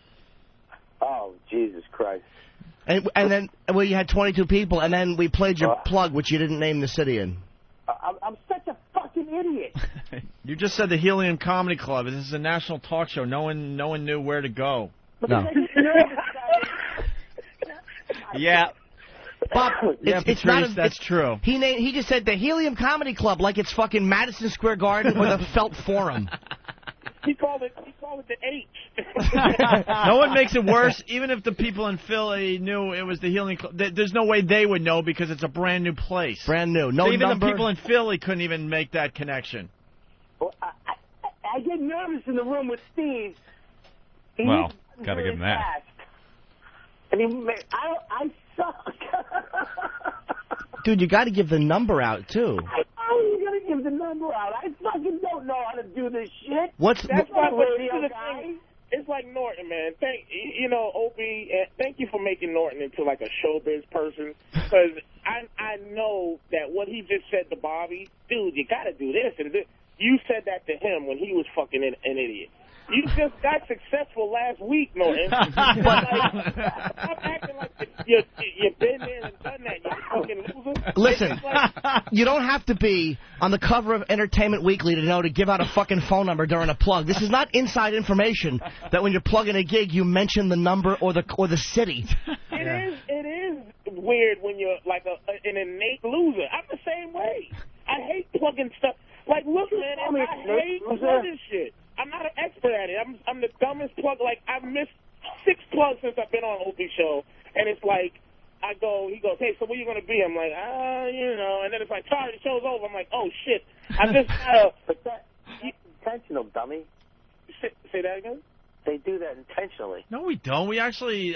Speaker 14: Oh, Jesus Christ.
Speaker 1: And then, well, you had 22 people, and then we played your plug, which you didn't name the city in.
Speaker 14: I'm such a fucking idiot.
Speaker 2: You just said the Helium Comedy Club. This is a national talk show. No one knew where to go.
Speaker 1: No.
Speaker 3: Yeah.
Speaker 1: Bob, it's not
Speaker 2: that's true.
Speaker 1: He just said the Helium Comedy Club like it's fucking Madison Square Garden or the Felt Forum.
Speaker 21: He called it the H.
Speaker 2: No one makes it worse. Even if the people in Philly knew it was the Helium Club, there's no way they would know because it's a brand new place.
Speaker 1: Brand new. No
Speaker 2: so even
Speaker 1: number.
Speaker 2: the people in Philly couldn't even make that connection.
Speaker 14: Well, I get nervous in the room with Steve.
Speaker 3: Well, gotta give him that.
Speaker 14: Fast. And I suck.
Speaker 1: Dude, you got to give the number out too.
Speaker 14: How are you gonna give the number out? I fucking don't know how to do this shit.
Speaker 21: That's why
Speaker 14: radio
Speaker 21: the
Speaker 14: guy.
Speaker 21: thing. It's like Norton, man. Opie, thank you for making Norton into like a showbiz person. Because I know that what he just said to Bobby, dude, you got to do this and this. You said that to him when he was fucking an idiot. You just got successful last week, Norton. But stop acting like you've been there and done that. You fucking loser.
Speaker 1: Listen, you don't have to be on the cover of Entertainment Weekly to know to give out a fucking phone number during a plug. This is not inside information that when you're plugging a gig, you mention the number or the city.
Speaker 21: It is weird when you're like an innate loser. I'm the same way. I hate plugging stuff. Like, look, man, I hate plugging shit. I'm not an at it. I'm the dumbest plug. Like, I've missed 6 plugs since I've been on Opie's show, and it's like, he goes, hey, so where you going to be? I'm like, and then it's like, sorry, the show's over. I'm like, oh, shit. I just
Speaker 14: But that's intentional, dummy.
Speaker 21: Say that again?
Speaker 14: They do that intentionally.
Speaker 2: No, we don't. We actually,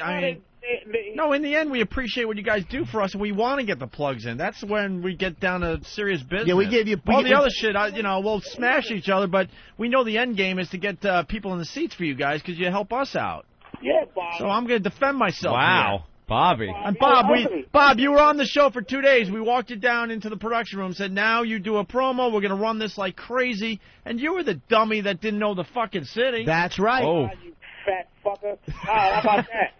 Speaker 2: no, in the end, we appreciate what you guys do for us, and we want to get the plugs in. That's when we get down to serious business.
Speaker 1: Yeah, we give you...
Speaker 2: All the other shit, we'll smash each other, but we know the end game is to get people in the seats for you guys because you help us out.
Speaker 21: Yeah, Bob.
Speaker 2: So I'm going to defend myself.
Speaker 3: Wow.
Speaker 2: Here.
Speaker 3: Bobby.
Speaker 2: And Bob, you were on the show for 2 days. We walked you down into the production room, said, now you do a promo. We're going to run this like crazy. And you were the dummy that didn't know the fucking city.
Speaker 1: That's right.
Speaker 21: Oh, you fat fucker. How about that?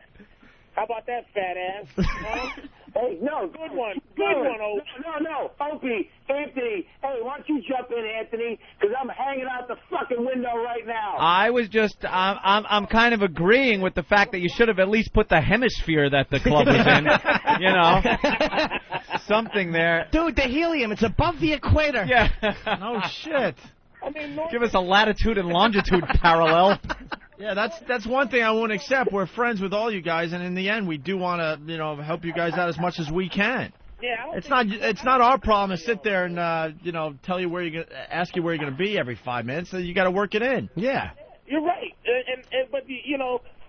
Speaker 21: How about that, fat ass? Huh?
Speaker 14: Hey, no.
Speaker 21: Good one. Good one, Opie.
Speaker 14: No. Opie, Anthony. Hey, why don't you jump in, Anthony? Because I'm hanging out the fucking window right now.
Speaker 3: I was just, I'm kind of agreeing with the fact that you should have at least put the hemisphere that the club was in. Something there.
Speaker 1: Dude, the helium, it's above the equator.
Speaker 3: Yeah.
Speaker 2: No shit.
Speaker 3: Give us a latitude and longitude parallel.
Speaker 2: Yeah, that's one thing I won't accept. We're friends with all you guys, and in the end, we do want to, help you guys out as much as we can.
Speaker 21: Yeah,
Speaker 2: it's not our problem to sit there and tell you ask you where you're gonna be every 5 minutes. So you got to work it in.
Speaker 1: Yeah.
Speaker 21: You're right, but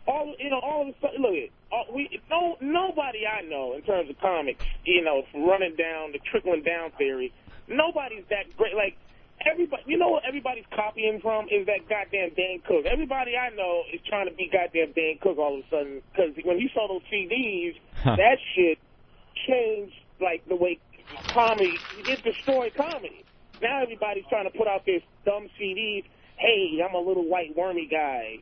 Speaker 21: all of a sudden, look, nobody I know in terms of comics, running down the trickling down theory. Nobody's that great. Like. Everybody, what everybody's copying from is that goddamn Dane Cook. Everybody I know is trying to be goddamn Dane Cook all of a sudden because when you saw those CDs, that shit changed like the way comedy. It destroyed comedy. Now everybody's trying to put out this dumb CDs. Hey, I'm a little white wormy guy,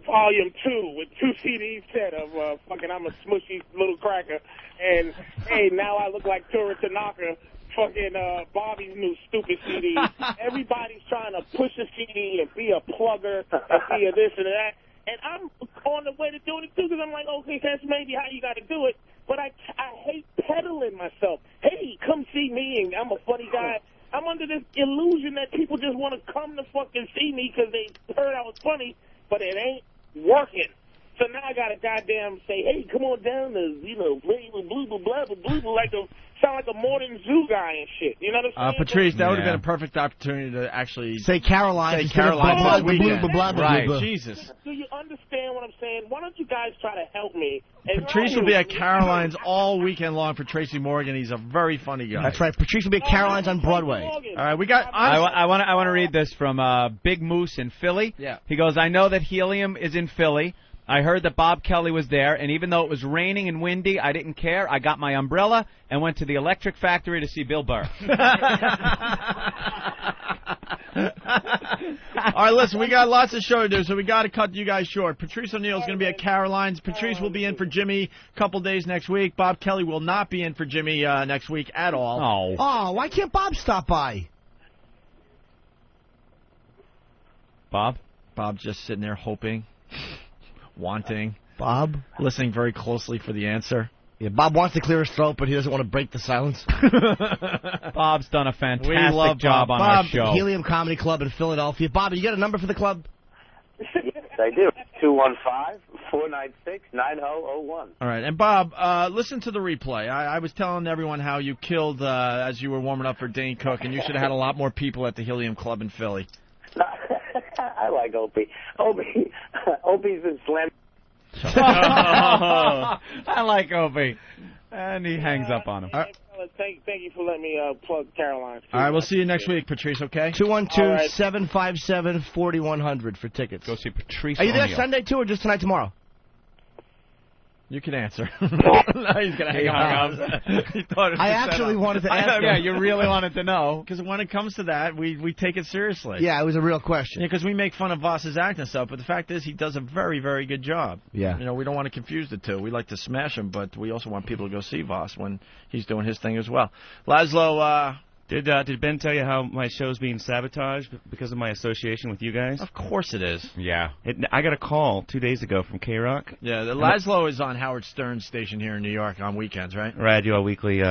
Speaker 21: volume 2 with 2 CDs set of fucking I'm a smushy little cracker, and hey, now I look like Tura Tanaka. Fucking Bobby's new stupid CD. Everybody's trying to push a CD and be a plugger and be a this and that. And I'm on the way to doing it too because I'm like, okay, that's maybe how you got to do it. But I hate peddling myself. Hey, come see me and I'm a funny guy. I'm under this illusion that people just want to come to fucking see me because they heard I was funny, but it ain't working. So now I got to goddamn say, hey, come on down to, blah, blah, blah, blah, blah, like sound like a modern zoo guy and shit. You know what I'm saying?
Speaker 2: Patrice, that would have been a perfect opportunity to actually
Speaker 1: say Caroline.
Speaker 2: Say Caroline this weekend.
Speaker 1: Right.
Speaker 2: Jesus.
Speaker 21: Do you understand what I'm saying? Why don't you guys try to help me? And
Speaker 2: Patrice will be at Caroline's all weekend long for Tracy Morgan. He's a very funny guy.
Speaker 1: That's right. Patrice will be at Caroline's on Broadway.
Speaker 2: All right, we got.
Speaker 3: I want to read this from Big Moose in Philly.
Speaker 2: Yeah.
Speaker 3: He goes, I know that Helium is in Philly. I heard that Bob Kelly was there, and even though it was raining and windy, I didn't care. I got my umbrella and went to the Electric Factory to see Bill Burr.
Speaker 2: All right, listen, we got lots of show to do, so we got to cut you guys short. Patrice O'Neal is going to be at Caroline's. Patrice will be in for Jimmy a couple days next week. Bob Kelly will not be in for Jimmy next week at all.
Speaker 1: Oh, why can't Bob stop by?
Speaker 2: Bob's just sitting there hoping. Wanting.
Speaker 1: Bob?
Speaker 2: Listening very closely for the answer.
Speaker 1: Yeah, Bob wants to clear his throat, but he doesn't want to break the silence.
Speaker 3: Bob's done a fantastic job on our show.
Speaker 1: Helium Comedy Club in Philadelphia. Bob, you got a number for the club?
Speaker 14: Yes, I do. 215-496-9001.
Speaker 2: All right, and Bob, listen to the replay. I was telling everyone how you killed as you were warming up for Dane Cook, and you should have had a lot more people at the Helium Club in Philly.
Speaker 14: I like Opie. Opie's been slammed.
Speaker 3: I like Opie. And he hangs up on him.
Speaker 21: Thank you for letting me plug Caroline.
Speaker 2: All right, we'll see you next week, Patrice, okay?
Speaker 1: 212-757-4100 for tickets.
Speaker 3: Go see Patrice
Speaker 1: Are you there
Speaker 3: O'Neal.
Speaker 1: Sunday, too, or just tonight, tomorrow?
Speaker 2: You can answer. No, he's going to hang up.
Speaker 1: I actually wanted to ask him.
Speaker 3: Yeah, you really wanted to know.
Speaker 2: Because when it comes to that, we take it seriously.
Speaker 1: Yeah, it was a real question.
Speaker 2: Yeah, because we make fun of Voss's act and stuff, but the fact is he does a very, very good job.
Speaker 1: Yeah.
Speaker 2: We don't want to confuse the two. We like to smash him, but we also want people to go see Voss when he's doing his thing as well. Laszlo,
Speaker 11: Did Ben tell you how my show's being sabotaged because of my association with you guys?
Speaker 2: Of course it is.
Speaker 3: Yeah.
Speaker 11: I got a call 2 days ago from K-Rock.
Speaker 2: Yeah, Laszlo is on Howard Stern's station here in New York on weekends, right?
Speaker 11: Right, I do a weekly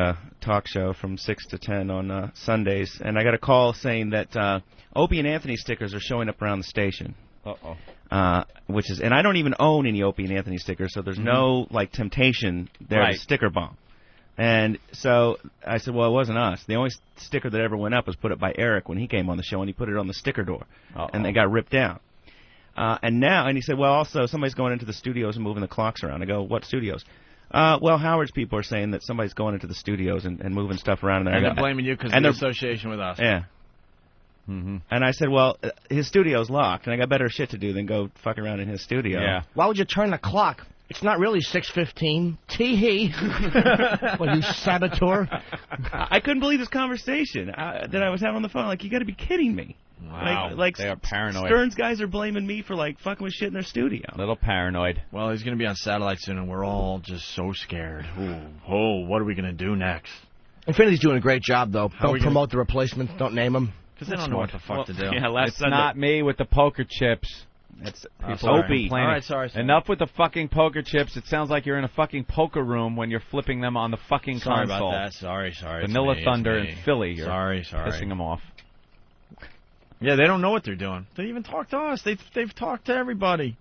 Speaker 11: talk show from 6 to 10 on Sundays. And I got a call saying that Opie and Anthony stickers are showing up around the station.
Speaker 3: Uh-oh.
Speaker 11: And I don't even own any Opie and Anthony stickers, so there's no, temptation there to sticker bomb. And so I said, well, it wasn't us. The only sticker that ever went up was put up by Eric when he came on the show, and he put it on the sticker door. And they got ripped down. And he said, well, also, somebody's going into the studios and moving the clocks around. I go, what studios? Well, Howard's people are saying that somebody's going into the studios and moving stuff around.
Speaker 2: And they're blaming you because of the association with us.
Speaker 11: Yeah. Mm-hmm. And I said, well, his studio's locked, and I got better shit to do than go fuck around in his studio.
Speaker 1: Yeah. Why would you turn the clock? It's not really 6:15. Tee-hee. Well, you saboteur.
Speaker 11: I couldn't believe this conversation that I was having on the phone. Like, you got to be kidding me.
Speaker 3: Wow. They are paranoid.
Speaker 11: Stern's guys are blaming me for, fucking with shit in their studio.
Speaker 3: Little paranoid.
Speaker 2: Well, he's going to be on satellite soon, and we're all just so scared. What are we going to do next?
Speaker 1: Infinity's doing a great job, though. Don't promote the replacements. Don't name them.
Speaker 2: Because they don't know what the fuck to do.
Speaker 11: Yeah,
Speaker 3: it's not me with the poker chips. It's people
Speaker 11: Opie.
Speaker 3: complaining.
Speaker 2: All right, sorry.
Speaker 3: Enough with the fucking poker chips. It sounds like you're in a fucking poker room when you're flipping them on the fucking
Speaker 2: Sorry
Speaker 3: console.
Speaker 2: about that. Sorry.
Speaker 3: Vanilla Thunder and Philly. You're
Speaker 2: sorry.
Speaker 3: Pissing them off.
Speaker 2: Yeah, they don't know what they're doing. They even talk to us. They've talked to everybody.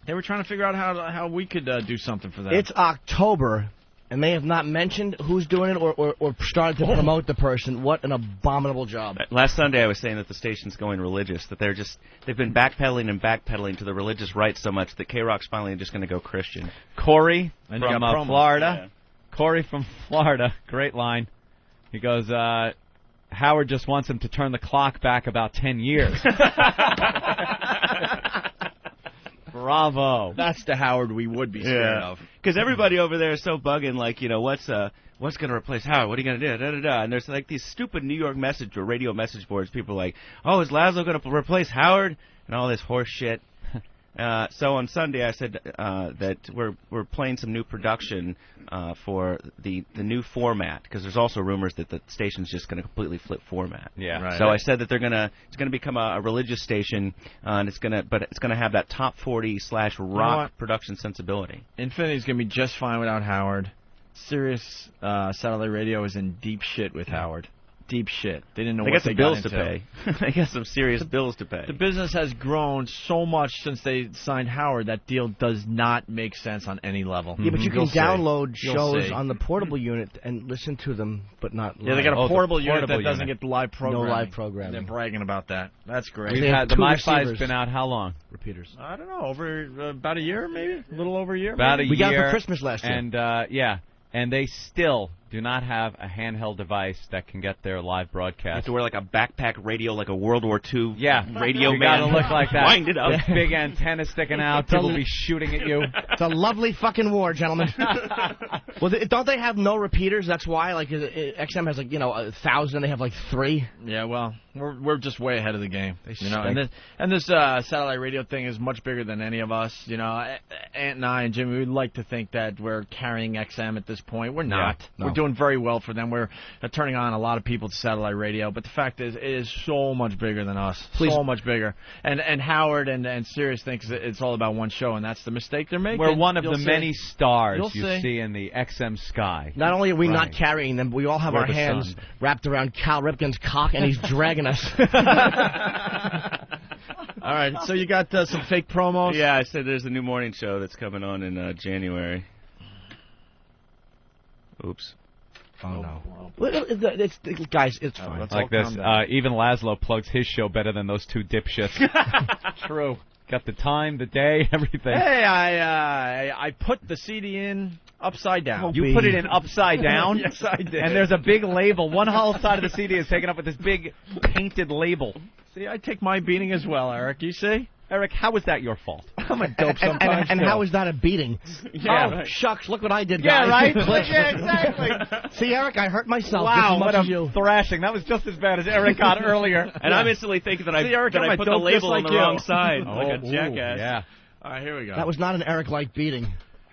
Speaker 2: They were trying to figure out how we could do something for them.
Speaker 1: It's October, and they have not mentioned who's doing it or started to promote the person. What an abominable job.
Speaker 11: Last Sunday I was saying that the station's going religious, that they've been backpedaling to the religious right so much that K-Rock's finally just going to go Christian.
Speaker 3: Corey
Speaker 2: and
Speaker 3: from Florida. Yeah. Corey from Florida. Great line. He goes, Howard just wants him to turn the clock back about 10 years. Bravo.
Speaker 2: That's the Howard we would be scared of.
Speaker 11: Because everybody over there is so bugging, what's going to replace Howard? What are you going to do? Da-da-da. And there's these stupid New York message or radio message boards. People are like, oh, is Laszlo going to replace Howard? And all this horse shit. So on Sunday I said that we're playing some new production for the new format, because there's also rumors that the station's just going to completely flip format.
Speaker 3: Yeah.
Speaker 11: Right. So I said that it's going to become a religious station, and it's going to have that top 40/rock production sensibility.
Speaker 2: Infinity's going to be just fine without Howard. Sirius Satellite Radio is in deep shit with Howard. Deep shit. They didn't know what they got into.
Speaker 11: They got some bills to pay. They got some serious bills to pay.
Speaker 2: The business has grown so much since they signed Howard. That deal does not make sense on any level.
Speaker 1: Yeah, but you can download shows on the portable unit and listen to them, but not live.
Speaker 2: Yeah, they got a portable unit that doesn't get live programming.
Speaker 1: No live programming.
Speaker 2: They're bragging about that. That's great.
Speaker 3: The MiFi's been out how long?
Speaker 1: Repeaters.
Speaker 2: I don't know. Over about a year, maybe? A little over a year?
Speaker 3: About a year.
Speaker 1: We got it for Christmas last year.
Speaker 3: And, and they still do not have a handheld device that can get their live broadcast.
Speaker 11: You have to wear like a backpack radio, like a World War II radio
Speaker 3: you
Speaker 11: man.
Speaker 3: Gotta look like that.
Speaker 11: Wind it up.
Speaker 3: Big antenna sticking out. People be shooting at you.
Speaker 1: It's a lovely fucking war, gentlemen. Well, don't they have no repeaters? That's why, XM has 1,000. They have 3.
Speaker 2: Yeah, well, we're just way ahead of the game. And this satellite radio thing is much bigger than any of us. Ant and I and Jimmy, we'd like to think that we're carrying XM at this point. We're not.
Speaker 1: No.
Speaker 2: We're doing very well for them. We're turning on a lot of people to satellite radio. But the fact is, it is so much bigger than us.
Speaker 1: Please.
Speaker 2: So much bigger. And Howard and Sirius thinks it's all about one show, and that's the mistake they're making.
Speaker 3: We're one of the many stars
Speaker 2: You'll
Speaker 3: see in the XM sky.
Speaker 1: Not only are we not carrying them, we all have our hands wrapped around Cal Ripken's cock, and he's dragging us.
Speaker 2: All right, so you got some fake promos?
Speaker 11: Yeah, I said there's a new morning show that's coming on in January. Oops.
Speaker 1: Oh, no. Guys, it's fine.
Speaker 3: It's like this. Even Laszlo plugs his show better than those two dipshits. True. Got the time, the day, everything.
Speaker 2: Hey, I put the CD in upside down.
Speaker 3: You put it in upside down?
Speaker 2: Yes, I did.
Speaker 3: And there's a big label. One whole side of the CD is taken up with this big painted label.
Speaker 2: See, I take my beating as well, Eric. You see?
Speaker 3: Eric, how is that your fault?
Speaker 2: I'm a dope sometimes.
Speaker 1: And how is that a beating?
Speaker 2: Yeah,
Speaker 1: right. Shucks, look what I did,
Speaker 3: yeah,
Speaker 1: guys.
Speaker 3: Right? Yeah, exactly.
Speaker 1: See, Eric, I hurt myself
Speaker 3: wow,
Speaker 1: just as much
Speaker 3: what a
Speaker 1: as you.
Speaker 3: thrashing. That was just as bad as Eric got earlier.
Speaker 11: And I'm instantly thinking that I put the label on the wrong side, like a jackass.
Speaker 3: Yeah.
Speaker 2: All right, here we go.
Speaker 1: That was not an Eric-like beating.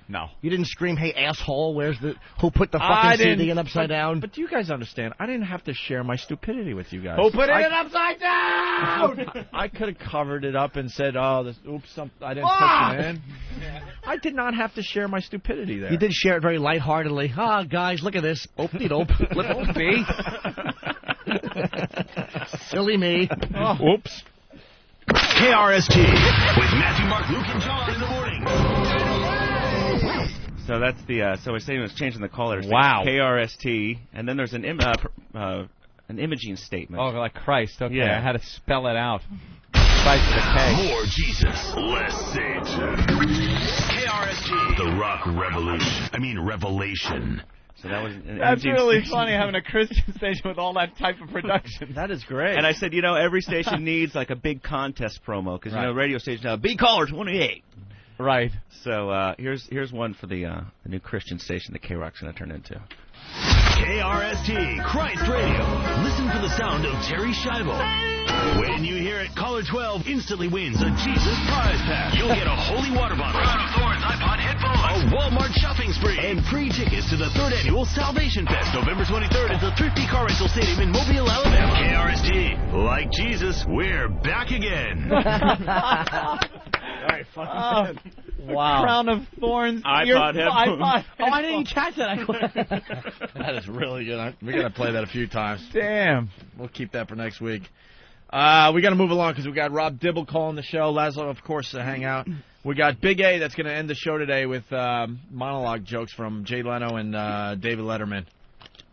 Speaker 3: No.
Speaker 1: You didn't scream, "Hey, asshole, who put the fucking CD in upside down?"
Speaker 2: But you guys understand, I didn't have to share my stupidity with you guys.
Speaker 1: Who put it in upside down?
Speaker 2: I could have covered it up and said, I didn't put it in. I did not have to share my stupidity there.
Speaker 1: You did share it very lightheartedly. Guys, look at this. Oopty-dope. Oopsie. Silly me.
Speaker 2: Whoops.
Speaker 20: KRST with Matthew, Mark, Luke, and John in the morning.
Speaker 11: So that's the. So we're saying it was changing the call letters.
Speaker 3: Wow.
Speaker 11: KRST, and then there's an imaging statement.
Speaker 3: Oh, like Christ. Okay,
Speaker 11: Yeah.
Speaker 3: I had to spell it out. Christ with a K.
Speaker 20: More Jesus, less Satan. KRST, the rock revelation.
Speaker 11: So that was an
Speaker 3: That's
Speaker 11: imaging
Speaker 3: really
Speaker 11: station.
Speaker 3: funny having a Christian station with all that type of production.
Speaker 2: That is great.
Speaker 11: And I said, every station needs like a big contest promo because
Speaker 3: Right.
Speaker 11: radio stations have big caller 28.
Speaker 3: Right.
Speaker 11: So here's one for the new Christian station that K-Rock's going to turn into.
Speaker 20: KRST, Christ Radio. Listen for the sound of Terry Schiavo. When you hear it, caller 12 instantly wins a Jesus prize pack. You'll get a holy water bottle, crown of thorns, iPod headphones, a Walmart shopping spree, and free tickets to the 3rd annual Salvation Fest, November 23rd at the Thrifty Car Rental Stadium in Mobile, Alabama. KRST, like Jesus, we're back again.
Speaker 3: Wow. Crown of Thorns.
Speaker 11: iPod headphones.
Speaker 3: iPod.
Speaker 1: Oh, I didn't even catch that.
Speaker 2: That is really good. We're going to play that a few times.
Speaker 3: Damn.
Speaker 2: We'll keep that for next week. We got to move along because we got Rob Dibble calling the show. Laszlo, of course, to hang out. We got Big A that's going to end the show today with monologue jokes from Jay Leno and David Letterman.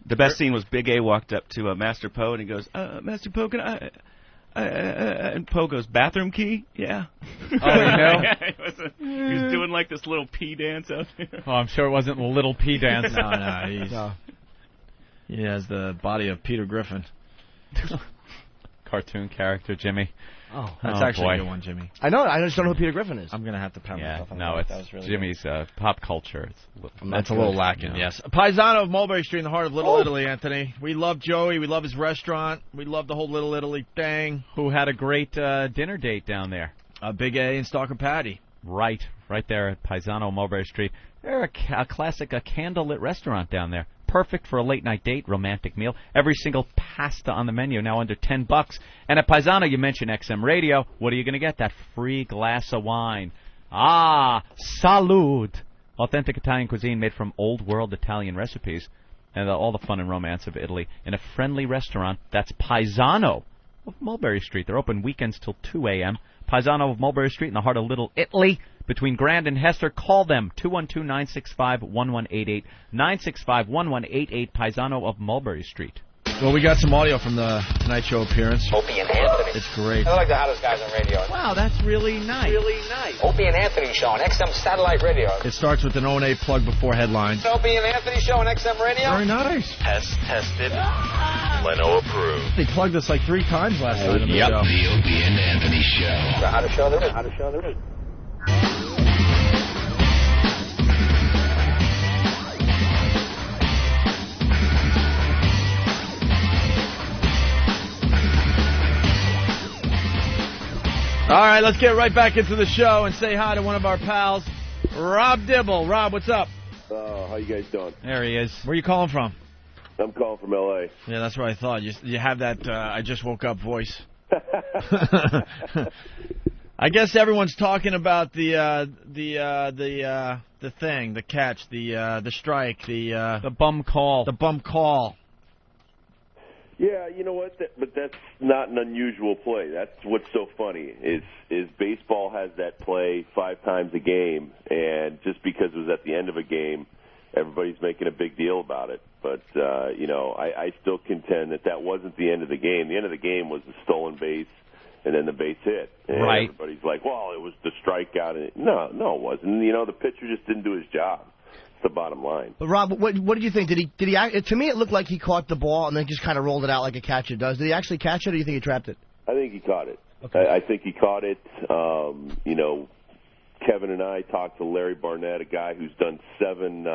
Speaker 11: The best scene was Big A walked up to Master Po and he goes, Master Po, can I... and Po goes, bathroom key? Yeah.
Speaker 3: Oh, you know?
Speaker 11: He was doing like this little pee dance out there.
Speaker 3: Oh, I'm sure it wasn't a little pee dance.
Speaker 2: No. He has the body of Peter Griffin.
Speaker 3: Cartoon character, Jimmy.
Speaker 2: Oh, that's actually
Speaker 3: boy.
Speaker 2: a good one, Jimmy.
Speaker 1: I know. I just don't know who Peter Griffin is.
Speaker 2: I'm going to have to pound myself on
Speaker 3: no,
Speaker 2: that.
Speaker 3: it's
Speaker 2: That was really
Speaker 3: Jimmy's pop culture. It's
Speaker 2: That's a little lacking, yes. Paisano of Mulberry Street in the heart of Little Italy, Anthony. We love Joey. We love his restaurant. We love the whole Little Italy thing.
Speaker 3: Who had a great dinner date down there?
Speaker 2: Big A and Stalker Patty.
Speaker 3: Right there at Paisano, Mulberry Street. They're a classic candlelit restaurant down there. Perfect for a late-night date, romantic meal. Every single pasta on the menu now under $10. And at Paisano, you mentioned XM Radio. What are you going to get? That free glass of wine. Salud. Authentic Italian cuisine made from old-world Italian recipes. And all the fun and romance of Italy in a friendly restaurant. That's Paisano of Mulberry Street. They're open weekends till 2 a.m. Paisano of Mulberry Street in the heart of Little Italy. Between Grand and Hester, call them, 212-965-1188, 965-1188, Paisano of Mulberry Street.
Speaker 2: Well, we got some audio from the Tonight Show appearance.
Speaker 16: Opie and Anthony.
Speaker 2: It's great.
Speaker 16: They're like the hottest guys on radio.
Speaker 3: Wow, that's really nice.
Speaker 16: Opie and Anthony Show on XM Satellite Radio.
Speaker 2: It starts with an O&A plug before headlines.
Speaker 16: Opie and Anthony Show on XM Radio.
Speaker 2: Very nice.
Speaker 16: Tested. Leno approved.
Speaker 2: They plugged us like 3 times last night on the show.
Speaker 16: The Opie and Anthony Show. The hottest show there is. Hottest show there is.
Speaker 2: All right, let's get right back into the show and say hi to one of our pals, Rob Dibble. Rob, what's up?
Speaker 18: How you guys doing?
Speaker 3: There he is.
Speaker 2: Where are you calling from?
Speaker 18: I'm calling from L.A.
Speaker 2: Yeah, that's what I thought. You have that I just woke up voice. I guess everyone's talking about the thing, the catch, the strike,
Speaker 3: the bum call.
Speaker 2: The bum call.
Speaker 18: Yeah, you know what? But that's not an unusual play. That's what's so funny is baseball has that play 5 times a game, and just because it was at the end of a game, everybody's making a big deal about it. But I still contend that wasn't the end of the game. The end of the game was the stolen base and then the base hit. And
Speaker 3: right.
Speaker 18: Everybody's like, well, it was the strikeout. No, it wasn't. The pitcher just didn't do his job. The bottom line.
Speaker 1: But Rob, what did you think? Did he? To me, it looked like he caught the ball and then just kind of rolled it out like a catcher does. Did he actually catch it, or do you think he trapped it?
Speaker 18: I think he caught it.
Speaker 1: Okay.
Speaker 18: I think he caught it. Kevin and I talked to Larry Barnett, a guy who's done 7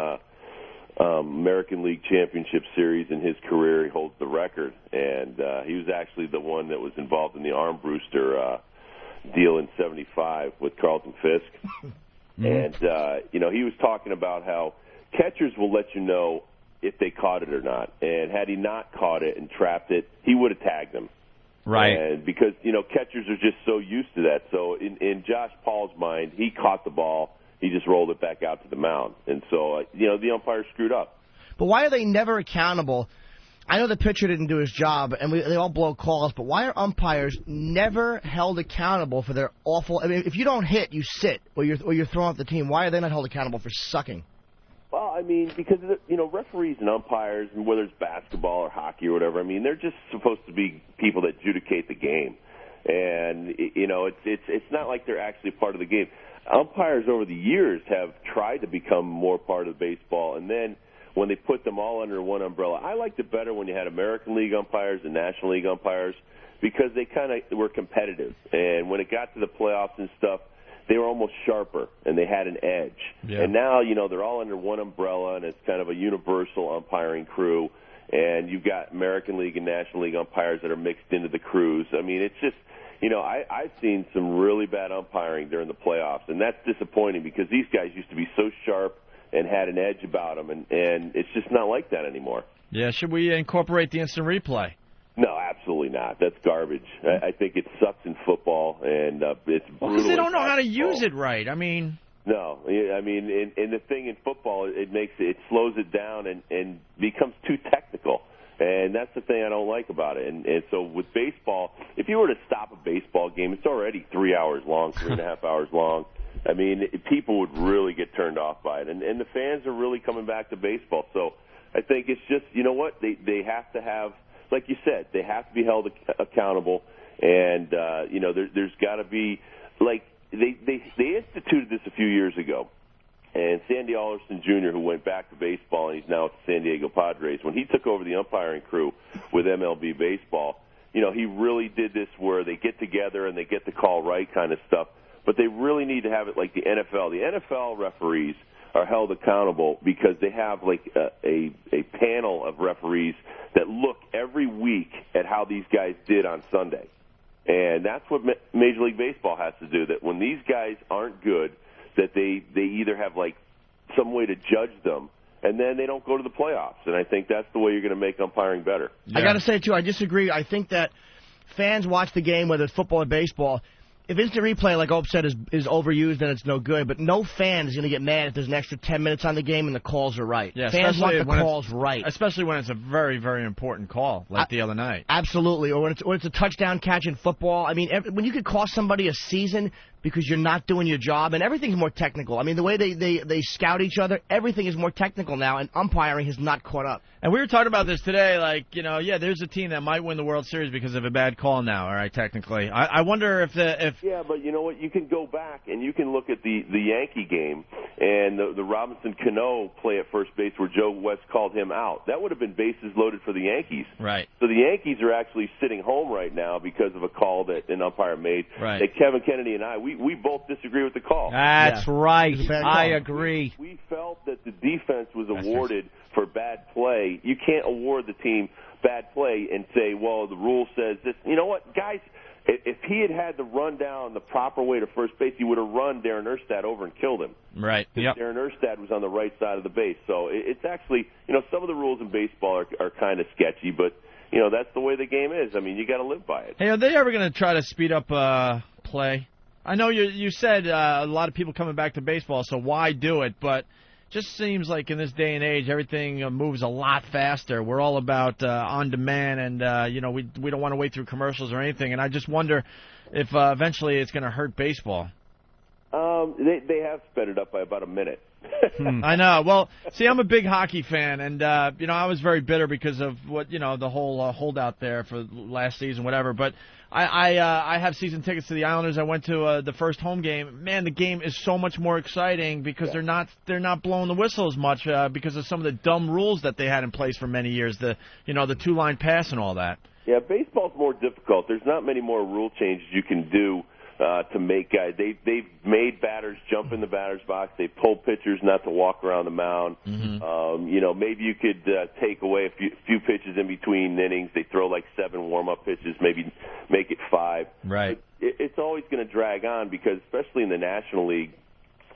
Speaker 18: American League Championship Series in his career. He holds the record, and he was actually the one that was involved in the Armbruster deal in '75 with Carlton Fisk. And, he was talking about how catchers will let you know if they caught it or not. And had he not caught it and trapped it, he would have tagged them.
Speaker 3: Right.
Speaker 18: And because, catchers are just so used to that. So in Josh Paul's mind, he caught the ball. He just rolled it back out to the mound. And so, the umpire screwed up.
Speaker 1: But why are they never accountable? I know the pitcher didn't do his job, and they all blow calls, but why are umpires never held accountable for their awful... I mean, if you don't hit, you sit, or you're throwing off the team. Why are they not held accountable for sucking?
Speaker 18: Well, I mean, because, referees and umpires, whether it's basketball or hockey or whatever, I mean, they're just supposed to be people that adjudicate the game. And, it's not like they're actually part of the game. Umpires over the years have tried to become more part of baseball, and then when they put them all under one umbrella, I liked it better when you had American League umpires and National League umpires because they kind of were competitive. And when it got to the playoffs and stuff, they were almost sharper, and they had an edge. Yeah. And now, they're all under one umbrella, and it's kind of a universal umpiring crew. And you've got American League and National League umpires that are mixed into the crews. I mean, it's just, I've seen some really bad umpiring during the playoffs, and that's disappointing because these guys used to be so sharp and had an edge about them, and it's just not like that anymore.
Speaker 2: Yeah, should we incorporate the instant replay?
Speaker 18: No, absolutely not. That's garbage. I think it sucks in football, and it's brutal.
Speaker 2: Because they don't know how to use it right. I mean...
Speaker 18: No, I mean, and the thing in football, it slows it down and becomes too technical. And that's the thing I don't like about it. And so with baseball, if you were to stop a baseball game, it's already 3 hours long, 3.5 hours long. I mean, people would really get turned off by it. And the fans are really coming back to baseball. So I think it's just, they have to have, like you said, they have to be held accountable. And, there's got to be, like, they instituted this a few years ago. And Sandy Alderson Jr., who went back to baseball, and he's now at the San Diego Padres, when he took over the umpiring crew with MLB Baseball, he really did this where they get together and they get the call right kind of stuff. But they really need to have it like the NFL. The NFL referees are held accountable because they have like a panel of referees that look every week at how these guys did on Sunday. And that's what Major League Baseball has to do, that when these guys aren't good, that they either have like some way to judge them, and then they don't go to the playoffs. And I think that's the way you're going to make umpiring better.
Speaker 1: Yeah. I got to say, too, I disagree. I think that fans watch the game, whether it's football or baseball. If instant replay, like Ope said, is overused, then it's no good. But no fan is going to get mad if there's an extra 10 minutes on the game and the calls are right.
Speaker 2: Yeah,
Speaker 1: fans want the calls right.
Speaker 2: Especially when it's a very, very important call, like the other night.
Speaker 1: Absolutely. Or when it's a touchdown catch in football. I mean, when you could cost somebody a season because you're not doing your job, and everything's more technical. I mean, the way they scout each other, everything is more technical now, and umpiring has not caught up.
Speaker 2: And we were talking about this today, like, there's a team that might win the World Series because of a bad call now, all right, technically. I wonder if...
Speaker 18: Yeah, but you know what? You can go back and you can look at the Yankee game and the Robinson-Cano play at first base where Joe West called him out. That would have been bases loaded for the Yankees.
Speaker 2: Right.
Speaker 18: So the Yankees are actually sitting home right now because of a call that an umpire made.
Speaker 2: Right.
Speaker 18: That Kevin Kennedy and I, we both disagree with the call.
Speaker 3: That's right. I agree.
Speaker 18: We felt that the defense was awarded for bad play. You can't award the team bad play and say, well, the rule says this. You know what, guys? If he had the run down the proper way to first base, he would have run Darren Erstad over and killed him.
Speaker 2: Right.
Speaker 18: Yep. Darren Erstad was on the right side of the base. So it's actually, some of the rules in baseball are kind of sketchy, but, that's the way the game is. I mean, you got to live by it.
Speaker 2: Hey, are they ever going to try to speed up play? I know you said a lot of people coming back to baseball, so why do it? But just seems like in this day and age, everything moves a lot faster. We're all about on demand, and we don't want to wait through commercials or anything. And I just wonder if eventually it's going to hurt baseball.
Speaker 18: They have sped it up by about a minute.
Speaker 2: I know. Well, see, I'm a big hockey fan, and I was very bitter because of what the whole holdout there for last season, whatever. But I have season tickets to the Islanders. I went to the first home game. Man, the game is so much more exciting because they're not blowing the whistle as much because of some of the dumb rules that they had in place for many years. The 2-line pass and all that.
Speaker 18: Yeah, baseball's more difficult. There's not many more rule changes you can do to make guys. They've made batters jump in the batter's box. They pull pitchers not to walk around the mound.
Speaker 2: Mm-hmm.
Speaker 18: Maybe you could take away a few pitches in between innings. They throw like 7 warm-up pitches, maybe make it 5.
Speaker 2: Right.
Speaker 18: It's always going to drag on because, especially in the National League,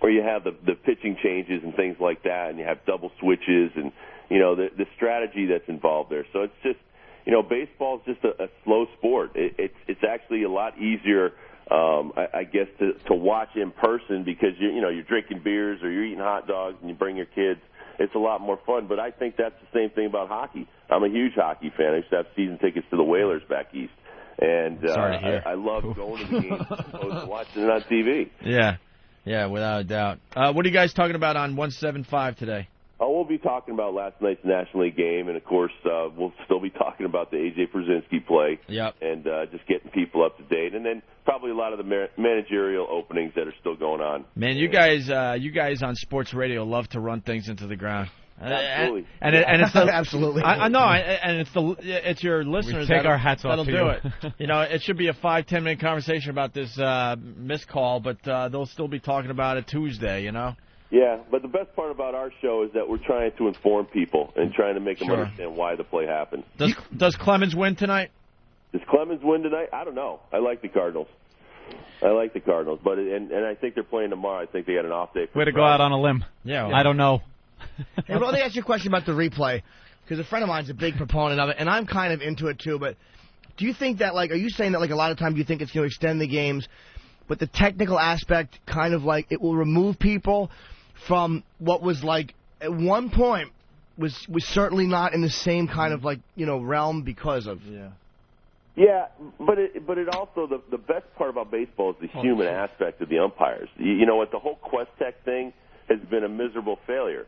Speaker 18: where you have the pitching changes and things like that, and you have double switches and, the strategy that's involved there. So it's just, baseball is just a slow sport. It's actually a lot easier, I guess, to watch in person because, you're drinking beers or you're eating hot dogs and you bring your kids. It's a lot more fun. But I think that's the same thing about hockey. I'm a huge hockey fan. I used to have season tickets to the Whalers back east. And I love going to the games as opposed to watching it on TV.
Speaker 2: Yeah, without a doubt. What are you guys talking about on 175 today?
Speaker 18: Oh, we'll be talking about last night's National League game, and, of course, we'll still be talking about the A.J. Brzezinski play.
Speaker 2: Yep.
Speaker 18: And just getting people up to date. And then probably a lot of the managerial openings that are still going on.
Speaker 2: Man, you guys on sports radio love to run things into the ground.
Speaker 18: Absolutely.
Speaker 2: And it's the,
Speaker 1: absolutely.
Speaker 2: I know, and it's your listeners.
Speaker 3: We take our hats off
Speaker 2: that'll
Speaker 3: to
Speaker 2: do
Speaker 3: you.
Speaker 2: it. It should be a 5-10 minute conversation about this missed call, but they'll still be talking about it Tuesday.
Speaker 18: Yeah, but the best part about our show is that we're trying to inform people and trying to make them understand why the play happened.
Speaker 2: Does Clemens win tonight?
Speaker 18: Does Clemens win tonight? I don't know. I like the Cardinals. But and I think they're playing tomorrow. I think they got an off day.
Speaker 3: Way to go out on a limb.
Speaker 2: Yeah,
Speaker 3: I don't know.
Speaker 1: Hey, well, let me ask you a question about the replay, because a friend of mine's a big proponent of it, and I'm kind of into it too, but do you think that, are you saying that, a lot of times you think it's going to extend the games, but the technical aspect kind of, it will remove people from what was, at one point was certainly not in the same kind of, realm because of...
Speaker 18: Yeah, but it also, the best part about baseball is the human aspect of the umpires. You know what, the whole Questec thing has been a miserable failure.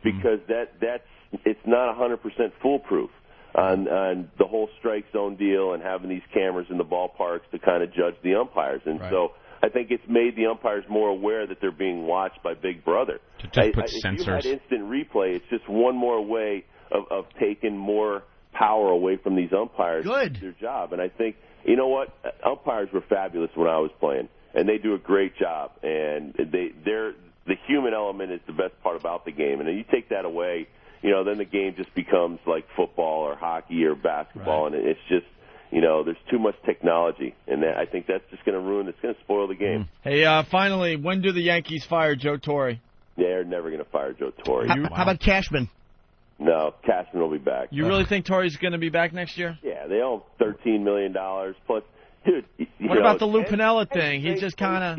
Speaker 18: Because it's not 100% foolproof on the whole strike zone deal and having these cameras in the ballparks to kind of judge the umpires. And so I think it's made the umpires more aware that they're being watched by Big Brother.
Speaker 3: To just put sensors.
Speaker 18: If you had instant replay, it's just one more way of taking more power away from these umpires to do their job. And I think, you know what, umpires were fabulous when I was playing, and they do a great job. And the human element is the best part about the game. And then you take that away, then the game just becomes like football or hockey or basketball. And it's just, there's too much technology. And I think that's just going to it's going to spoil the game.
Speaker 2: Hey, finally, when do the Yankees fire Joe Torre?
Speaker 18: They're never going to fire Joe Torre.
Speaker 1: How about Cashman?
Speaker 18: No, Cashman will be back.
Speaker 2: You really think Torre's going to be back next year?
Speaker 18: Yeah, they owe $13 million. Plus, dude,
Speaker 2: what about the Lou Piniella thing? He just kind of...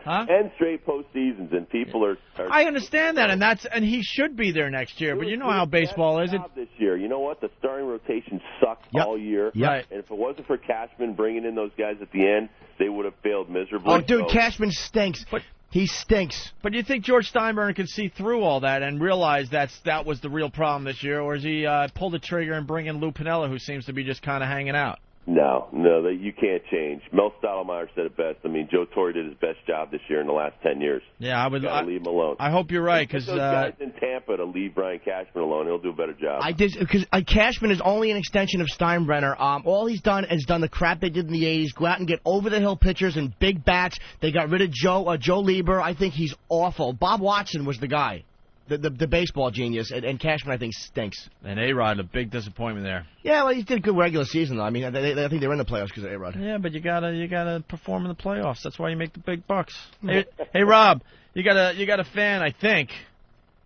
Speaker 18: And straight postseasons, and people are
Speaker 2: I understand that, and he should be there next year. But you know how baseball is.
Speaker 18: This year, you know what? The starting rotation sucked all year.
Speaker 2: Right.
Speaker 18: And if it wasn't for Cashman bringing in those guys at the end, they would have failed miserably.
Speaker 1: Oh, dude, Cashman stinks. He stinks.
Speaker 2: But you think George Steinbrenner can see through all that and realize that was the real problem this year, or is he pull the trigger and bring in Lou Piniella, who seems to be just kind of hanging out?
Speaker 18: No, you can't change. Mel Stottlemyre said it best. I mean, Joe Torre did his best job this year in the last 10 years.
Speaker 2: Yeah, I would
Speaker 18: leave him alone.
Speaker 2: I hope you're right, because
Speaker 18: those guys in Tampa to leave Brian Cashman alone, he'll do a better job.
Speaker 1: Because Cashman is only an extension of Steinbrenner. All he's done is done the crap they did in the '80s. Go out and get over the hill pitchers and big bats. They got rid of Joe Lieber. I think he's awful. Bob Watson was the guy. The baseball genius, and Cashman, I think, stinks.
Speaker 2: And A-Rod, a big disappointment there.
Speaker 1: Yeah, well, he did a good regular season, though. I mean, I think they're in the playoffs because of A-Rod.
Speaker 2: Yeah, but you gotta perform in the playoffs. That's why you make the big bucks. Hey, Rob, you got a fan, I think.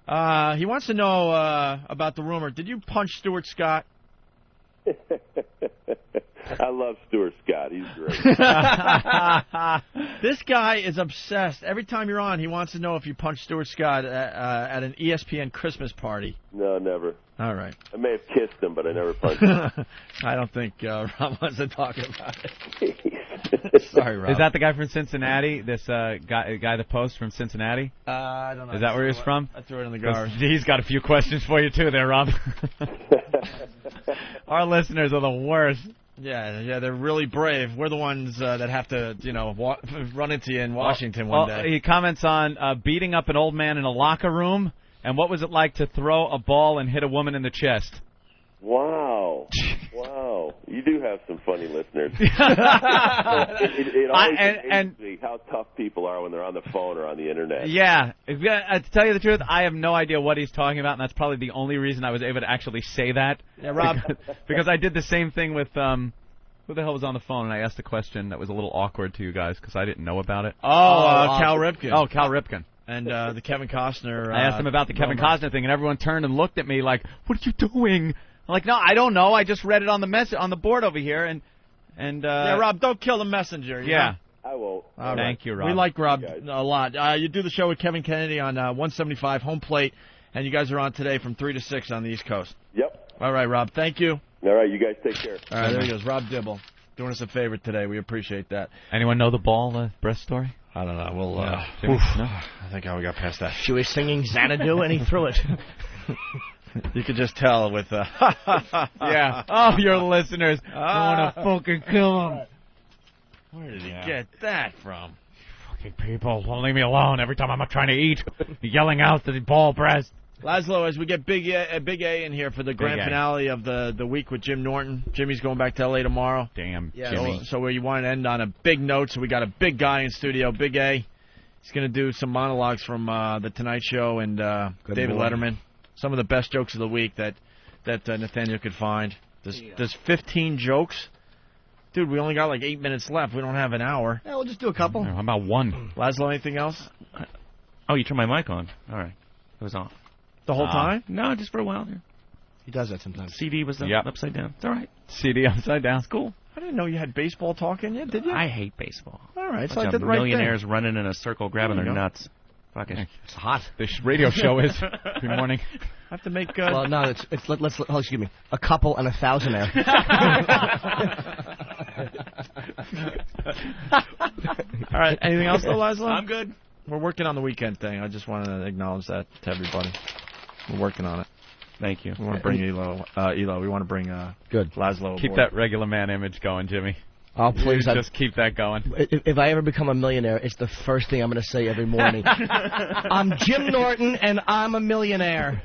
Speaker 2: He wants to know about the rumor. Did you punch Stuart Scott?
Speaker 18: I love Stuart Scott. He's great.
Speaker 2: This guy is obsessed. Every time you're on, he wants to know if you punched Stuart Scott at an ESPN Christmas party.
Speaker 18: No, never.
Speaker 2: All right.
Speaker 18: I may have kissed him, but I never punched him.
Speaker 2: I don't think Rob wants to talk about it. Sorry, Rob.
Speaker 3: Is that the guy from Cincinnati? This guy that posts from Cincinnati?
Speaker 2: I don't know.
Speaker 3: Is that where he's from?
Speaker 2: I threw it in the garbage.
Speaker 3: He's got a few questions for you, too, there, Rob. Our listeners are the worst.
Speaker 2: Yeah, they're really brave. We're the ones that have to, run into you in Washington one day.
Speaker 3: He comments on beating up an old man in a locker room, and what was it like to throw a ball and hit a woman in the chest?
Speaker 18: Wow. You do have some funny listeners. It always amazes me how tough people are when they're on the phone or on the Internet.
Speaker 3: Yeah. To tell you the truth, I have no idea what he's talking about, and that's probably the only reason I was able to actually say that.
Speaker 2: Yeah, Rob.
Speaker 3: Because I did the same thing with... who the hell was on the phone, and I asked a question that was a little awkward to you guys because I didn't know about it.
Speaker 2: Cal Ripken.
Speaker 3: Oh, Cal Ripken.
Speaker 2: And the Kevin Costner.
Speaker 3: I asked him about the Kevin
Speaker 2: moment.
Speaker 3: Costner thing, and everyone turned and looked at me like, "What are you doing?" I'm like, "No, I don't know. I just read it on the on the board over here." And
Speaker 2: yeah, Rob, don't kill the messenger. You
Speaker 3: yeah.
Speaker 2: know?
Speaker 18: I won't.
Speaker 2: All
Speaker 3: Thank you, Rob.
Speaker 2: We like Rob a lot. You do the show with Kevin Kennedy on 175 Home Plate, and you guys are on today from 3 to 6 on the East Coast.
Speaker 18: Yep.
Speaker 2: All right, Rob. Thank you.
Speaker 18: All right, you guys take care.
Speaker 2: All right, there he goes. Rob Dibble doing us a favor today. We appreciate that.
Speaker 3: Anyone know the ball breast story?
Speaker 2: I don't know. We'll.
Speaker 3: No.
Speaker 2: I think we got past that.
Speaker 1: She was singing Xanadu, and he threw it.
Speaker 2: You could just tell with.
Speaker 3: Yeah. Oh, your listeners. I want to fucking kill him.
Speaker 2: Where did he get that from?
Speaker 7: Fucking people, don't leave me alone every time I'm trying to eat. Yelling out the ball breast.
Speaker 2: Laszlo, as we get Big A in here for the grand finale of the week with Jim Norton. Jimmy's going back to L.A. tomorrow.
Speaker 3: Damn,
Speaker 1: Yeah,
Speaker 3: Jimmy.
Speaker 2: So we want to end on a big note, so we got a big guy in studio, Big A. He's going to do some monologues from The Tonight Show and David Letterman. Some of the best jokes of the week that Nathaniel could find. There's 15 jokes. Dude, we only got like 8 minutes left. We don't have an hour.
Speaker 1: Yeah, we'll just do a couple.
Speaker 3: How about one?
Speaker 2: Laszlo, anything else?
Speaker 11: Oh, you turned my mic on. All right. It was off.
Speaker 2: The whole time?
Speaker 11: No, just for a while there.
Speaker 1: He does that sometimes.
Speaker 11: CD was upside down. It's all right.
Speaker 3: CD upside down.
Speaker 11: It's cool.
Speaker 2: I didn't know you had baseball talk in you, did you?
Speaker 11: I hate baseball.
Speaker 2: All right, so
Speaker 11: Bunch
Speaker 2: I
Speaker 11: of
Speaker 2: did the right
Speaker 11: millionaires
Speaker 2: thing.
Speaker 11: running in a circle, grabbing
Speaker 2: There you
Speaker 11: their
Speaker 2: go.
Speaker 11: nuts. Fucking.
Speaker 1: It's hot.
Speaker 3: This radio show is every morning.
Speaker 2: I have to make.
Speaker 1: Well, no, let's excuse me. A couple and a thousandaire.
Speaker 2: All right, anything else, though, Laszlo?
Speaker 11: I'm good.
Speaker 2: We're working on the weekend thing. I just wanted to acknowledge that to everybody. We're working on it.
Speaker 11: Thank you.
Speaker 2: We want to bring Elo. We want to bring
Speaker 1: Good.
Speaker 2: Laszlo
Speaker 3: Keep
Speaker 2: aboard.
Speaker 3: that regular man image going, Jimmy.
Speaker 1: Oh, please.
Speaker 3: Just keep that going.
Speaker 1: If I ever become a millionaire, it's the first thing I'm going to say every morning. I'm Jim Norton, and I'm a millionaire.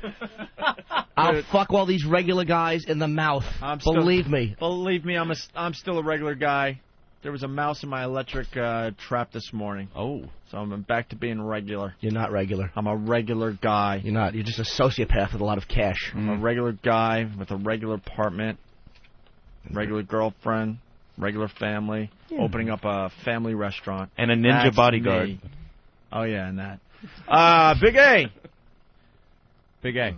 Speaker 1: I'll fuck all these regular guys in the mouth. Believe me.
Speaker 2: Believe me, I'm still a regular guy. There was a mouse in my electric trap this morning.
Speaker 3: Oh.
Speaker 2: So I'm back to being regular.
Speaker 1: You're not regular.
Speaker 2: I'm a regular guy.
Speaker 1: You're not. You're just a sociopath with a lot of cash.
Speaker 2: I'm a regular guy with a regular apartment, regular girlfriend, regular family, opening up a family restaurant.
Speaker 11: And a ninja
Speaker 2: That's
Speaker 11: bodyguard.
Speaker 2: me. Oh, yeah, and that. Big A.
Speaker 3: Big A.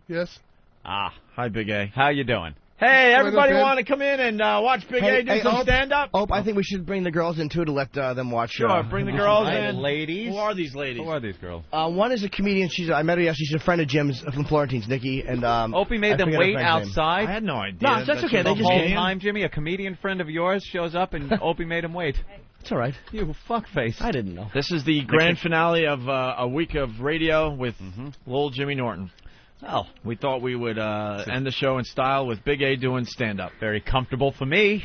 Speaker 5: Yes.
Speaker 3: Ah.
Speaker 2: Hi, Big A.
Speaker 3: How you doing?
Speaker 2: Hey, everybody
Speaker 5: Ben?
Speaker 2: want to come in and watch Big A do some stand-up?
Speaker 1: I think we should bring the girls in, too, to let them watch.
Speaker 2: Sure, bring the girls in.
Speaker 3: Ladies.
Speaker 2: Who are these ladies?
Speaker 3: Who are these girls?
Speaker 1: One is a comedian. I met her yesterday. She's a friend of Jim's from Florentine's, Nikki. And
Speaker 3: Opie made
Speaker 1: I
Speaker 3: them
Speaker 1: forget her
Speaker 3: wait
Speaker 1: friend's name.
Speaker 3: outside.
Speaker 2: I had no idea.
Speaker 1: No, that's okay. They
Speaker 3: The
Speaker 1: just
Speaker 3: whole
Speaker 1: came.
Speaker 3: time, Jimmy, a comedian friend of yours shows up and Opie made him wait.
Speaker 1: It's all right.
Speaker 3: You fuckface.
Speaker 1: I didn't know.
Speaker 2: This is the grand finale of a week of radio with Lil Jimmy Norton.
Speaker 3: Oh,
Speaker 2: we thought we would end the show in style with Big A doing stand-up.
Speaker 3: Very comfortable for me.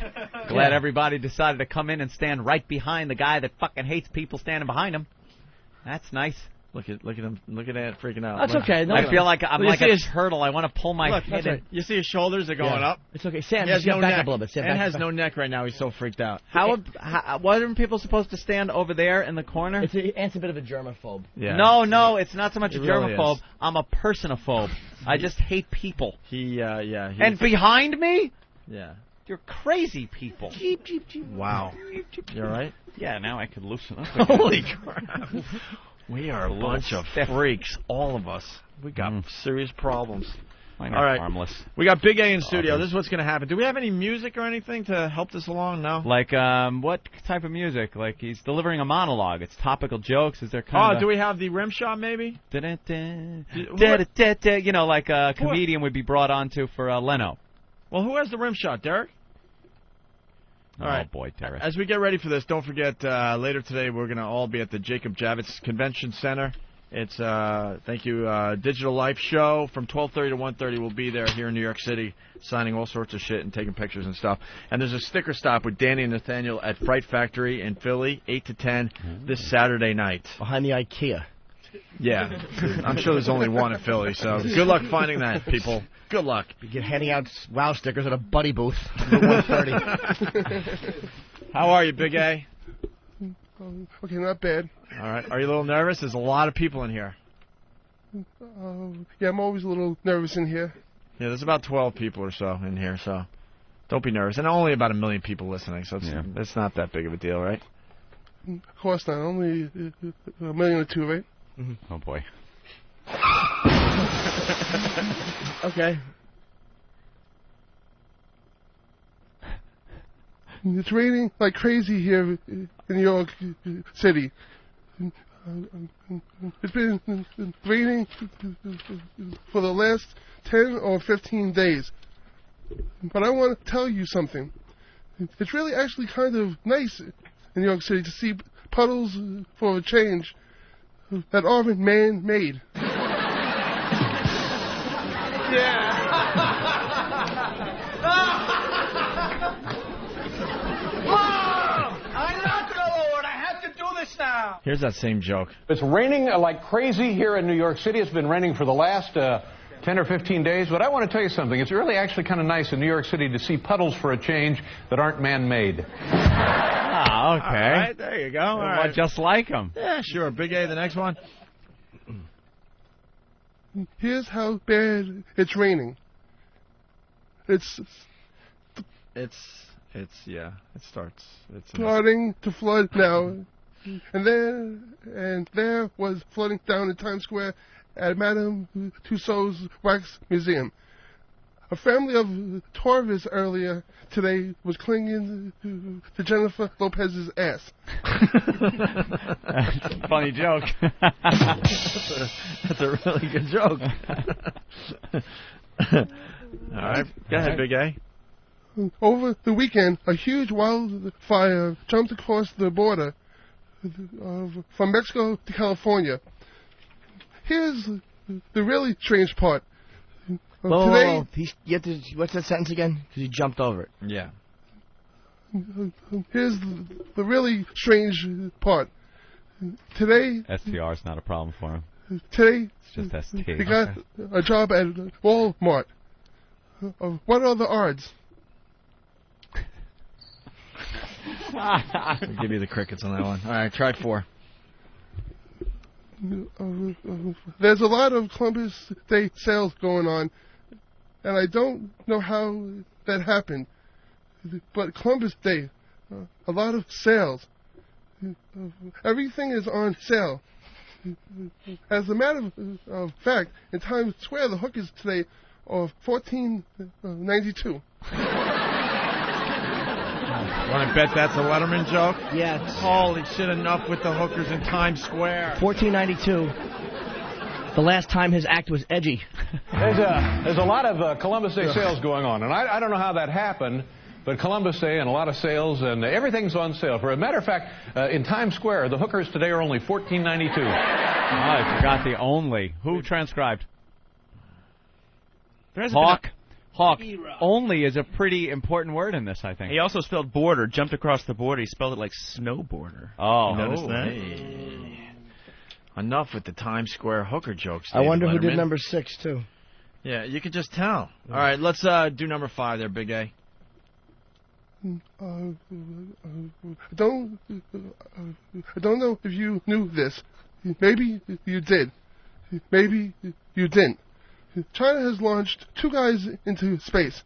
Speaker 3: Glad everybody decided to come in and stand right behind the guy that fucking hates people standing behind him. That's nice.
Speaker 2: Look at him. Look at that freaking out.
Speaker 1: That's okay. No,
Speaker 3: I feel like I'm like a
Speaker 2: turtle.
Speaker 3: turtle. I want to pull my head in.
Speaker 2: You see his shoulders are going up.
Speaker 1: It's okay. Sam,
Speaker 2: He has
Speaker 1: just
Speaker 2: no
Speaker 1: back
Speaker 2: neck.
Speaker 1: up a little bit. Sam,
Speaker 2: And
Speaker 1: back
Speaker 2: has
Speaker 1: up.
Speaker 2: no neck right now. He's so freaked out.
Speaker 3: How wasn't people supposed to stand over there in the corner?
Speaker 1: It's a bit of a germaphobe.
Speaker 2: Yeah.
Speaker 3: No, it's not so much a
Speaker 2: really
Speaker 3: germaphobe.
Speaker 2: is.
Speaker 3: I'm a personophobe. I just hate people.
Speaker 2: And
Speaker 3: behind me,
Speaker 2: yeah.
Speaker 3: you're crazy people.
Speaker 2: Wow. You all right?
Speaker 3: Yeah, now I could loosen up.
Speaker 2: Holy crap. We are a bunch of freaks, all of us. We got serious problems.
Speaker 3: Mine
Speaker 2: All
Speaker 3: are
Speaker 2: right.
Speaker 3: harmless.
Speaker 2: We got Big A in studio. This is what's going to happen. Do we have any music or anything to help this along? No?
Speaker 3: Like, what type of music? Like, he's delivering a monologue. It's topical jokes. Is there kind of...
Speaker 2: do we have the rim shot, maybe?
Speaker 3: You know, like a comedian would be brought on to for Leno.
Speaker 2: Well, who has the rim shot, Derek? All right.
Speaker 3: Oh, boy, Derek.
Speaker 2: As we get ready for this, don't forget, later today we're going to all be at the Jacob Javits Convention Center. It's, thank you, Digital Life Show from 12:30 to 1:30. We'll be there here in New York City signing all sorts of shit and taking pictures and stuff. And there's a sticker stop with Danny and Nathaniel at Fright Factory in Philly, 8 to 10 this Saturday night.
Speaker 1: Behind the IKEA.
Speaker 2: Yeah. I'm sure there's only one in Philly, so good luck finding that, people. Good luck.
Speaker 1: You get handing out WOW stickers at a buddy booth at 1:30.
Speaker 2: How are you, Big A?
Speaker 5: Okay, not bad.
Speaker 2: All right. Are you a little nervous? There's a lot of people in here.
Speaker 5: Yeah, I'm always a little nervous in here.
Speaker 2: Yeah, there's about 12 people or so in here, so don't be nervous. And only about 1 million people listening, so it's not that big of a deal, right?
Speaker 5: cost not only $1 million or $2 million, right?
Speaker 19: Mm-hmm.
Speaker 3: Oh boy.
Speaker 19: Okay.
Speaker 5: It's raining like crazy here in New York City. It's been raining for the last 10 or 15 days. But I want to tell you something. It's really actually kind of nice in New York City to see puddles for a change that aren't man-made.
Speaker 2: Here's that same joke.
Speaker 13: It's raining like crazy here in New York City. It's been raining for the last 10 or 15 days. But I want to tell you something. It's really actually kind of nice in New York City to see puddles for a change that aren't man-made.
Speaker 3: Ah, okay.
Speaker 2: All right, there you go. All right.
Speaker 3: Just like him.
Speaker 2: Yeah, sure. Big A, the next one.
Speaker 5: Here's how bad it's raining. It's starting to flood now. And there was flooding down in Times Square at Madame Tussauds Wax Museum. A family of tourists earlier today was clinging to Jennifer Lopez's ass.
Speaker 3: That's a funny joke.
Speaker 2: That's a really good joke. All right, go ahead, Big A.
Speaker 5: Over the weekend, a huge wildfire jumped across the border from Mexico to California. Here's the really strange part.
Speaker 19: Whoa. What's that sentence again? Because he jumped over it.
Speaker 2: Yeah.
Speaker 5: Here's the really strange part. Today...
Speaker 3: STR's not a problem for him.
Speaker 5: Today...
Speaker 3: It's just ST.
Speaker 5: He got a job at Walmart. What are the odds?
Speaker 2: I'll give you the crickets on that one. All right, try 4.
Speaker 5: There's a lot of Columbus Day sales going on, and I don't know how that happened. But Columbus Day, a lot of sales. Everything is on sale. As a matter of fact, in Times Square, the hookers today are $14.92.
Speaker 2: Want to bet that's a Letterman joke?
Speaker 19: Yes.
Speaker 2: Holy shit, enough with the hookers in Times Square.
Speaker 19: $14.92. The last time his act was edgy.
Speaker 13: There's a lot of Columbus Day sales going on, and I don't know how that happened, but Columbus Day and a lot of sales, and everything's on sale. For a matter of fact, in Times Square, the hookers today are only $14.92.
Speaker 3: I forgot the only. Who transcribed? Hawk. Only is a pretty important word in this, I think.
Speaker 11: He also spelled border, jumped across the border. He spelled it like snowboarder.
Speaker 3: Oh.
Speaker 11: You noticed that?
Speaker 2: Hey. Enough with the Times Square hooker jokes.
Speaker 19: I wonder who
Speaker 2: Letterman.
Speaker 19: did number 6, too.
Speaker 2: Yeah, you could just tell. All right, let's do number 5 there, Big A.
Speaker 5: I don't know if you knew this. Maybe you did. Maybe you didn't. China has launched 2 guys into space.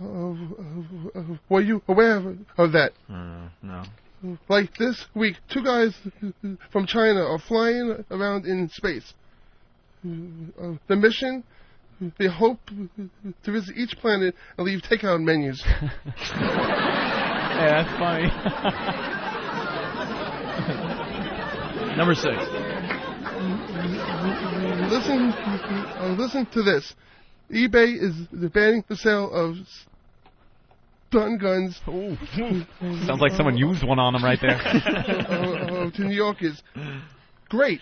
Speaker 5: Were you aware of that?
Speaker 2: No.
Speaker 5: Like this week, 2 guys from China are flying around in space. The mission, they hope to visit each planet and leave takeout menus.
Speaker 3: Yeah, that's funny.
Speaker 2: Number 6.
Speaker 5: Listen to this. eBay is banning the sale of stun guns.
Speaker 3: Sounds like someone used one on him right there.
Speaker 5: To New Yorkers. Great.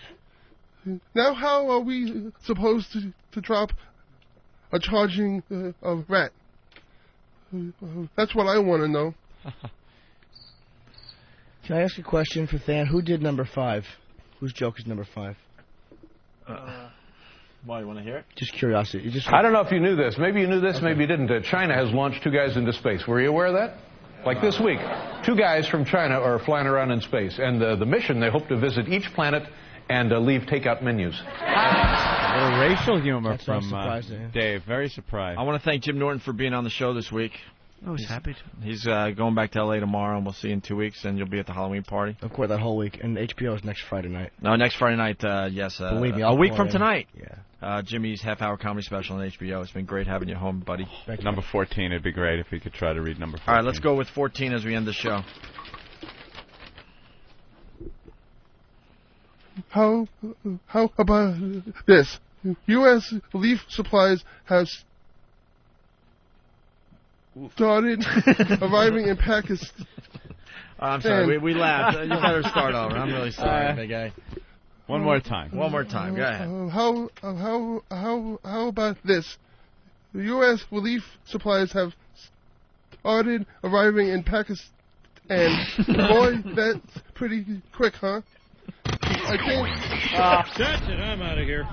Speaker 5: Now how are we supposed to drop a charging rat? That's what I want to know.
Speaker 19: Can I ask a question for Than? Who did number 5? Whose joke is number 5?
Speaker 2: Why, you want to hear it?
Speaker 19: Just curiosity.
Speaker 13: I don't know if you knew this. Maybe you knew this, maybe you didn't. China has launched 2 guys into space. Were you aware of that? Like this week, 2 guys from China are flying around in space. And the mission, they hope to visit each planet and leave takeout menus.
Speaker 3: A little racial humor from
Speaker 19: no
Speaker 3: Dave. Very surprised.
Speaker 2: I want to thank Jim Norton for being on the show this week.
Speaker 1: Oh, he's happy to.
Speaker 2: He's going back to L.A. tomorrow, and we'll see you in 2 weeks, and you'll be at the Halloween party.
Speaker 1: Of course, that whole week. And HBO is next Friday night.
Speaker 2: No, next Friday night, yes.
Speaker 1: Believe me,
Speaker 2: a
Speaker 1: I'll
Speaker 2: week
Speaker 1: call
Speaker 2: from
Speaker 1: in.
Speaker 2: tonight.
Speaker 1: Yeah.
Speaker 2: Jimmy's half-hour comedy special on HBO. It's been great having you home, buddy.
Speaker 3: Number 14, it'd be great if we could try to read number 14.
Speaker 2: All right, let's go with 14 as we end the show.
Speaker 5: How about this? U.S. leaf supplies have started arriving in Pakistan.
Speaker 2: I'm sorry, we laughed. You better start over. I'm really sorry, big guy.
Speaker 3: One more time.
Speaker 2: One more time. Go ahead.
Speaker 5: How about this? U.S. relief supplies have started arriving in Pakistan. Boy, that's pretty quick, huh? I think.
Speaker 7: That's it. I'm out of here.